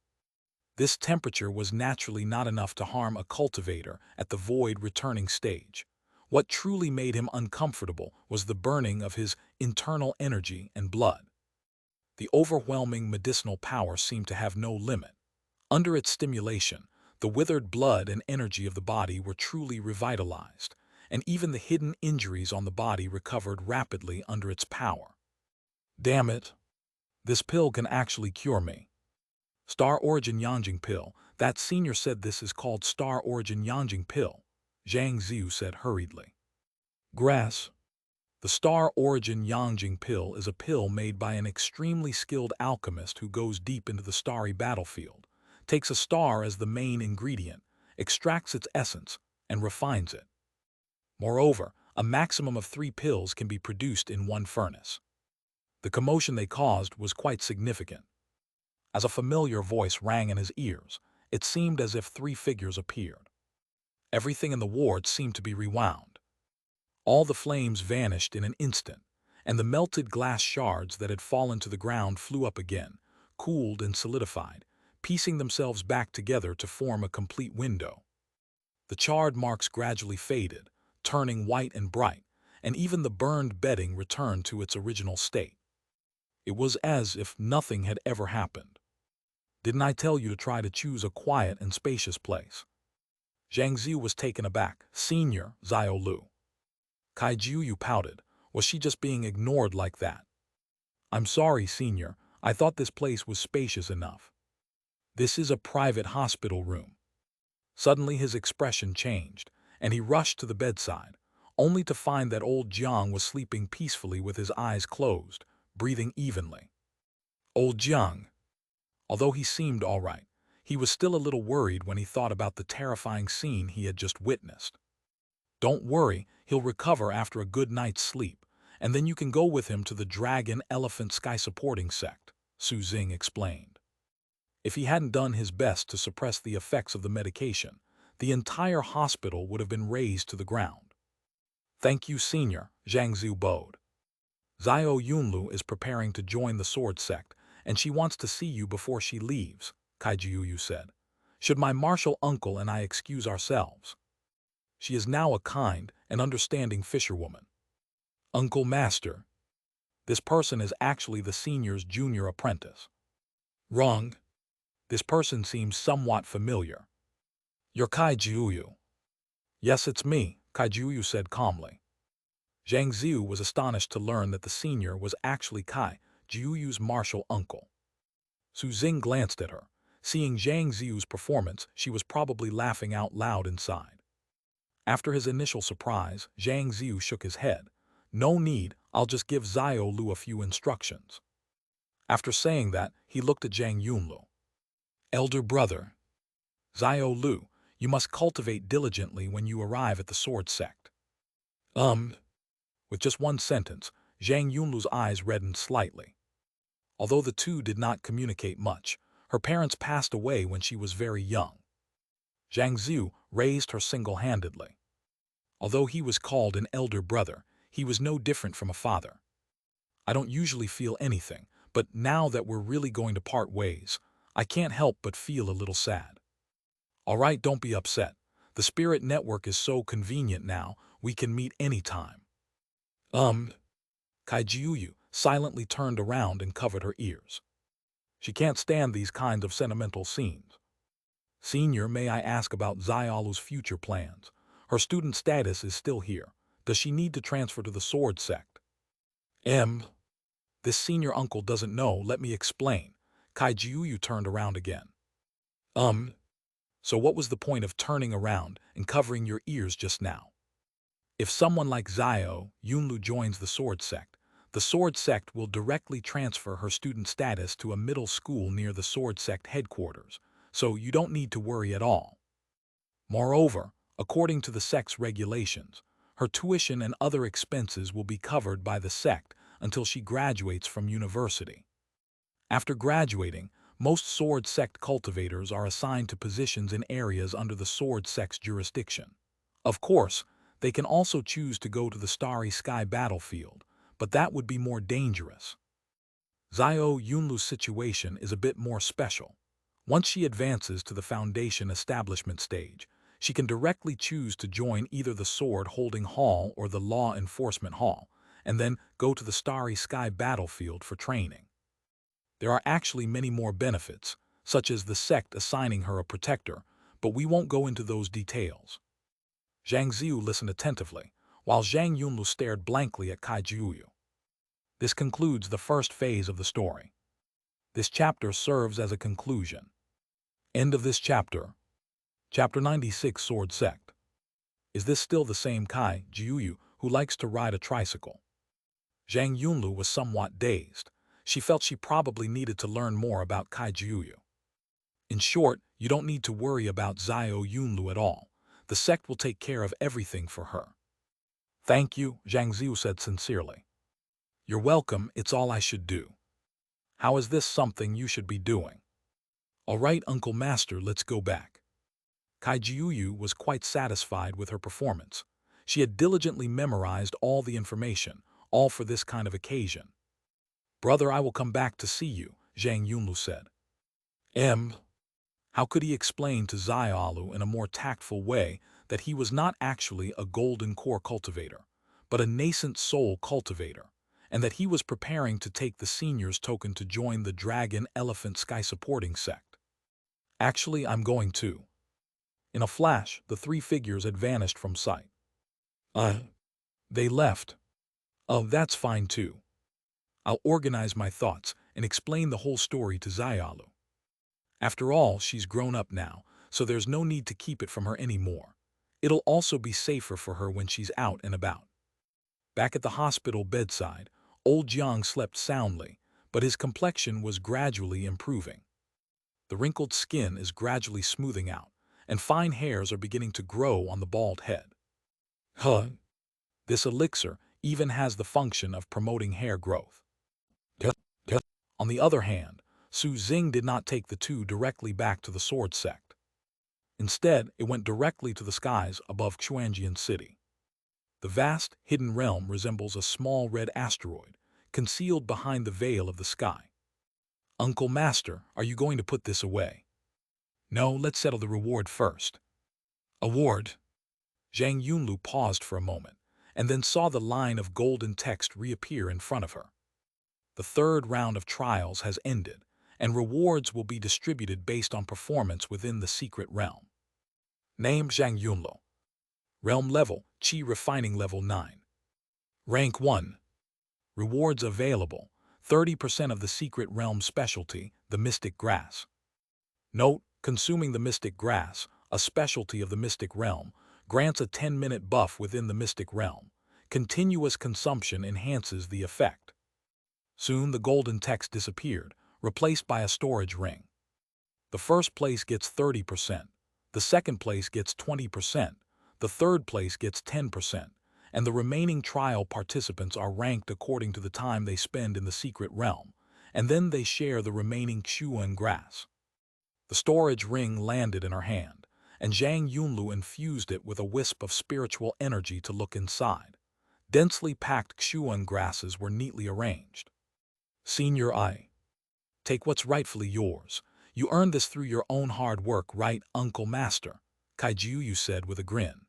This temperature was naturally not enough to harm a cultivator at the void returning stage. What truly made him uncomfortable was the burning of his internal energy and blood. The overwhelming medicinal power seemed to have no limit. Under its stimulation, the withered blood and energy of the body were truly revitalized, and even the hidden injuries on the body recovered rapidly under its power. Damn it! This pill can actually cure me. Star Origin Yanjing Pill. That senior said this is called Star Origin Yanjing Pill, Zhang Ziu said hurriedly. Grass. The Star Origin Yanjing Pill is a pill made by an extremely skilled alchemist who goes deep into the starry battlefield, takes a star as the main ingredient, extracts its essence, and refines it. Moreover, a maximum of 3 pills can be produced in one furnace. The commotion they caused was quite significant. As a familiar voice rang in his ears, it seemed as if 3 figures appeared. Everything in the ward seemed to be rewound. All the flames vanished in an instant, and the melted glass shards that had fallen to the ground flew up again, cooled and solidified, piecing themselves back together to form a complete window. The charred marks gradually faded, turning white and bright, and even the burned bedding returned to its original state. It was as if nothing had ever happened. Didn't I tell you to try to choose a quiet and spacious place? Zhang Ziu was taken aback. Senior, Xiao Lu. Kaijiu pouted. Was she just being ignored like that? I'm sorry, Senior. I thought this place was spacious enough. This is a private hospital room. Suddenly his expression changed, and he rushed to the bedside, only to find that old Jiang was sleeping peacefully with his eyes closed, breathing evenly. Old Jiang. Although he seemed all right, he was still a little worried when he thought about the terrifying scene he had just witnessed. Don't worry, he'll recover after a good night's sleep, and then you can go with him to the Dragon Elephant Sky Supporting Sect, Xing explained. If he hadn't done his best to suppress the effects of the medication, the entire hospital would have been razed to the ground. Thank you, Senior, Zhang Ziu bowed. Xiao Yunlu is preparing to join the Sword Sect, and she wants to see you before she leaves, Kaijiuyu said. Should my martial uncle and I excuse ourselves? She is now a kind and understanding fisherwoman. Uncle Master. This person is actually the senior's junior apprentice. Wrong. This person seems somewhat familiar. You're Kaijiuyu. Yes, it's me, Kaijiuyu said calmly. Zhang Ziu was astonished to learn that the senior was actually Kai Jiuyu's martial uncle. Su Xing glanced at her. Seeing Zhang Ziu's performance, she was probably laughing out loud inside. After his initial surprise, Zhang Ziu shook his head. No need, I'll just give Xiao Lu a few instructions. After saying that, he looked at Zhang Yunlu. Elder brother. Xiao Lu, you must cultivate diligently when you arrive at the Sword Sect. With just one sentence, Zhang Yunlu's eyes reddened slightly. Although the two did not communicate much, her parents passed away when she was very young. Zhang Ziu raised her single-handedly. Although he was called an elder brother, he was no different from a father. I don't usually feel anything, but now that we're really going to part ways, I can't help but feel a little sad. All right, don't be upset. The spirit network is so convenient now, we can meet anytime. Kaijiuyu silently turned around and covered her ears. She can't stand these kinds of sentimental scenes. Senior, may I ask about Xiaolu's future plans? Her student status is still here. Does she need to transfer to the Sword Sect? This senior uncle doesn't know, let me explain. Kaijiuyu turned around again. So what was the point of turning around and covering your ears just now? If someone like Xiao Yunlu joins the Sword Sect will directly transfer her student status to a middle school near the Sword Sect headquarters, so you don't need to worry at all. Moreover, according to the sect's regulations, her tuition and other expenses will be covered by the sect until she graduates from university. After graduating, most Sword Sect cultivators are assigned to positions in areas under the Sword Sect's jurisdiction. Of course, they can also choose to go to the Starry Sky battlefield, but that would be more dangerous. Xiao Yunlu's situation is a bit more special. Once she advances to the Foundation establishment stage, she can directly choose to join either the Sword-Holding Hall or the Law Enforcement Hall, and then go to the Starry Sky battlefield for training. There are actually many more benefits, such as the sect assigning her a protector, but we won't go into those details. Zhang Ziu listened attentively, while Zhang Yunlu stared blankly at Kaijiuyu. This concludes the first phase of the story. This chapter serves as a conclusion. End of this chapter. Chapter 96, Sword Sect. Is this still the same Kaijiuyu who likes to ride a tricycle? Zhang Yunlu was somewhat dazed. She felt she probably needed to learn more about Kaijiuyu. In short, you don't need to worry about Xiao Yunlu at all. The sect will take care of everything for her. Thank you, Zhang Ziu said sincerely. You're welcome, it's all I should do. How is this something you should be doing? All right, Uncle Master, let's go back. Kaijiuyu was quite satisfied with her performance. She had diligently memorized all the information, all for this kind of occasion. Brother, I will come back to see you, Zhang Yunlu said. How could he explain to Xiaolu in a more tactful way that he was not actually a golden core cultivator, but a nascent soul cultivator, and that he was preparing to take the senior's token to join the Dragon Elephant Sky Supporting Sect? Actually, I'm going to. In a flash, the three figures had vanished from sight. They left. Oh, that's fine too. I'll organize my thoughts and explain the whole story to Xiaolu. After all, she's grown up now, so there's no need to keep it from her anymore. It'll also be safer for her when she's out and about. Back at the hospital bedside, old Jiang slept soundly, but his complexion was gradually improving. The wrinkled skin is gradually smoothing out, and fine hairs are beginning to grow on the bald head. Huh. This elixir even has the function of promoting hair growth. On the other hand, Su Xing did not take the two directly back to the Sword Sect. Instead, it went directly to the skies above Xuanjian City. The vast, hidden realm resembles a small red asteroid, concealed behind the veil of the sky. Uncle Master, are you going to put this away? No, let's settle the reward first. Award? Zhang Yunlu paused for a moment, and then saw the line of golden text reappear in front of her. The third round of trials has ended, and rewards will be distributed based on performance within the secret realm. Name Zhang Yunlu. Realm level, Qi Refining level 9. Rank 1. Rewards available, 30% of the secret realm specialty, the Mystic Grass. Note, consuming the Mystic Grass, a specialty of the Mystic Realm, grants a 10-minute buff within the Mystic Realm. Continuous consumption enhances the effect. Soon the golden text disappeared, replaced by a storage ring. The first place gets 30%, the second place gets 20%, the third place gets 10%, and the remaining trial participants are ranked according to the time they spend in the secret realm, and then they share the remaining Xuan grass. The storage ring landed in her hand, and Zhang Yunlu infused it with a wisp of spiritual energy to look inside. Densely packed Xuan grasses were neatly arranged. Senior I. Take what's rightfully yours. You earned this through your own hard work, right, Uncle Master? Kaijiu said with a grin.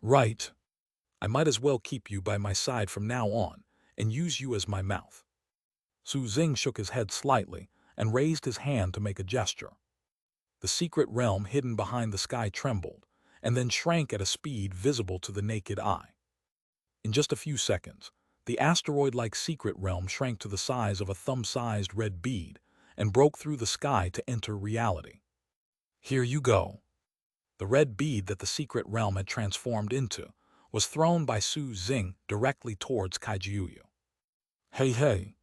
Right. I might as well keep you by my side from now on, and use you as my mouth. Su Xing shook his head slightly and raised his hand to make a gesture. The secret realm hidden behind the sky trembled, and then shrank at a speed visible to the naked eye. In just a few seconds, the asteroid-like secret realm shrank to the size of a thumb-sized red bead and broke through the sky to enter reality. Here you go. The red bead that the secret realm had transformed into was thrown by Su Xing directly towards Kaijiu. Hey.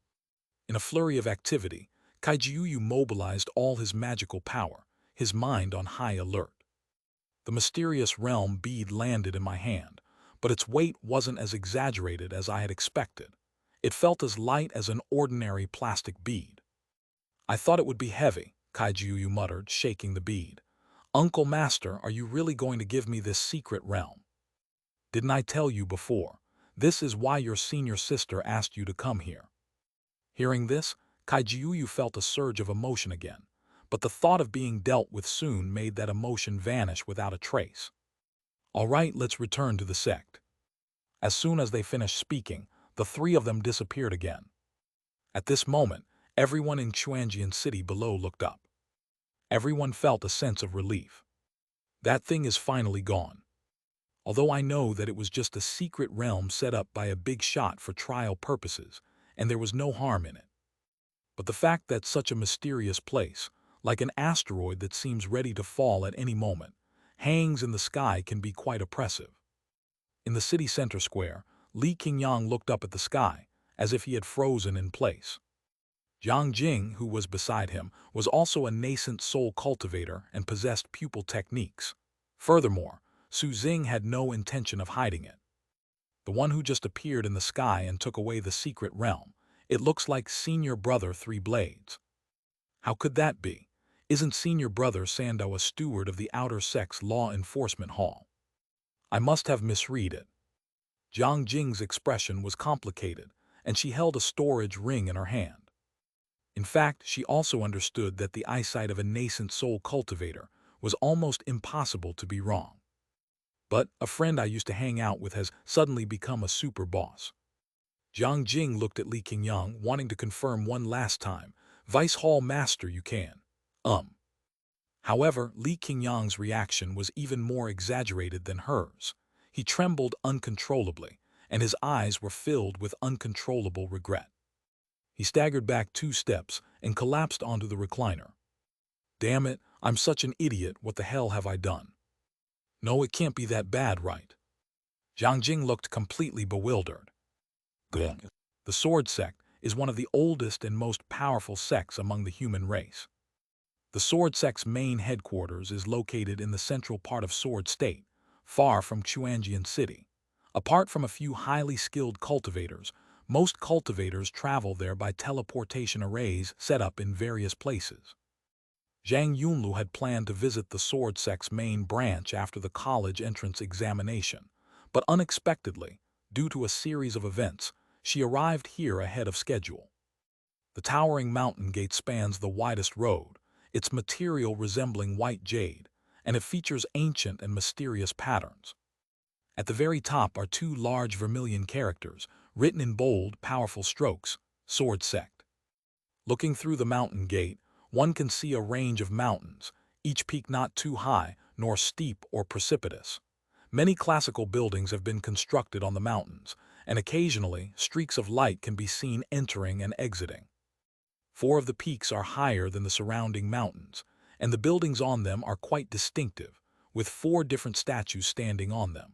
In a flurry of activity, Kaijiu mobilized all his magical power, his mind on high alert. The mysterious realm bead landed in my hand, but its weight wasn't as exaggerated as I had expected. It felt as light as an ordinary plastic bead. I thought it would be heavy, Kaijiu muttered, shaking the bead. Uncle Master, are you really going to give me this secret realm? Didn't I tell you before? This is why your senior sister asked you to come here. Hearing this, Kaijiu felt a surge of emotion again, but the thought of being dealt with soon made that emotion vanish without a trace. All right, let's return to the sect. As soon as they finished speaking, the three of them disappeared again. At this moment, everyone in Xuanjian City below looked up. Everyone felt a sense of relief. That thing is finally gone. Although I know that it was just a secret realm set up by a big shot for trial purposes, and there was no harm in it. But the fact that such a mysterious place, like an asteroid that seems ready to fall at any moment, hangs in the sky can be quite oppressive. In the city center square, Li Qingyang looked up at the sky, as if he had frozen in place. Jiang Jing, who was beside him, was also a nascent soul cultivator and possessed pupil techniques. Furthermore, Su Xing had no intention of hiding it. The one who just appeared in the sky and took away the secret realm, it looks like Senior Brother Three Blades. How could that be? Isn't Senior Brother Sando a steward of the Outer Sect's Law Enforcement Hall? I must have misread it. Jiang Jing's expression was complicated, and she held a storage ring in her hand. In fact, she also understood that the eyesight of a nascent soul cultivator was almost impossible to be wrong. But a friend I used to hang out with has suddenly become a super boss. Jiang Jing looked at Li Qingyang, wanting to confirm one last time. Vice Hall Master, you can. However, Li Qingyang's reaction was even more exaggerated than hers. He trembled uncontrollably, and his eyes were filled with uncontrollable regret. He staggered back 2 steps and collapsed onto the recliner. Damn it, I'm such an idiot, what the hell have I done? No, it can't be that bad, right? Jiang looked completely bewildered. The Sword Sect is one of the oldest and most powerful sects among the human race. The Sword Sect's main headquarters is located in the central part of Sword State, far from Xianxia City. Apart from a few highly skilled cultivators, most cultivators travel there by teleportation arrays set up in various places. Zhang Yunlu had planned to visit the Sword Sect's main branch after the college entrance examination, but unexpectedly, due to a series of events, she arrived here ahead of schedule. The towering mountain gate spans the widest road, its material resembling white jade, and it features ancient and mysterious patterns. At the very top are two large vermilion characters, written in bold, powerful strokes, Sword Sect. Looking through the mountain gate, one can see a range of mountains, each peak not too high, nor steep or precipitous. Many classical buildings have been constructed on the mountains, and occasionally streaks of light can be seen entering and exiting. 4 of the peaks are higher than the surrounding mountains, and the buildings on them are quite distinctive, with 4 different statues standing on them.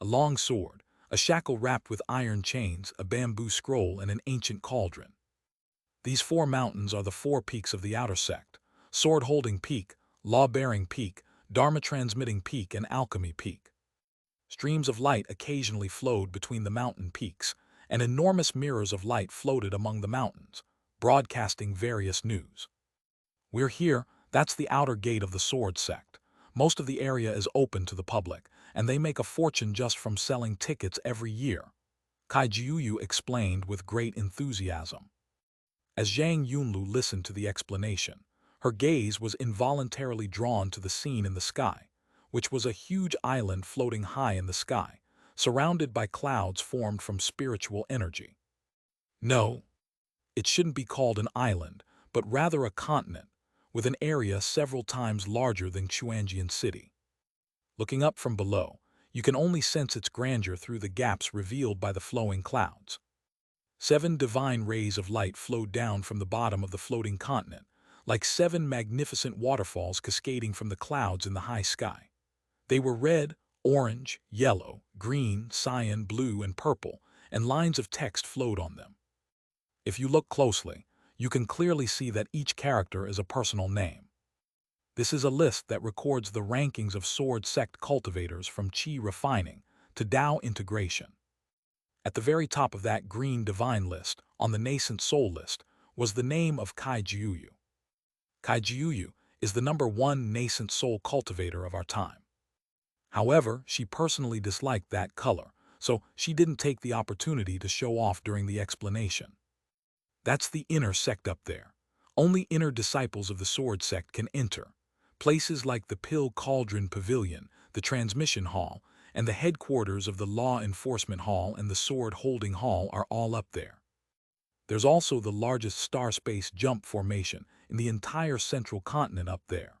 A long sword, a shackle wrapped with iron chains, a bamboo scroll, and an ancient cauldron. These 4 mountains are the 4 peaks of the outer sect: sword-holding peak, law-bearing peak, dharma-transmitting peak, and alchemy peak. Streams of light occasionally flowed between the mountain peaks, and enormous mirrors of light floated among the mountains, broadcasting various news. We're here, that's the outer gate of the Sword Sect. Most of the area is open to the public, and they make a fortune just from selling tickets every year, Kai Jiuyu explained with great enthusiasm. As Zhang Yunlu listened to the explanation, her gaze was involuntarily drawn to the scene in the sky, which was a huge island floating high in the sky, surrounded by clouds formed from spiritual energy. No, it shouldn't be called an island, but rather a continent, with an area several times larger than Xianxia City. Looking up from below, you can only sense its grandeur through the gaps revealed by the flowing clouds. 7 divine rays of light flowed down from the bottom of the floating continent, like 7 magnificent waterfalls cascading from the clouds in the high sky. They were red, orange, yellow, green, cyan, blue, and purple, and lines of text flowed on them. If you look closely, you can clearly see that each character is a personal name. This is a list that records the rankings of Sword Sect cultivators from Qi refining to Dao integration. At the very top of that green divine list, on the nascent soul list, was the name of Kai Jiuyu. Kai Jiuyu is the #1 nascent soul cultivator of our time. However, she personally disliked that color, so she didn't take the opportunity to show off during the explanation. That's the inner sect up there. Only inner disciples of the Sword Sect can enter. Places like the Pill Cauldron Pavilion, the Transmission Hall, and the headquarters of the Law Enforcement Hall and the Sword Holding Hall are all up there. There's also the largest star space jump formation in the entire central continent up there.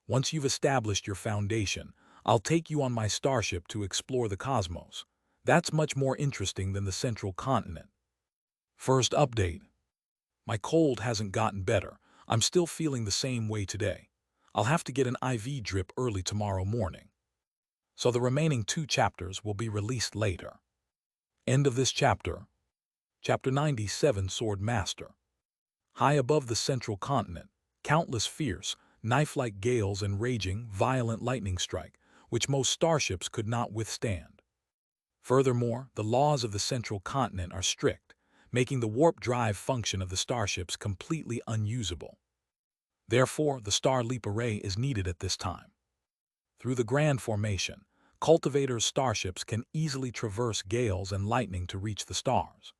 Once you've established your foundation, I'll take you on my starship to explore the cosmos. That's much more interesting than the central continent. First update. My cold hasn't gotten better. I'm still feeling the same way today. I'll have to get an IV drip early tomorrow morning. So the remaining 2 chapters will be released later. End of this chapter. Chapter 97, Sword Master. High above the central continent, countless fierce, knife-like gales and raging, violent lightning strike, which most starships could not withstand. Furthermore, the laws of the central continent are strict, making the warp drive function of the starships completely unusable. Therefore, the Star Leap Array is needed at this time. Through the Grand Formation, Cultivator's starships can easily traverse gales and lightning to reach the stars.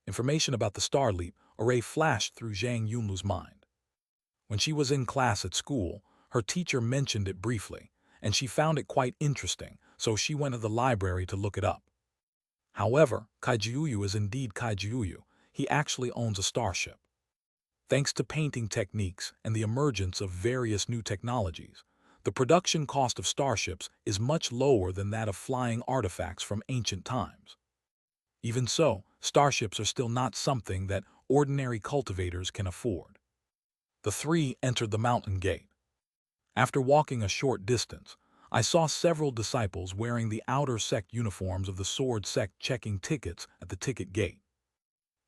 Information about the Star Leap Array flashed through Zhang Yunlu's mind. When she was in class at school, her teacher mentioned it briefly, and she found it quite interesting, so she went to the library to look it up. However, Kai Jiuyu is indeed Kai Jiuyu. He actually owns a starship. Thanks to painting techniques and the emergence of various new technologies, the production cost of starships is much lower than that of flying artifacts from ancient times. Even so, starships are still not something that ordinary cultivators can afford. The three entered the mountain gate. After walking a short distance, I saw several disciples wearing the outer sect uniforms of the sword sect checking tickets at the ticket gate.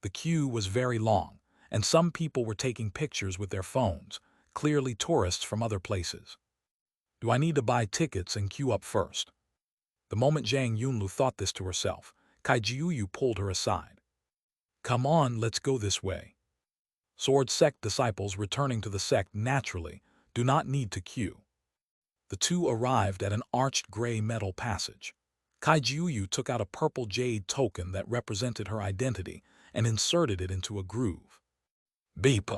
The queue was very long, and some people were taking pictures with their phones, clearly tourists from other places. Do I need to buy tickets and queue up first? The moment Zhang Yunlu thought this to herself, Kai Jiuyu pulled her aside. Come on, let's go this way. Sword sect disciples returning to the sect naturally do not need to queue. The two arrived at an arched gray metal passage. Kai Jiuyu took out a purple jade token that represented her identity and inserted it into a groove. Beep.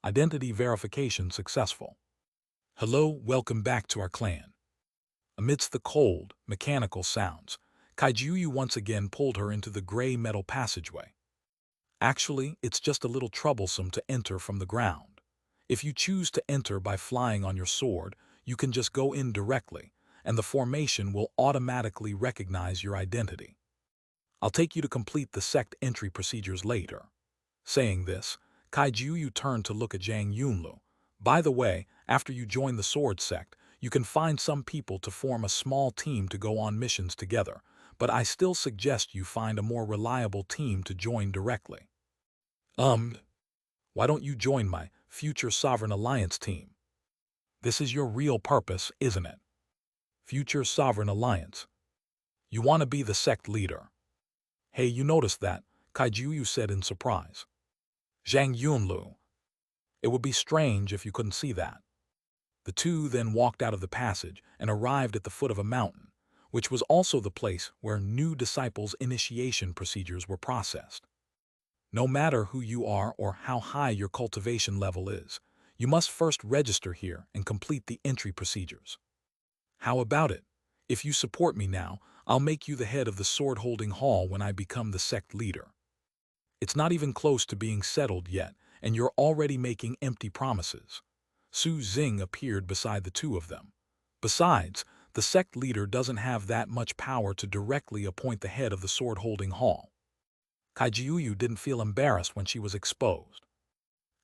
Identity verification successful. Hello, welcome back to our clan. Amidst the cold, mechanical sounds, Kai Jiuyu once again pulled her into the gray metal passageway. Actually, it's just a little troublesome to enter from the ground. If you choose to enter by flying on your sword, you can just go in directly, and the formation will automatically recognize your identity. I'll take you to complete the sect entry procedures later. Saying this, Kai Jiuyu turned to look at Zhang Yunlu. By the way, after you join the sword sect, you can find some people to form a small team to go on missions together, but I still suggest you find a more reliable team to join directly. Why don't you join my Future Sovereign Alliance team? This is your real purpose, isn't it? Future Sovereign Alliance. You want to be the sect leader. Hey, you noticed that, Kai Jiuyu said in surprise. Zhang Yunlu. It would be strange if you couldn't see that. The two then walked out of the passage and arrived at the foot of a mountain, which was also the place where new disciples' initiation procedures were processed. No matter who you are or how high your cultivation level is, you must first register here and complete the entry procedures. How about it? If you support me now, I'll make you the head of the sword-holding hall when I become the sect leader. It's not even close to being settled yet, and you're already making empty promises. Xing appeared beside the two of them. Besides, the sect leader doesn't have that much power to directly appoint the head of the sword-holding hall. Kai Jiuyu didn't feel embarrassed when she was exposed.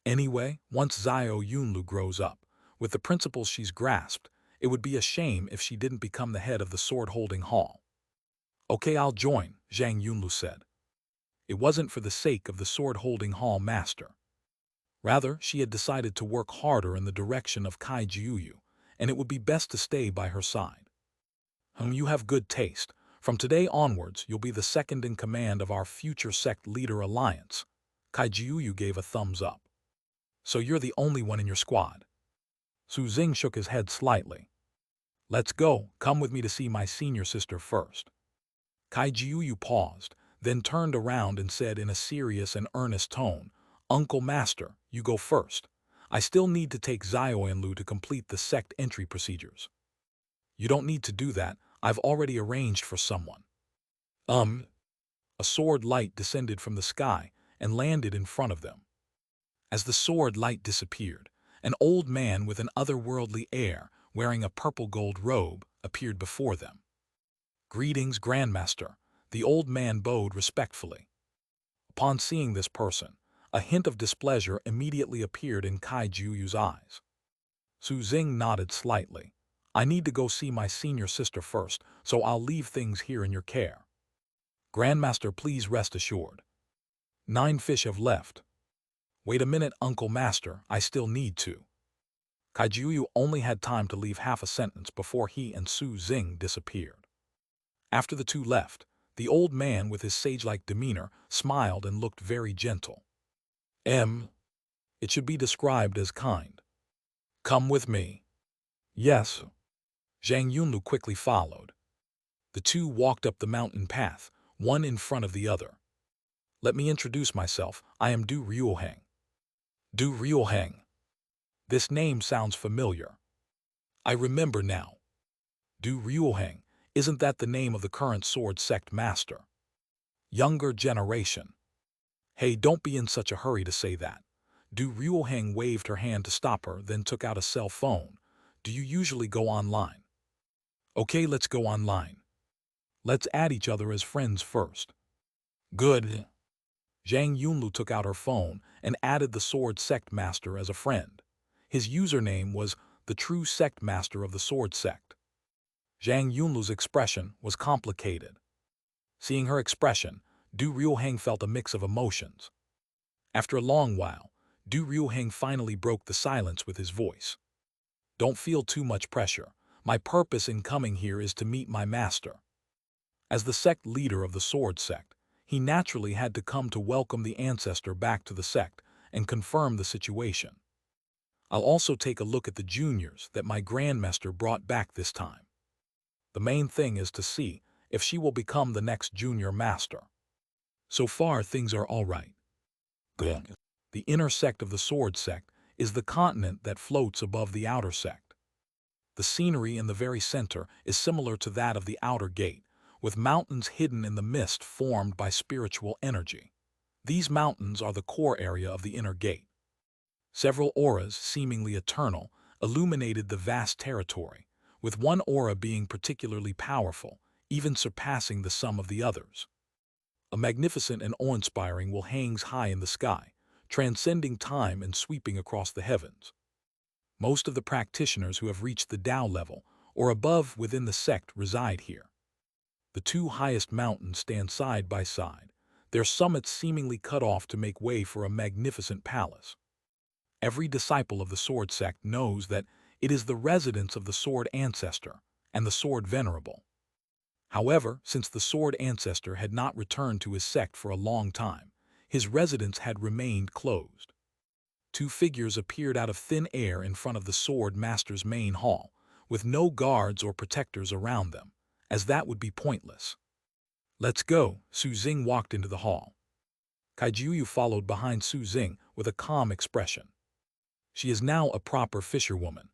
Anyway, once Xiao Yunlu grows up, with the principles she's grasped, it would be a shame if she didn't become the head of the sword-holding hall. Okay, I'll join, Zhang Yunlu said. It wasn't for the sake of the sword-holding hall master. Rather, she had decided to work harder in the direction of Kai Jiuyu, and it would be best to stay by her side. You have good taste. From today onwards, you'll be the second in command of our future sect leader alliance. Kai Jiuyu gave a thumbs up. So you're the only one in your squad. Xing shook his head slightly. Let's go, come with me to see my senior sister first. Kai Jiuyu paused, then turned around and said in a serious and earnest tone, Uncle Master, you go first. I still need to take Xiaoyanlu to complete the sect entry procedures. You don't need to do that, I've already arranged for someone. A sword light descended from the sky and landed in front of them. As the sword light disappeared, an old man with an otherworldly air, wearing a purple-gold robe, appeared before them. Greetings, Grandmaster, the old man bowed respectfully. Upon seeing this person, a hint of displeasure immediately appeared in Kai Jiuyu's eyes. Xing nodded slightly. I need to go see my senior sister first, so I'll leave things here in your care. Grandmaster, please rest assured. 9 fish have left. Wait a minute, Uncle Master, I still need to. Kai Jiuyu only had time to leave half a sentence before he and Xing disappeared. After the two left, the old man with his sage-like demeanor smiled and looked very gentle. It should be described as kind. Come with me. Yes. Zhang Yunlu quickly followed. The two walked up the mountain path, one in front of the other. Let me introduce myself, I am Du Ryuheng. Du Ryuheng. This name sounds familiar. I remember now. Du Ryuheng, isn't that the name of the current sword sect master? Younger generation. Hey, don't be in such a hurry to say that. Du Ryuheng waved her hand to stop her, then took out a cell phone. Do you usually go online? Okay, let's go online. Let's add each other as friends first. Good. Zhang Yunlu took out her phone and added the Sword Sect Master as a friend. His username was the True Sect Master of the Sword Sect. Zhang Yunlu's expression was complicated. Seeing her expression, Du Ryuheng felt a mix of emotions. After a long while, Du Ryuheng finally broke the silence with his voice. Don't feel too much pressure. My purpose in coming here is to meet my master. As the sect leader of the Sword Sect, he naturally had to come to welcome the ancestor back to the sect and confirm the situation. I'll also take a look at the juniors that my grandmaster brought back this time. The main thing is to see if she will become the next junior master. So far, things are all right. Good. The inner sect of the Sword Sect is the continent that floats above the outer sect. The scenery in the very center is similar to that of the outer gate, with mountains hidden in the mist formed by spiritual energy. These mountains are the core area of the inner gate. Several auras, seemingly eternal, illuminated the vast territory, with one aura being particularly powerful, even surpassing the sum of the others. A magnificent and awe-inspiring will hangs high in the sky, transcending time and sweeping across the heavens. Most of the practitioners who have reached the Tao level or above within the sect reside here. The two highest mountains stand side by side, their summits seemingly cut off to make way for a magnificent palace. Every disciple of the Sword Sect knows that it is the residence of the Sword Ancestor and the Sword Venerable. However, since the Sword Ancestor had not returned to his sect for a long time, his residence had remained closed. Two figures appeared out of thin air in front of the Sword Master's main hall, with no guards or protectors around them, as that would be pointless. Let's go, Su Xing walked into the hall. Kaijuyu followed behind Su Xing with a calm expression. She is now a proper fisherwoman.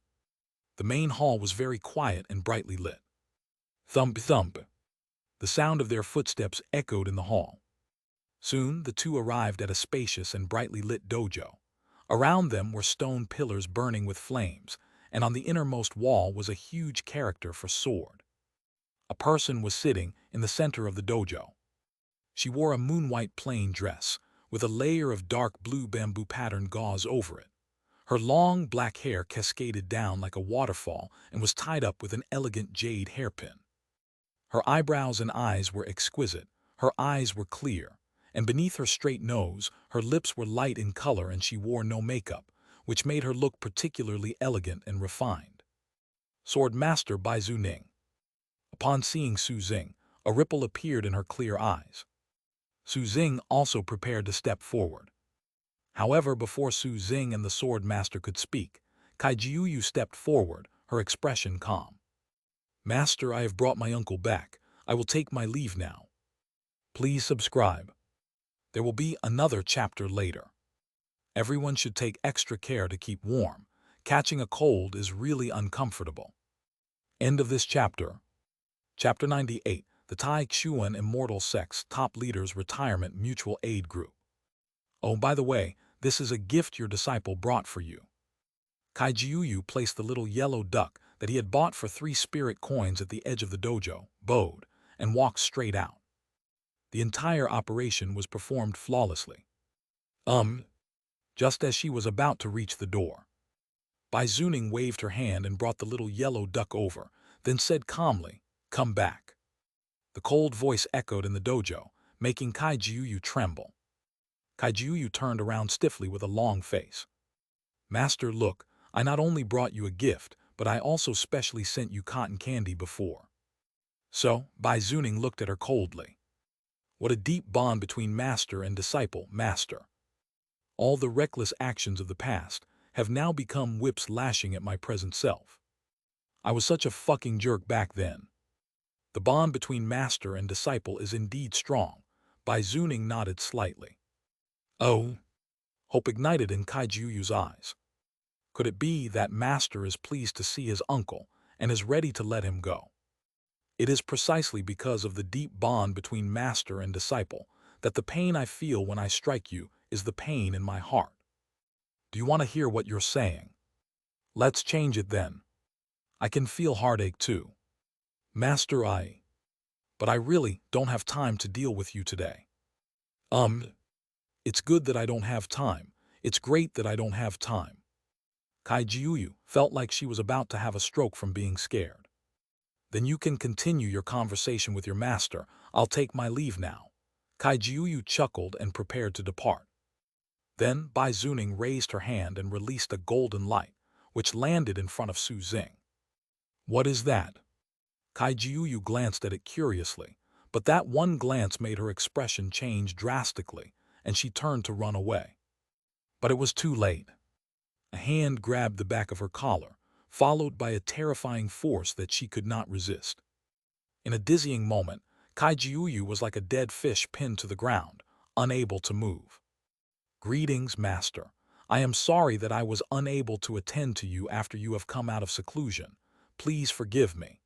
The main hall was very quiet and brightly lit. Thump thump. The sound of their footsteps echoed in the hall. Soon the two arrived at a spacious and brightly lit dojo. Around them were stone pillars burning with flames, and on the innermost wall was a huge character for sword. A person was sitting in the center of the dojo. She wore a moon-white plain dress, with a layer of dark blue bamboo pattern gauze over it. Her long black hair cascaded down like a waterfall and was tied up with an elegant jade hairpin. Her eyebrows and eyes were exquisite, her eyes were clear, and beneath her straight nose, her lips were light in color and she wore no makeup, which made her look particularly elegant and refined. Sword Master Bai Zuning. Upon seeing Su Xing, a ripple appeared in her clear eyes. Su Xing also prepared to step forward. However, before Su Xing and the Sword Master could speak, Kaijuyu stepped forward, her expression calm. Master, I have brought my uncle back. I will take my leave now. Please subscribe. There will be another chapter later. Everyone should take extra care to keep warm. Catching a cold is really uncomfortable. End of this chapter. Chapter 98, the Tai Xuan Immortal Sect's Top Leaders Retirement Mutual Aid Group. Oh, by the way, this is a gift your disciple brought for you. Kaijuyu placed the little yellow duck that he had bought for 3 spirit coins at the edge of the dojo, bowed, and walked straight out. The entire operation was performed flawlessly. Just as she was about to reach the door, Bai Zuning waved her hand and brought the little yellow duck over, then said calmly, "Come back." The cold voice echoed in the dojo, making Kaijuyu tremble. Kaijuyu turned around stiffly with a long face. Master, look, I not only brought you a gift, but I also specially sent you cotton candy before. So, Bai Zuning looked at her coldly. What a deep bond between master and disciple, master. All the reckless actions of the past have now become whips lashing at my present self. I was such a fucking jerk back then. The bond between master and disciple is indeed strong. Bai Zuning nodded slightly. Oh. Hope ignited in Kaijuyu's eyes. Could it be that master is pleased to see his uncle and is ready to let him go? It is precisely because of the deep bond between master and disciple that the pain I feel when I strike you is the pain in my heart. Do you want to hear what you're saying? Let's change it then. I can feel heartache too. Master, but I really don't have time to deal with you today. It's good that I don't have time, It's great that I don't have time. Kai Jiuyu felt like she was about to have a stroke from being scared. Then you can continue your conversation with your master. I'll take my leave now. Kai Jiuyu chuckled and prepared to depart. Then Bai Zuning raised her hand and released a golden light, which landed in front of Su Xing. What is that? Kai Jiuyu glanced at it curiously, but that one glance made her expression change drastically, and she turned to run away. But it was too late. A hand grabbed the back of her collar, followed by a terrifying force that she could not resist. In a dizzying moment, Kai Jiuyu was like a dead fish pinned to the ground, unable to move. Greetings, Master. I am sorry that I was unable to attend to you after you have come out of seclusion. Please forgive me.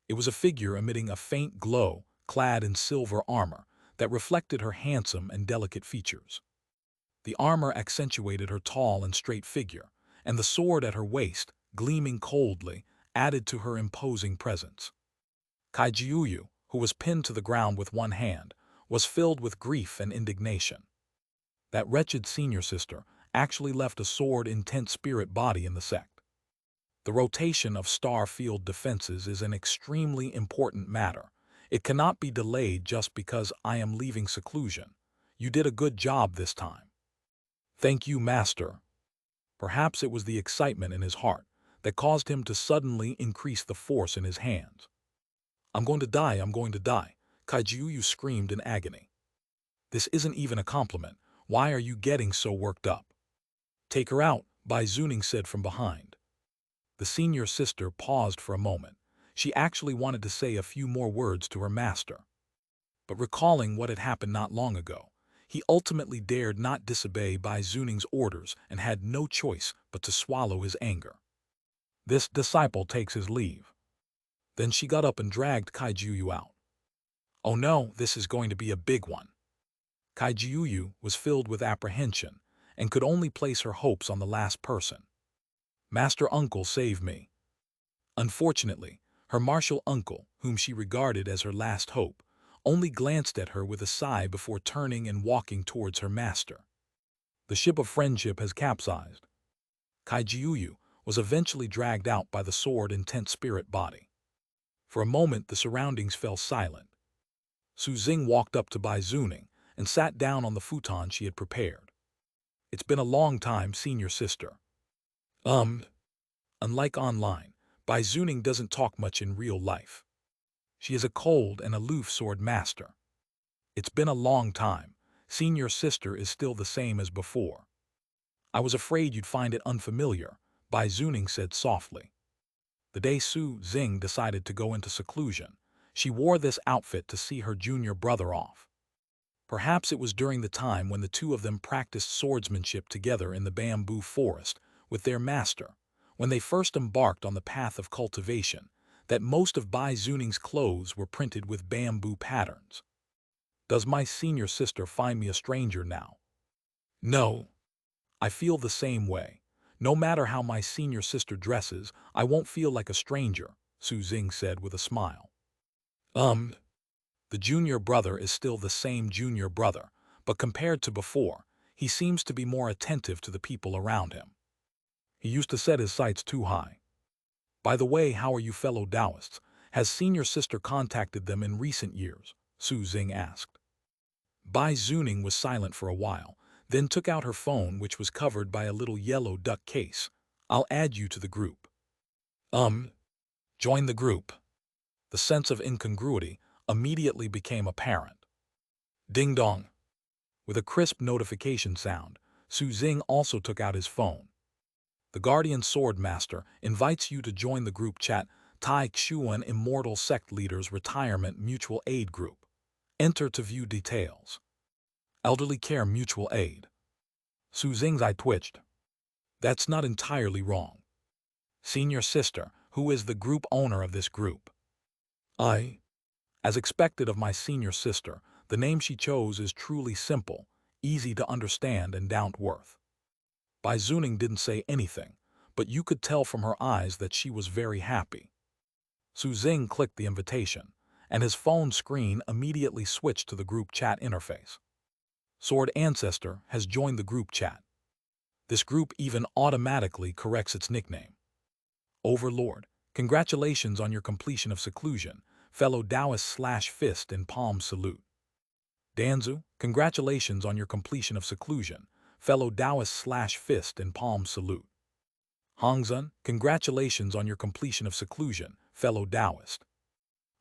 It was a figure emitting a faint glow, clad in silver armor, that reflected her handsome and delicate features. The armor accentuated her tall and straight figure, and the sword at her waist, gleaming coldly, added to her imposing presence. Kai Jiuyu, who was pinned to the ground with one hand, was filled with grief and indignation. That wretched senior sister actually left a sword-intent spirit body in the sect. The rotation of star field defenses is an extremely important matter. It cannot be delayed just because I am leaving seclusion. You did a good job this time. Thank you, Master. Perhaps it was the excitement in his heart that caused him to suddenly increase the force in his hands. I'm going to die, I'm going to die, Kai Jiuyu screamed in agony. This isn't even a compliment. Why are you getting so worked up? Take her out, Bai Zuning said from behind. The senior sister paused for a moment. She actually wanted to say a few more words to her master. But recalling what had happened not long ago, he ultimately dared not disobey Bai Zuning's orders and had no choice but to swallow his anger. This disciple takes his leave. Then she got up and dragged Kai Jiuyu out. Oh no, this is going to be a big one. Kai Jiuyu was filled with apprehension and could only place her hopes on the last person. Master Uncle, save me. Unfortunately, her martial uncle, whom she regarded as her last hope, only glanced at her with a sigh before turning and walking towards her master. The ship of friendship has capsized. Kai Jiuyu was eventually dragged out by the sword-intent spirit body. For a moment the surroundings fell silent. Su Xing walked up to Bai Zuning and sat down on the futon she had prepared. It's been a long time, senior sister. Unlike online, Bai Zuning doesn't talk much in real life. She is a cold and aloof sword master. It's been a long time. Senior sister is still the same as before. I was afraid you'd find it unfamiliar, Bai Zuning said softly. The day Su Xing decided to go into seclusion, she wore this outfit to see her junior brother off. Perhaps it was during the time when the two of them practiced swordsmanship together in the bamboo forest with their master, when they first embarked on the path of cultivation, that most of Bai Zuning's clothes were printed with bamboo patterns. Does my senior sister find me a stranger now? No. I feel the same way. No matter how my senior sister dresses, I won't feel like a stranger, Su Xing said with a smile. The junior brother is still the same junior brother, but compared to before, he seems to be more attentive to the people around him. He used to set his sights too high. By the way, how are you fellow Taoists? Has senior sister contacted them in recent years? Su Xing asked. Bai Zuning was silent for a while, then took out her phone, which was covered by a little yellow duck case. I'll add you to the group. Join the group. The sense of incongruity immediately became apparent. Ding dong. With a crisp notification sound, Su Xing also took out his phone. The Guardian Sword Master invites you to join the group chat Tai Xuan Immortal Sect Leaders Retirement Mutual Aid Group. Enter to view details. Elderly Care Mutual Aid. Su Xing's eye twitched. That's not entirely wrong. Senior sister, who is the group owner of this group? As expected of my senior sister, the name she chose is truly simple, easy to understand, and down to earth. Bai Zuning didn't say anything, but you could tell from her eyes that she was very happy. Su Xing clicked the invitation, and his phone screen immediately switched to the group chat interface. Sword Ancestor has joined the group chat. This group even automatically corrects its nickname. Overlord, congratulations on your completion of seclusion. Fellow Taoist/fist in palm salute. Danzu, congratulations on your completion of seclusion. Fellow Taoist/fist in palm salute. Hongzun, congratulations on your completion of seclusion. Fellow Taoist.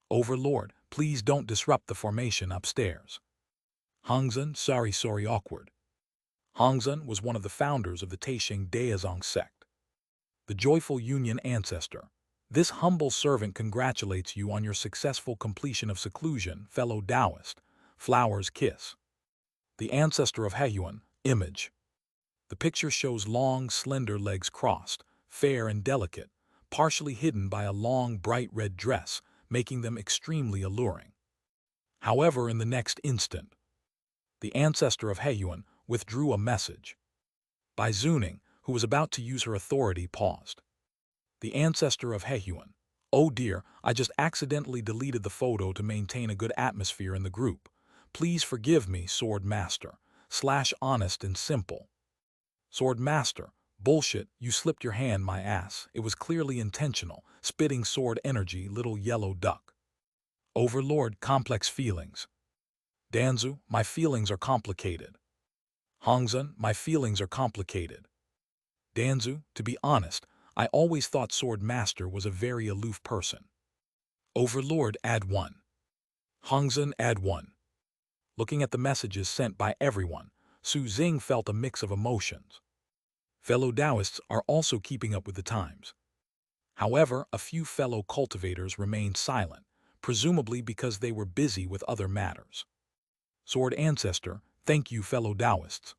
Overlord, please don't disrupt the formation upstairs. Hongzun, sorry, awkward. Hongzun was one of the founders of the Hehuan Sect. The Joyful Union Ancestor. This humble servant congratulates you on your successful completion of seclusion, fellow Taoist. Flowers kiss. The ancestor of Hehuan, image. The picture shows long, slender legs crossed, fair and delicate, partially hidden by a long, bright red dress, making them extremely alluring. However, in the next instant, the ancestor of Hehuan withdrew a message. Bai Zuning, who was about to use her authority, paused. The ancestor of Hehuan. Oh dear, I just accidentally deleted the photo to maintain a good atmosphere in the group. Please forgive me, Sword Master. /honest and simple. Sword Master, bullshit, you slipped your hand, my ass. It was clearly intentional, spitting sword energy, little yellow duck. Overlord, complex feelings. Danzu, my feelings are complicated. Hongzun, my feelings are complicated. Danzu, to be honest, I always thought Sword Master was a very aloof person. Overlord, add 1. Hongzun, add 1. Looking at the messages sent by everyone, Xing felt a mix of emotions. Fellow Taoists are also keeping up with the times. However, a few fellow cultivators remained silent, presumably because they were busy with other matters. Sword Ancestor, thank you, fellow Taoists.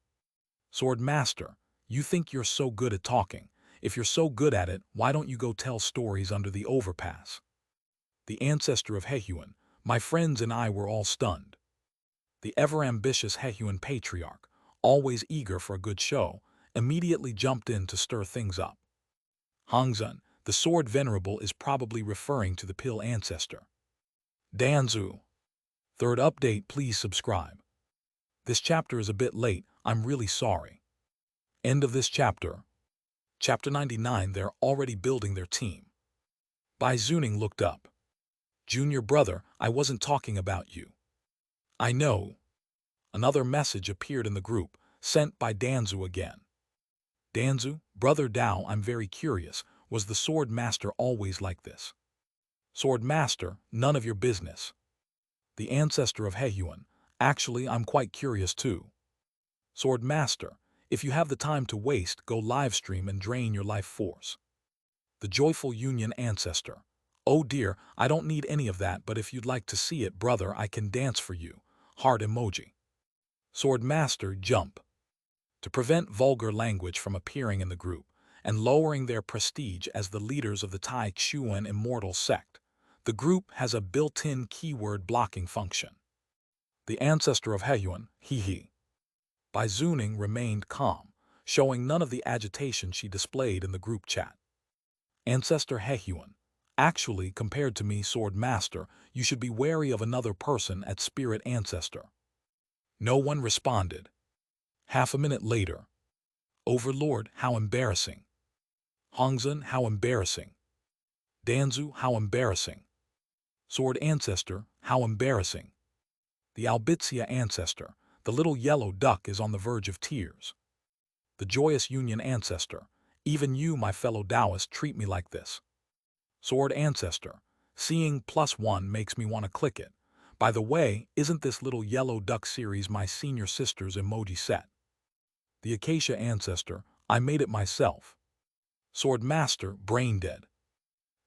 Sword Master, you think you're so good at talking. If you're so good at it, why don't you go tell stories under the overpass? The ancestor of Hehuan, my friends and I were all stunned. The ever-ambitious Hehuan patriarch, always eager for a good show, immediately jumped in to stir things up. Hongzun, the sword venerable, is probably referring to the pill ancestor. Danzu. Third update, please subscribe. This chapter is a bit late, I'm really sorry. End of this chapter. Chapter 99, they're already building their team. Bai Zuning looked up. Junior brother, I wasn't talking about you. I know. Another message appeared in the group, sent by Danzu again. Danzu, brother Dao, I'm very curious, was the Sword Master always like this? Sword Master, none of your business. The ancestor of Hehuan, actually I'm quite curious too. Sword Master, if you have the time to waste, go livestream and drain your life force. The Joyful Union Ancestor. Oh dear, I don't need any of that, but if you'd like to see it, brother, I can dance for you. Heart emoji. Sword Master, jump. To prevent vulgar language from appearing in the group, and lowering their prestige as the leaders of the Hehuan Immortal Sect, the group has a built-in keyword blocking function. The ancestor of Hehuan, he. Bai Zuning remained calm, showing none of the agitation she displayed in the group chat. Ancestor Hehuan, actually, compared to me, Sword Master, you should be wary of another person at Spirit Ancestor. No one responded. Half a minute later. Overlord, how embarrassing. Hongzun, how embarrassing. Danzu, how embarrassing. Sword Ancestor, how embarrassing. The Albizia Ancestor, the little yellow duck, is on the verge of tears. The Joyous Union Ancestor, even you, my fellow Taoist, treat me like this. Sword Ancestor, seeing +1 makes me want to click it. By the way, isn't this little yellow duck series my senior sister's emoji set? The Acacia Ancestor, I made it myself. Sword Master, brain dead.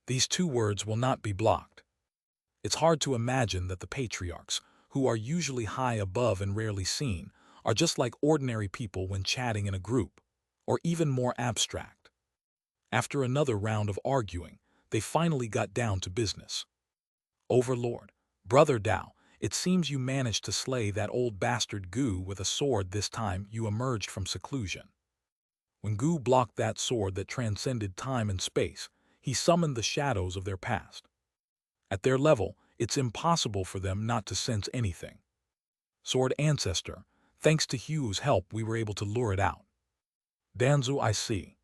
These two words will not be blocked. It's hard to imagine that the patriarchs, who are usually high above and rarely seen, are just like ordinary people when chatting in a group, or even more abstract. After another round of arguing, they finally got down to business. Overlord, brother Dao, it seems you managed to slay that old bastard Gu with a sword this time you emerged from seclusion. When Gu blocked that sword that transcended time and space, he summoned the shadows of their past. At their level, it's impossible for them not to sense anything. Sword Ancestor, thanks to Hugh's help we were able to lure it out. Danzu, I see.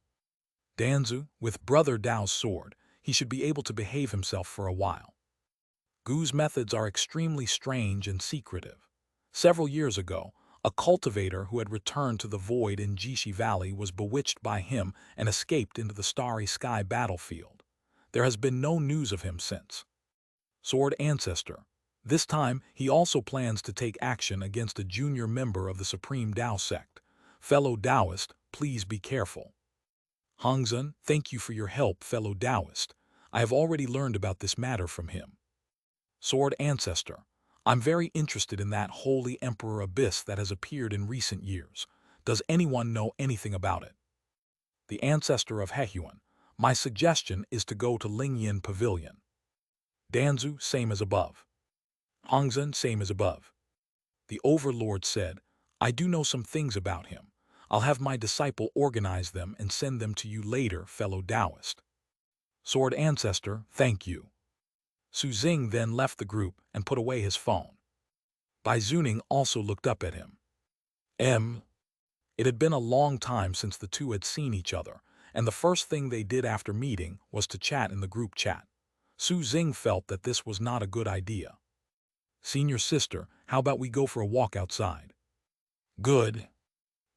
Danzu, with Brother Dao's sword, he should be able to behave himself for a while. Gu's methods are extremely strange and secretive. Several years ago, a cultivator who had returned to the void in Jishi Valley was bewitched by him and escaped into the starry sky battlefield. There has been no news of him since. Sword Ancestor. This time, he also plans to take action against a junior member of the Supreme Tao Sect. Fellow Taoist, please be careful. Hongzhen, thank you for your help, fellow Taoist. I have already learned about this matter from him. Sword Ancestor. I'm very interested in that Holy Emperor Abyss that has appeared in recent years. Does anyone know anything about it? The Ancestor of Hehuan. My suggestion is to go to Lingyan Pavilion. Danzu, same as above. Hongzhen, same as above. The Overlord said, I do know some things about him. I'll have my disciple organize them and send them to you later, fellow Taoist. Sword Ancestor, thank you. Su Xing then left the group and put away his phone. Bai Zuning also looked up at him. It had been a long time since the two had seen each other, and the first thing they did after meeting was to chat in the group chat. Su Xing felt that this was not a good idea. Senior sister, how about we go for a walk outside? Good.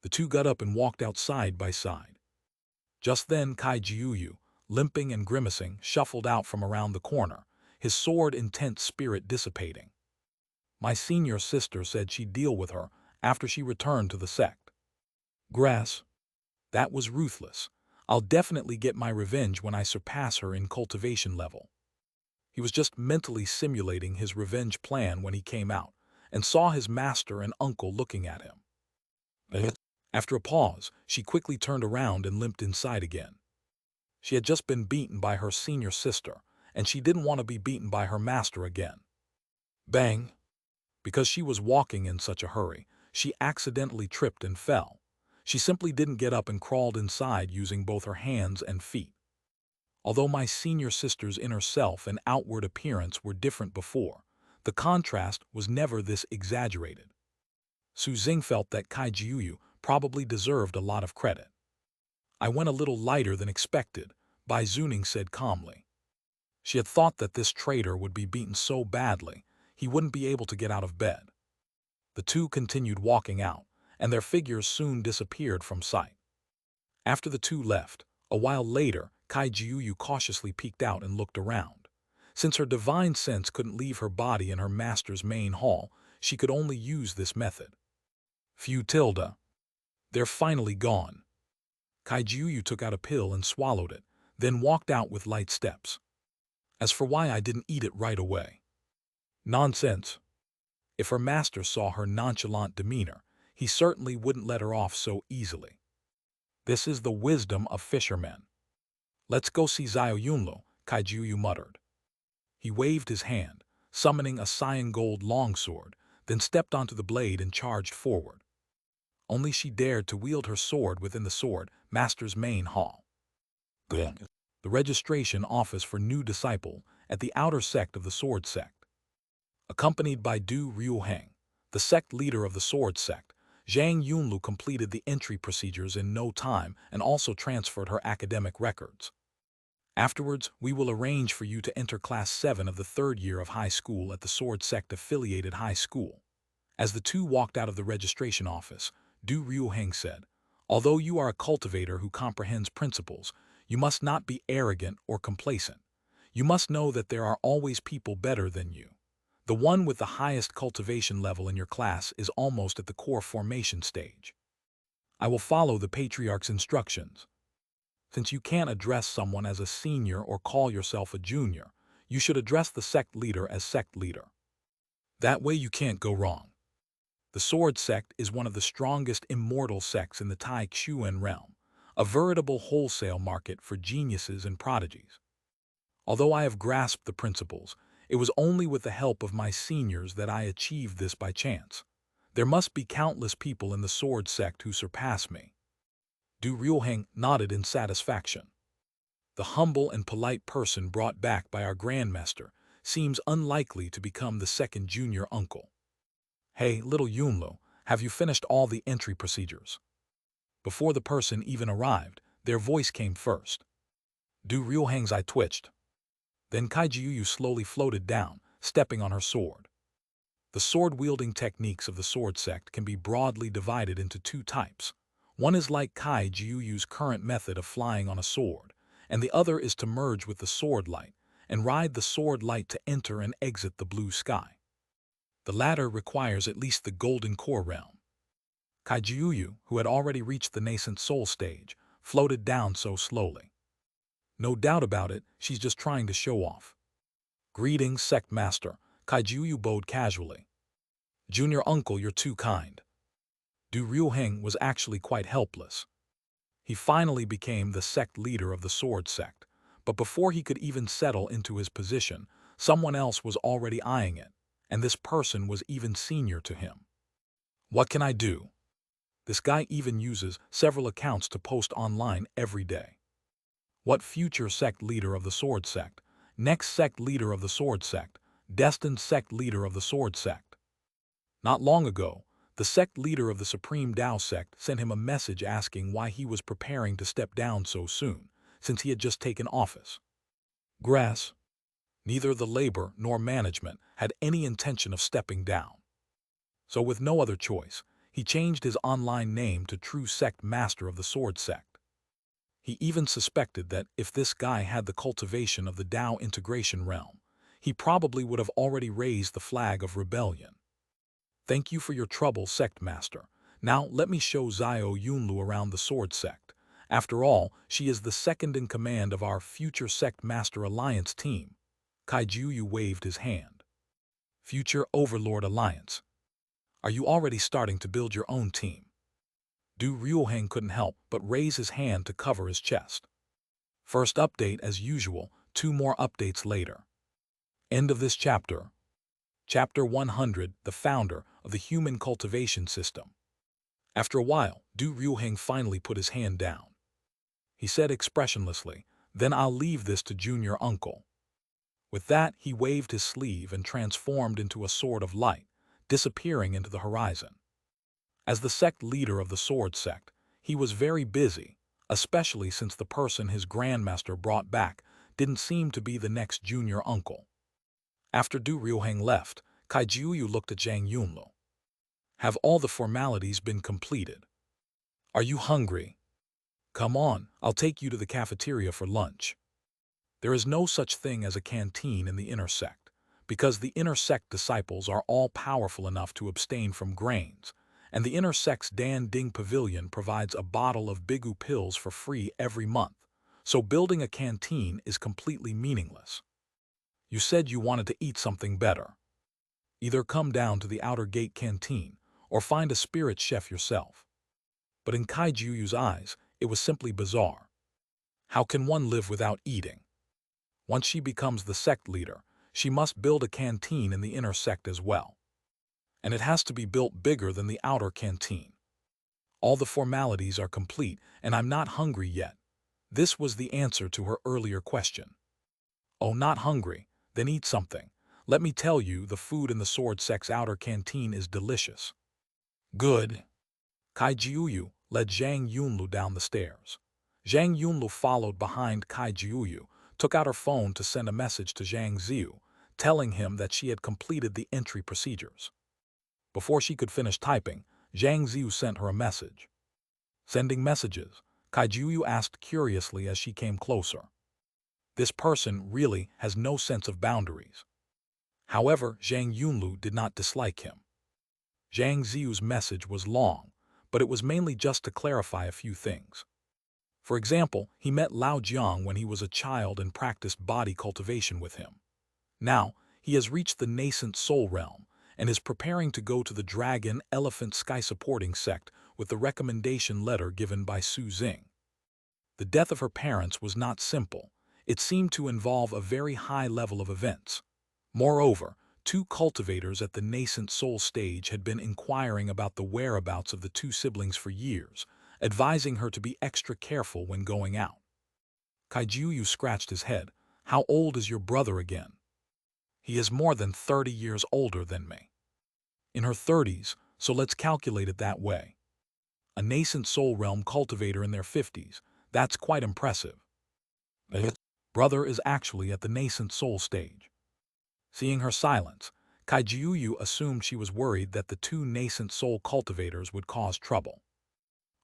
The two got up and walked out side by side. Just then Kai Jiuyu, limping and grimacing, shuffled out from around the corner, his sword-intent spirit dissipating. My senior sister said she'd deal with her after she returned to the sect. Grass. That was ruthless. I'll definitely get my revenge when I surpass her in cultivation level. He was just mentally simulating his revenge plan when he came out, and saw his master and uncle looking at him. After a pause, she quickly turned around and limped inside again. She had just been beaten by her senior sister, and she didn't want to be beaten by her master again. Bang! Because she was walking in such a hurry, she accidentally tripped and fell. She simply didn't get up and crawled inside using both her hands and feet. Although my senior sister's inner self and outward appearance were different before, the contrast was never this exaggerated. Su Xing felt that Kai Jiuyu probably deserved a lot of credit. I went a little lighter than expected, Bai Zuning said calmly. She had thought that this traitor would be beaten so badly, he wouldn't be able to get out of bed. The two continued walking out, and their figures soon disappeared from sight. After the two left, a while later, Kai Jiuyu cautiously peeked out and looked around. Since her divine sense couldn't leave her body in her master's main hall, she could only use this method. Phew tilde. They're finally gone. Kai Jiuyu took out a pill and swallowed it, then walked out with light steps. As for why I didn't eat it right away. Nonsense. If her master saw her nonchalant demeanor, he certainly wouldn't let her off so easily. This is the wisdom of fishermen. Let's go see Xiao Yunlu, Kai Jiuyu muttered. He waved his hand, summoning a cyan gold longsword, then stepped onto the blade and charged forward. Only she dared to wield her sword within the sword master's main hall. The registration office for new disciple at the outer sect of the sword sect. Accompanied by Du Ryuheng, the sect leader of the sword sect, Zhang Yunlu completed the entry procedures in no time and also transferred her academic records. Afterwards, we will arrange for you to enter Class 7 of the third year of high school at the sword sect affiliated high school. As the two walked out of the registration office, Du Ryuheng said, although you are a cultivator who comprehends principles, you must not be arrogant or complacent. You must know that there are always people better than you. The one with the highest cultivation level in your class is almost at the core formation stage. I will follow the Patriarch's instructions. Since you can't address someone as a senior or call yourself a junior, you should address the sect leader as sect leader. That way you can't go wrong. The Sword Sect is one of the strongest immortal sects in the Tai Xuan realm, a veritable wholesale market for geniuses and prodigies. Although I have grasped the principles, it was only with the help of my seniors that I achieved this by chance. There must be countless people in the Sword Sect who surpass me. Du Ryuheng nodded in satisfaction. The humble and polite person brought back by our Grandmaster seems unlikely to become the second junior uncle. Hey, little Yunlu, have you finished all the entry procedures? Before the person even arrived, their voice came first. Du Ryuheng's eye twitched. Then Kaijiuyu slowly floated down, stepping on her sword. The sword-wielding techniques of the sword sect can be broadly divided into two types. One is like Kaijiuyu's current method of flying on a sword, and the other is to merge with the sword light and ride the sword light to enter and exit the blue sky. The latter requires at least the golden core realm. Kaijiuyu, who had already reached the nascent soul stage, floated down so slowly. No doubt about it, she's just trying to show off. Greetings, Sect Master, Kaijiuyu bowed casually. Junior uncle, you're too kind. Du Ryuheng was actually quite helpless. He finally became the sect leader of the sword sect, but before he could even settle into his position, someone else was already eyeing it, and this person was even senior to him. What can I do? This guy even uses several accounts to post online every day. What future sect leader of the sword sect? Next sect leader of the sword sect? Destined sect leader of the sword sect? Not long ago, the sect leader of the Supreme Tao sect sent him a message asking why he was preparing to step down so soon, since he had just taken office. Grass. Neither the labor nor management had any intention of stepping down. So with no other choice, he changed his online name to True Sect Master of the Sword Sect. He even suspected that if this guy had the cultivation of the Tao integration realm, he probably would have already raised the flag of rebellion. Thank you for your trouble, Sect Master. Now let me show Xiao Yunlu around the Sword Sect. After all, she is the second in command of our future Sect Master Alliance team. Kaijiuyu waved his hand. Future Overlord Alliance. Are you already starting to build your own team? Du Ryuheng couldn't help but raise his hand to cover his chest. First update as usual, 2 more updates later. End of this chapter. Chapter 100, the founder of the human cultivation system. After a while, Du Ryuheng finally put his hand down. He said expressionlessly, then I'll leave this to Junior Uncle. With that, he waved his sleeve and transformed into a sword of light, disappearing into the horizon. As the sect leader of the sword sect, he was very busy, especially since the person his grandmaster brought back didn't seem to be the next Junior Uncle. After Du Ryuheng left, Kaijiuyu looked at Zhang Yunlu. Have all the formalities been completed? Are you hungry? Come on, I'll take you to the cafeteria for lunch. There is no such thing as a canteen in the inner sect, because the inner sect disciples are all powerful enough to abstain from grains, and the inner sect's Dan Ding Pavilion provides a bottle of Bigu pills for free every month, so building a canteen is completely meaningless. You said you wanted to eat something better. Either come down to the outer gate canteen or find a spirit chef yourself. But in Kaijiuyu's eyes, it was simply bizarre. How can one live without eating? Once she becomes the sect leader, she must build a canteen in the inner sect as well. And it has to be built bigger than the outer canteen. All the formalities are complete, and I'm not hungry yet. This was the answer to her earlier question. Oh, not hungry? Then eat something. Let me tell you, the food in the sword sect's outer canteen is delicious. Good. Kaijiuyu led Zhang Yunlu down the stairs. Zhang Yunlu followed behind Kaijiuyu, took out her phone to send a message to Zhang Ziyu, telling him that she had completed the entry procedures. Before she could finish typing, Zhang Ziyu sent her a message. Sending messages, Kaijiuyu asked curiously as she came closer. This person really has no sense of boundaries. However, Zhang Yunlu did not dislike him. Zhang Ziyu's message was long, but it was mainly just to clarify a few things. For example, he met Lao Jiang when he was a child and practiced body cultivation with him. Now, he has reached the nascent soul realm and is preparing to go to the Dragon Elephant Sky Supporting Sect with the recommendation letter given by Su Xing. The death of her parents was not simple. It seemed to involve a very high level of events. Moreover, 2 cultivators at the nascent soul stage had been inquiring about the whereabouts of the 2 siblings for years, advising her to be extra careful when going out. Kaijiuyu scratched his head. How old is your brother again? He is more than 30 years older than me. In her 30s, so let's calculate it that way. A nascent soul realm cultivator in their 50s. That's quite impressive. Brother is actually at the nascent soul stage. Seeing her silence, Kaijiuyu assumed she was worried that the two nascent soul cultivators would cause trouble.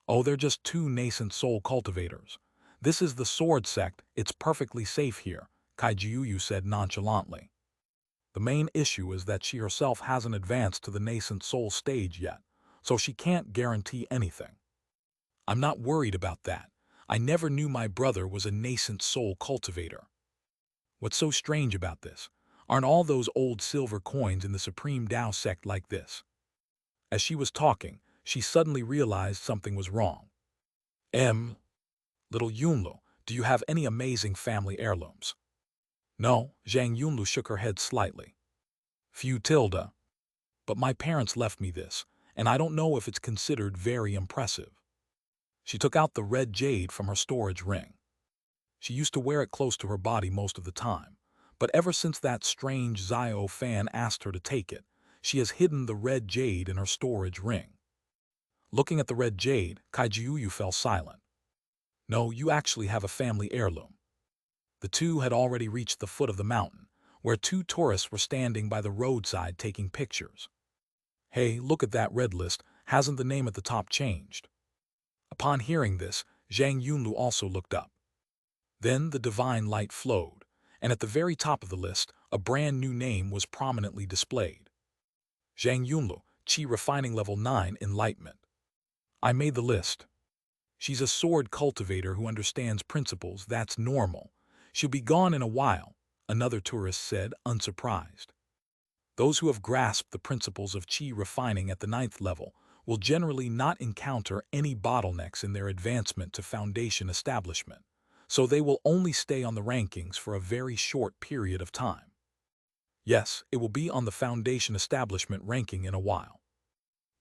Oh, they're just two nascent soul cultivators. This is the Sword Sect, it's perfectly safe here, Kaijiuyu said nonchalantly. The main issue is that she herself hasn't advanced to the nascent soul stage yet, so she can't guarantee anything. I'm not worried about that. I never knew my brother was a nascent soul cultivator. What's so strange about this? Aren't all those old silver coins in the Supreme Tao sect like this? As she was talking, she suddenly realized something was wrong. Little Yunlu, do you have any amazing family heirlooms? No, Zhang Yunlu shook her head slightly. Few tilde. But my parents left me this, and I don't know if it's considered very impressive. She took out the red jade from her storage ring. She used to wear it close to her body most of the time, but ever since that strange Zio fan asked her to take it, she has hidden the red jade in her storage ring. Looking at the red jade, Kaijiuyu fell silent. No, you actually have a family heirloom. The two had already reached the foot of the mountain, where two tourists were standing by the roadside taking pictures. Hey, look at that red list, hasn't the name at the top changed? Upon hearing this, Zhang Yunlu also looked up. Then the divine light flowed, and at the very top of the list, a brand new name was prominently displayed. Zhang Yunlu, Qi Refining Level 9 Enlightenment. I made the list. She's a sword cultivator who understands principles, that's normal. She'll be gone in a while, another tourist said, unsurprised. Those who have grasped the principles of Qi refining at the 9th level will generally not encounter any bottlenecks in their advancement to foundation establishment, so they will only stay on the rankings for a very short period of time. Yes, it will be on the foundation establishment ranking in a while.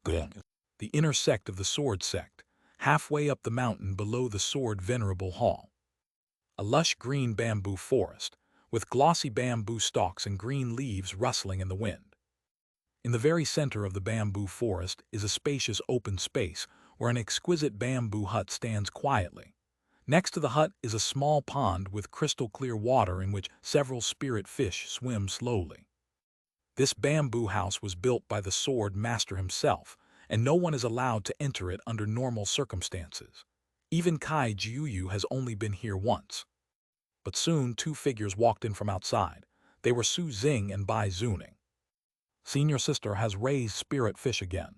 The inner sect of the Sword Sect, halfway up the mountain below the Sword Venerable Hall. A lush green bamboo forest, with glossy bamboo stalks and green leaves rustling in the wind. In the very center of the bamboo forest is a spacious open space where an exquisite bamboo hut stands quietly. Next to the hut is a small pond with crystal-clear water in which several spirit fish swim slowly. This bamboo house was built by the sword master himself, and no one is allowed to enter it under normal circumstances. Even Kai Jiuyu has only been here once. But soon 2 figures walked in from outside. They were Su Xing and Bai Zuning. Senior sister has raised spirit fish again.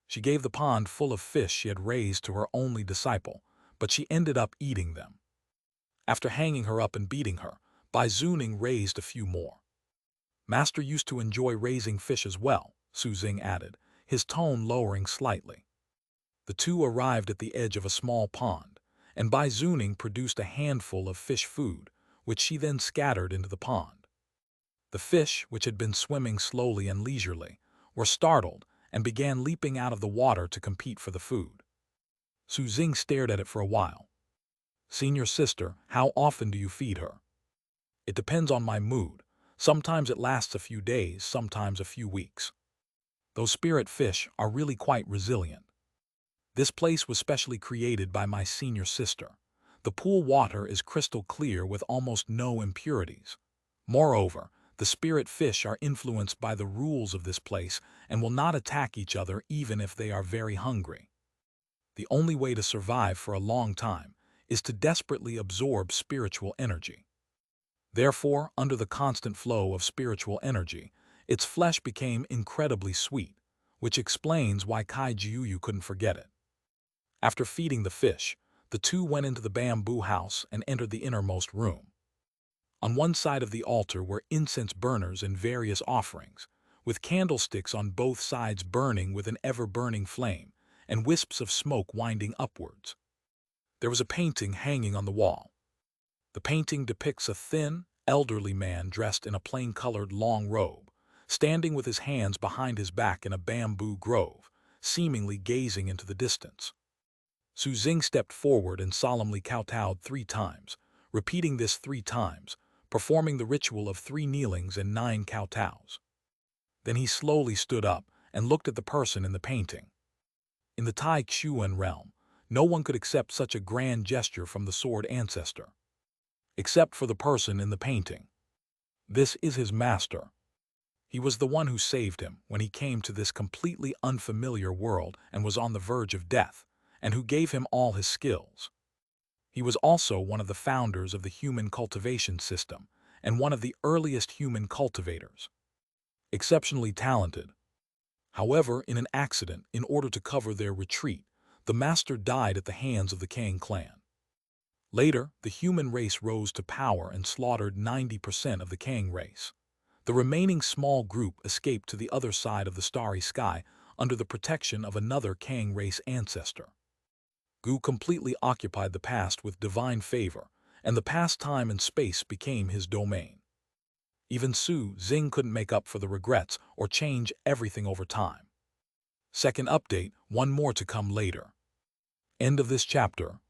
She gave the pond full of fish she had raised to her only disciple, but she ended up eating them. After hanging her up and beating her, Bai Zuning raised a few more. Master used to enjoy raising fish as well, Su Xing added, his tone lowering slightly. The two arrived at the edge of a small pond, and Bai Zuning produced a handful of fish food, which she then scattered into the pond. The fish, which had been swimming slowly and leisurely, were startled and began leaping out of the water to compete for the food. Su Xing stared at it for a while. Senior sister, how often do you feed her? It depends on my mood. Sometimes it lasts a few days, sometimes a few weeks. Those spirit fish are really quite resilient. This place was specially created by my senior sister. The pool water is crystal clear with almost no impurities. Moreover, the spirit fish are influenced by the rules of this place and will not attack each other even if they are very hungry. The only way to survive for a long time is to desperately absorb spiritual energy. Therefore, under the constant flow of spiritual energy, its flesh became incredibly sweet, which explains why Kai Jiuyu couldn't forget it. After feeding the fish, the two went into the bamboo house and entered the innermost room. On one side of the altar were incense burners and various offerings, with candlesticks on both sides burning with an ever-burning flame, and wisps of smoke winding upwards. There was a painting hanging on the wall. The painting depicts a thin, elderly man dressed in a plain-colored long robe, standing with his hands behind his back in a bamboo grove, seemingly gazing into the distance. Su Xing stepped forward and solemnly kowtowed 3 times, repeating this 3 times, performing the ritual of 3 kneelings and 9 kowtows. Then he slowly stood up and looked at the person in the painting. In the Tai Xuan realm, no one could accept such a grand gesture from the sword ancestor, except for the person in the painting. This is his master. He was the one who saved him when he came to this completely unfamiliar world and was on the verge of death, and who gave him all his skills. He was also one of the founders of the human cultivation system and one of the earliest human cultivators. Exceptionally talented. However, in an accident, in order to cover their retreat, the master died at the hands of the Kang clan. Later, the human race rose to power and slaughtered 90% of the Kang race. The remaining small group escaped to the other side of the starry sky under the protection of another Kang race ancestor. Gu completely occupied the past with divine favor, and the past time and space became his domain. Even Xing couldn't make up for the regrets or change everything over time. Second update, one more to come later. End of this chapter.